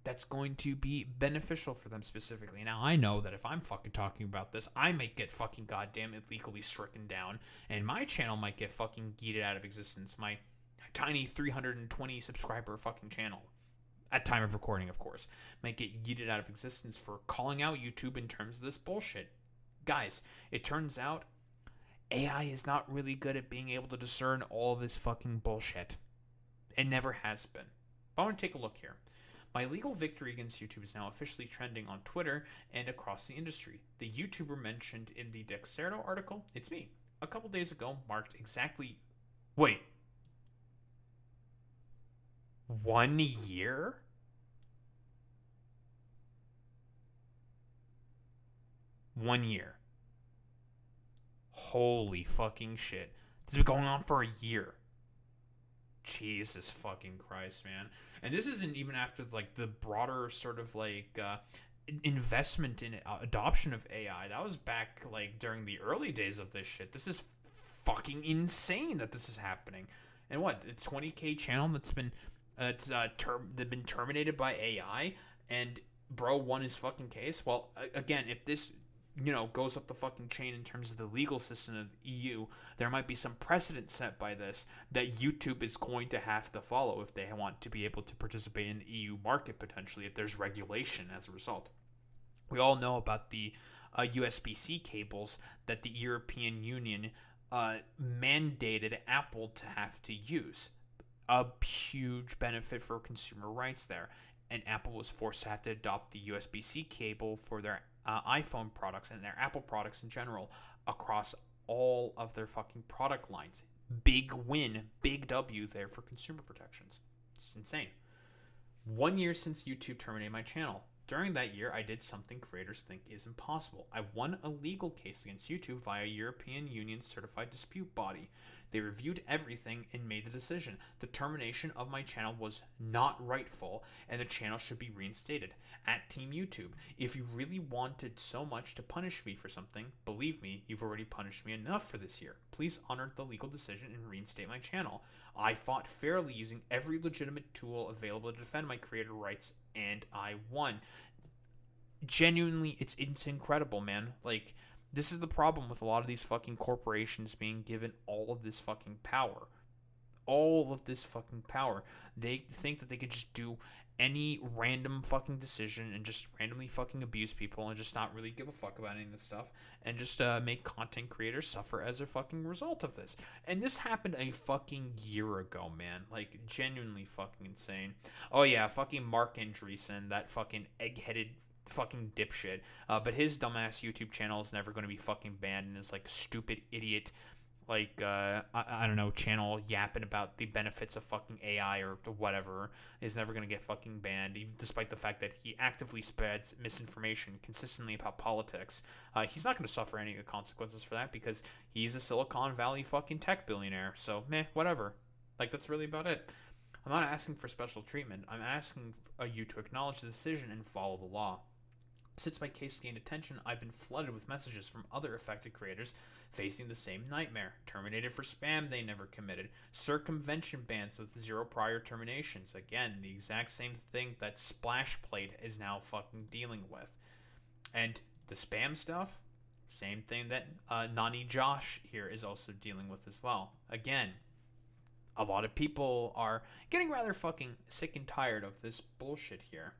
that's going to be beneficial for them specifically. Now, I know that if I'm fucking talking about this, I might get fucking goddamn illegally stricken down, and my channel might get fucking yeeted out of existence. My tiny 320 subscriber fucking channel, at time of recording, of course, might get yeeted out of existence for calling out YouTube in terms of this bullshit. Guys, it turns out AI is not really good at being able to discern all this fucking bullshit. It never has been. But I want to take a look here. My legal victory against YouTube is now officially trending on Twitter and across the industry. The YouTuber mentioned in the Dexerto article, it's me, a couple days ago marked exactly... Wait. 1 year? One year. Holy fucking shit. This has been going on for a year. Jesus fucking Christ, man. And this isn't even after, like, the broader sort of, like, investment in adoption of AI. That was back, like, during the early days of this shit. This is fucking insane that this is happening. And what? The 20K channel that's been, been terminated by AI, and bro won his fucking case? Well, again, if this... goes up the fucking chain in terms of the legal system of the EU, there might be some precedent set by this that YouTube is going to have to follow if they want to be able to participate in the EU market, potentially, if there's regulation as a result. We all know about the USB-C cables that the European Union mandated Apple to have to use. A huge benefit for consumer rights there. And Apple was forced to have to adopt the USB-C cable for their iPhone products and their Apple products in general across all of their fucking product lines. Big win, big W there for consumer protections. It's insane. 1 year since YouTube terminated my channel. During that year, I did something creators think is impossible. I won a legal case against YouTube via European Union certified dispute body. They reviewed everything and made the decision. The termination of my channel was not rightful, and the channel should be reinstated. At Team YouTube, if you really wanted so much to punish me for something, believe me, you've already punished me enough for this year. Please honor the legal decision and reinstate my channel. I fought fairly using every legitimate tool available to defend my creator rights, and I won. Genuinely, it's incredible, man. Like, this is the problem with a lot of these fucking corporations being given all of this fucking power. All of this fucking power. They think that they could just do any random fucking decision and just randomly fucking abuse people and just not really give a fuck about any of this stuff and just make content creators suffer as a fucking result of this. And this happened a fucking year ago, man. Like, genuinely fucking insane. Oh yeah, fucking Mark Andreessen, that fucking egg-headed fucking dipshit, but his dumbass YouTube channel is never going to be fucking banned, and his like stupid idiot like I don't know channel yapping about the benefits of fucking AI or whatever is never going to get fucking banned, even despite the fact that he actively spreads misinformation consistently about politics. He's not going to suffer any of the consequences for that because he's a Silicon Valley fucking tech billionaire, so meh, whatever. Like, that's really about it. I'm not asking for special treatment. I'm asking you to acknowledge the decision and follow the law. Since my case gained attention, I've been flooded with messages from other affected creators facing the same nightmare. Terminated for spam they never committed. Circumvention bans with 0 prior terminations. Again, the exact same thing that Splashplate is now fucking dealing with. And the spam stuff, same thing that Nani Josh here is also dealing with as well. Again, a lot of people are getting rather fucking sick and tired of this bullshit here.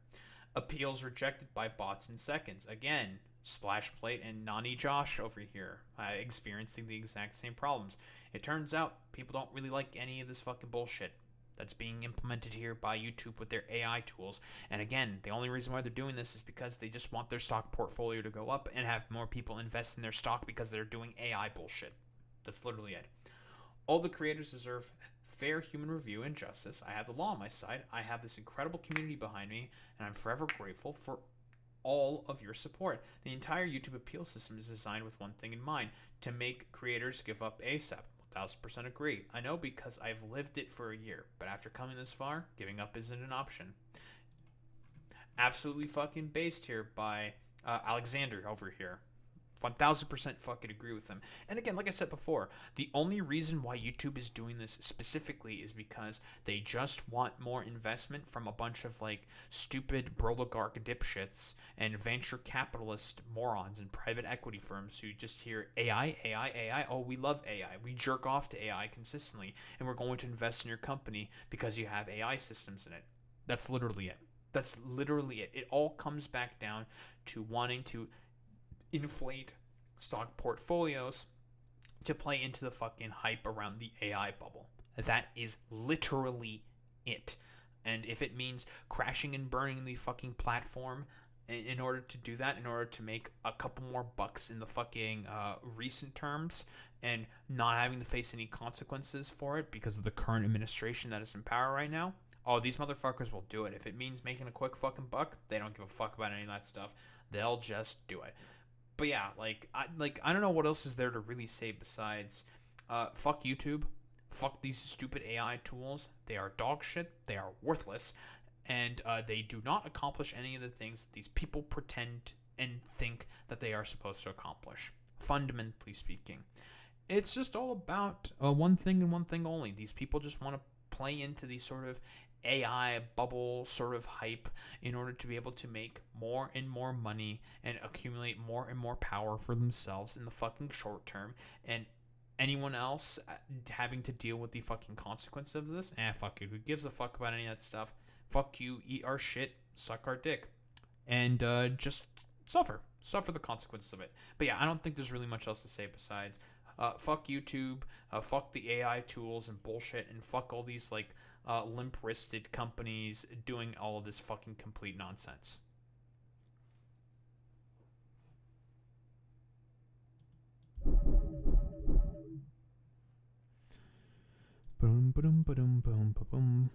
Appeals rejected by bots in seconds. Again, Splashplate and Nani Josh over here experiencing the exact same problems. It turns out people don't really like any of this fucking bullshit that's being implemented here by YouTube with their AI tools. And again, the only reason why they're doing this is because they just want their stock portfolio to go up and have more people invest in their stock because they're doing AI bullshit. That's literally it. All the creators deserve fair human review and justice. I have the law on my side. I have this incredible community behind me, and I'm forever grateful for all of your support. The entire YouTube appeal system is designed with one thing in mind: to make creators give up ASAP. 1000% agree. I know because I've lived it for a year, but after coming this far, giving up isn't an option. Absolutely fucking based here by Alexander over here. 1000% fucking agree with them. And again, like I said before, the only reason why YouTube is doing this specifically is because they just want more investment from a bunch of like stupid broligarch dipshits and venture capitalist morons and private equity firms who just hear AI, AI, AI. Oh, we love AI. We jerk off to AI consistently, and we're going to invest in your company because you have AI systems in it. That's literally it. That's literally it. It all comes back down to wanting to inflate stock portfolios to play into the fucking hype around the AI bubble. That is literally it. And if it means crashing and burning the fucking platform in order to do that, in order to make a couple more bucks in the fucking recent terms, and not having to face any consequences for it because of the current administration that is in power right now, oh, these motherfuckers will do it. If it means making a quick fucking buck, they don't give a fuck about any of that stuff. They'll just do it. But yeah, I don't know what else is there to really say besides fuck YouTube, fuck these stupid AI tools. They are dog shit. They are worthless, and they do not accomplish any of the things that these people pretend and think that they are supposed to accomplish. Fundamentally speaking, it's just all about one thing and one thing only. These people just want to play into these sort of AI bubble sort of hype in order to be able to make more and more money and accumulate more and more power for themselves in the fucking short term, and anyone else having to deal with the fucking consequence of this, fuck it, who gives a fuck about any of that stuff? Fuck you, eat our shit, suck our dick, and just suffer the consequences of it. But yeah, I don't think there's really much else to say besides fuck YouTube, fuck the AI tools and bullshit, and fuck all these like limp-wristed companies doing all of this fucking complete nonsense. Boom, boom, boom, boom, boom.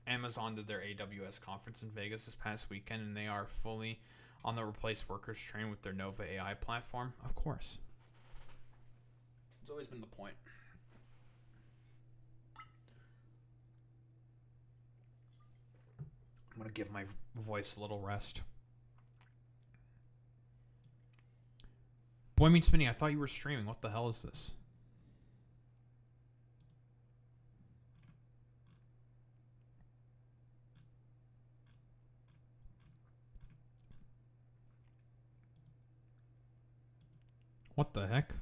Amazon did their AWS conference in Vegas this past weekend, and they are fully on the replace workers train with their Nova AI platform. Of course. It's always been the point. I'm going to give my voice a little rest. Boy Meets Spinny, I thought you were streaming. What the hell is this? What the heck?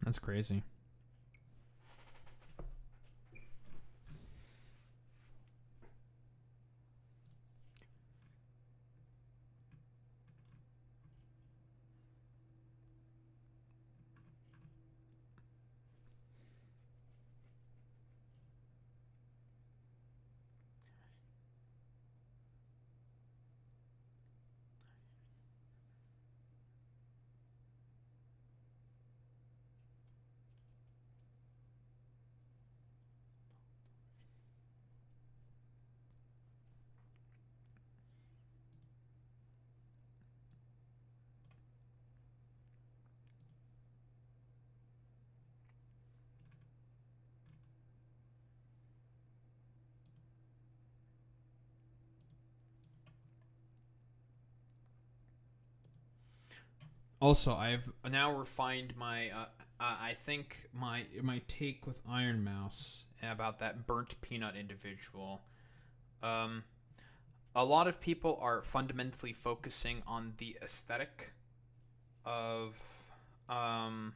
That's crazy. Also, I've now refined my, I think my take with Iron Mouse about that burnt peanut individual. A lot of people are fundamentally focusing on the aesthetic of that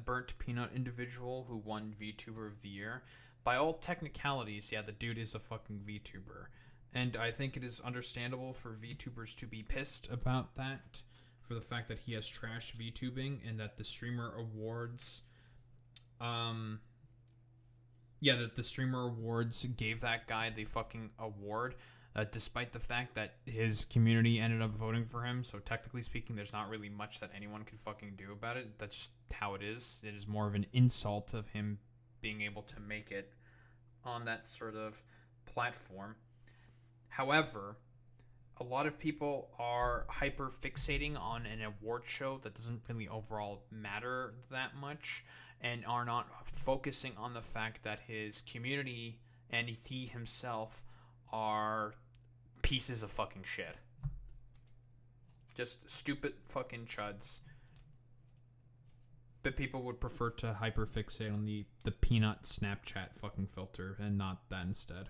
burnt peanut individual who won VTuber of the Year. By all technicalities, yeah, the dude is a fucking VTuber. And I think it is understandable for VTubers to be pissed about that, for the fact that he has trashed VTubing, and that the Streamer Awards, that the Streamer Awards gave that guy the fucking award, despite the fact that his community ended up voting for him. So technically speaking, there's not really much that anyone can fucking do about it. That's just how it is. It is more of an insult of him being able to make it on that sort of platform. However, a lot of people are hyper fixating on an award show that doesn't really overall matter that much, and are not focusing on the fact that his community and he himself are pieces of fucking shit. Just stupid fucking chuds. But people would prefer to hyper fixate on the peanut Snapchat fucking filter and not that instead.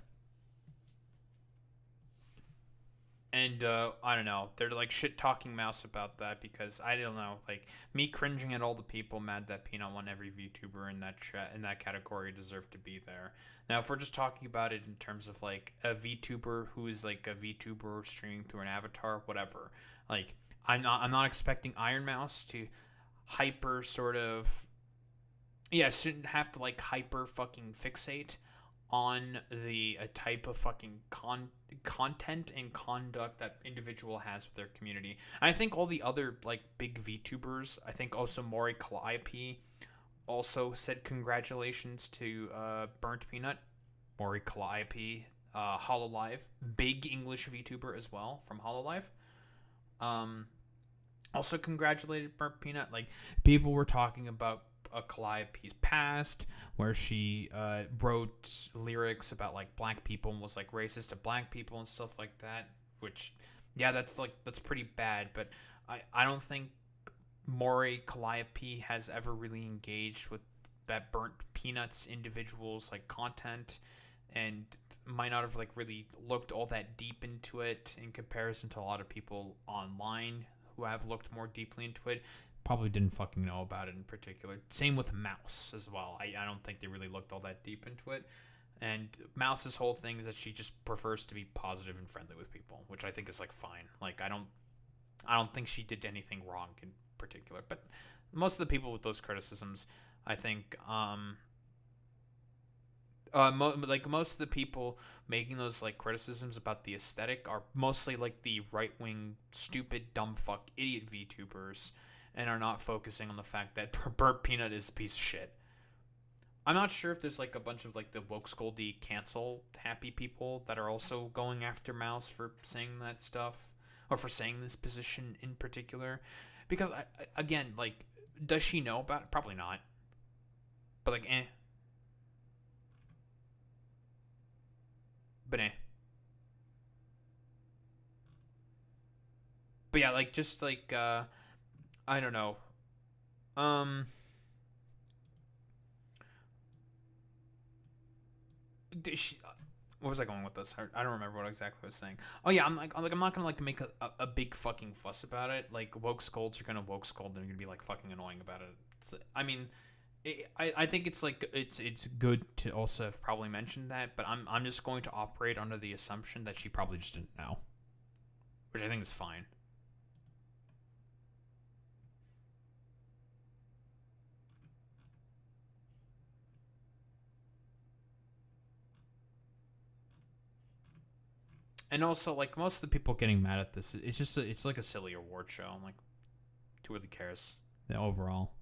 And I don't know, they're like shit talking Mouse about that because I don't know, like me cringing at all the people mad that Peanut won every VTuber in that category deserved to be there. Now, if we're just talking about it in terms of like a VTuber who is like a VTuber streaming through an avatar, whatever. Like I'm not expecting Iron Mouse to hyper sort of, yeah, shouldn't have to like hyper fucking fixate on the type of fucking content and conduct that individual has with their community. And I think all the other like big VTubers, I think also Mori Calliope also said congratulations to Burnt Peanut, Mori Calliope, Hololive, big English VTuber as well from Hololive. Also congratulated Burnt Peanut. Like people were talking about Calliope's past, where she wrote lyrics about like black people and was like racist to black people and stuff like that, which yeah, that's pretty bad. But I don't think Mori Calliope has ever really engaged with that Burnt Peanuts individuals like content, and might not have like really looked all that deep into it in comparison to a lot of people online who have looked more deeply into it. Probably didn't fucking know about it in particular. Same with Mouse as well. I don't think they really looked all that deep into it. And Mouse's whole thing is that she just prefers to be positive and friendly with people, which I think is like fine. Like I don't think she did anything wrong in particular. But most of the people with those criticisms, I think most of the people making those like criticisms about the aesthetic are mostly like the right-wing stupid dumb fuck idiot VTubers, and are not focusing on the fact that Burnt Peanut is a piece of shit. I'm not sure if there's like a bunch of like the woke scoldy cancel happy people that are also going after Mouse for saying that stuff, or for saying this position in particular, because again, like, does she know about it? Probably not. But like, But yeah, like just like I don't know. What was I going with this? I don't remember what exactly I was saying. Oh yeah, I'm not gonna like make a big fucking fuss about it. Like woke scolds are gonna woke scold and they're gonna be like fucking annoying about it. I mean, I think it's like it's good to also have probably mentioned that, but I'm just going to operate under the assumption that she probably just didn't know, which I think is fine. And also, like, most of the people getting mad at this, it's just it's like a silly award show. I'm like, who really cares? Overall.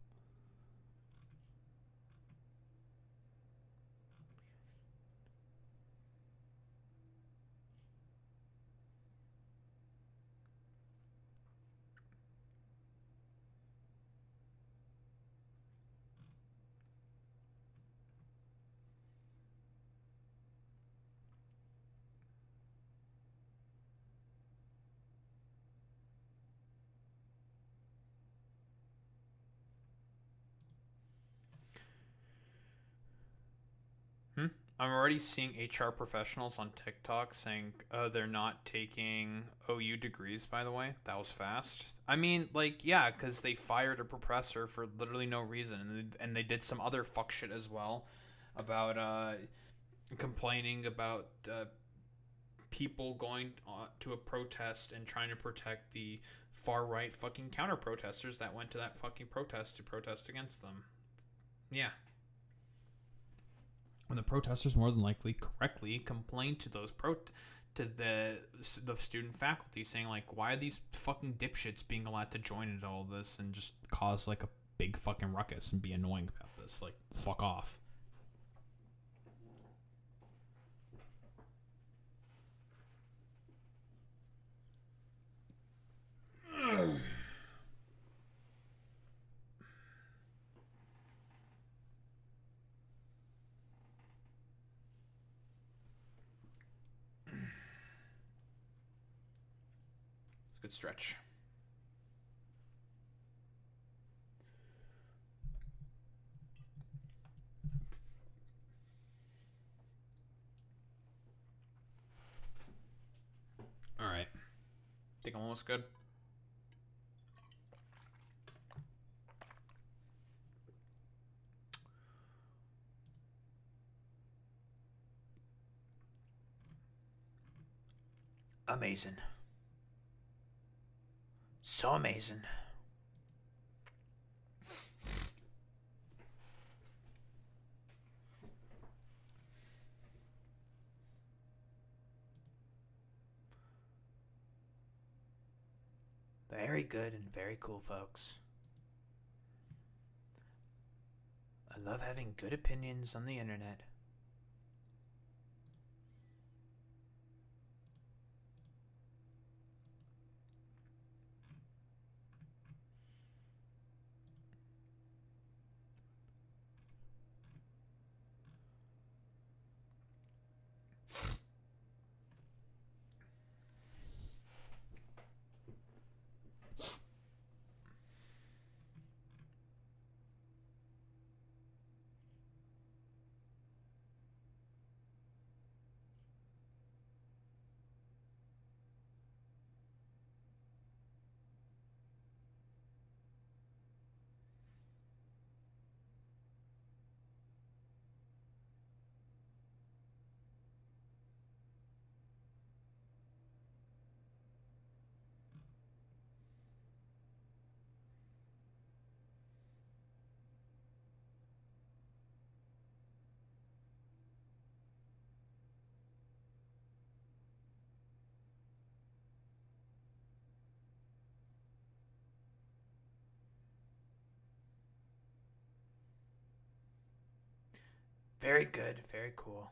I'm already seeing HR professionals on TikTok saying they're not taking OU degrees, by the way. That was fast. I mean, like, yeah, because they fired a professor for literally no reason. And they did some other fuck shit as well about complaining about people going to a protest and trying to protect the far-right fucking counter-protesters that went to that fucking protest to protest against them. Yeah. When the protesters more than likely correctly complained to those to the student faculty, saying like, why are these fucking dipshits being allowed to join into all this and just cause like a big fucking ruckus and be annoying about this? Like, fuck off. Good stretch. All right. looks good. Amazing. So amazing. Very good and very cool, folks. I love having good opinions on the internet. Very good, very cool.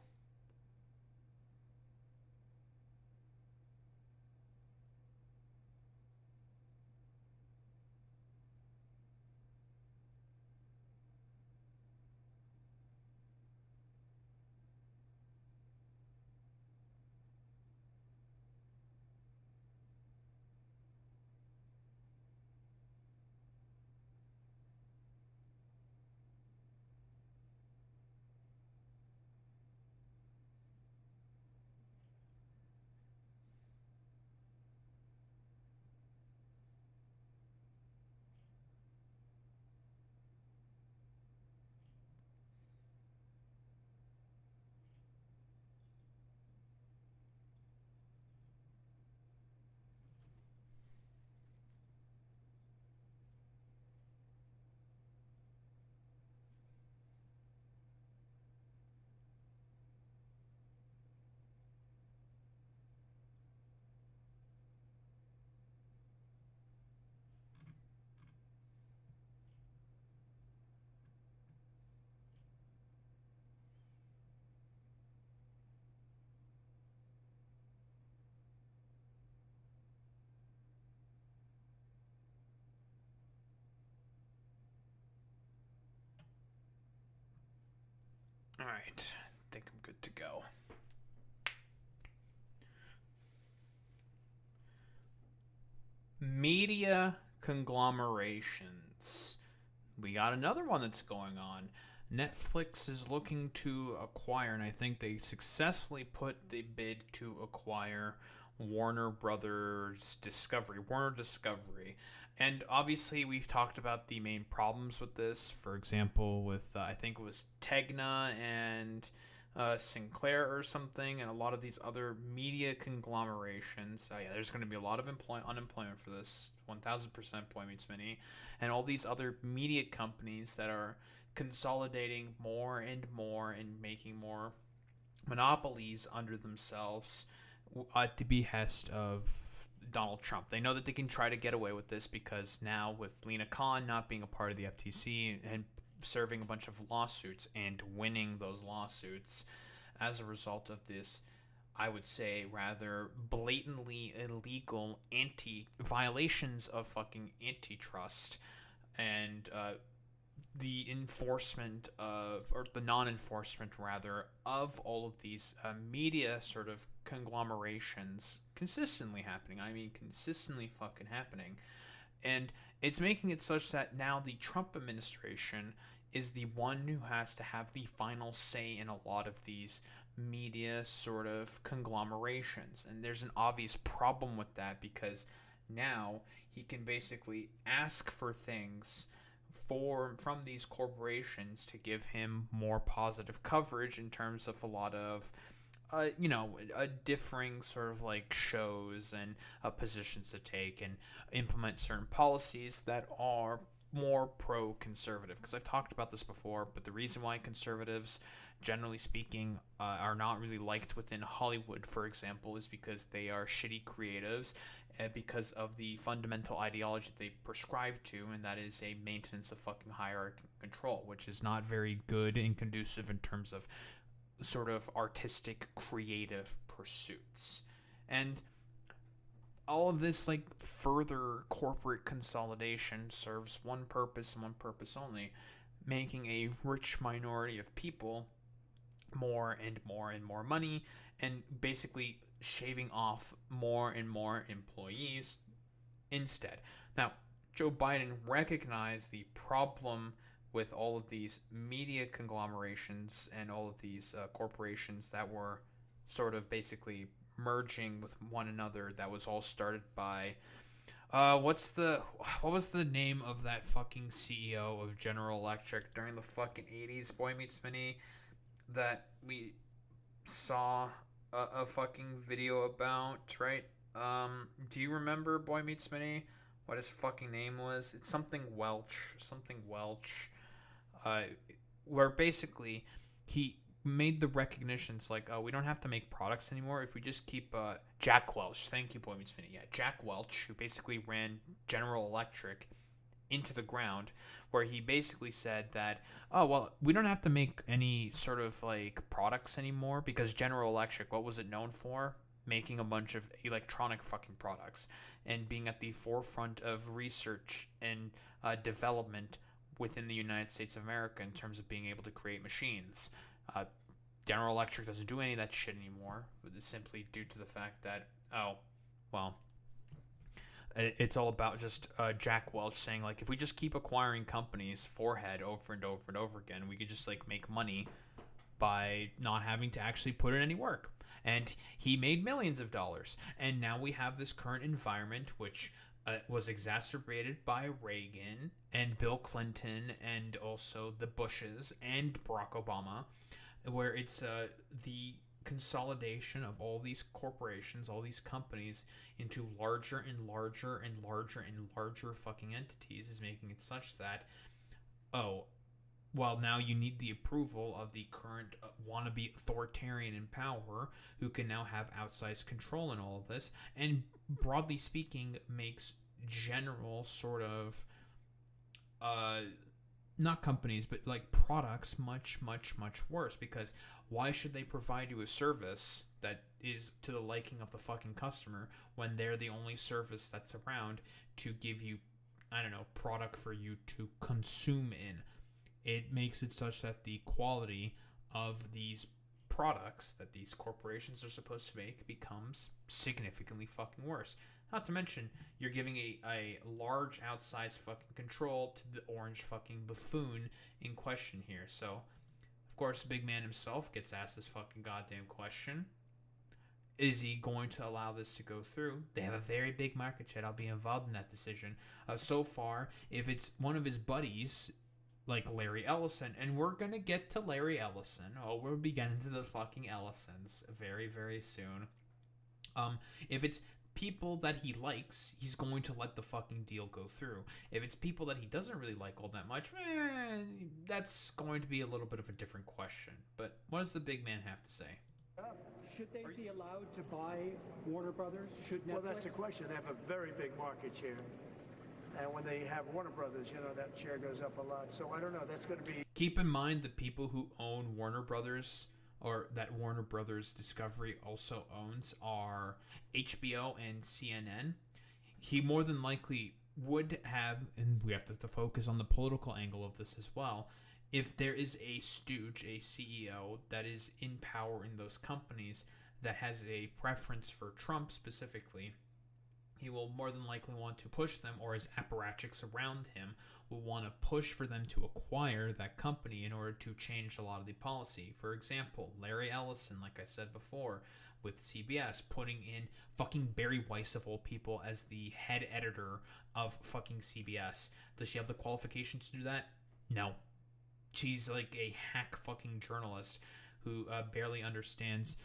Alright, I think I'm good to go. Media conglomerations. We got another one that's going on. Netflix is looking to acquire, and I think they successfully put the bid to acquire Warner Brothers Discovery. Warner Discovery. And obviously, we've talked about the main problems with this. For example, with I think it was Tegna and Sinclair or something, and a lot of these other media conglomerations. Yeah, there's going to be a lot of unemployment for this. 1000% point meets many. And all these other media companies that are consolidating more and more and making more monopolies under themselves at the behest of Donald Trump. They know that they can try to get away with this because now with Lena Khan not being a part of the FTC and serving a bunch of lawsuits and winning those lawsuits as a result of this, I would say, rather blatantly illegal violations of fucking antitrust and the enforcement of, or the non-enforcement rather, of all of these media sort of conglomerations consistently happening. I mean, consistently fucking happening. And it's making it such that now the Trump administration is the one who has to have the final say in a lot of these media sort of conglomerations. And there's an obvious problem with that because now he can basically ask for things from these corporations to give him more positive coverage in terms of a lot of differing sort of like shows and positions to take and implement certain policies that are more pro-conservative. Because I've talked about this before, but the reason why conservatives, generally speaking, are not really liked within Hollywood, for example, is because they are shitty creatives because of the fundamental ideology they prescribe to, and that is a maintenance of fucking hierarchy and control, which is not very good and conducive in terms of sort of artistic, creative pursuits. And all of this, like, further corporate consolidation serves one purpose and one purpose only: making a rich minority of people more and more and more money, and basically shaving off more and more employees instead. Now, Joe Biden recognized the problem with all of these media conglomerations and all of these corporations that were sort of basically merging with one another. That was all started by what was the name of that fucking CEO of General Electric during the fucking 80s, Boy Meets Mini, that we saw a fucking video about, right? Do you remember, Boy Meets Mini, what his fucking name was? It's something Welch, where basically he made the recognitions like, oh, we don't have to make products anymore if we just keep Jack Welch. Thank you, Boy Meets Mini. Yeah, Jack Welch, who basically ran General Electric into the ground, where he basically said that, oh, well, we don't have to make any sort of like products anymore, because General Electric, what was it known for? Making a bunch of electronic fucking products and being at the forefront of research and development within the United States of America in terms of being able to create machines. General Electric doesn't do any of that shit anymore, simply due to the fact that, oh, well, it's all about just Jack Welch saying, like, if we just keep acquiring companies forehead over and over and over again, we could just, like, make money by not having to actually put in any work. And he made millions of dollars. And now we have this current environment, which was exacerbated by Reagan and Bill Clinton and also the Bushes and Barack Obama, where it's the consolidation of all these corporations, all these companies into larger and larger and larger and larger fucking entities is making it such that, oh, well, now you need the approval of the current wannabe authoritarian in power who can now have outsized control in all of this, and broadly speaking makes general sort of not companies, but like products much, much, much worse, because why should they provide you a service that is to the liking of the fucking customer when they're the only service that's around to give you, I don't know, product for you to consume in? It makes it such that the quality of these products that these corporations are supposed to make becomes significantly fucking worse. Not to mention, you're giving a large outsized fucking control to the orange fucking buffoon in question here. So, of course, the big man himself gets asked this fucking goddamn question. Is he going to allow this to go through? They have a very big market share. I'll be involved in that decision. So far, if it's one of his buddies, like Larry Ellison, and we're going to get to Larry Ellison. Oh, we'll be getting to the fucking Ellisons very, very soon. If it's people that he likes, he's going to let the fucking deal go through. If it's people that he doesn't really like all that much, that's going to be a little bit of a different question. But what does the big man have to say? Should they be allowed to buy Warner Brothers? Should Netflix? Well, that's the question. They have a very big market share. And when they have Warner Brothers, that share goes up a lot. So I don't know. That's going to be... Keep in mind the people who own Warner Brothers, or that Warner Brothers Discovery also owns, are HBO and CNN. He more than likely would have, and we have to focus on the political angle of this as well, if there is a stooge, a CEO that is in power in those companies that has a preference for Trump specifically, he will more than likely want to push them, or his apparatchiks around him will want to push for them to acquire that company in order to change a lot of the policy. For example, Larry Ellison, like I said before, with CBS, putting in fucking Barry Weiss of all people as the head editor of fucking CBS. Does she have the qualifications to do that? No. She's like a hack fucking journalist who barely understands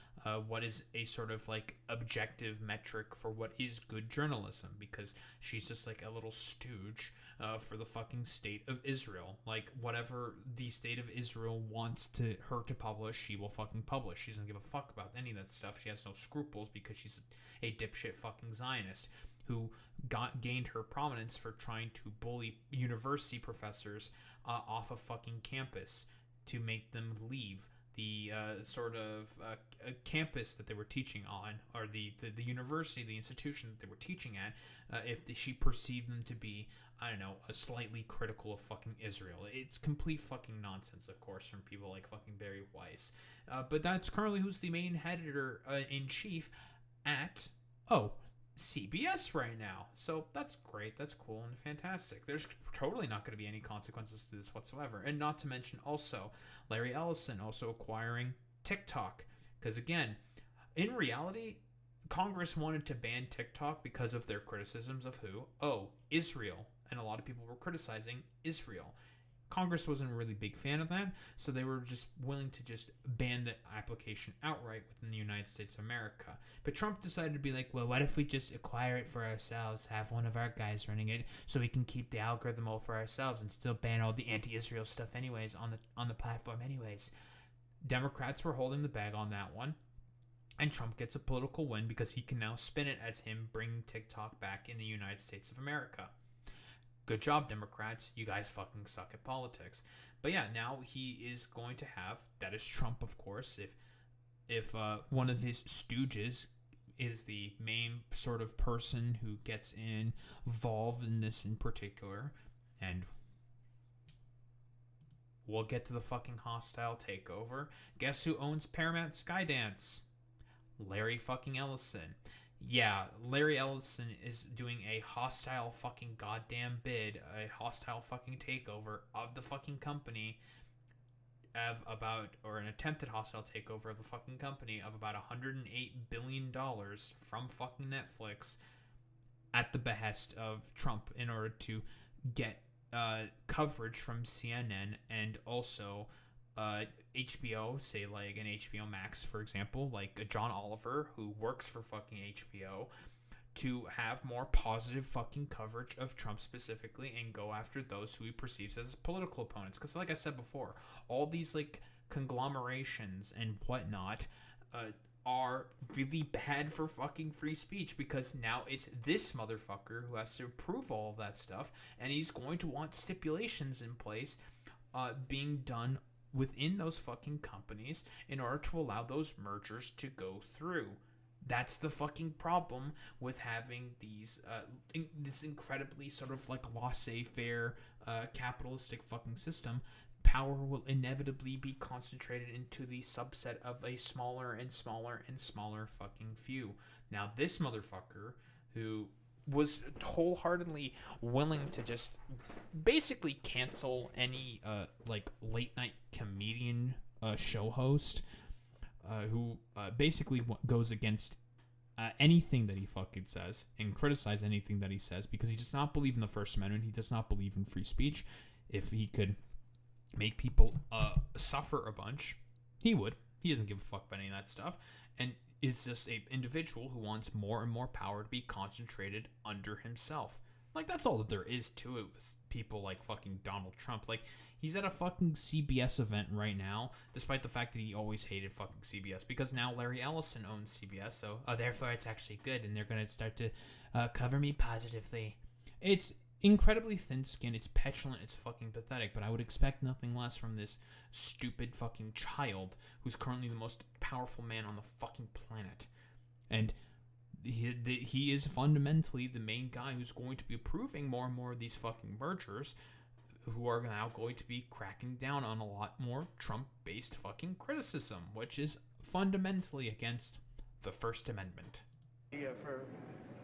what is a sort of like objective metric for what is good journalism, because she's just like a little stooge for the fucking state of Israel. Like, whatever the state of Israel wants her to publish, she will fucking publish. She doesn't give a fuck about any of that stuff. She has no scruples because she's a dipshit fucking Zionist who gained her prominence for trying to bully university professors off of fucking campus to make them leave the sort of campus that they were teaching on, or the university, the institution that they were teaching at, if she perceived them to be, I don't know, slightly critical of fucking Israel. It's complete fucking nonsense, of course, from people like fucking Barry Weiss. But that's currently who's the main editor-in-chief at, CBS right now. So that's great, that's cool and fantastic. There's totally not going to be any consequences to this whatsoever. And not to mention also Larry Ellison also acquiring TikTok, because again, in reality, Congress wanted to ban TikTok because of their criticisms of who? Israel. And a lot of people were criticizing Israel. Congress wasn't a really big fan of that, so they were just willing to just ban the application outright within the United States of America. But Trump decided to be like, well, what if we just acquire it for ourselves, have one of our guys running it, so we can keep the algorithm all for ourselves and still ban all the anti-Israel stuff anyways on the platform anyways. Democrats were holding the bag on that one, and Trump gets a political win because he can now spin it as him bringing TikTok back in the United States of America. Good job, Democrats. You guys fucking suck at politics. But yeah, now he is going to have, that is Trump, of course, if one of his stooges is the main sort of person who gets involved in this in particular, and we'll get to the fucking hostile takeover. Guess who owns Paramount Skydance? Larry fucking Ellison. Yeah, Larry Ellison is doing a hostile fucking goddamn bid, a hostile fucking takeover of the fucking company or an attempted hostile takeover of the fucking company of about $108 billion from fucking Netflix at the behest of Trump in order to get coverage from CNN and also HBO, say like an HBO Max, for example, like John Oliver, who works for fucking HBO, to have more positive fucking coverage of Trump specifically and go after those who he perceives as political opponents. Because like I said before, all these like conglomerations and whatnot are really bad for fucking free speech, because now it's this motherfucker who has to approve all of that stuff, and he's going to want stipulations in place being done within those fucking companies in order to allow those mergers to go through. That's the fucking problem with having these this incredibly sort of like laissez-faire capitalistic fucking system. Power will inevitably be concentrated into the subset of a smaller and smaller and smaller fucking few. Now this motherfucker, who was wholeheartedly willing to just basically cancel any like late night comedian show host who basically goes against anything that he fucking says and criticize anything that he says, because he does not believe in the First Amendment. He does not believe in free speech. If he could make people suffer a bunch, he would. He doesn't give a fuck about any of that stuff, and is just an individual who wants more and more power to be concentrated under himself. Like, that's all that there is to it with people like fucking Donald Trump. Like, he's at a fucking CBS event right now, despite the fact that he always hated fucking CBS, because now Larry Ellison owns CBS, so therefore it's actually good, and they're going to start to cover me positively. It's incredibly thin-skinned, it's petulant, it's fucking pathetic, but I would expect nothing less from this stupid fucking child who's currently the most powerful man on the fucking planet. And he is fundamentally the main guy who's going to be approving more and more of these fucking mergers, who are now going to be cracking down on a lot more Trump-based fucking criticism, which is fundamentally against the First Amendment. Yeah, for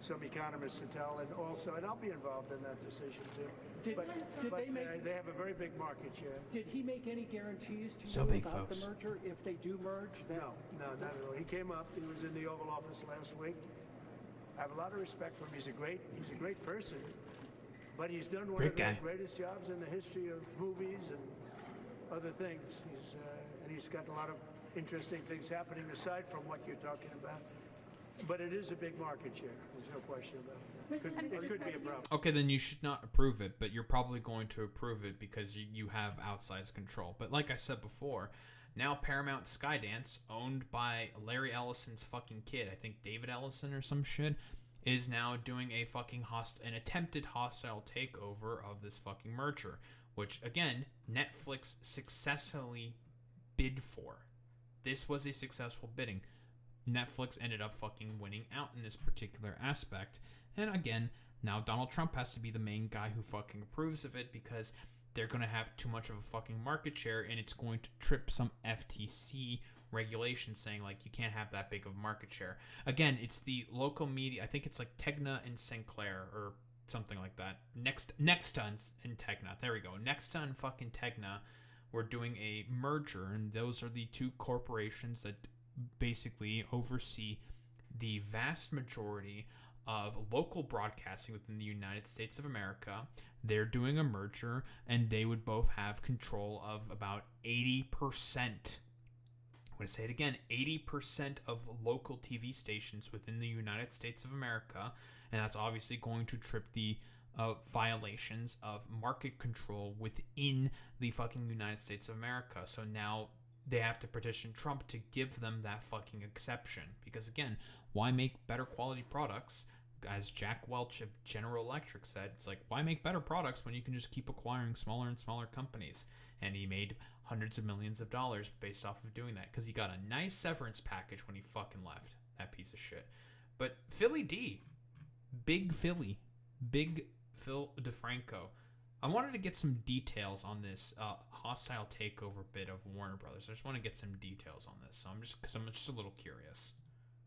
some economists to tell, and also, and I'll be involved in that decision too. They have a very big market share. Did he make any guarantees to So you big, about folks. the merger if they do merge? No, not at all. He came up. He was in the Oval Office last week. I have a lot of respect for him. He's a great person. But he's done one of the greatest jobs in the history of movies and other things. He's got a lot of interesting things happening aside from what you're talking about. But it is a big market share. There's no question about it. It could be a problem. Okay, then you should not approve it, but you're probably going to approve it because you have outsized control. But like I said before, now Paramount Skydance, owned by Larry Ellison's fucking kid, I think David Ellison or some shit, is now doing a fucking an attempted hostile takeover of this fucking merger, which again, Netflix successfully bid for. This was a successful bidding. Netflix ended up fucking winning out in this particular aspect. And again, now Donald Trump has to be the main guy who fucking approves of it because they're going to have too much of a fucking market share and it's going to trip some FTC regulations saying like you can't have that big of a market share. Again, it's the local media. I think it's like Tegna and Sinclair or something like that. Nexta and Tegna. There we go. Nexta and fucking Tegna were doing a merger, and those are the two corporations that basically oversee the vast majority of local broadcasting within the United States of America. They're doing a merger, and they would both have control of about 80%. I'm going to say it again, 80% of local TV stations within the United States of America, and that's obviously going to trip the violations of market control within the fucking United States of America. So now they have to petition Trump to give them that fucking exception. Because again, why make better quality products? As Jack Welch of General Electric said, it's like, why make better products when you can just keep acquiring smaller and smaller companies? And he made hundreds of millions of dollars based off of doing that because he got a nice severance package when he fucking left. That piece of shit. But Philly D, Big Philly, Big Phil DeFranco, I wanted to get some details on this hostile takeover bid of Warner Brothers. I just want to get some details on this. So I'm just a little curious.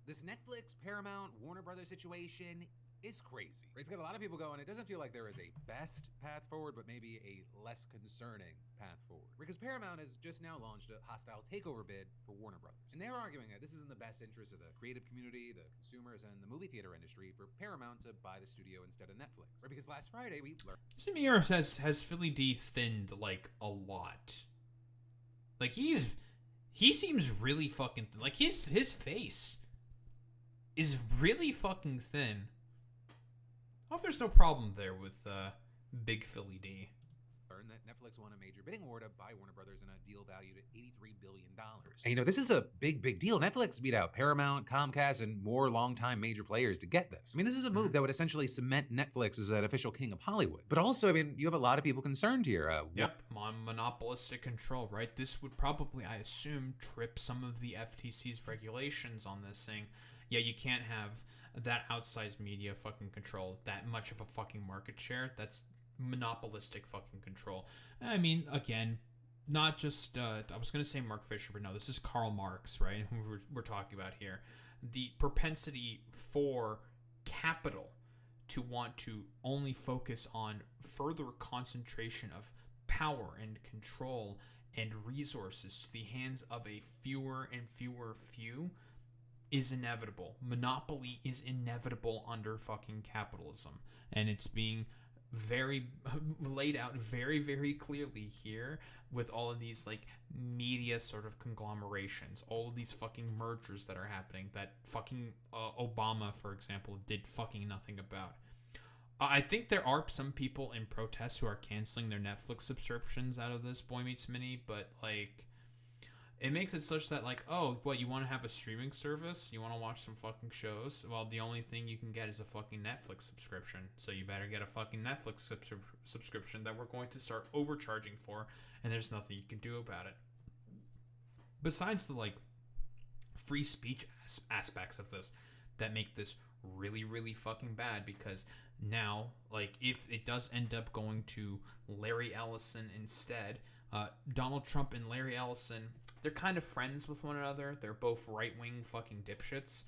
This Netflix, Paramount, Warner Brothers situation is crazy. It's got a lot of people going, it doesn't feel like there is a best path forward, but maybe a less concerning path forward. Because Paramount has just now launched a hostile takeover bid for Warner Brothers. And they're arguing that this is in the best interest of the creative community, the consumers, and the movie theater industry for Paramount to buy the studio instead of Netflix. Right? Because last Friday we learned... Samir says, has Philly D thinned, like, a lot? Like, he seems really fucking... Like, his face is really fucking thin. I hope there's no problem there with Big Philly D. That Netflix won a major bidding war to buy Warner Brothers in a deal valued at $83 billion. And this is a big deal. Netflix beat out Paramount, Comcast, and more longtime major players to get this. This is a move that would essentially cement Netflix as an official king of Hollywood. But also, you have a lot of people concerned here. Yep, monopolistic control, right? This would probably, I assume, trip some of the FTC's regulations on this thing. Yeah, you can't have that outsized media fucking control, that much of a fucking market share. That's monopolistic fucking control. Again, not just I was gonna say Mark Fisher, but no, this is Karl Marx, right? Who we're talking about here. The propensity for capital to want to only focus on further concentration of power and control and resources to the hands of a fewer and fewer few is inevitable. Monopoly is inevitable under fucking capitalism, and it's being very laid out very, very clearly here with all of these like media sort of conglomerations, all of these fucking mergers that are happening that fucking Obama, for example, did fucking nothing about. I think there are some people in protest who are canceling their Netflix subscriptions out of this Boy Meets Mini, but like it makes it such that like, oh, what, you want to have a streaming service? You want to watch some fucking shows? Well, the only thing you can get is a fucking Netflix subscription. So you better get a fucking Netflix subscription that we're going to start overcharging for, and there's nothing you can do about it. Besides the like free speech aspects of this that make this really, really fucking bad, because now, like, if it does end up going to Larry Ellison instead, Donald Trump and Larry Ellison, they're kind of friends with one another. They're both right-wing fucking dipshits.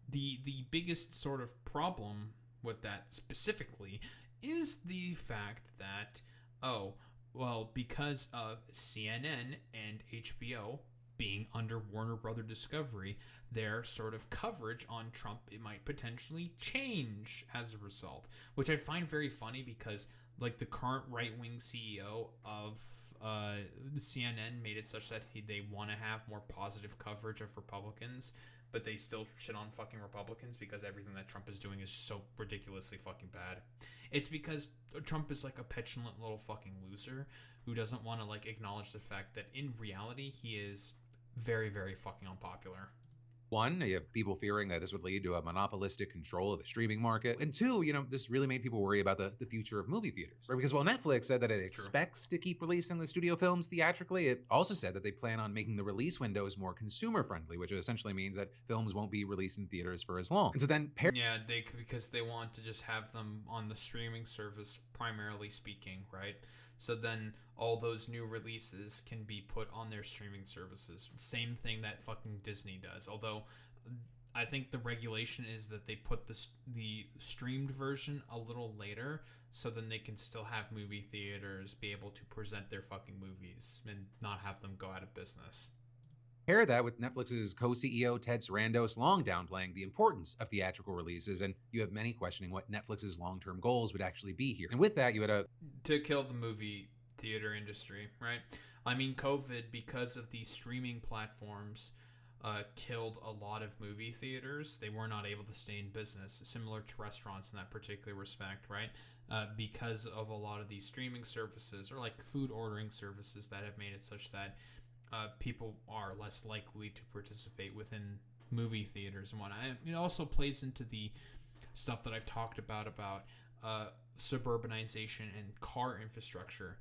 the biggest sort of problem with that specifically is the fact that, oh, well, because of CNN and HBO being under Warner Brother Discovery, their sort of coverage on Trump, it might potentially change as a result, which I find very funny because, like, the current right-wing CEO of CNN made it such that they want to have more positive coverage of Republicans, but they still shit on fucking Republicans because everything that Trump is doing is so ridiculously fucking bad. It's because Trump is like a petulant little fucking loser who doesn't want to like acknowledge the fact that in reality he is very, very fucking unpopular. One, you have people fearing that this would lead to a monopolistic control of the streaming market. And two, this really made people worry about the future of movie theaters. Right? Because while Netflix said that it expects to keep releasing the studio films theatrically, it also said that they plan on making the release windows more consumer friendly, which essentially means that films won't be released in theaters for as long. And so then because they want to just have them on the streaming service, primarily speaking, right? So then all those new releases can be put on their streaming services. Same thing that fucking Disney does. Although I think the regulation is that they put the streamed version a little later, so then they can still have movie theaters be able to present their fucking movies and not have them go out of business. Pair that with Netflix's co-CEO Ted Sarandos long downplaying the importance of theatrical releases, and you have many questioning what Netflix's long-term goals would actually be here. And with that, you had to kill the movie theater industry, right? I mean, COVID, because of the streaming platforms, killed a lot of movie theaters. They were not able to stay in business, similar to restaurants in that particular respect, right? Because of a lot of these streaming services or like food ordering services that have made it such that people are less likely to participate within movie theaters and whatnot. It also plays into the stuff that I've talked about suburbanization and car infrastructure.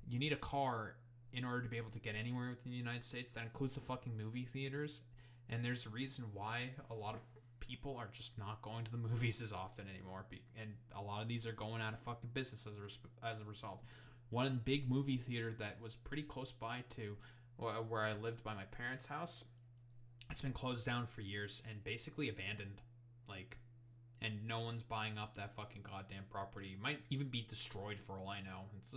You need a car in order to be able to get anywhere within the United States. That includes the fucking movie theaters. And there's a reason why a lot of people are just not going to the movies as often anymore. And a lot of these are going out of fucking business as a result. One big movie theater that was pretty close by to where I lived by my parents' house, it's been closed down for years and basically abandoned. And no one's buying up that fucking goddamn property. It might even be destroyed for all I know. It's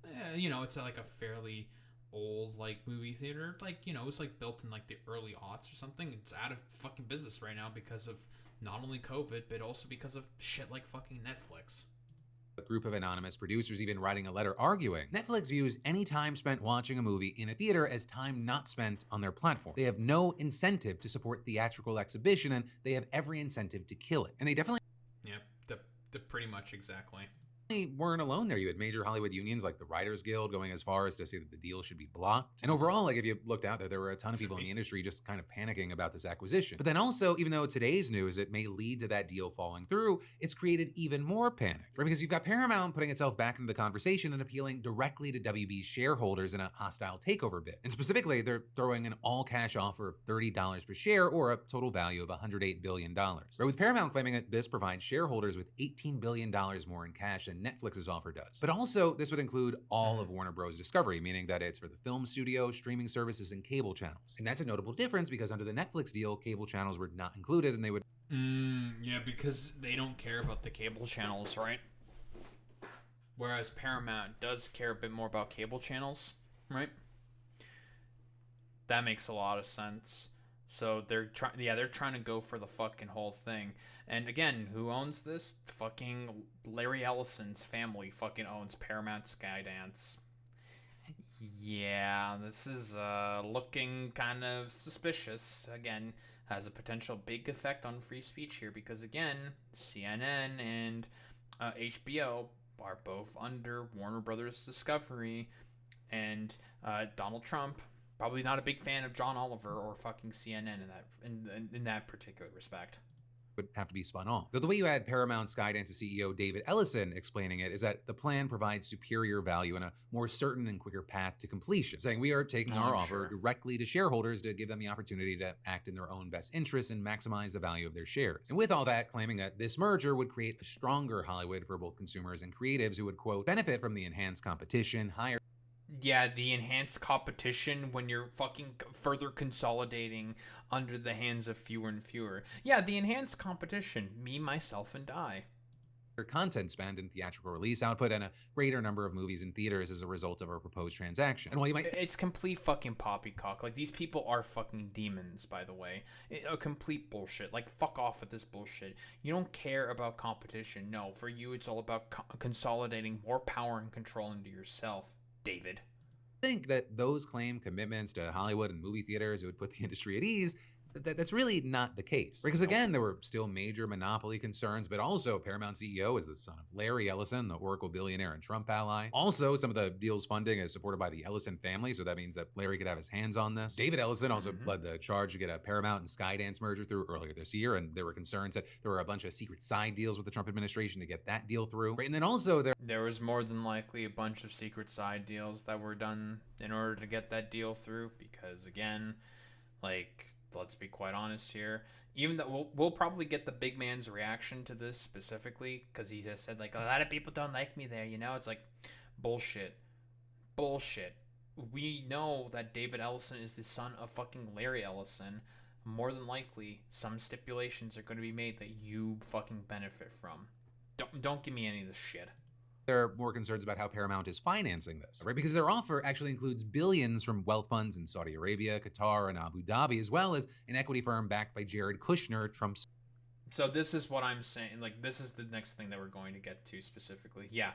it's like a fairly old movie theater. It was built in the early aughts or something. It's out of fucking business right now because of not only COVID, but also because of shit like fucking Netflix. A group of anonymous producers even writing a letter arguing Netflix views any time spent watching a movie in a theater as time not spent on their platform. They have no incentive to support theatrical exhibition, and they have every incentive to kill it. And they definitely pretty much exactly. Weren't alone there. You had major Hollywood unions like the Writers Guild going as far as to say that the deal should be blocked. And overall, if you looked out there were a ton of people in the industry just kind of panicking about this acquisition. But then also, even though today's news, it may lead to that deal falling through, it's created even more panic, right? Because you've got Paramount putting itself back into the conversation and appealing directly to WB's shareholders in a hostile takeover bid. And specifically, they're throwing an all-cash offer of $30 per share or a total value of $108 billion. Right? With Paramount claiming that this provides shareholders with $18 billion more in cash than Netflix's offer does. But also, this would include all of Warner Bros. Discovery, meaning that it's for the film studio, streaming services, and cable channels. And that's a notable difference because under the Netflix deal, cable channels were not included and they would... Yeah, because they don't care about the cable channels, right? Whereas Paramount does care a bit more about cable channels, right? That makes a lot of sense. So they're trying to go for the fucking whole thing. And again, who owns this? Fucking Larry Ellison's family fucking owns Paramount Skydance. Yeah, this is looking kind of suspicious. Again, has a potential big effect on free speech here because again, CNN and HBO are both under Warner Brothers Discovery, and Donald Trump probably not a big fan of John Oliver or fucking CNN in that particular respect. Would have to be spun off. Though the way you had Paramount Skydance's CEO David Ellison explaining it is that the plan provides superior value and a more certain and quicker path to completion, saying we are taking our offer directly to shareholders to give them the opportunity to act in their own best interests and maximize the value of their shares. And with all that, claiming that this merger would create a stronger Hollywood for both consumers and creatives who would, quote, benefit from the enhanced competition, higher... Yeah, the enhanced competition when you're fucking further consolidating under the hands of fewer and fewer. Yeah, the enhanced competition, me, myself, and I. Content spend and theatrical release output and a greater number of movies in theaters as a result of our proposed transaction. And while you might it's complete fucking poppycock. Like, these people are fucking demons, by the way. A complete bullshit. Like, fuck off with this bullshit. You don't care about competition. No, for you it's all about consolidating more power and control into yourself, David. Think that those claimed commitments to Hollywood and movie theaters would put the industry at ease. That's really not the case. Because again, there were still major monopoly concerns, but also Paramount CEO is the son of Larry Ellison, the Oracle billionaire and Trump ally. Also, some of the deal's funding is supported by the Ellison family, so that means that Larry could have his hands on this. David Ellison also led the charge to get a Paramount and Skydance merger through earlier this year, and there were concerns that there were a bunch of secret side deals with the Trump administration to get that deal through. Right? And then also there was more than likely a bunch of secret side deals that were done in order to get that deal through, because again, like, let's be quite honest here. Even though we'll probably get the big man's reaction to this specifically, because he just said, like, a lot of people don't like me there, you know? It's like, bullshit. Bullshit. We know that David Ellison is the son of fucking Larry Ellison. More than likely, some stipulations are going to be made that you fucking benefit from. Don't give me any of this shit. There are more concerns about how Paramount is financing this, right? Because their offer actually includes billions from wealth funds in Saudi Arabia, Qatar, and Abu Dhabi, as well as an equity firm backed by Jared Kushner, Trump's. So this is what I'm saying. Like, this is the next thing that we're going to get to specifically. Yeah,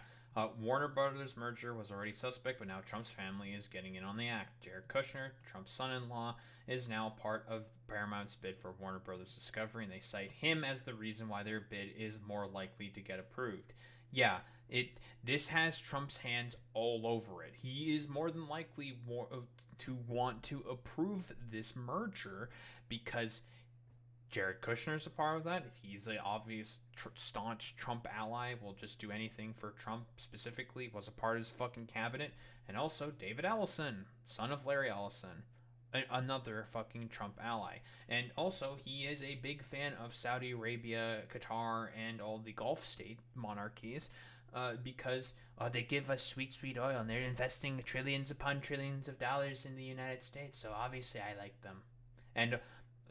Warner Brothers merger was already suspect, but now Trump's family is getting in on the act. Jared Kushner, Trump's son-in-law, is now part of Paramount's bid for Warner Brothers Discovery, and they cite him as the reason why their bid is more likely to get approved. Yeah, this has Trump's hands all over it. He is more than likely to want to approve this merger because Jared Kushner is a part of that. He's an obvious staunch Trump ally, will just do anything for Trump specifically, was a part of his fucking cabinet. And also David Ellison, son of Larry Ellison, another fucking Trump ally. And also he is a big fan of Saudi Arabia, Qatar, and all the Gulf state monarchies. Because they give us sweet, sweet oil, and they're investing trillions upon trillions of dollars in the United States, so obviously I like them. And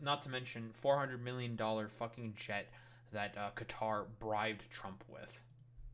not to mention $400 million fucking jet that Qatar bribed Trump with.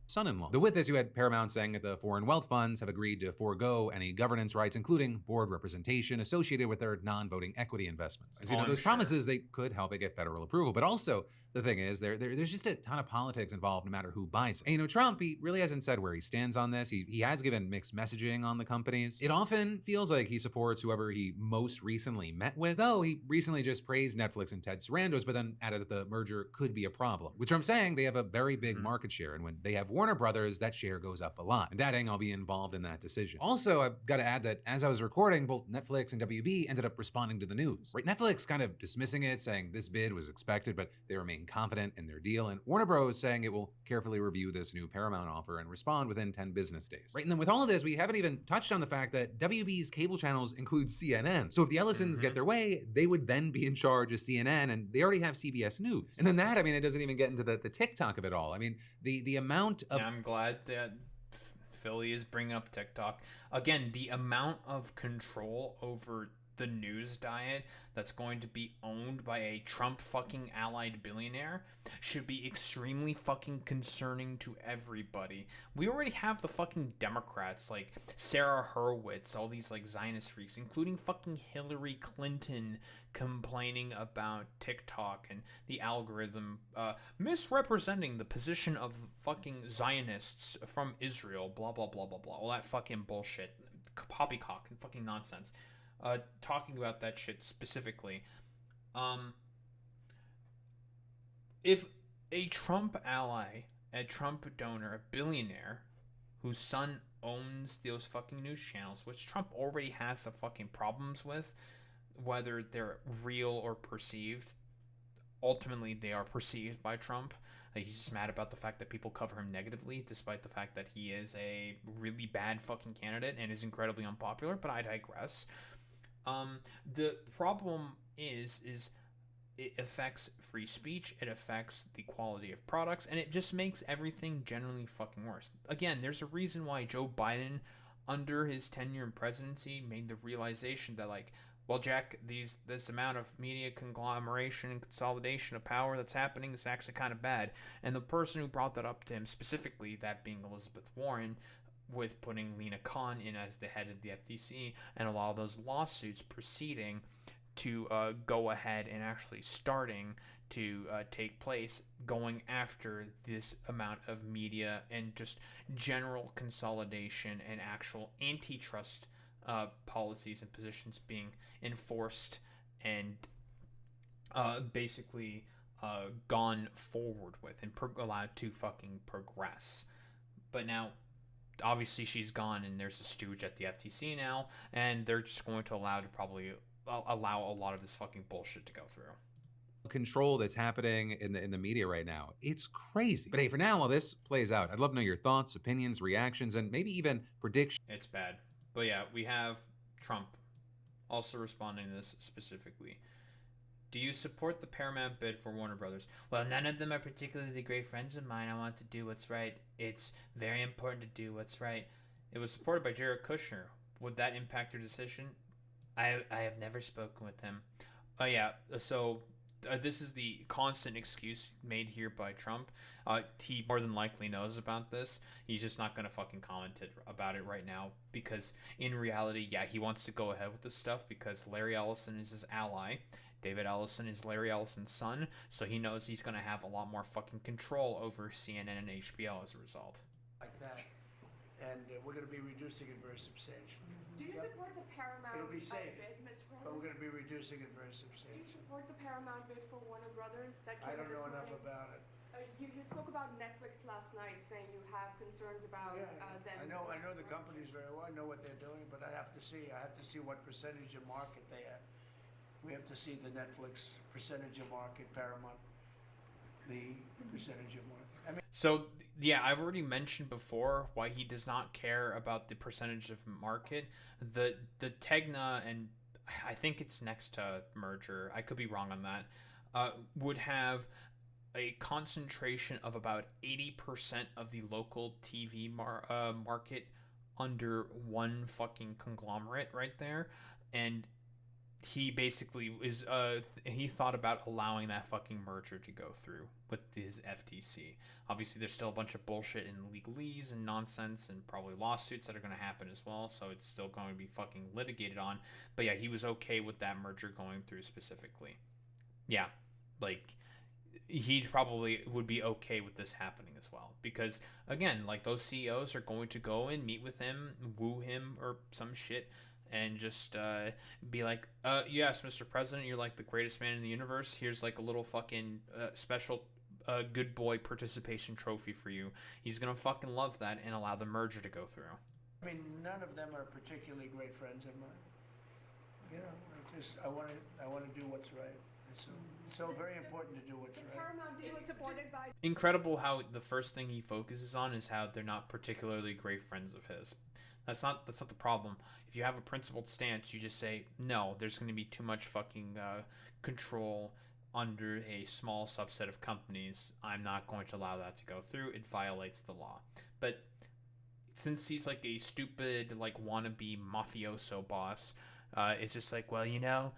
Son-in-law. With this, you had Paramount saying that the foreign wealth funds have agreed to forego any governance rights, including board representation associated with their non-voting equity investments. As you know, those promises, they could help it get federal approval, but also the thing is, there's just a ton of politics involved no matter who buys it. And, you know, Trump, he really hasn't said where he stands on this. He has given mixed messaging on the companies. It often feels like he supports whoever he most recently met with, though he recently just praised Netflix and Ted Sarandos, but then added that the merger could be a problem. With Trump saying they have a very big market share, and when they have Warner Brothers, that share goes up a lot. And adding, I'll be involved in that decision. Also, I've got to add that as I was recording, both Netflix and WB ended up responding to the news. Right? Netflix kind of dismissing it, saying this bid was expected, but they remain confident in their deal, and Warner Bros. Saying it will carefully review this new Paramount offer and respond within 10 business days. Right? And then with all of this, we haven't even touched on the fact that WB's cable channels include CNN. So if the Ellisons get their way, they would then be in charge of CNN, and they already have CBS News. And then that, I mean, it doesn't even get into the TikTok of it all. I mean, the amount of... Yeah, I'm glad that Philly is bringing up TikTok. Again, the amount of control over the news diet that's going to be owned by a Trump fucking allied billionaire should be extremely fucking concerning to everybody. We already have the fucking Democrats like Sarah Hurwitz, all these like Zionist freaks, including fucking Hillary Clinton, complaining about TikTok and the algorithm misrepresenting the position of fucking Zionists from Israel, blah blah blah blah blah, all that fucking bullshit, poppycock and fucking nonsense. Talking about that shit specifically, if a Trump ally, a Trump donor, a billionaire whose son owns those fucking news channels, which Trump already has some fucking problems with, whether they're real or perceived, ultimately they are perceived by Trump. He's just mad about the fact that people cover him negatively, despite the fact that he is a really bad fucking candidate and is incredibly unpopular, but I digress. The problem is it affects free speech, it affects the quality of products, and it just makes everything generally fucking worse. Again, there's a reason why Joe Biden under his tenure in presidency made the realization that, like, well, Jack, this amount of media conglomeration and consolidation of power that's happening is actually kind of bad. And the person who brought that up to him specifically, that being Elizabeth Warren, with putting Lena Khan in as the head of the FTC, and a lot of those lawsuits proceeding to go ahead and actually starting to take place, going after this amount of media and just general consolidation and actual antitrust policies and positions being enforced and basically gone forward with and allowed to fucking progress. But now, obviously, she's gone, and there's a stooge at the FTC now, and they're just going to allow a lot of this fucking bullshit to go through. Control that's happening in the media right now. It's crazy. But hey, for now, while this plays out, I'd love to know your thoughts, opinions, reactions, and maybe even predictions. It's bad. But yeah, we have Trump also responding to this specifically. Do you support the Paramount bid for Warner Brothers? Well, none of them are particularly great friends of mine. I want to do what's right. It's very important to do what's right. It was supported by Jared Kushner. Would that impact your decision? I have never spoken with him. Yeah, so this is the constant excuse made here by Trump. He more than likely knows about this. He's just not going to fucking comment about it right now, because in reality, yeah, he wants to go ahead with this stuff because Larry Ellison is his ally. David Ellison is Larry Ellison's son, so he knows he's going to have a lot more fucking control over CNN and HBO as a result. Like that. And we're going to be reducing it very substantially. Do you support the Paramount It'll be safe, bid, Mr. President? but we're going to be reducing it very Do you substantially. support the Paramount bid for Warner Brothers? That I came don't this know enough morning? about it. You spoke about Netflix last night, saying you have concerns about them. I know the companies very well. I know what they're doing, but I have to see. I have to see what percentage of market they have. We have to see the Netflix percentage of market, Paramount, the percentage of market. I mean, so yeah, I've already mentioned before why he does not care about the percentage of market. The Tegna, and I think it's next to merger, I could be wrong on that, would have a concentration of about 80% of the local TV market under one fucking conglomerate right there. And he basically is he thought about allowing that fucking merger to go through with his FTC. Obviously, there's still a bunch of bullshit and legalese and nonsense and probably lawsuits that are going to happen as well, so it's still going to be fucking litigated on. But yeah, he was okay with that merger going through specifically. Yeah, like, he probably would be okay with this happening as well, because again, like, those CEOs are going to go and meet with him, woo him or some shit, and just be like, yes, Mr. President, you're like the greatest man in the universe. Here's like a little fucking special good boy participation trophy for you. He's gonna fucking love that and allow the merger to go through. I mean, none of them are particularly great friends of mine. You know, I want to do what's right. It's so very important to do what's right. Paramount deal is supported by. Incredible how the first thing he focuses on is how they're not particularly great friends of his. That's not the problem. If you have a principled stance, you just say, no, there's going to be too much fucking control under a small subset of companies. I'm not going to allow that to go through. It violates the law. But since he's like a stupid, like, wannabe mafioso boss, it's just like, well, you know,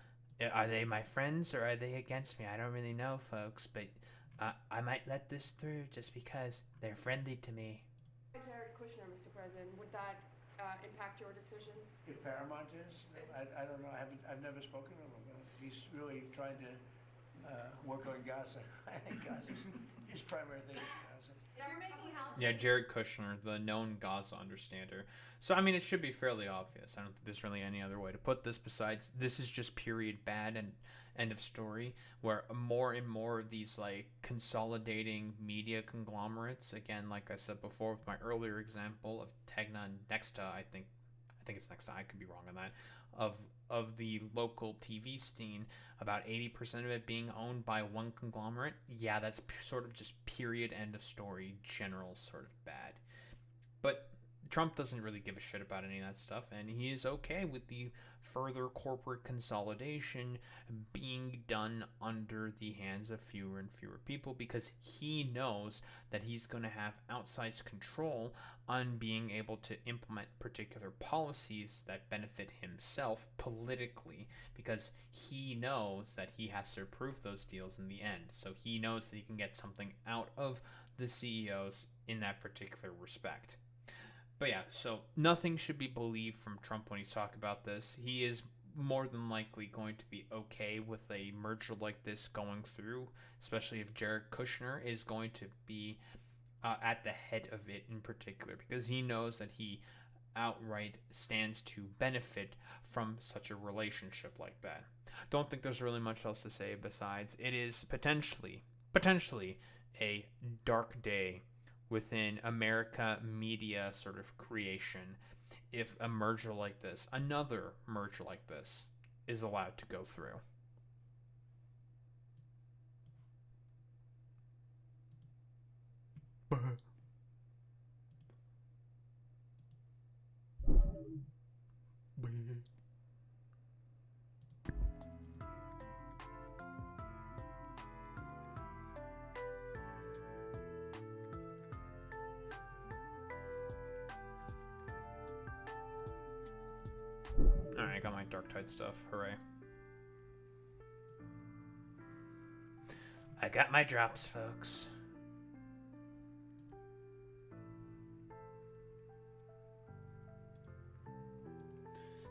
are they my friends or are they against me? I don't really know, folks, but I might let this through just because they're friendly to me. Jared Kushner, Mr. President, would that impact your decision? If Paramount is, I don't know. I've never spoken to him about it. He's really trying to work on Gaza. I think Gaza's his primary thing is Gaza. Yeah, Jared Kushner, the known Gaza understander. So, I mean, it should be fairly obvious. I don't think there's really any other way to put this besides this is just period bad and end of story, where more and more of these, like, consolidating media conglomerates, again, like I said before with my earlier example of Tegna and Nexta, I think it's Nexta, I could be wrong on that, of the local TV scene, about 80% of it being owned by one conglomerate. Yeah, that's sort of just period end of story, general sort of bad. But Trump doesn't really give a shit about any of that stuff, and he is okay with the further corporate consolidation being done under the hands of fewer and fewer people, because he knows that he's going to have outsized control on being able to implement particular policies that benefit himself politically, because he knows that he has to approve those deals in the end. So he knows that he can get something out of the CEOs in that particular respect. But yeah, so nothing should be believed from Trump when he's talking about this. He is more than likely going to be okay with a merger like this going through, especially if Jared Kushner is going to be at the head of it in particular, because he knows that he outright stands to benefit from such a relationship like that. Don't think there's really much else to say besides it is potentially a dark day within America media sort of creation if a merger like this, another merger like this, is allowed to go through. Alright, I got my Darktide stuff. Hooray. I got my drops, folks.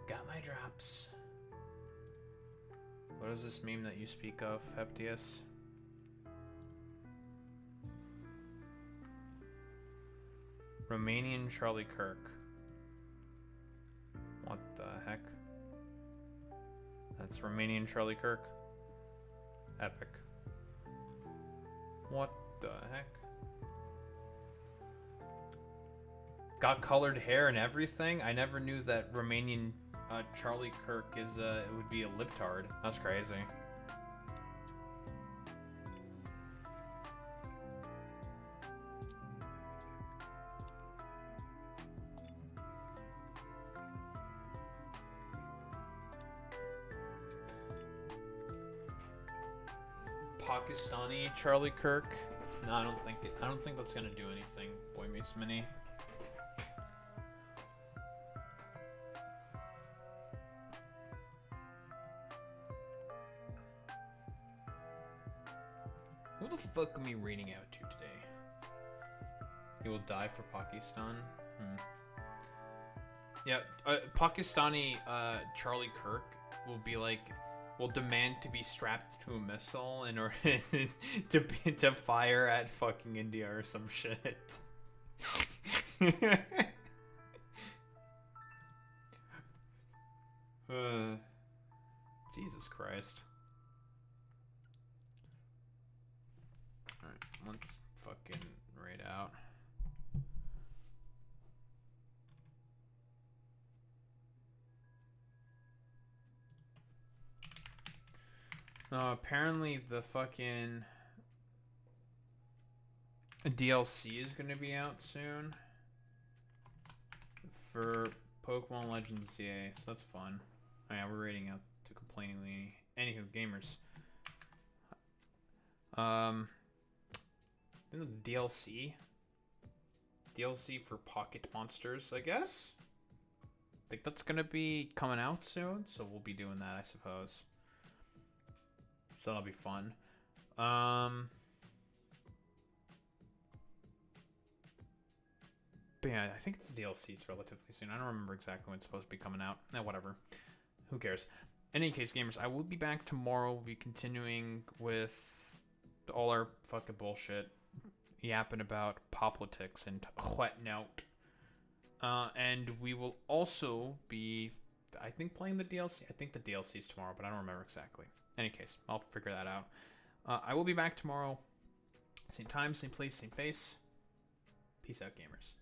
Got my drops. What is this meme that you speak of, Heptius? Romanian Charlie Kirk. What the heck? That's Romanian Charlie Kirk. Epic. What the heck? Got colored hair and everything? I never knew that Romanian Charlie Kirk is it would be a libtard. That's crazy. Pakistani Charlie Kirk? No, I don't think that's gonna do anything. Boy Meets Mini. Who the fuck am I reading out to today? He will die for Pakistan? Yeah, Pakistani Charlie Kirk will be like, will demand to be strapped to a missile in order to fire at fucking India or some shit. Jesus Christ. Alright, let's fucking raid out. Apparently the fucking DLC is going to be out soon for Pokemon Legends ZA, so that's fun. Oh yeah, we're raiding out to complainingly. Anywho, gamers. The DLC for Pocket Monsters, I guess. I think that's going to be coming out soon, so we'll be doing that, I suppose. So that'll be fun. But yeah, I think it's DLCs relatively soon. I don't remember exactly when it's supposed to be coming out. Whatever. Who cares? In any case, gamers, I will be back tomorrow. We'll be continuing with all our fucking bullshit. Yapping about politics and whatnot. And we will also be, I think, playing the DLC. I think the DLC is tomorrow, but I don't remember exactly. In any case, I'll figure that out. I will be back tomorrow. Same time, same place, same face. Peace out, gamers.